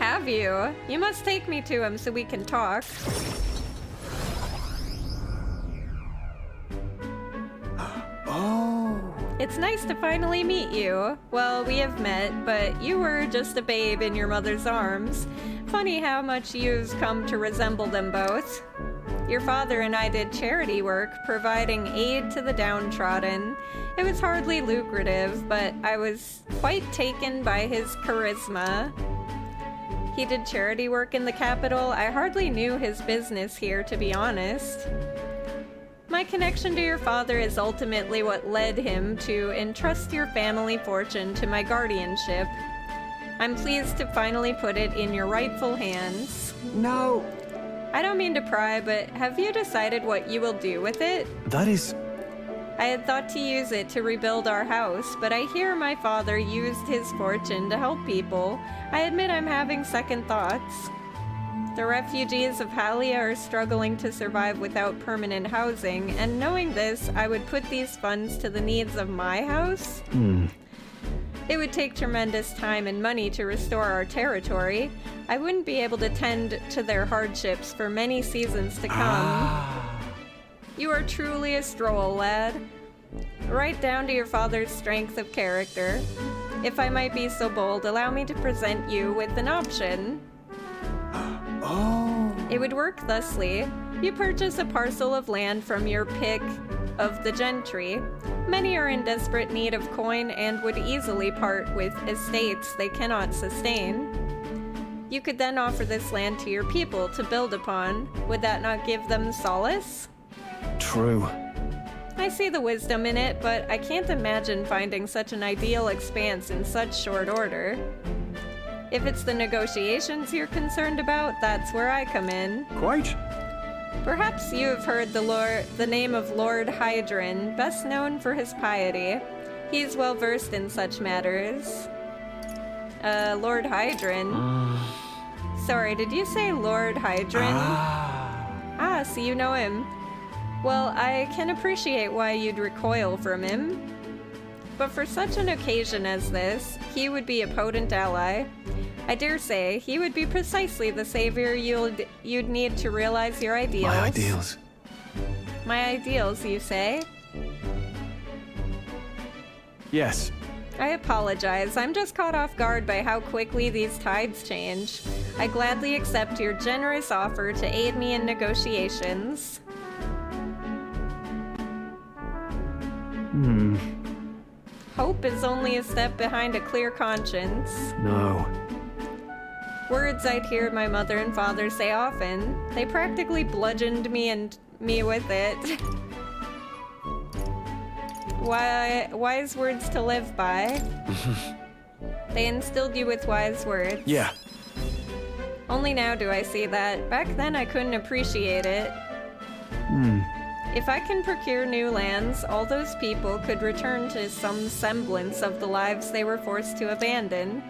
Have you? You must take me to him so we can talk. It's nice to finally meet you. Well, we have met, but you were just a babe in your mother's arms. Funny how much you've come to resemble them both. Your father and I did charity work, providing aid to the downtrodden. It was hardly lucrative, but I was quite taken by his charisma. He did charity work in the capital. I hardly knew his business here, to be honest. My connection to your father is ultimately what led him to entrust your family fortune to my guardianship. I'm pleased to finally put it in your rightful hands. No. I don't mean to pry, but have you decided what you will do with it? That is... I had thought to use it to rebuild our house, but I hear my father used his fortune to help people. I admit I'm having second thoughts. The refugees of Halia are struggling to survive without permanent housing, and knowing this, I would put these funds to the needs of my house? It would take tremendous time and money to restore our territory. I wouldn't be able to tend to their hardships for many seasons to come. You are truly a stroll, lad. Right down to your father's strength of character. If I might be so bold, allow me to present you with an option. It would work thusly. You purchase a parcel of land from your pick of the gentry. Many are in desperate need of coin and would easily part with estates they cannot sustain. You could then offer this land to your people to build upon. Would that not give them solace? True. I see the wisdom in it, but I can't imagine finding such an ideal expanse in such short order. If it's the negotiations you're concerned about, that's where I come in. Quite. Perhaps you have heard the name of Lord Hydron, best known for his piety. He's well versed in such matters. Lord Hydron? Sorry, did you say Lord Hydron? So you know him. Well, I can appreciate why you'd recoil from him. But for such an occasion as this, he would be a potent ally. I dare say he would be precisely the savior you'd need to realize your ideals. My ideals. My ideals, you say? Yes. I apologize. I'm just caught off guard by how quickly these tides change. I gladly accept your generous offer to aid me in negotiations. Hope is only a step behind a clear conscience. No. Words I'd hear my mother and father say often. They practically bludgeoned me with it. Wise words to live by. They instilled you with wise words. Yeah. Only now do I see that. Back then I couldn't appreciate it. If I can procure new lands, all those people could return to some semblance of the lives they were forced to abandon.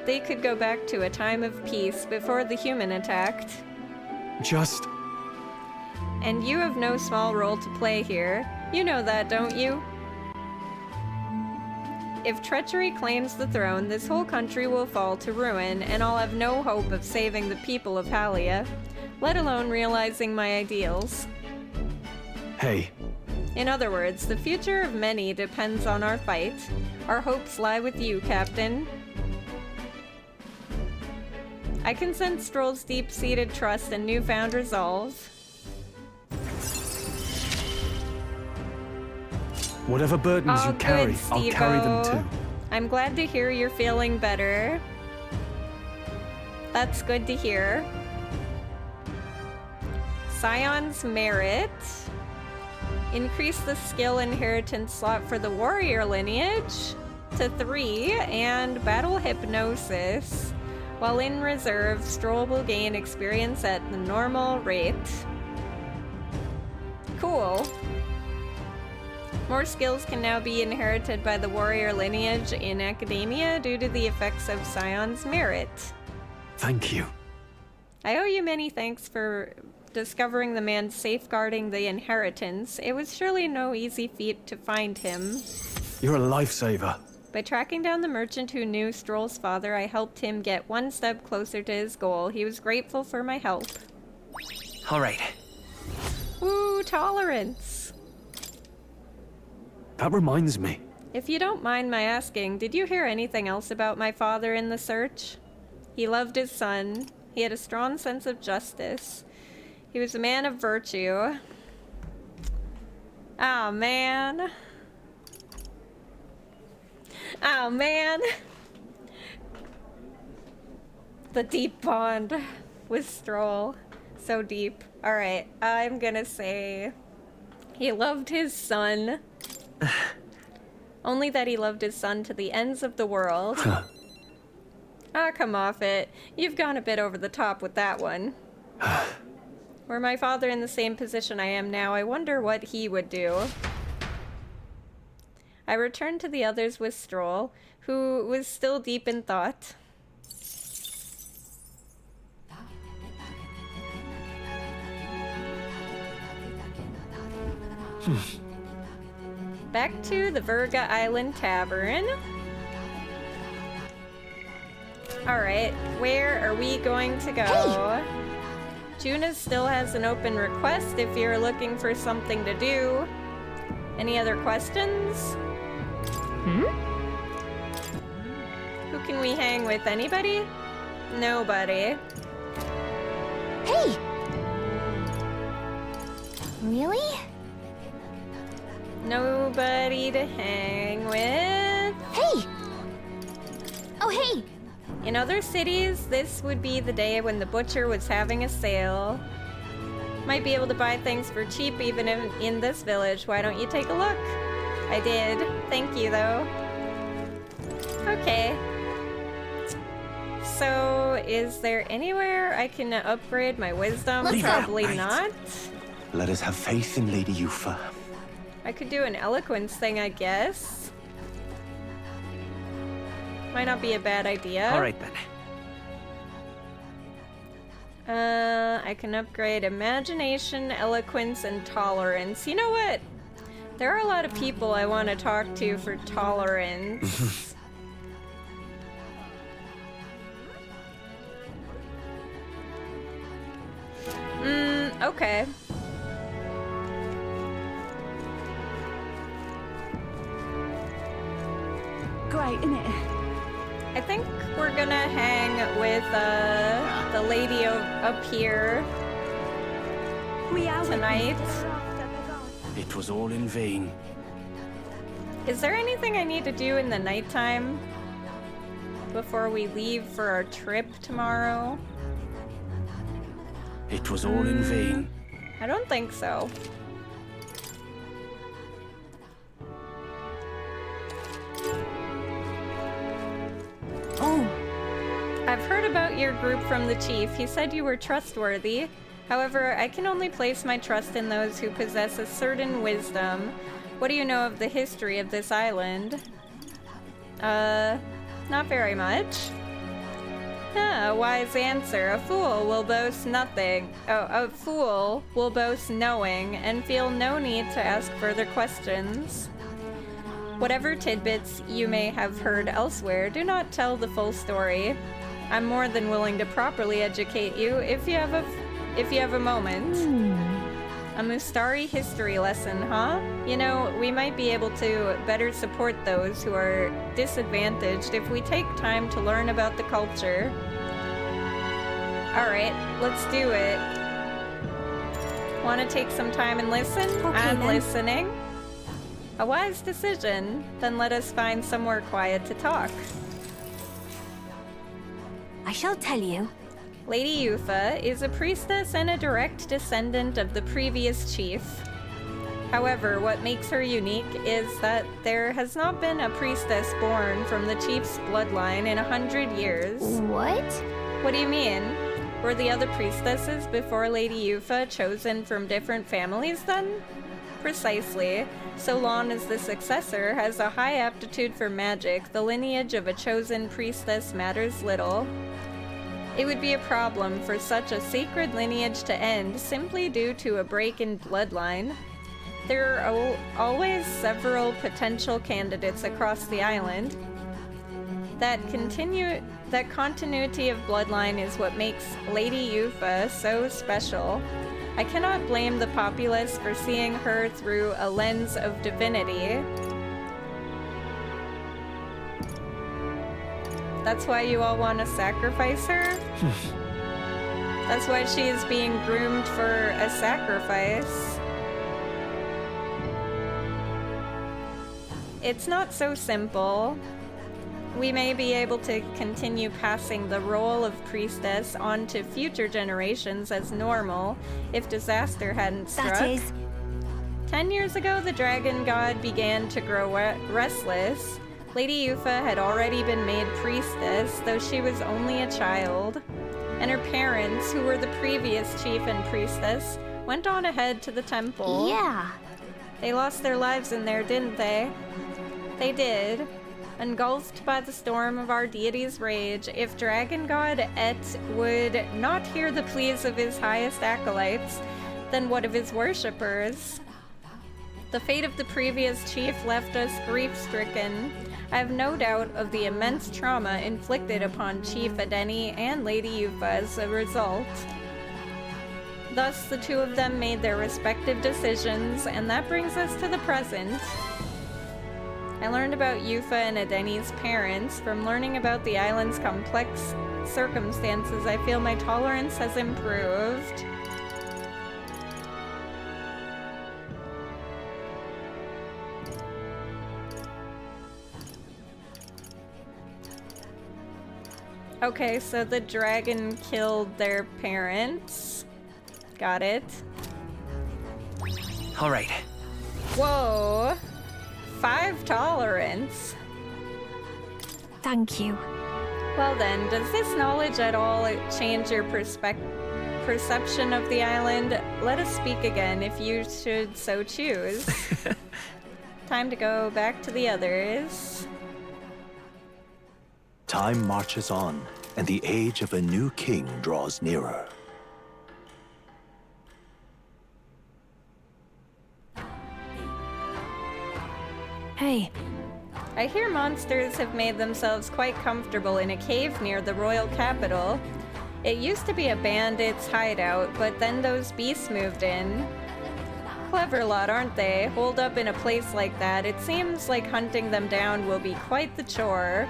They could go back to a time of peace before the human attacked. Just... And you have no small role to play here. You know that, don't you? If treachery claims the throne, this whole country will fall to ruin, and I'll have no hope of saving the people of Halia, let alone realizing my ideals. Hey. In other words, the future of many depends on our fight. Our hopes lie with you, Captain. I can sense Stroll's deep-seated trust and newfound resolve. Whatever burdens you carry, I'll carry them too. I'm glad to hear you're feeling better. That's good to hear. Scion's Merit. Increase the skill inheritance slot for the warrior lineage to 3, and Battle Hypnosis. While in reserve, Stroll will gain experience at the normal rate. Cool. More skills can now be inherited by the warrior lineage in academia due to the effects of Scion's Merit. Thank you. I owe you many thanks for discovering the man safeguarding the inheritance. It was surely no easy feat to find him. You're a lifesaver. By tracking down the merchant who knew Stroll's father, I helped him get one step closer to his goal. He was grateful for my help. All right. Woo, tolerance. That reminds me. If you don't mind my asking, did you hear anything else about my father in the search? He loved his son. He had a strong sense of justice. He was a man of virtue. Oh, man. Oh, man. The deep bond with Stroll. So deep. Alright, I'm gonna say he loved his son. Only that he loved his son to the ends of the world. Come off it. You've gone a bit over the top with that one. Were my father in the same position I am now, I wonder what he would do. I returned to the others with Stroll, who was still deep in thought. Back to the Verga Island Tavern. Alright, where are we going to go? Hey! Juna still has an open request if you're looking for something to do. Any other questions? Who can we hang with? Anybody? Nobody. Hey! Really? Nobody to hang with. Hey! Oh, hey! In other cities, this would be the day when the butcher was having a sale. Might be able to buy things for cheap even in this village. Why don't you take a look? I did. Thank you, though. Okay. So, is there anywhere I can upgrade my wisdom? Probably not. Let us have faith in Lady Yufa. I could do an eloquence thing, I guess. Might not be a bad idea. Alright then. I can upgrade imagination, eloquence, and tolerance. You know what? There are a lot of people I want to talk to for tolerance. Okay. Great, isn't it? I think we're gonna hang with the lady up here tonight. It was all in vain. Is there anything I need to do in the nighttime before we leave for our trip tomorrow? It was all in vain. I don't think so. Oh. I've heard about your group from the chief. He said you were trustworthy. However, I can only place my trust in those who possess a certain wisdom. What do you know of the history of this island? Not very much. A wise answer. A fool will boast nothing. Oh, a fool will boast knowing and feel no need to ask further questions. Whatever tidbits you may have heard elsewhere, do not tell the full story. I'm more than willing to properly educate you if you have a moment. A Mustari history lesson, huh? You know, we might be able to better support those who are disadvantaged if we take time to learn about the culture. Alright, let's do it. Want to take some time and listen? Okay, I'm listening. A wise decision. Then let us find somewhere quiet to talk. I shall tell you. Lady Yufa is a priestess and a direct descendant of the previous chief. However, what makes her unique is that there has not been a priestess born from the chief's bloodline in 100 years. What? What do you mean? Were the other priestesses before Lady Yufa chosen from different families then? Precisely. So long as the successor has a high aptitude for magic, the lineage of a chosen priestess matters little. It would be a problem for such a sacred lineage to end simply due to a break in bloodline. There are always several potential candidates across the island. That continuity of bloodline is what makes Lady Yufa so special. I cannot blame the populace for seeing her through a lens of divinity. That's why you all want to sacrifice her? That's why she is being groomed for a sacrifice. It's not so simple. We may be able to continue passing the role of priestess on to future generations as normal if disaster hadn't struck. That is... 10 years ago, the dragon god began to grow restless. Lady Yufa had already been made priestess, though she was only a child. And her parents, who were the previous chief and priestess, went on ahead to the temple. Yeah. They lost their lives in there, didn't they? They did. Engulfed by the storm of our deity's rage, if Dragon God Et would not hear the pleas of his highest acolytes, then what of his worshippers? The fate of the previous chief left us grief-stricken. I have no doubt of the immense trauma inflicted upon Chief Adeni and Lady Yufa as a result. Thus, the two of them made their respective decisions, and that brings us to the present. I learned about Yufa and Adeni's parents. From learning about the island's complex circumstances, I feel my tolerance has improved. Okay, so the dragon killed their parents. Got it. All right. Whoa. 5 tolerance. Thank you. Well then, does this knowledge at all change your perception of the island? Let us speak again if you should so choose. Time to go back to the others. Time marches on, and the age of a new king draws nearer. Hey. I hear monsters have made themselves quite comfortable in a cave near the royal capital. It used to be a bandit's hideout, but then those beasts moved in. Clever lot, aren't they? Holed up in a place like that, it seems like hunting them down will be quite the chore.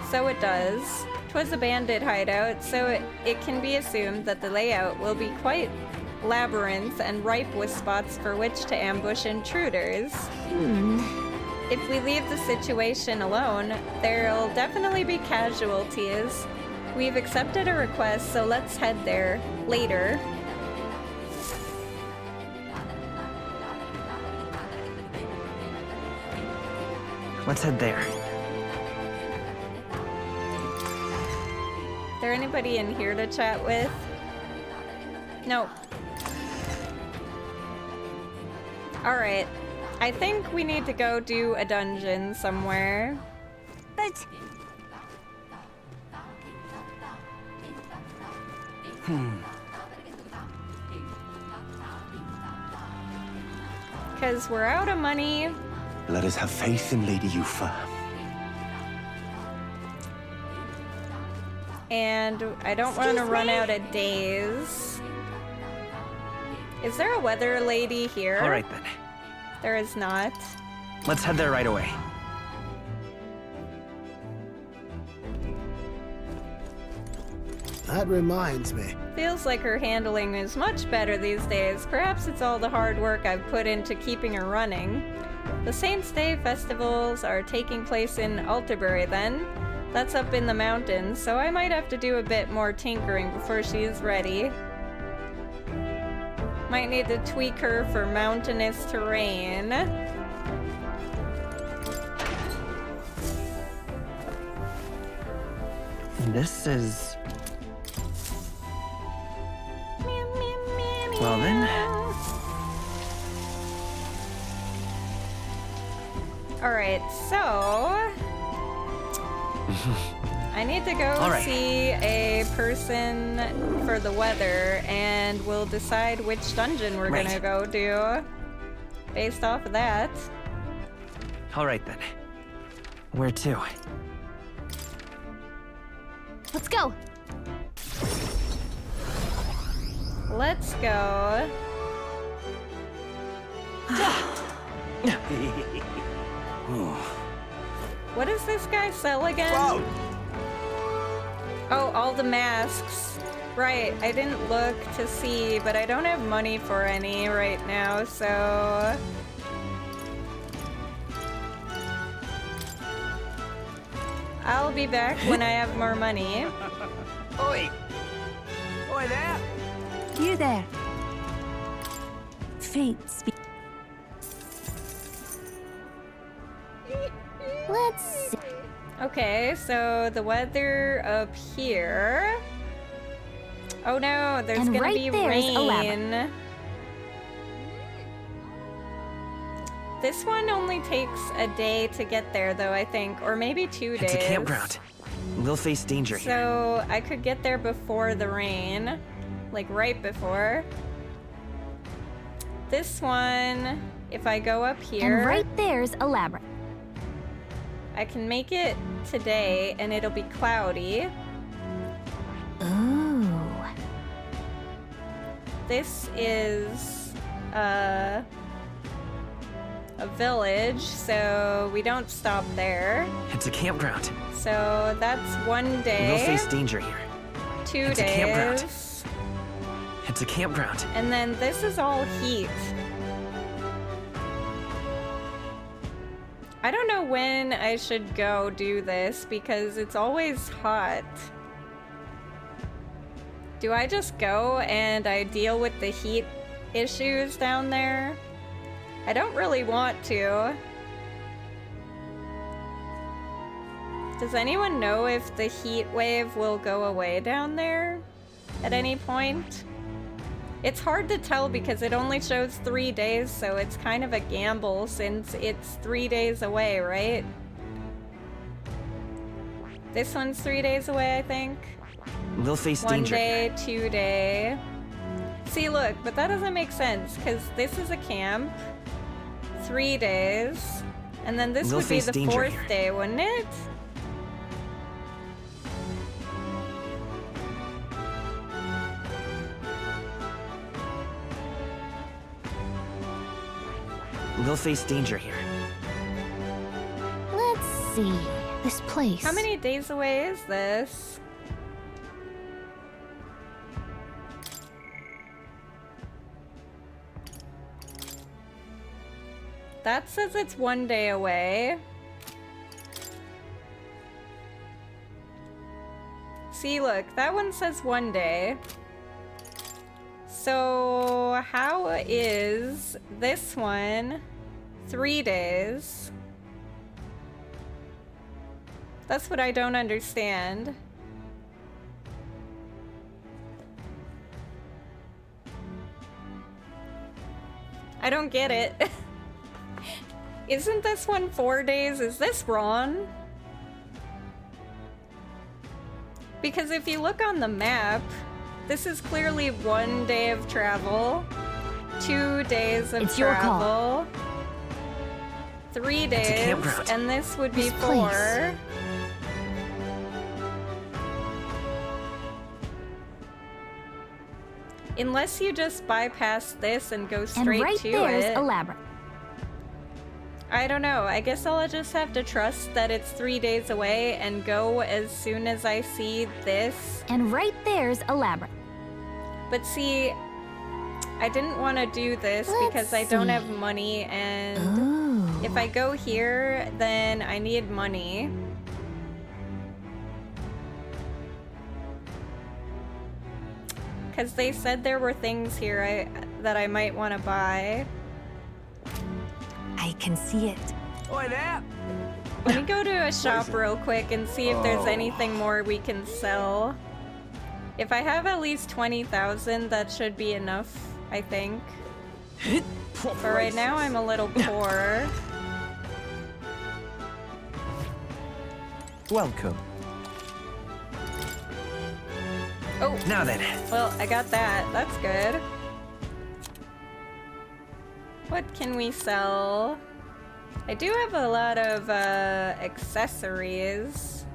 So it does. 'Twas a bandit hideout, so it can be assumed that the layout will be quite labyrinth and ripe with spots for which to ambush intruders. If we leave the situation alone, there'll definitely be casualties. We've accepted a request, so let's head there later. Let's head there. Is there anybody in here to chat with? Nope. Alright. I think we need to go do a dungeon somewhere. But... Because we're out of money. Let us have faith in Lady Yufa. And I don't want to run out of days. Is there a weather lady here? All right then. There is not. Let's head there right away. That reminds me. Feels like her handling is much better these days. Perhaps it's all the hard work I've put into keeping her running. The Saints' Day festivals are taking place in Alterbury then. That's up in the mountains, so I might have to do a bit more tinkering before she's ready. Might need to tweak her for mountainous terrain. This is... Well then. Alright, so... I need to go see a person for the weather, and we'll decide which dungeon we're gonna go do based off of that. All right then. Where to? Let's go. Let's go. What does this guy sell again? Whoa. Oh, all the masks. Right, I didn't look to see, but I don't have money for any right now, so... I'll be back when I have more money. Oi! Oi there! You there. Fate speak. Let's see. Okay, so the weather up here. Oh no, there's gonna be rain. This one only takes a day to get there, though, I think. Or maybe 2 days. It's a campground. We'll face danger here. So I could get there before the rain. Like, right before. This one, if I go up here... And right there's a labyrinth. I can make it today, and it'll be cloudy. Ooh. This is a village, so we don't stop there. It's a campground. So that's 1 day. We'll face danger here. 2 It's days. a campground. It's a campground. And then this is all heat. I don't know when I should go do this because it's always hot. Do I just go and I deal with the heat issues down there? I don't really want to. Does anyone know if the heat wave will go away down there at any point? It's hard to tell because it only shows 3 days, so it's kind of a gamble since it's 3 days away, right? This one's 3 days away, I think. We'll face 1 danger day, 2 day. See, look, but that doesn't make sense because this is a camp. 3 days. And then this We'll would be face the danger 4th here. day, wouldn't it? We'll face danger here. Let's see. This place. How many days away is this? That says it's 1 day away. See, look, that one says 1 day. So how is this one 3 days? That's what I don't understand. I don't get it. Isn't this one 4 days? Is this wrong? Because if you look on the map, this is clearly 1 day of travel, 2 days of It's your travel, call. 3 It's a days, campground. and this would be This 4. place. Unless you just bypass this and go And straight right to there's it. a labyrinth. I don't know. I guess I'll just have to trust that it's 3 days away and go as soon as I see this. And right there's a labyrinth. But see, I didn't want to do this because I don't have money, and Ooh. if I go here, then I need money. Because they said there were things here that I might want to buy. I can see it. Oi there! Let me go to a shop real quick and see if there's anything more we can sell. If I have at least 20,000, that should be enough, I think. But right now I'm a little poor. Welcome. Oh, Now then. well, I got that. That's good. What can we sell? I do have a lot of accessories.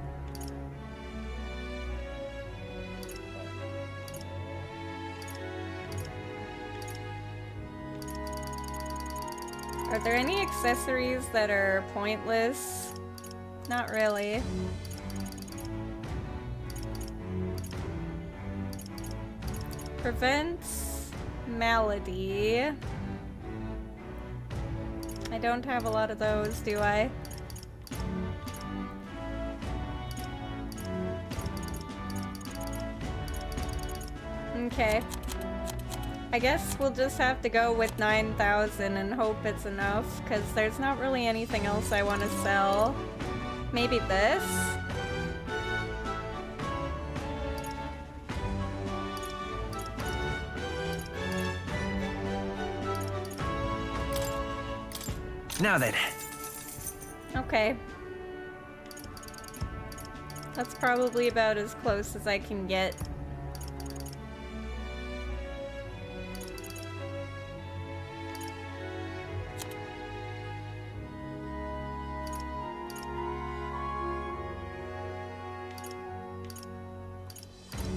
Are there any accessories that are pointless? Not really. Prevents malady. I don't have a lot of those, do I? Okay. I guess we'll just have to go with 9,000 and hope it's enough, because there's not really anything else I want to sell. Maybe this? Now then. Okay. That's probably about as close as I can get.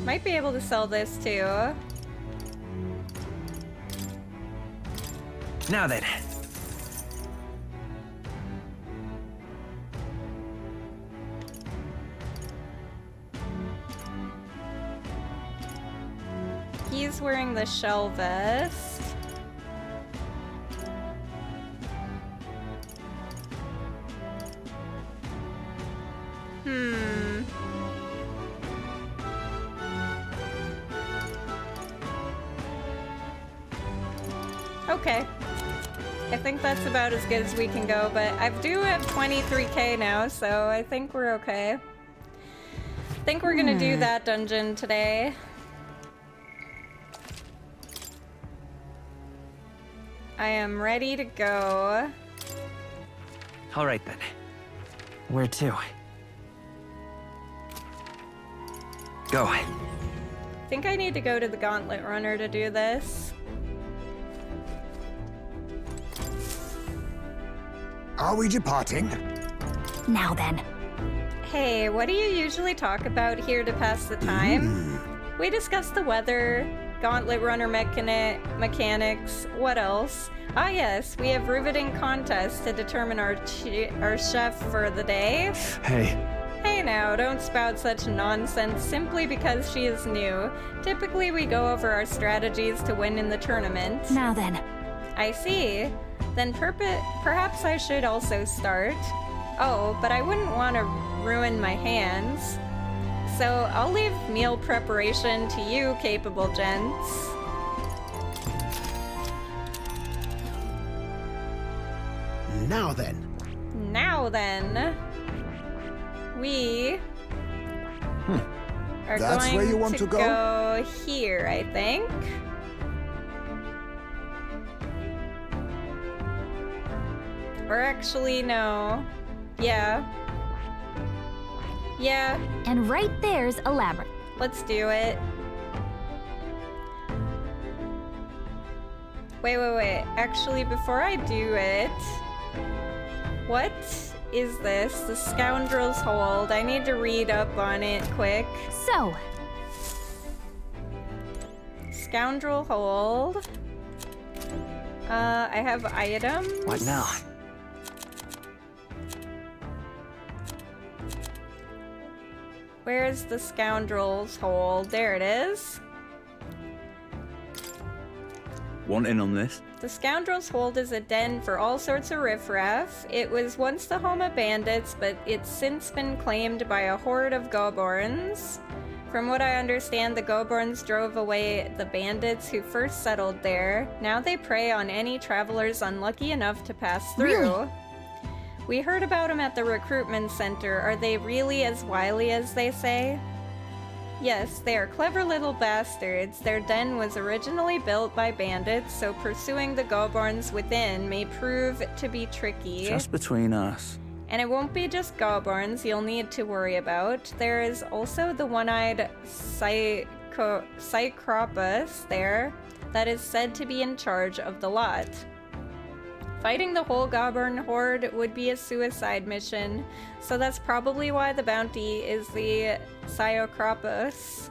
Might be able to sell this too. Now then. He's wearing the shell vest. Okay. I think that's about as good as we can go, but I do have 23k now, so I think we're okay. I think we're gonna do that dungeon today. I am ready to go. All right then. Where to? Go. I think I need to go to the Gauntlet Runner to do this. Are we departing? Now then. Hey, what do you usually talk about here to pass the time? We discussed the weather, Gauntlet Runner mechanics, what else? Ah yes, we have riveting contests to determine our chef for the day. Hey. Hey now, don't spout such nonsense simply because she is new. Typically we go over our strategies to win in the tournament. Now then. I see. Then perhaps I should also start. Oh, but I wouldn't want to ruin my hands. So I'll leave meal preparation to you, capable gents. Now then. Now then. We are That's going where you want to go here, I think. Or actually, no. Yeah. Yeah. And right there's a labyrinth. Let's do it. Wait. Actually, before I do it, what is this? The Scoundrel's Hold. I need to read up on it quick. So. Scoundrel Hold. I have items. What now? Where's the Scoundrel's Hold? There it is. Want in on this? The Scoundrel's Hold is a den for all sorts of riffraff. It was once the home of bandits, but it's since been claimed by a horde of Goborns. From what I understand, the Goborns drove away the bandits who first settled there. Now they prey on any travelers unlucky enough to pass through. Really? We heard about them at the recruitment center. Are they really as wily as they say? Yes, they are clever little bastards. Their den was originally built by bandits, so pursuing the Goborns within may prove to be tricky. Just between us. And it won't be just Goborns you'll need to worry about. There is also the one-eyed Cycropus there that is said to be in charge of the lot. Fighting the whole Goborn horde would be a suicide mission, so that's probably why the bounty is the Cycropus.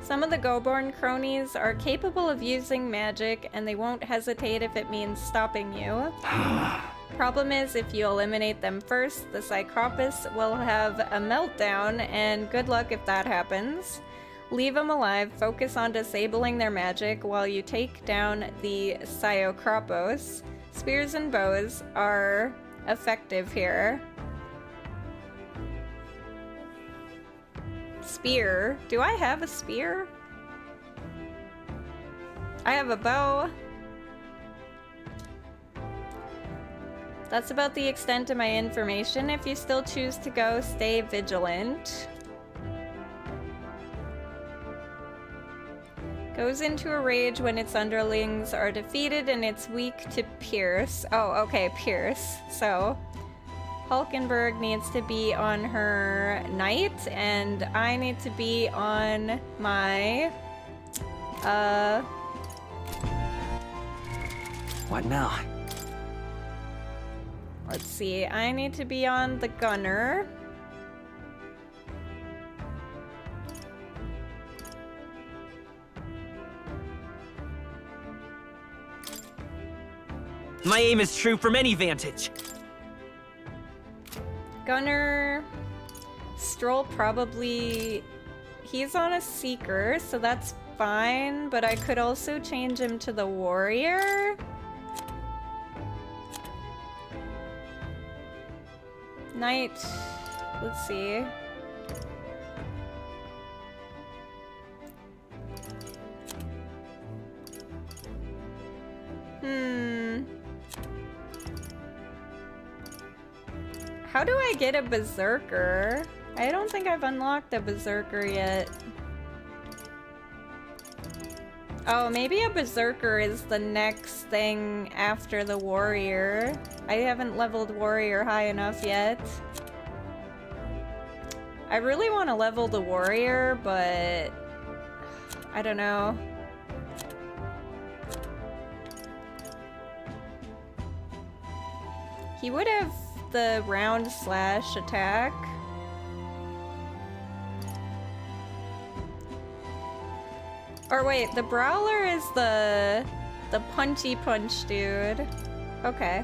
Some of the Goborn cronies are capable of using magic, and they won't hesitate if it means stopping you. Problem is, if you eliminate them first, the Cycropus will have a meltdown, and good luck if that happens. Leave them alive, focus on disabling their magic while you take down the Cycropus. Spears and bows are effective here. Spear. Do I have a spear? I have a bow. That's about the extent of my information. If you still choose to go, stay vigilant. Goes into a rage when its underlings are defeated and it's weak to pierce. Oh, okay, pierce. So, Hulkenberg needs to be on her knight, and I need to be on my, What now? let's see, I need to be on the gunner. My aim is true from any vantage. Gunner, Stroll probably, he's on a seeker, so that's fine, but I could also change him to the warrior. Knight, let's see. How do I get a berserker? I don't think I've unlocked a berserker yet. Oh, maybe a berserker is the next thing after the warrior. I haven't leveled warrior high enough yet. I really want to level the warrior, but I don't know. He would have the round slash attack. Or wait, the brawler is the punchy punch dude. Okay.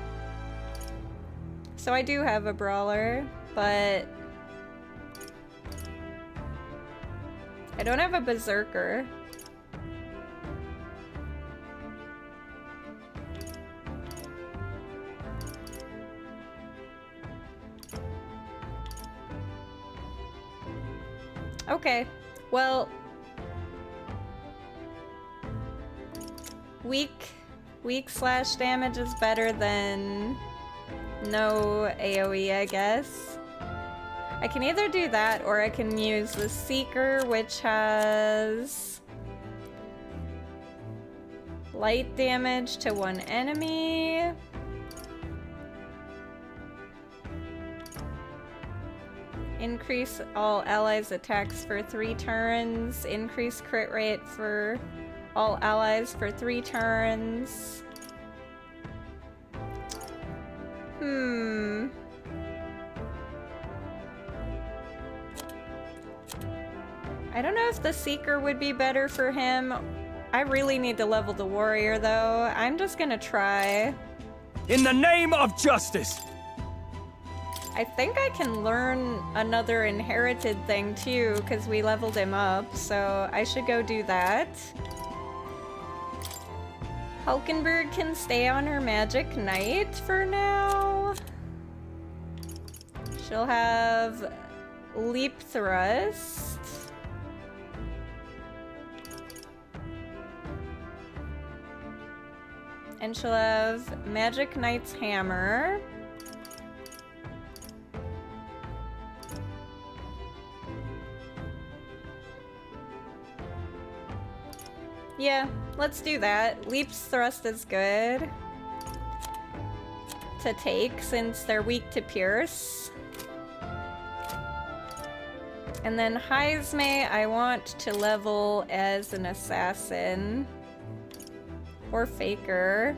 So I do have a brawler, but I don't have a berserker. Okay, well, weak slash damage is better than no AoE, I guess. I can either do that or I can use the Seeker, which has light damage to one enemy. Increase all allies' attacks for 3 turns. Increase crit rate for all allies for 3 turns. I don't know if the Seeker would be better for him. I really need to level the warrior, though. I'm just gonna try. In the name of justice! I think I can learn another inherited thing too, because we leveled him up, so I should go do that. Hulkenberg can stay on her magic knight for now. She'll have leap thrust. And she'll have magic knight's hammer. Yeah, let's do that. Leap's thrust is good to take since they're weak to pierce. And then Heisme, I want to level as an assassin or faker.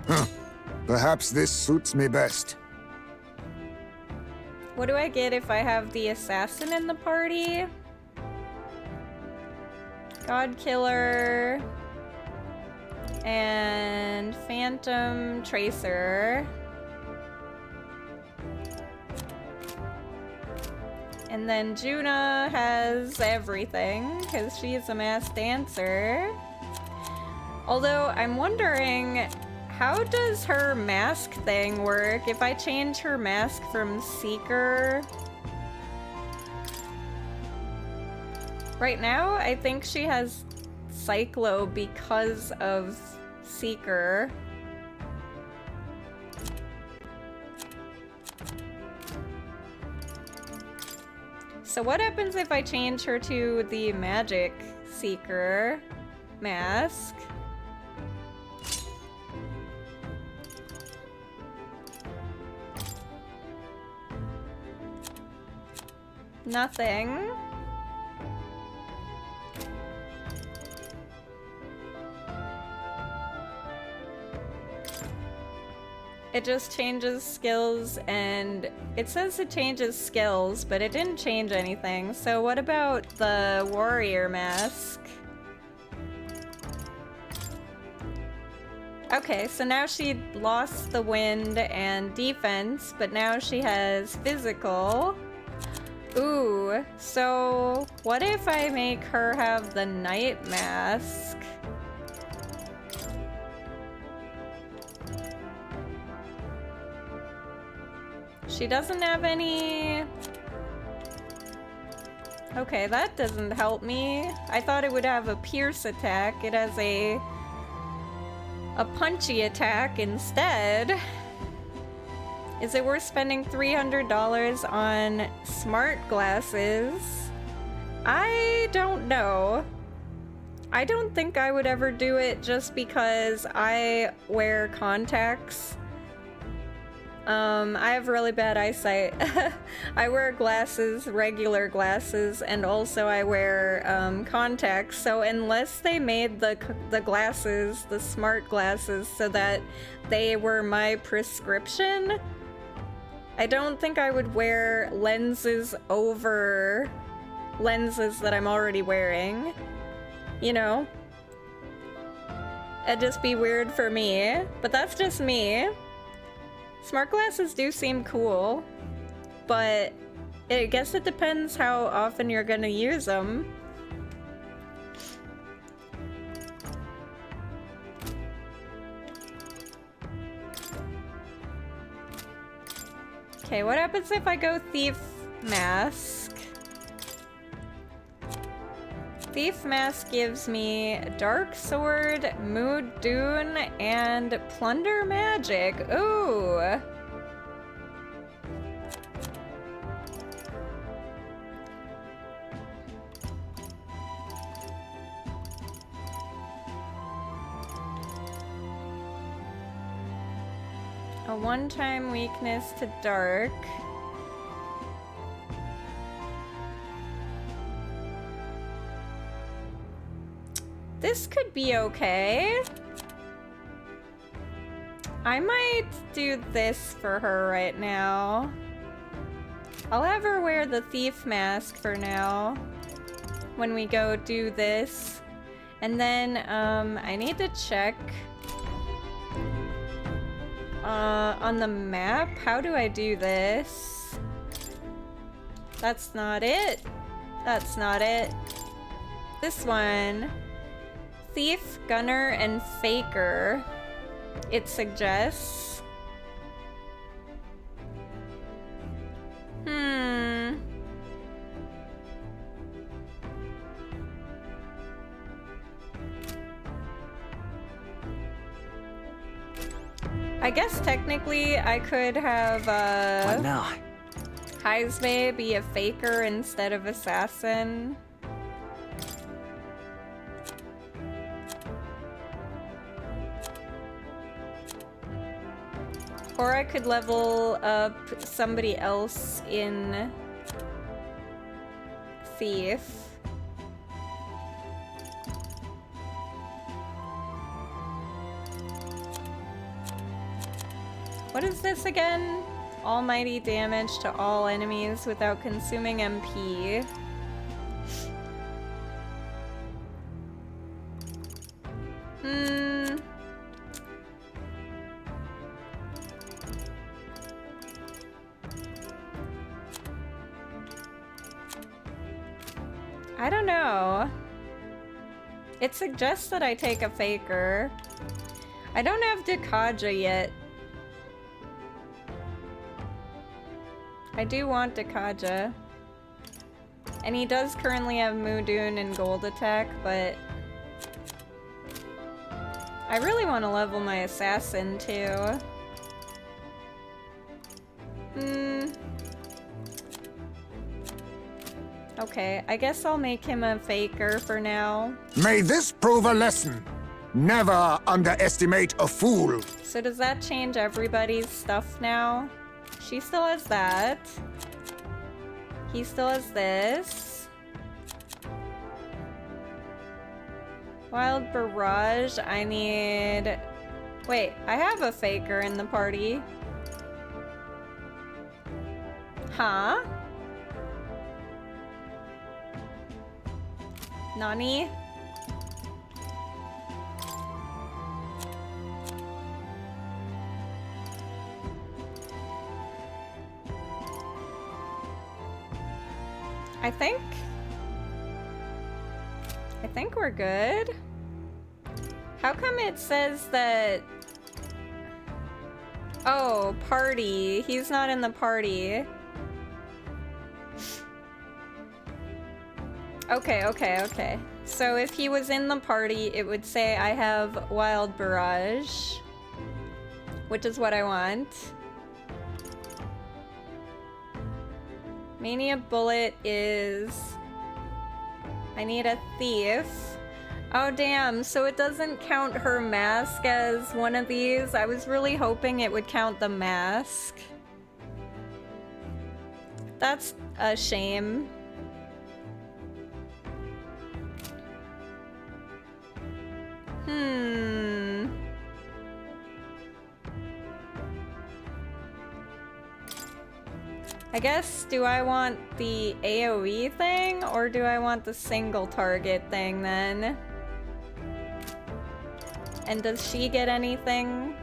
Huh. Perhaps this suits me best. What do I get if I have the assassin in the party? God Killer and Phantom Tracer. And then Juna has everything because she's a mass dancer. Although I'm wondering, how does her mask thing work? If I change her mask from Seeker... Right now, I think she has Cyclo because of Seeker. So what happens if I change her to the Magic Seeker mask? Nothing. It just changes skills, and it says it changes skills, but it didn't change anything. So what about the warrior mask? Okay, so now she lost the wind and defense, but now she has physical. Ooh, so what if I make her have the night mask? She doesn't have any... Okay, that doesn't help me. I thought it would have a pierce attack. It has a punchy attack instead. Is it worth spending $300 on smart glasses? I don't know. I don't think I would ever do it just because I wear contacts. I have really bad eyesight. I wear glasses, regular glasses, and also I wear contacts. So unless they made the glasses, the smart glasses, so that they were my prescription, I don't think I would wear lenses over lenses that I'm already wearing. You know? It'd just be weird for me, but that's just me. Smart glasses do seem cool, but I guess it depends how often you're gonna use them. Okay, what happens if I go Thief Mask? Thief Mask gives me Dark Sword, Mood Dune, and Plunder Magic. Ooh! A one-time weakness to Dark. This could be okay. I might do this for her right now. I'll have her wear the Thief Mask for now when we go do this. And then, I need to check on the map. How do I do this? That's not it. That's not it. This one. Thief, Gunner, and Faker, it suggests. I guess technically I could have, What now? Heisme be a Faker instead of Assassin. Or I could level up somebody else in Thief. What is this again? Almighty damage to all enemies without consuming MP. I don't know. It suggests that I take a Faker. I don't have Dekaja yet. I do want Dekaja. And he does currently have Mudun and Gold Attack, but I really want to level my Assassin too. Okay, I guess I'll make him a faker for now. May this prove a lesson. Never underestimate a fool. So does that change everybody's stuff now? She still has that. He still has this. Wild Barrage, I need... Wait, I have a faker in the party. Huh? Nani? I think we're good. How come it says that... Oh, party. He's not in the party. Okay. So if he was in the party, it would say I have Wild Barrage, which is what I want. Mania Bullet is... I need a Thief. Oh damn, so it doesn't count her mask as one of these? I was really hoping it would count the mask. That's a shame. I guess, do I want the AoE thing, or do I want the single target thing then? And does she get anything?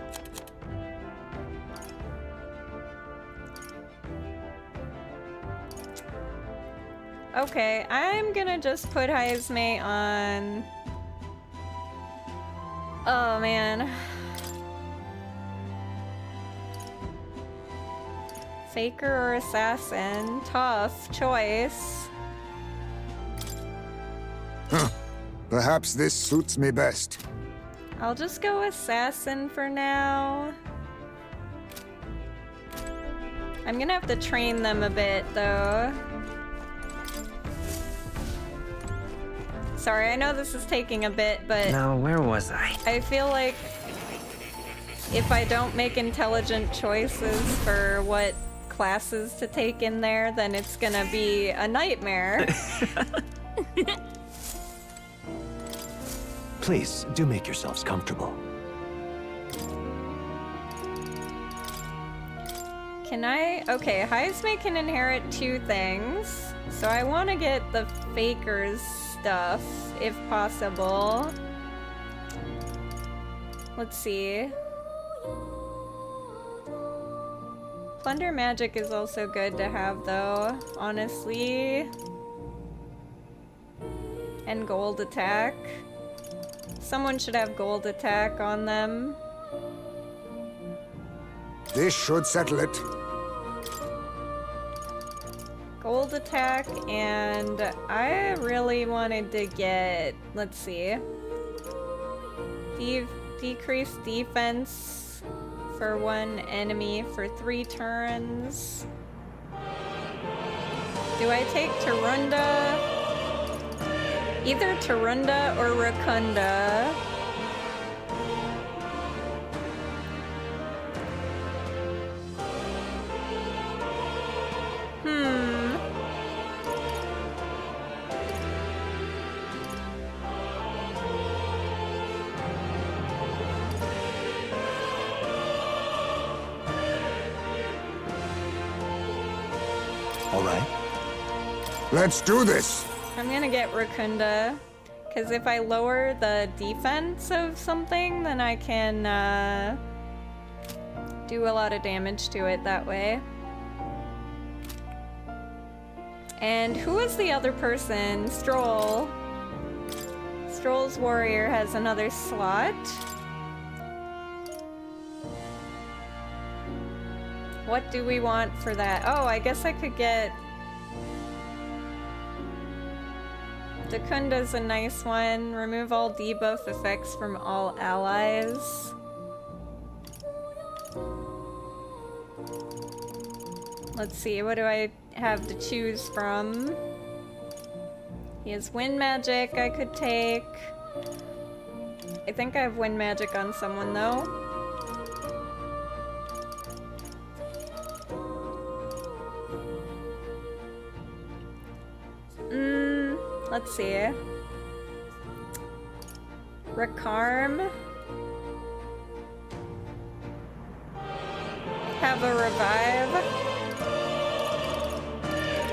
Okay, I'm gonna just put Haizme on... Oh man. Faker or assassin? Tough choice. Huh. Perhaps this suits me best. I'll just go assassin for now. I'm gonna have to train them a bit though. Sorry, I know this is taking a bit, but... Now, where was I? I feel like if I don't make intelligent choices for what classes to take in there, then it's gonna be a nightmare. Please, do make yourselves comfortable. Can I? Okay, Haizme can inherit 2 things. So I want to get the Faker's stuff, if possible. Let's see. Plunder Magic is also good to have, though, honestly. And Gold Attack. Someone should have Gold Attack on them. This should settle it. Gold Attack, and I really wanted to get, let's see, decrease defense for 1 enemy for 3 turns. Do I take Tarunda? Either Tarunda or Rakunda. All right. Let's do this. I'm gonna get Rakunda, because if I lower the defense of something, then I can do a lot of damage to it that way. And who is the other person? Stroll. Stroll's warrior has another slot. What do we want for that? Oh, I guess I could get... Dakunda's a nice one. Remove all debuff effects from all allies. Let's see, what do I have to choose from? He has wind magic I could take. I think I have wind magic on someone though. Let's see. Recarm. Have a revive.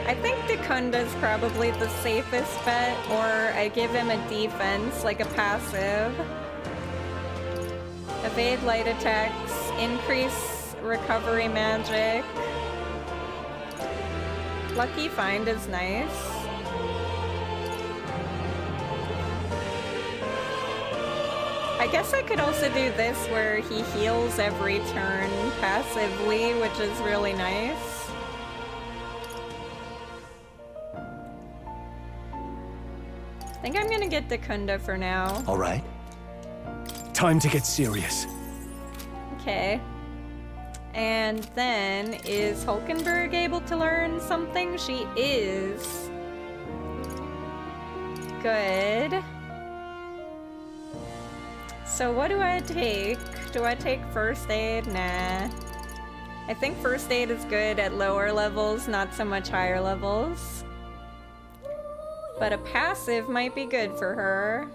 I think Dekunda's probably the safest bet, or I give him a defense, like a passive. Evade light attacks, increase recovery magic. Lucky find is nice. I guess I could also do this where he heals every turn passively, which is really nice. I think I'm gonna get Dekunda for now. All right. Time to get serious. Okay. And then, is Hulkenberg able to learn something? She is. Good. So what do I take? Do I take first aid? Nah. I think first aid is good at lower levels, not so much higher levels. But a passive might be good for her.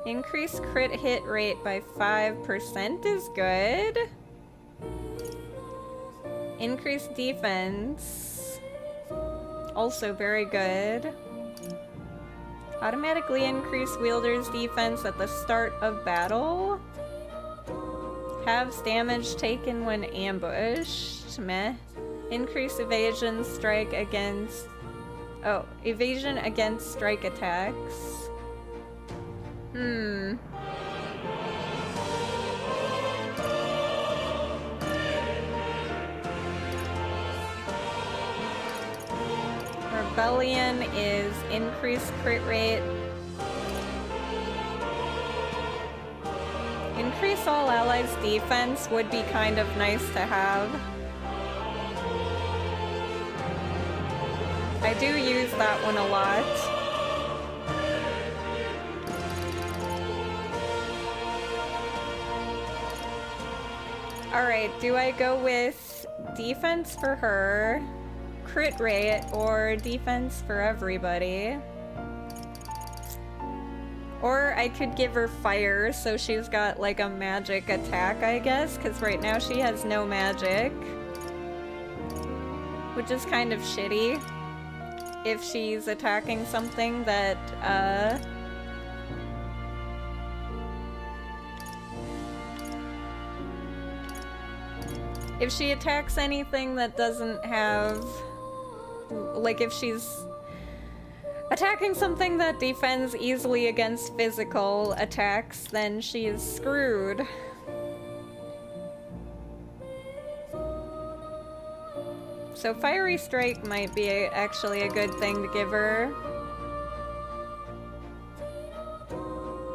Increase crit hit rate by 5% is good. Increase defense. Also very good. Automatically increase wielder's defense at the start of battle. Halves damage taken when ambushed. Meh. Increase evasion strike against... Oh, evasion against strike attacks. Rebellion is increased crit rate. Increase all allies' defense would be kind of nice to have. I do use that one a lot. Alright, do I go with defense for her, crit rate, or defense for everybody? Or I could give her fire, so she's got like a magic attack, I guess, because right now she has no magic. Which is kind of shitty if she's attacking something that, if she attacks anything that doesn't have... Like, if she's attacking something that defends easily against physical attacks, then she is screwed. So Fiery Strike might be actually a good thing to give her.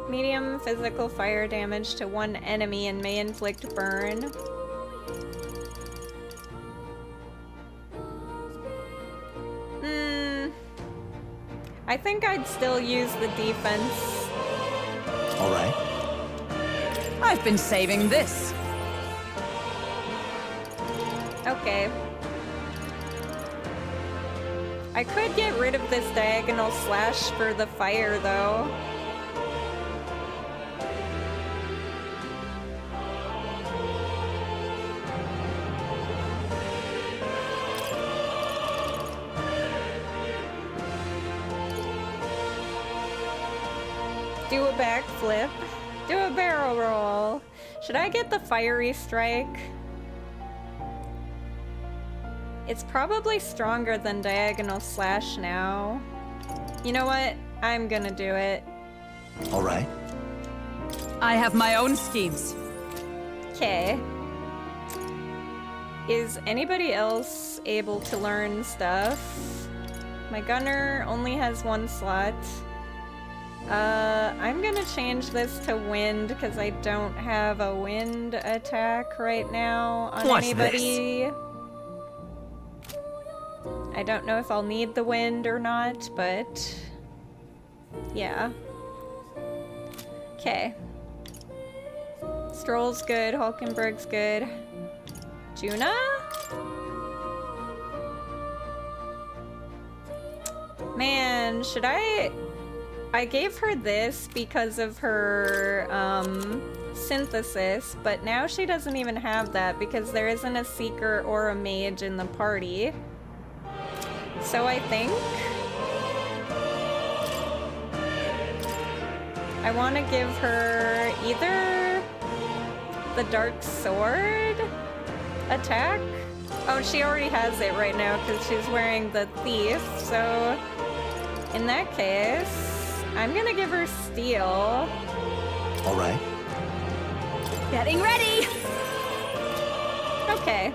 Medium physical fire damage to one enemy and may inflict burn. I think I'd still use the defense. All right. I've been saving this. Okay. I could get rid of this diagonal slash for the fire, though. Do a backflip. Do a barrel roll. Should I get the Fiery Strike? It's probably stronger than Diagonal Slash now. You know what? I'm gonna do it. All right. I have my own schemes. Okay. Is anybody else able to learn stuff? My gunner only has one slot. I'm gonna change this to wind because I don't have a wind attack right now on anybody. I I don't know if I'll need the wind or not, but yeah. Okay. Stroll's good, Hulkenberg's good. Juna? Man, should I gave her this because of her synthesis, but now she doesn't even have that because there isn't a seeker or a mage in the party. So I think I want to give her either the Dark Sword attack. Oh, she already has it right now because she's wearing the Thief, so in that case, I'm gonna give her Steel. All right. Getting ready! Okay.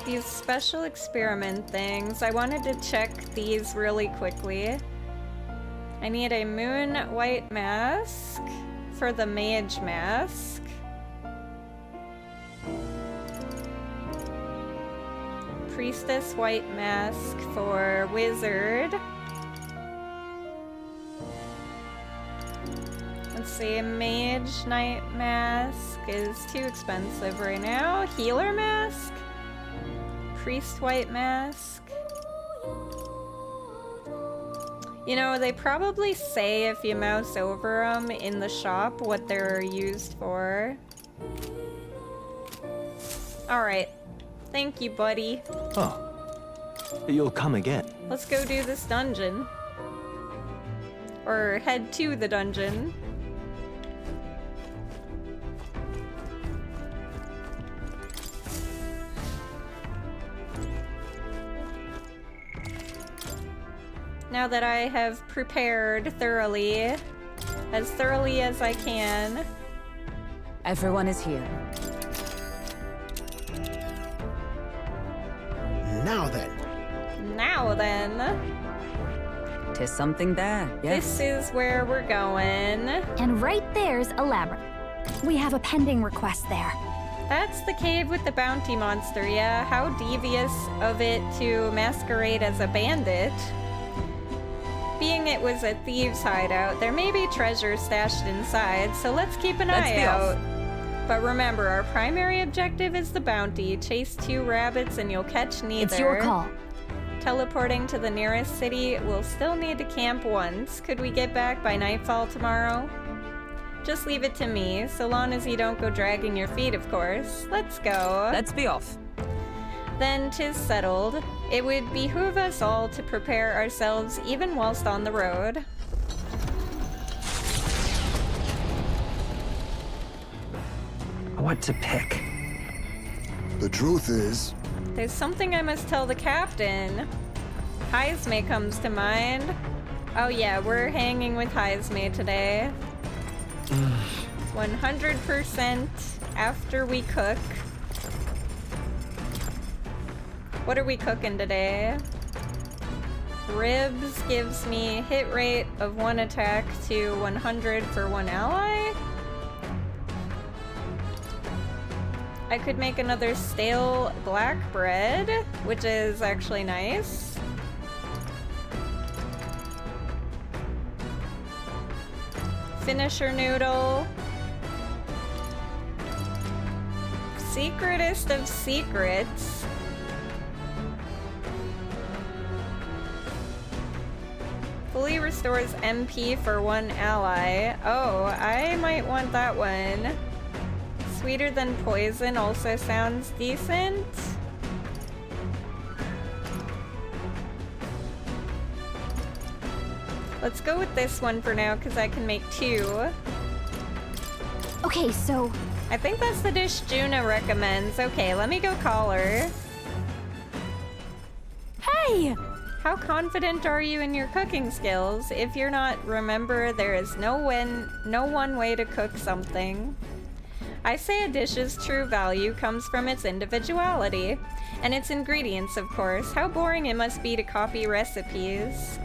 These special experiment things, I wanted to check these really quickly. I need a moon white mask for the mage mask. Priestess white mask for wizard. Let's see, mage knight mask is too expensive right now. Healer mask? Priest white mask. You know, they probably say if you mouse over them in the shop what they're used for. Alright. Thank you, buddy. Oh. You'll come again. Let's go do this dungeon. Or head to the dungeon. Now that I have prepared thoroughly as I can. Everyone is here. Now then. Now then. 'Tis something there, yes. This is where we're going. And right there's a labyrinth. We have a pending request there. That's the cave with the bounty monster, yeah. How devious of it to masquerade as a bandit. Being it was a thieves' hideout, there may be treasure stashed inside, so let's keep an eye out. But remember, our primary objective is the bounty. Chase 2 rabbits and you'll catch neither. It's your call. Teleporting to the nearest city, we'll still need to camp once. Could we get back by nightfall tomorrow? Just leave it to me, so long as you don't go dragging your feet, of course. Let's go. Let's be off. Then 'tis settled. It would behoove us all to prepare ourselves even whilst on the road. What to pick? The truth is... There's something I must tell the captain. Heisme comes to mind. Oh yeah, we're hanging with Heisme today. 100% after we cook. What are we cooking today? Ribs gives me hit rate of 1 attack to 100 for 1 ally. I could make another stale black bread, which is actually nice. Finisher noodle. Secretest of secrets. Fully restores MP for 1 ally. Oh, I might want that one. Sweeter than poison also sounds decent. Let's go with this one for now, because I can make 2. Okay, so... I think that's the dish Juna recommends. Okay, let me go call her. Hey! How confident are you in your cooking skills? If you're not, remember there is no one way to cook something. I say a dish's true value comes from its individuality. And its ingredients, of course. How boring it must be to copy recipes.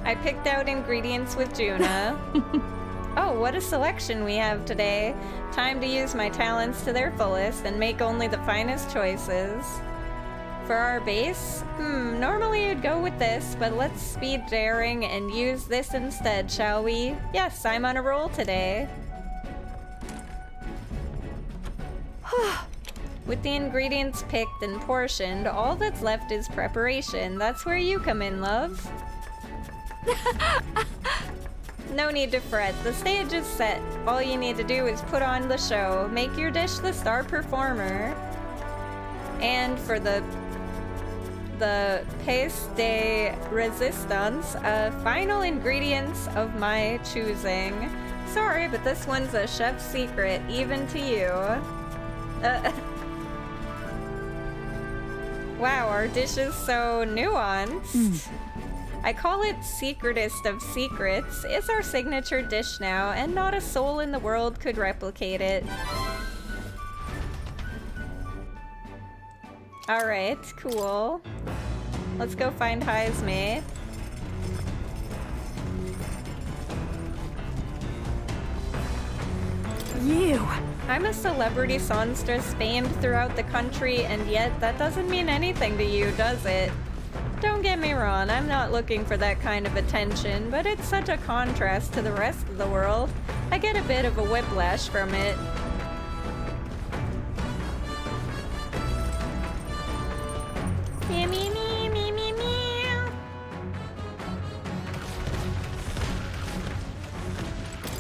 I picked out ingredients with Juna. Oh, what a selection we have today. Time to use my talents to their fullest and make only the finest choices. For our base, normally you'd go with this, but let's be daring and use this instead, shall we? Yes, I'm on a roll today. With the ingredients picked and portioned, all that's left is preparation. That's where you come in, love. No need to fret. The stage is set. All you need to do is put on the show. Make your dish the star performer. And for the pièce de résistance, final ingredients of my choosing. Sorry, but this one's a chef's secret, even to you. Wow, our dish is so nuanced. I call it secretest of secrets. It's our signature dish now, and not a soul in the world could replicate it. Alright, cool. Let's go find Heisme. You! I'm a celebrity songstress famed throughout the country, and yet that doesn't mean anything to you, does it? Don't get me wrong, I'm not looking for that kind of attention, but it's such a contrast to the rest of the world. I get a bit of a whiplash from it. Me, me, me, me, me, me.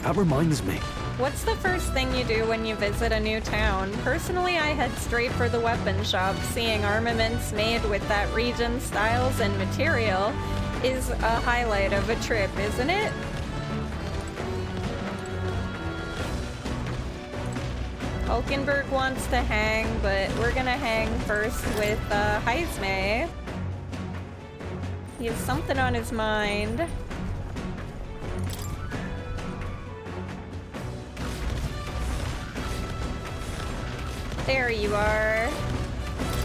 That reminds me. What's the first thing you do when you visit a new town? Personally, I head straight for the weapon shop. Seeing armaments made with that region's styles and material is a highlight of a trip, isn't it? Hulkenberg wants to hang, but we're gonna hang first with Heisme. He has something on his mind. There you are.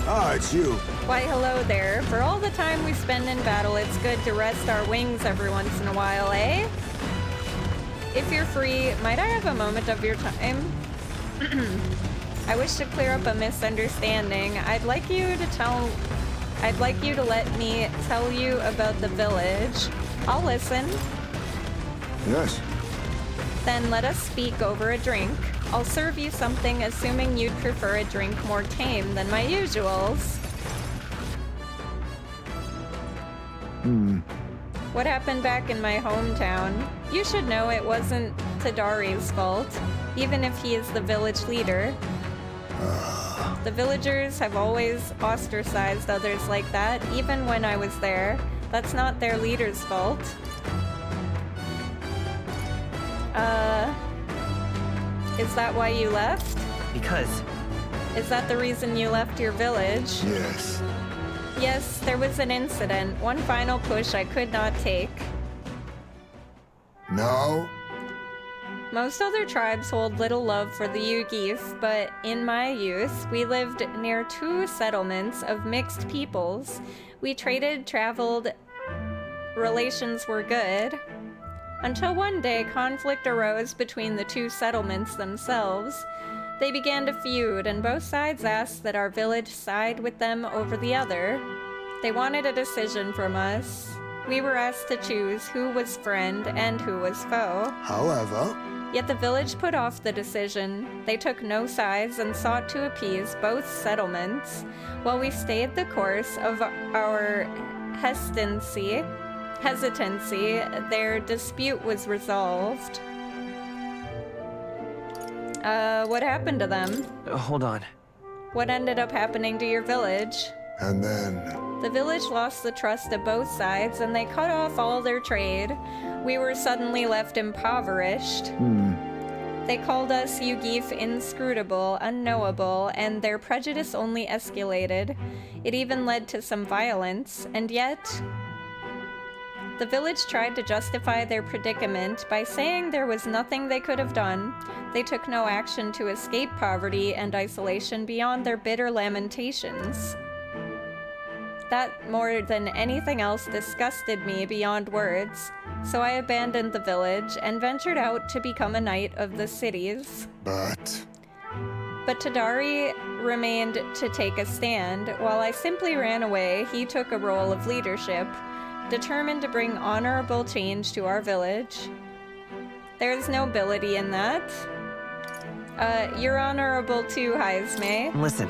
Ah, it's you. Why, hello there. For all the time we spend in battle, it's good to rest our wings every once in a while, eh? If you're free, might I have a moment of your time? I wish to clear up a misunderstanding. I'd like you to let me tell you about the village. I'll listen. Yes. Then let us speak over a drink. I'll serve you something, assuming you'd prefer a drink more tame than my usuals. What happened back in my hometown? You should know it wasn't Tadari's fault, even if he is the village leader. The villagers have always ostracized others like that, even when I was there. That's not their leader's fault. Is that why you left? Because... Is that the reason you left your village? Yes. Yes, there was an incident. One final push I could not take. No? Most other tribes hold little love for the Yugif, but in my youth, we lived near 2 settlements of mixed peoples. We traded, traveled, relations were good. Until one day, conflict arose between the 2 settlements themselves. They began to feud, and both sides asked that our village side with them over the other. They wanted a decision from us. We were asked to choose who was friend and who was foe. However... Yet the village put off the decision. They took no sides and sought to appease both settlements. While we stayed the course of our hesitancy, their dispute was resolved. What happened to them? Hold on. What ended up happening to your village? And then... The village lost the trust of both sides, and they cut off all their trade. We were suddenly left impoverished. They called us Yugif inscrutable, unknowable, and their prejudice only escalated. It even led to some violence, and yet... The village tried to justify their predicament by saying there was nothing they could have done. They took no action to escape poverty and isolation beyond their bitter lamentations. That more than anything else disgusted me beyond words, so I abandoned the village and ventured out to become a knight of the cities. But Tadari remained to take a stand. While I simply ran away, he took a role of leadership, determined to bring honorable change to our village. There's nobility in that. You're honorable too, Haizme. Listen.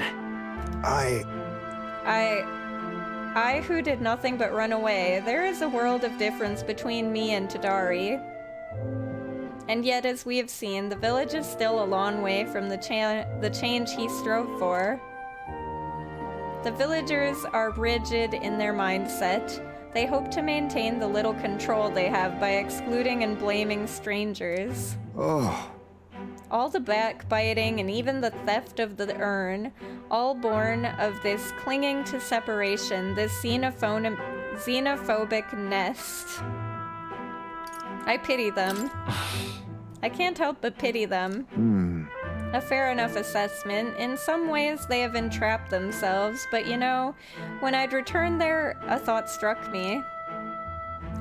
I who did nothing but run away. There is a world of difference between me and Tadari. And yet, as we have seen, the village is still a long way from the change he strove for. The villagers are rigid in their mindset. They hope to maintain the little control they have by excluding and blaming strangers. Oh. All the backbiting and even the theft of the urn, all born of this clinging to separation, this xenophobic nest. I pity them. I can't help but pity them. A fair enough assessment. In some ways, they have entrapped themselves, but you know, when I'd returned there, a thought struck me.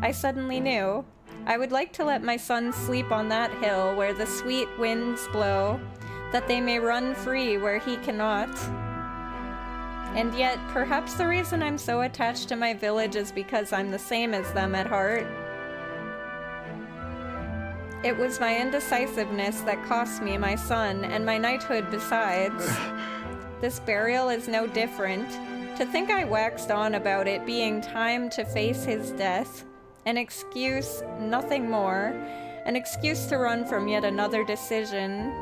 I suddenly knew. I would like to let my sons sleep on that hill where the sweet winds blow, that they may run free where he cannot. And yet, perhaps the reason I'm so attached to my village is because I'm the same as them at heart. It was my indecisiveness that cost me my son, and my knighthood besides. This burial is no different. To think I waxed on about it being time to face his death. An excuse, nothing more. An excuse to run from yet another decision.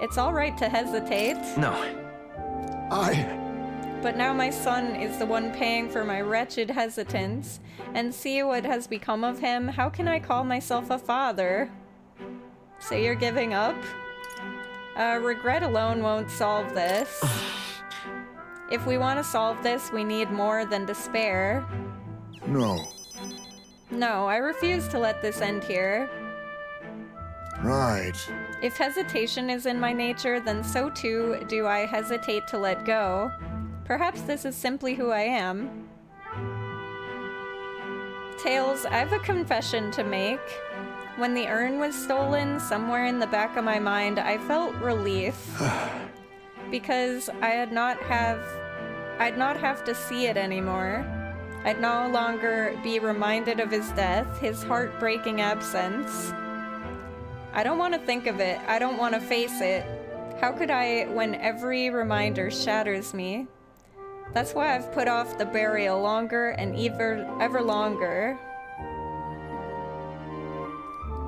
It's all right to hesitate. No. But now my son is the one paying for my wretched hesitance. And see what has become of him. How can I call myself a father? So you're giving up? Regret alone won't solve this. If we want to solve this, we need more than despair. No, I refuse to let this end here. Right. If hesitation is in my nature, then so too do I hesitate to let go. Perhaps this is simply who I am. Tales, I have a confession to make. When the urn was stolen, somewhere in the back of my mind, I felt relief. Because I'd not have to see it anymore. I'd no longer be reminded of his death, his heartbreaking absence. I don't want to think of it. I don't want to face it. How could I when every reminder shatters me? That's why I've put off the burial longer and ever longer.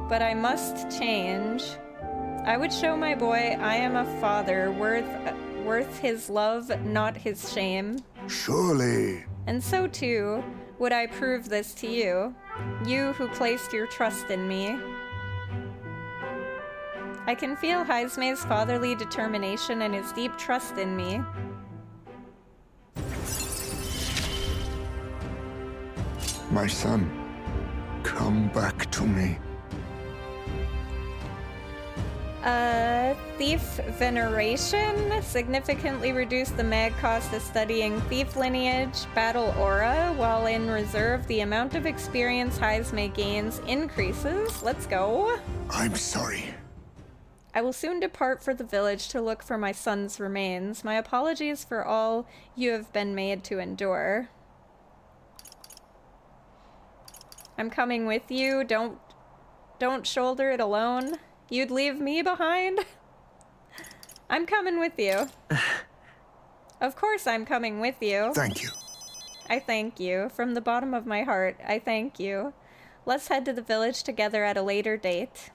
But I must change. I would show my boy I am a father worth his love, not his shame. Surely. And so too would I prove this to you, you who placed your trust in me. I can feel Haizme's fatherly determination and his deep trust in me. My son, come back to me. Thief Veneration significantly reduced the mag cost of studying Thief Lineage, Battle Aura, while in Reserve the amount of experience Haizme gains increases. Let's go. I'm sorry. I will soon depart for the village to look for my son's remains. My apologies for all you have been made to endure. I'm coming with you. Don't shoulder it alone. You'd leave me behind? I'm coming with you. Of course I'm coming with you. Thank you. I thank you. From the bottom of my heart, I thank you. Let's head to the village together at a later date.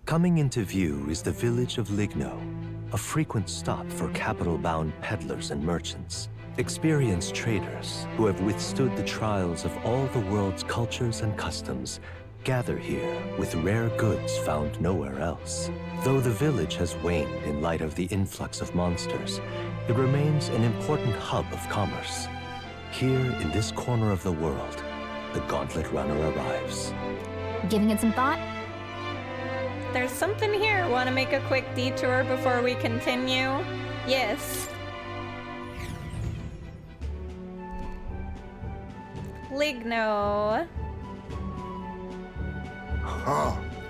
Coming into view is the village of Ligno, a frequent stop for capital-bound peddlers and merchants. Experienced traders who have withstood the trials of all the world's cultures and customs gather here with rare goods found nowhere else. Though the village has waned in light of the influx of monsters, it remains an important hub of commerce. Here in this corner of the world, the Gauntlet Runner arrives. Giving it some thought? there's something here. Want to make a quick detour before we continue? Yes. Ligno.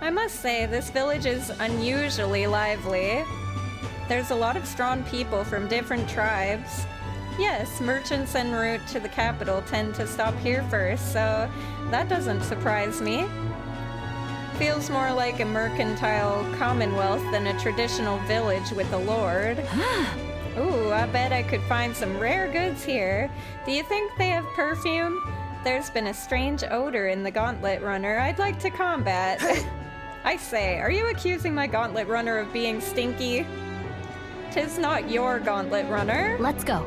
I must say, this village is unusually lively. There's a lot of strong people from different tribes. Yes, merchants en route to the capital tend to stop here first, so that doesn't surprise me. Feels more like a mercantile commonwealth than a traditional village with a lord. Ooh, I bet I could find some rare goods here. Do you think they have perfume? There's been a strange odor in the Gauntlet Runner I'd like to combat. I say, are you accusing my Gauntlet Runner of being stinky? 'Tis not your Gauntlet Runner. Let's go.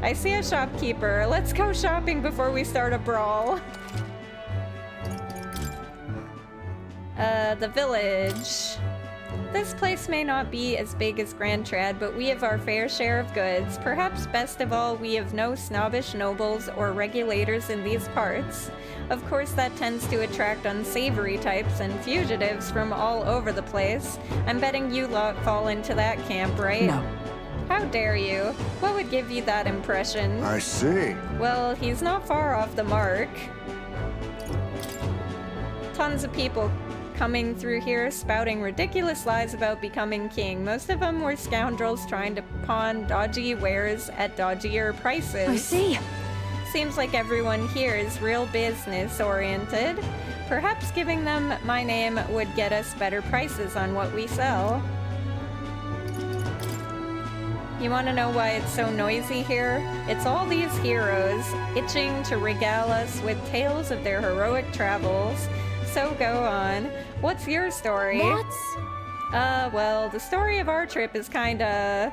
I see a shopkeeper. Let's go shopping before we start a brawl. The village. This place may not be as big as Grand Trad, but we have our fair share of goods. Perhaps best of all, we have no snobbish nobles or regulators in these parts. Of course, that tends to attract unsavory types and fugitives from all over the place. I'm betting you lot fall into that camp, right? No. How dare you? What would give you that impression? I see. Well, he's not far off the mark. Tons of people coming through here spouting ridiculous lies about becoming king. Most of them were scoundrels trying to pawn dodgy wares at dodgier prices. I see. Seems like everyone here is real business oriented. Perhaps giving them my name would get us better prices on what we sell. You want to know why it's so noisy here? It's all these heroes itching to regale us with tales of their heroic travels. So go on. What's your story? Well, the story of our trip is kinda...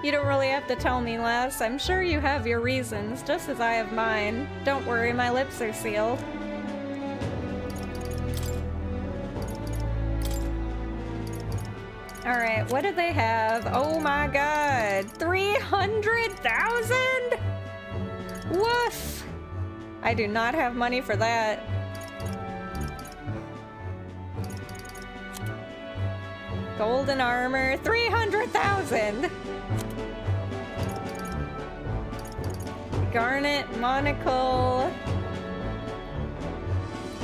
You don't really have to tell me, lass. I'm sure you have your reasons, just as I have mine. Don't worry, my lips are sealed. Alright, what do they have? Oh my god! 300,000?! Woof! I do not have money for that. Golden armor, 300,000! Garnet monocle.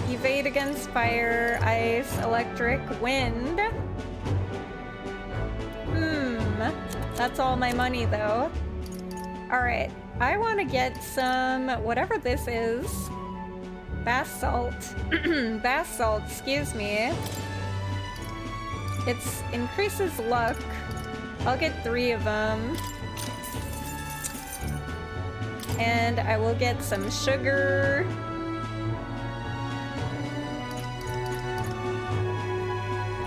Evade against fire, ice, electric, wind. That's all my money though. Alright, I want to get some, whatever this is. Bath salt. Bath salt, excuse me. It increases luck. I'll get 3 of them. And I will get some sugar.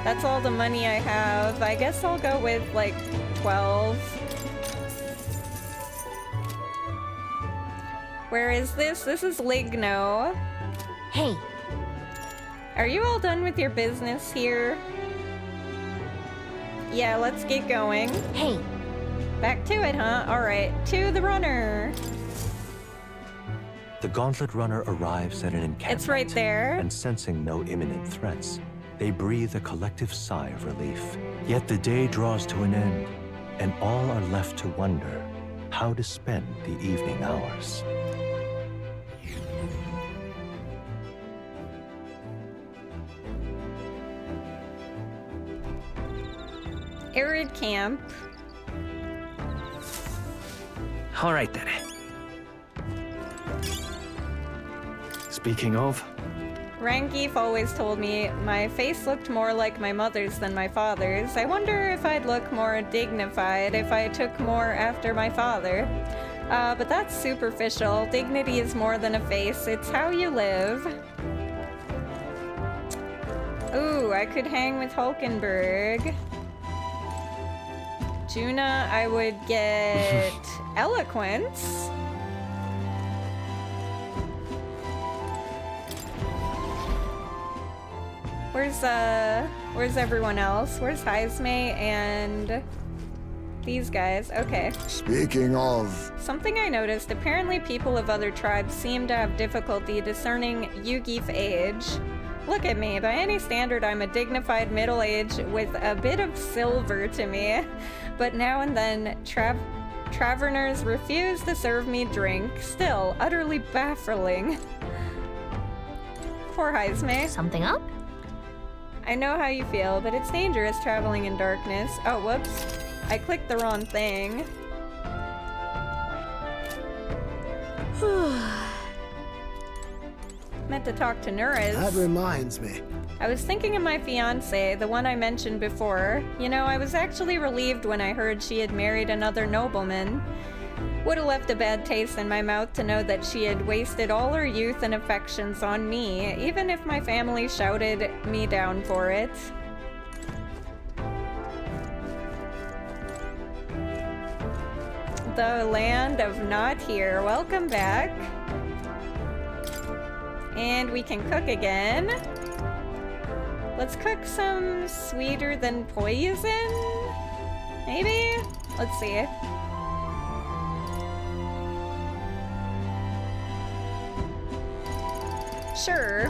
That's all the money I have. I guess I'll go with like 12. Where is this? This is Ligno. Hey. Are you all done with your business here? Yeah, let's get going. Hey. Back to it, huh? Alright, to the runner. The Gauntlet Runner arrives at an encampment. It's right there. And sensing no imminent threats, they breathe a collective sigh of relief. Yet the day draws to an end, and all are left to wonder how to spend the evening hours. Arid camp. All right then. Speaking of, Rankeef always told me my face looked more like my mother's than my father's. I wonder if I'd look more dignified if I took more after my father. But that's superficial. Dignity is more than a face, it's how you live. Ooh, I could hang with Hulkenberg. Juna, I would get Eloquence. Where's everyone else? Where's Heisme and these guys? Okay. Speaking of... Something I noticed, apparently people of other tribes seem to have difficulty discerning Yugif age. Look at me. By any standard, I'm a dignified middle-age with a bit of silver to me. But now and then, taverners refuse to serve me drink. Still, utterly baffling. Poor Heisme. Something up? I know how you feel, but it's dangerous traveling in darkness. Oh, whoops. I clicked the wrong thing. Meant to talk to Nuris. That reminds me. I was thinking of my fiance, the one I mentioned before. You know, I was actually relieved when I heard she had married another nobleman. Would have left a bad taste in my mouth to know that she had wasted all her youth and affections on me, even if my family shouted me down for it. The land of not here. Welcome back. And we can cook again. Let's cook some sweeter than poison? Maybe? Let's see. Sure.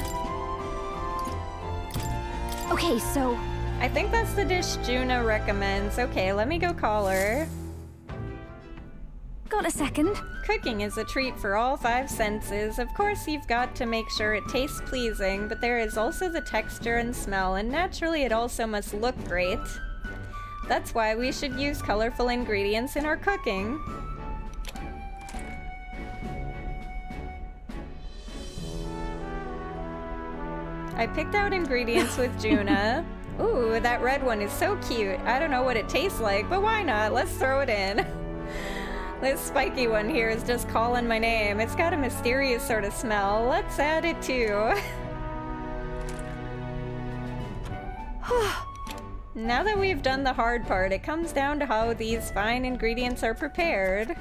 Okay, so... I think that's the dish Juna recommends. Okay, let me go call her. Got a second? Cooking is a treat for all 5 senses. Of course, you've got to make sure it tastes pleasing, but there is also the texture and smell, and naturally it also must look great. That's why we should use colorful ingredients in our cooking. I picked out ingredients with Juna. Ooh, that red one is so cute. I don't know what it tastes like, but why not? Let's throw it in. This spiky one here is just calling my name. It's got a mysterious sort of smell. Let's add it too. Now that we've done the hard part, it comes down to how these fine ingredients are prepared.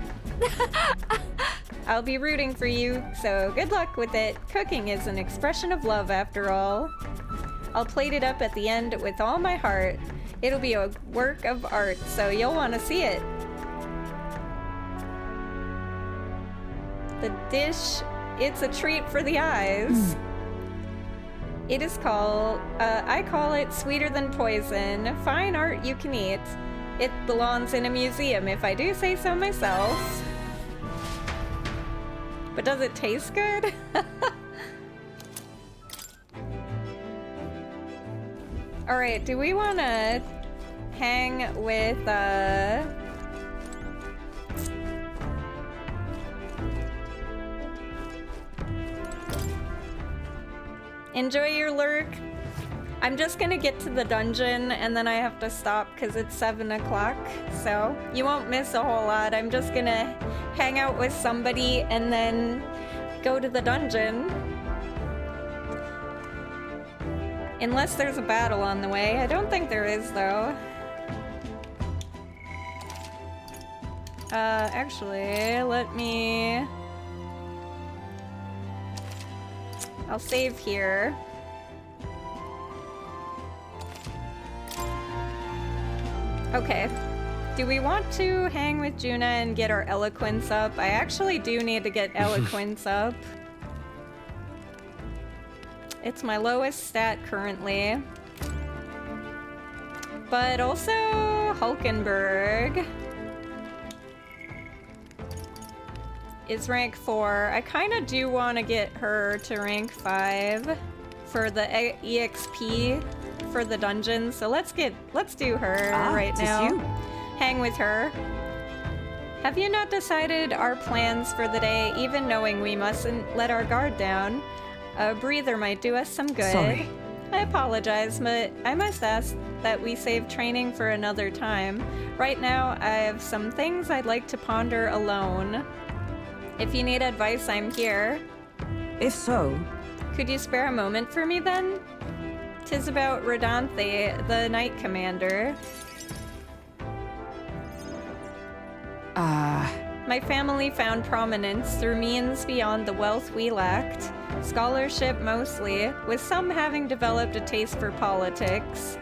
I'll be rooting for you, so good luck with it. Cooking is an expression of love after all. I'll plate it up at the end with all my heart. It'll be a work of art, so you'll want to see it. The dish, it's a treat for the eyes. It is called, I call it sweeter than poison. Fine art you can eat. It belongs in a museum, if I do say so myself. But does it taste good? Alright, do we want to hang with, enjoy your lurk. I'm just gonna get to the dungeon and then I have to stop because it's 7 o'clock. So you won't miss a whole lot. I'm just gonna hang out with somebody and then go to the dungeon. Unless there's a battle on the way. I don't think there is though. Actually, let me... I'll save here. Okay. Do we want to hang with Juna and get our eloquence up? I actually do need to get eloquence up. It's my lowest stat currently. But also Hulkenberg is rank 4. I kind of do want to get her to rank 5 for the EXP for the dungeon. So let's do her right now. You. Hang with her. Have you not decided our plans for the day, even knowing we mustn't let our guard down? A breather might do us some good. Sorry. I apologize, but I must ask that we save training for another time. Right now, I have some things I'd like to ponder alone. If you need advice, I'm here. If so... Could you spare a moment for me, then? 'Tis about Rodanthe, the Knight Commander. My family found prominence through means beyond the wealth we lacked. Scholarship mostly, with some having developed a taste for politics.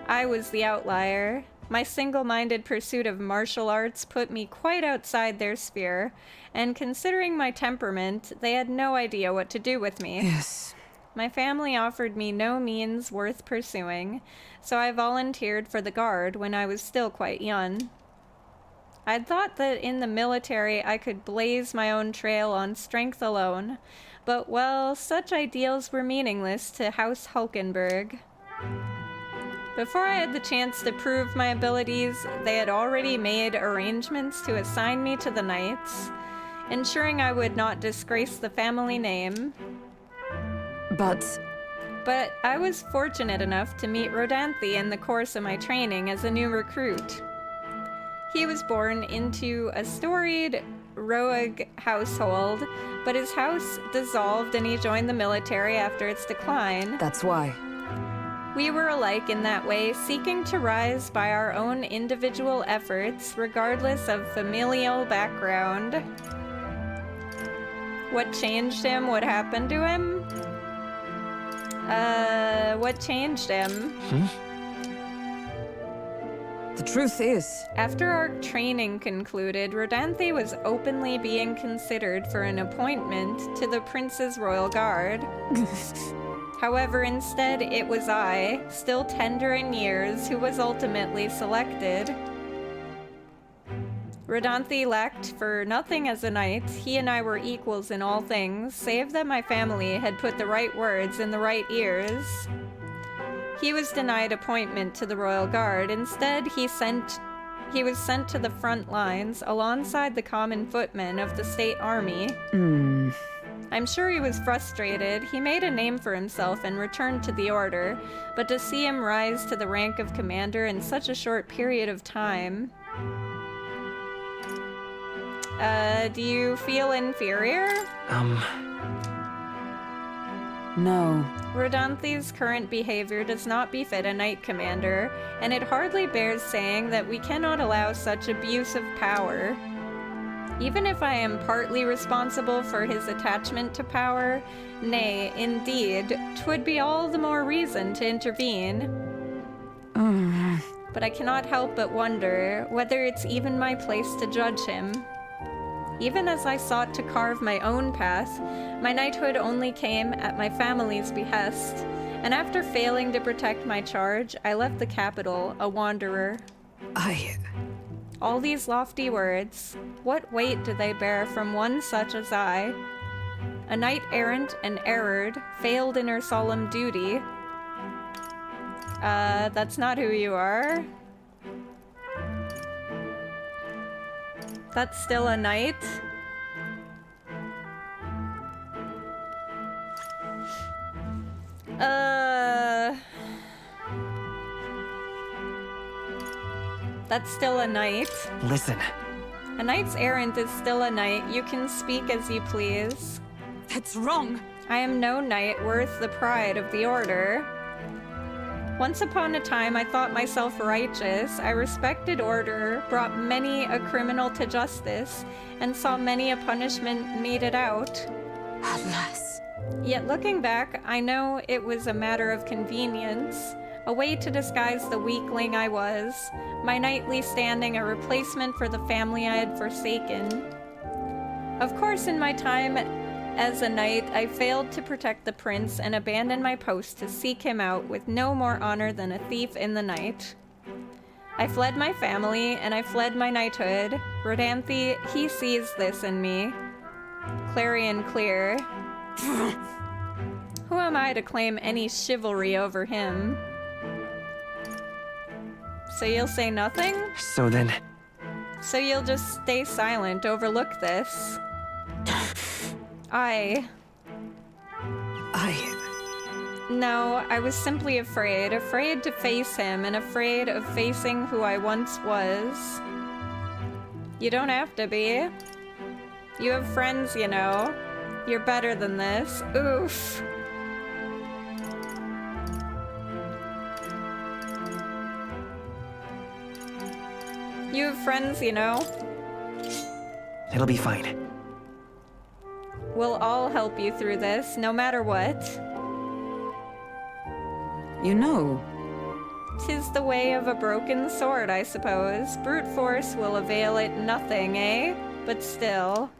I was the outlier. My single-minded pursuit of martial arts put me quite outside their sphere, and considering my temperament, they had no idea what to do with me. Yes. my family offered me no means worth pursuing, so I volunteered for the Guard when I was still quite young. I'd thought that in the military I could blaze my own trail on strength alone, but well, such ideals were meaningless to House Hulkenberg. Before I had the chance to prove my abilities, they had already made arrangements to assign me to the Knights, ensuring I would not disgrace the family name. But I was fortunate enough to meet Rodanthe in the course of my training as a new recruit. He was born into a storied Roeg household, but his house dissolved and he joined the military after its decline. That's why. We were alike in that way, seeking to rise by our own individual efforts, regardless of familial background. What changed him? What happened to him? What changed him? The truth is... After our training concluded, Rodanthe was openly being considered for an appointment to the Prince's Royal Guard. However, instead, it was I, still tender in years, who was ultimately selected. Rodanthe lacked for nothing as a knight. He and I were equals in all things, save that my family had put the right words in the right ears. He was denied appointment to the Royal Guard. Instead, he was sent to the front lines alongside the common footmen of the state army. I'm sure he was frustrated. He made a name for himself and returned to the Order, but to see him rise to the rank of commander in such a short period of time... do you feel inferior? No. Rodanthe's current behavior does not befit a knight commander, and it hardly bears saying that we cannot allow such abuse of power. Even if I am partly responsible for his attachment to power, nay, indeed, 'twould be all the more reason to intervene. But I cannot help but wonder whether it's even my place to judge him. Even as I sought to carve my own path, my knighthood only came at my family's behest, and after failing to protect my charge, I left the capital a wanderer. All these lofty words, what weight do they bear from one such as I? A knight-errant and erred, failed in her solemn duty. That's not who you are. That's still a knight. That's still a knight. Listen. A knight's errant is still a knight. You can speak as you please. That's wrong. I am no knight worth the pride of the Order. Once upon a time, I thought myself righteous. I respected order, brought many a criminal to justice, and saw many a punishment meted out. Alas. Yet looking back, I know it was a matter of convenience, a way to disguise the weakling I was, my knightly standing a replacement for the family I had forsaken. Of course, in my time as a knight, I failed to protect the prince and abandoned my post to seek him out with no more honor than a thief in the night. I fled my family, and I fled my knighthood. Rodanthe, he sees this in me. Clarion clear. Who am I to claim any chivalry over him? So you'll say nothing? So then... So you'll just stay silent, overlook this? No, I was simply afraid to face him and afraid of facing who I once was. You don't have to be. You have friends, you know. You're better than this. Oof. You have friends, you know. It'll be fine. We'll all help you through this, no matter what. You know. 'Tis the way of a broken sword, I suppose. Brute force will avail it nothing, eh? But still.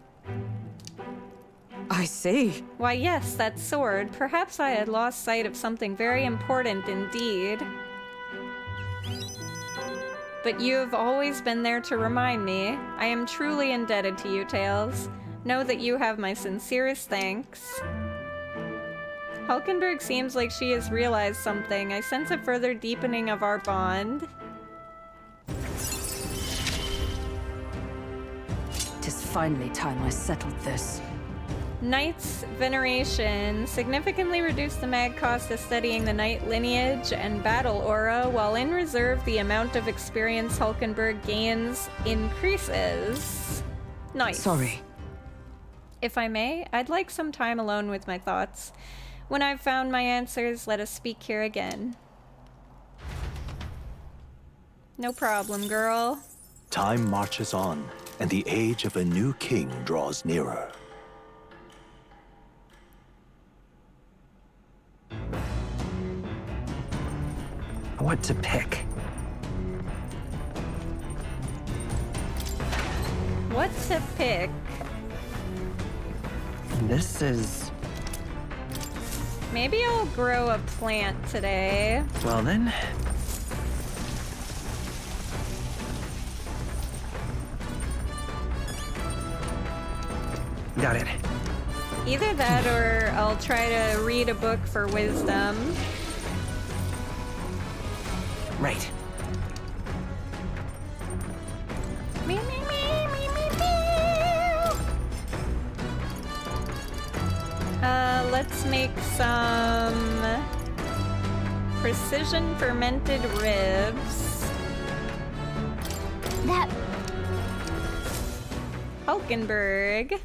I see. Why, yes, that sword. Perhaps I had lost sight of something very important indeed. But you have always been there to remind me. I am truly indebted to you, Tails. Know that you have my sincerest thanks. Hulkenberg seems like she has realized something. I sense a further deepening of our bond. Tis finally time I settled this. Knight's Veneration. Significantly reduce the mag cost of studying the Knight lineage and battle aura, while in reserve the amount of experience Hulkenberg gains increases. Nice. Sorry. If I may, I'd like some time alone with my thoughts. When I've found my answers, let us speak here again. No problem, girl. Time marches on, and the age of a new king draws nearer. What to pick? What to pick? This is... Maybe I'll grow a plant today. Well then... Got it. Either that or I'll try to read a book for wisdom. Right. Let's make some precision fermented ribs. That... Hulkenberg.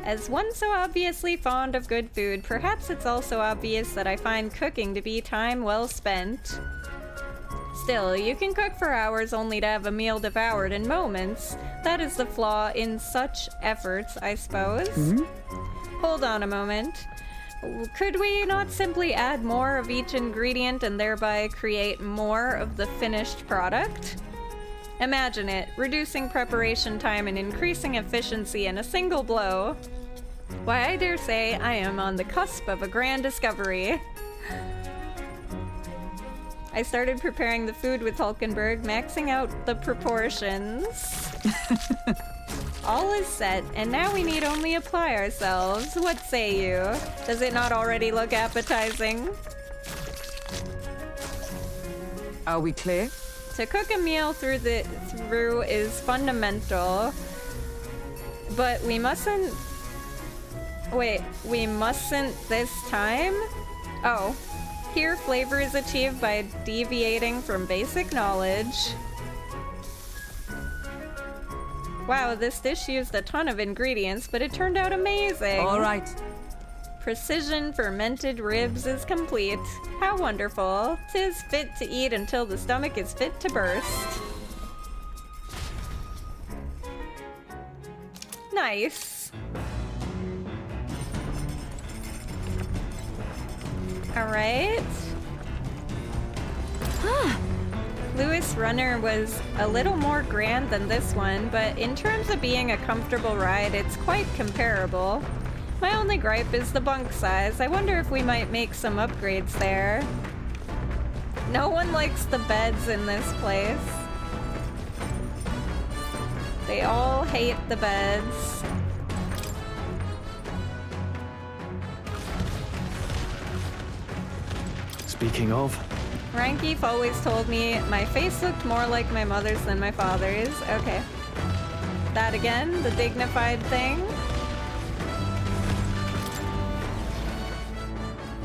As one so obviously fond of good food, perhaps it's also obvious that I find cooking to be time well spent. Still, you can cook for hours only to have a meal devoured in moments. That is the flaw in such efforts, I suppose. Hold on a moment. Could we not simply add more of each ingredient and thereby create more of the finished product? Imagine it, reducing preparation time and increasing efficiency in a single blow. Why, I dare say I am on the cusp of a grand discovery. I started preparing the food with Hulkenberg, maxing out the proportions. All is set, and now we need only apply ourselves. What say you? Does it not already look appetizing? Are we clear? To cook a meal through is fundamental, but we mustn't... Wait, we mustn't this time? Oh, here flavor is achieved by deviating from basic knowledge. Wow, this dish used a ton of ingredients, but it turned out amazing. All right. Precision fermented ribs is complete. How wonderful. 'Tis fit to eat until the stomach is fit to burst. Nice. Alright. Lewis Runner was a little more grand than this one, but in terms of being a comfortable ride, it's quite comparable. My only gripe is the bunk size. I wonder if we might make some upgrades there. No one likes the beds in this place. They all hate the beds. Speaking of... Rankeef always told me my face looked more like my mother's than my father's. Okay. That again, the dignified thing.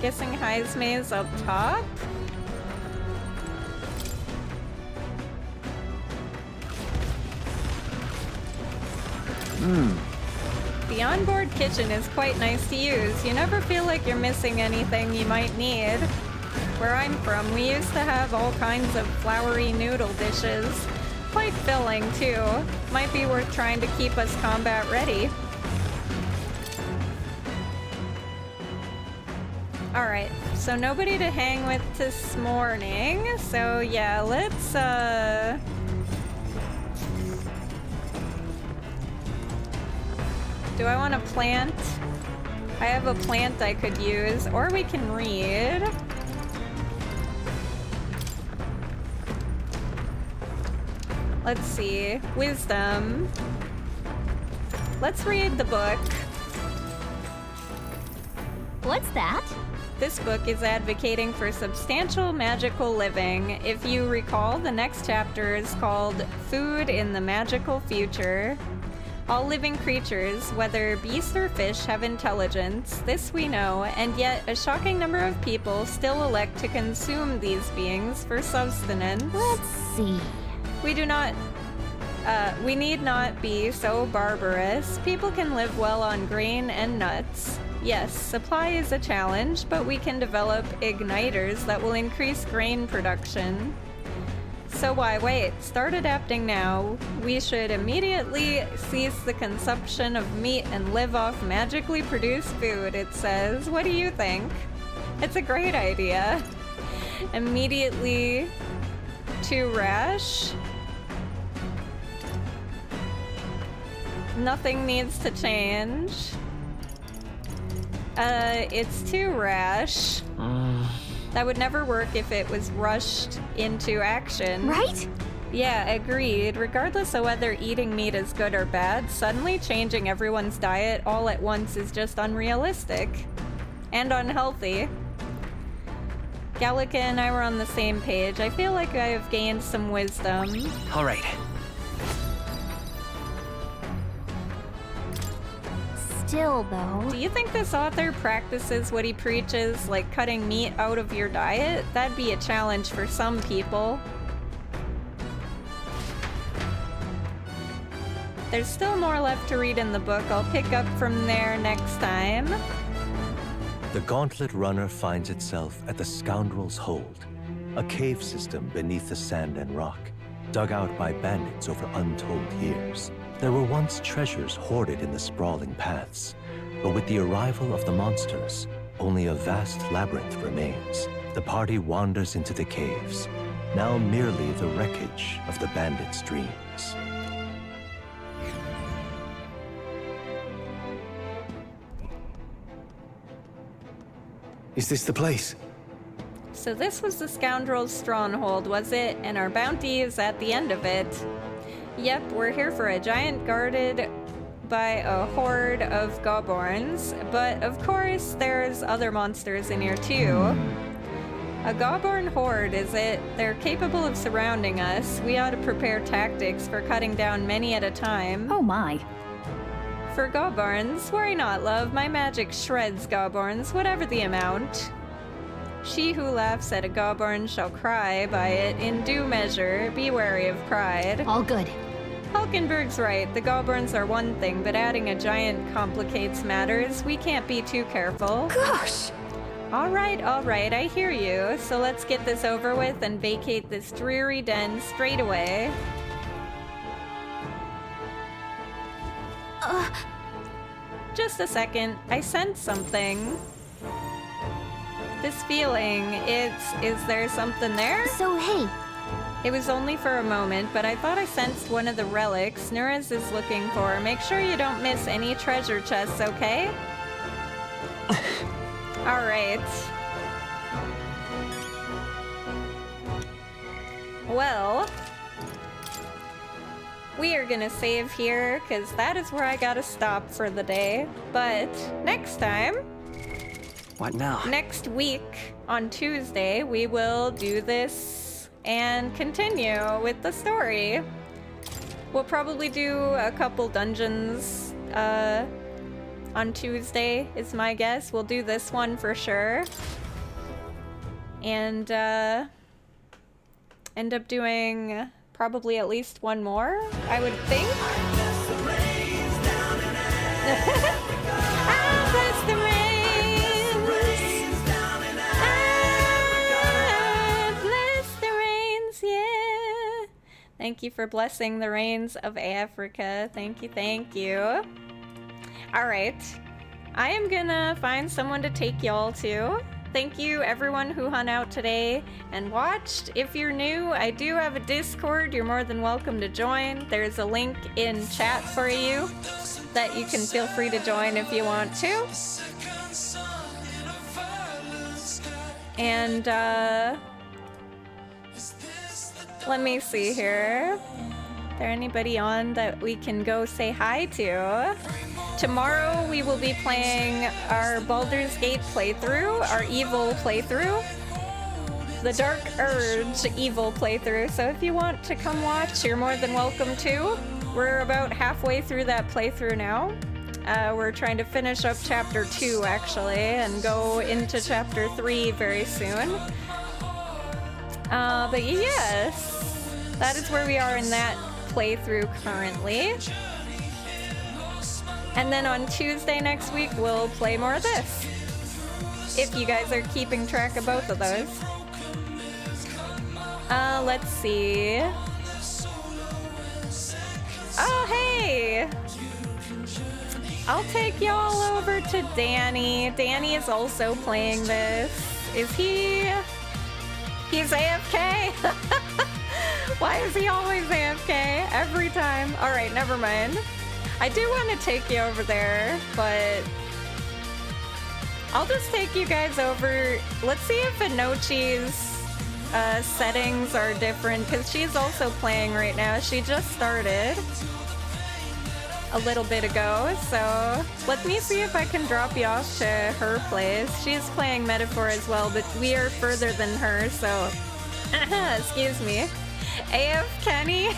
Guessing Heismay's up top. The onboard kitchen is quite nice to use. You never feel like you're missing anything you might need. Where I'm from, we used to have all kinds of floury noodle dishes. Quite filling, too. Might be worth trying to keep us combat ready. Alright, so nobody to hang with this morning. So yeah, let's Do I want to plant? I have a plant I could use, or we can read. Let's see. Wisdom. Let's read the book. What's that? This book is advocating for substantial magical living. If you recall, the next chapter is called Food in the Magical Future. All living creatures, whether beast or fish, have intelligence. This we know, and yet a shocking number of people still elect to consume these beings for sustenance. Let's see. We need not be so barbarous. People can live well on grain and nuts. Yes, supply is a challenge, but we can develop igniters that will increase grain production. So why wait? Start adapting now. We should immediately cease the consumption of meat and live off magically produced food, it says. What do you think? It's a great idea. Immediately too rash. Nothing needs to change. It's too rash. That would never work if it was rushed into action. Right? Yeah, agreed. Regardless of whether eating meat is good or bad, suddenly changing everyone's diet all at once is just unrealistic. And unhealthy. Gallica and I were on the same page. I feel like I have gained some wisdom. All right. Still, though. Do you think this author practices what he preaches, like cutting meat out of your diet? That'd be a challenge for some people. There's still more left to read in the book. I'll pick up from there next time. The Gauntlet Runner finds itself at the Scoundrel's Hold, a cave system beneath the sand and rock, dug out by bandits over untold years. There were once treasures hoarded in the sprawling paths, but with the arrival of the monsters, only a vast labyrinth remains. The party wanders into the caves, now merely the wreckage of the bandits' dreams. Is this the place? So this was the Scoundrel's stronghold, was it? And our bounty is at the end of it. Yep, we're here for a giant guarded by a horde of goblins, but of course there's other monsters in here too. A goblin horde, is it? They're capable of surrounding us. We ought to prepare tactics for cutting down many at a time. Oh my. For goblins, worry not, love. My magic shreds goblins, whatever the amount. She who laughs at a goblin shall cry by it in due measure. Be wary of pride. All good. Hulkenberg's right. The goblins are one thing, but adding a giant complicates matters. We can't be too careful. Gosh! All right, I hear you. So let's get this over with and vacate this dreary den straight away. Just a second. I sense something. This feeling, is there something there? So, hey. It was only for a moment, but I thought I sensed one of the relics Nurez is looking for. Make sure you don't miss any treasure chests, okay? Alright. Well, we are gonna save here, because that is where I gotta stop for the day. But next time... What now? Next week, on Tuesday, we will do this and continue with the story. We'll probably do a couple dungeons on Tuesday, is my guess. We'll do this one for sure. And end up doing probably at least one more, I would think. Ah, bless the rain. Thank you for blessing the rains of Africa. Thank you, thank you. All right. I am gonna find someone to take y'all to. thank you everyone who hung out today and watched. If you're new, I do have a Discord. You're more than welcome to join. There's a link in chat for you that you can feel free to join if you want to. And let me see here. Is there anybody on that we can go say hi to? Tomorrow we will be playing our Baldur's Gate playthrough, our Evil playthrough. The Dark Urge Evil playthrough. So if you want to come watch, you're more than welcome to. We're about halfway through that playthrough now. We're trying to finish up chapter 2 actually and go into chapter 3 very soon. But yes, that is where we are in that playthrough currently. And then on Tuesday next week, we'll play more of this. If you guys are keeping track of both of those. Let's see. Oh, hey! I'll take y'all over to Danny. Danny is also playing this. Is he... He's AFK? Why is he always AFK? Every time. Alright, never mind. I do want to take you over there, but... I'll just take you guys over. Let's see if Inochi's settings are different, because she's also playing right now. She just started a little bit ago, so let me see if I can drop you off to her place. She's playing Metaphor as well, but we are further than her, so... Excuse me. AF Kenny?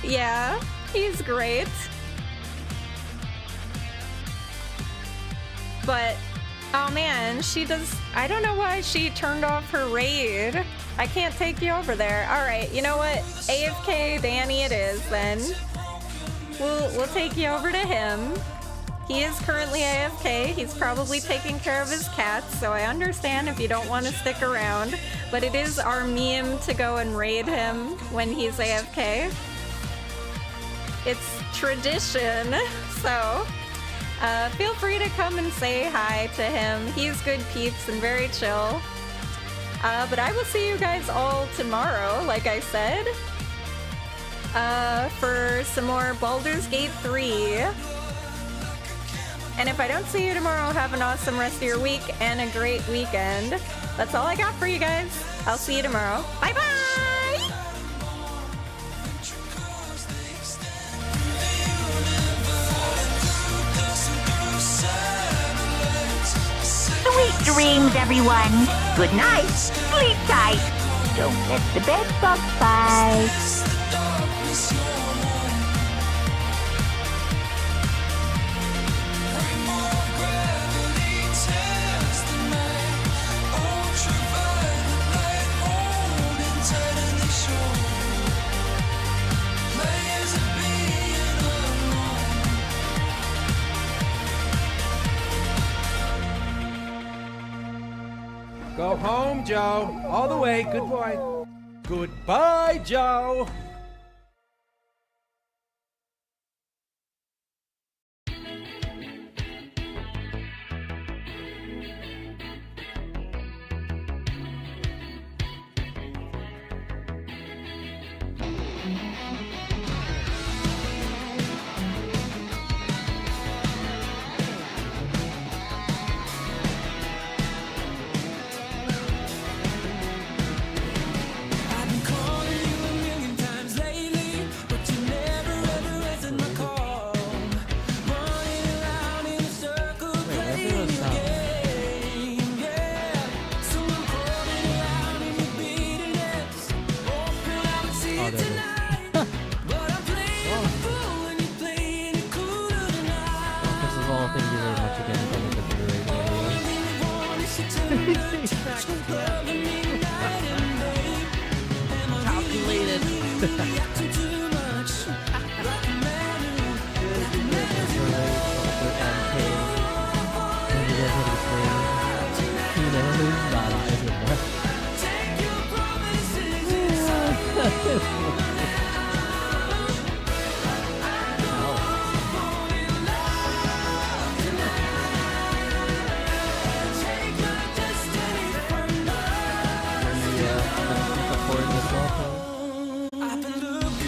Yeah, he's great. But, oh man, she does... I don't know why she turned off her raid. I can't take you over there. Alright, you know what? AFK Danny it is, then. We'll take you over to him. He is currently AFK. He's probably taking care of his cats, so I understand if you don't want to stick around. But it is our meme to go and raid him when he's AFK. It's tradition, so feel free to come and say hi to him. He's good peeps and very chill. But I will see you guys all tomorrow, like I said, for some more Baldur's Gate 3. And if I don't see you tomorrow, have an awesome rest of your week and a great weekend. That's all I got for you guys. I'll see you tomorrow. Bye-bye! Sweet dreams, everyone. Good night. Sleep tight. Don't let the bed bug bite. Go home, Joe. All the way. Good boy. Goodbye, Joe. Calculated.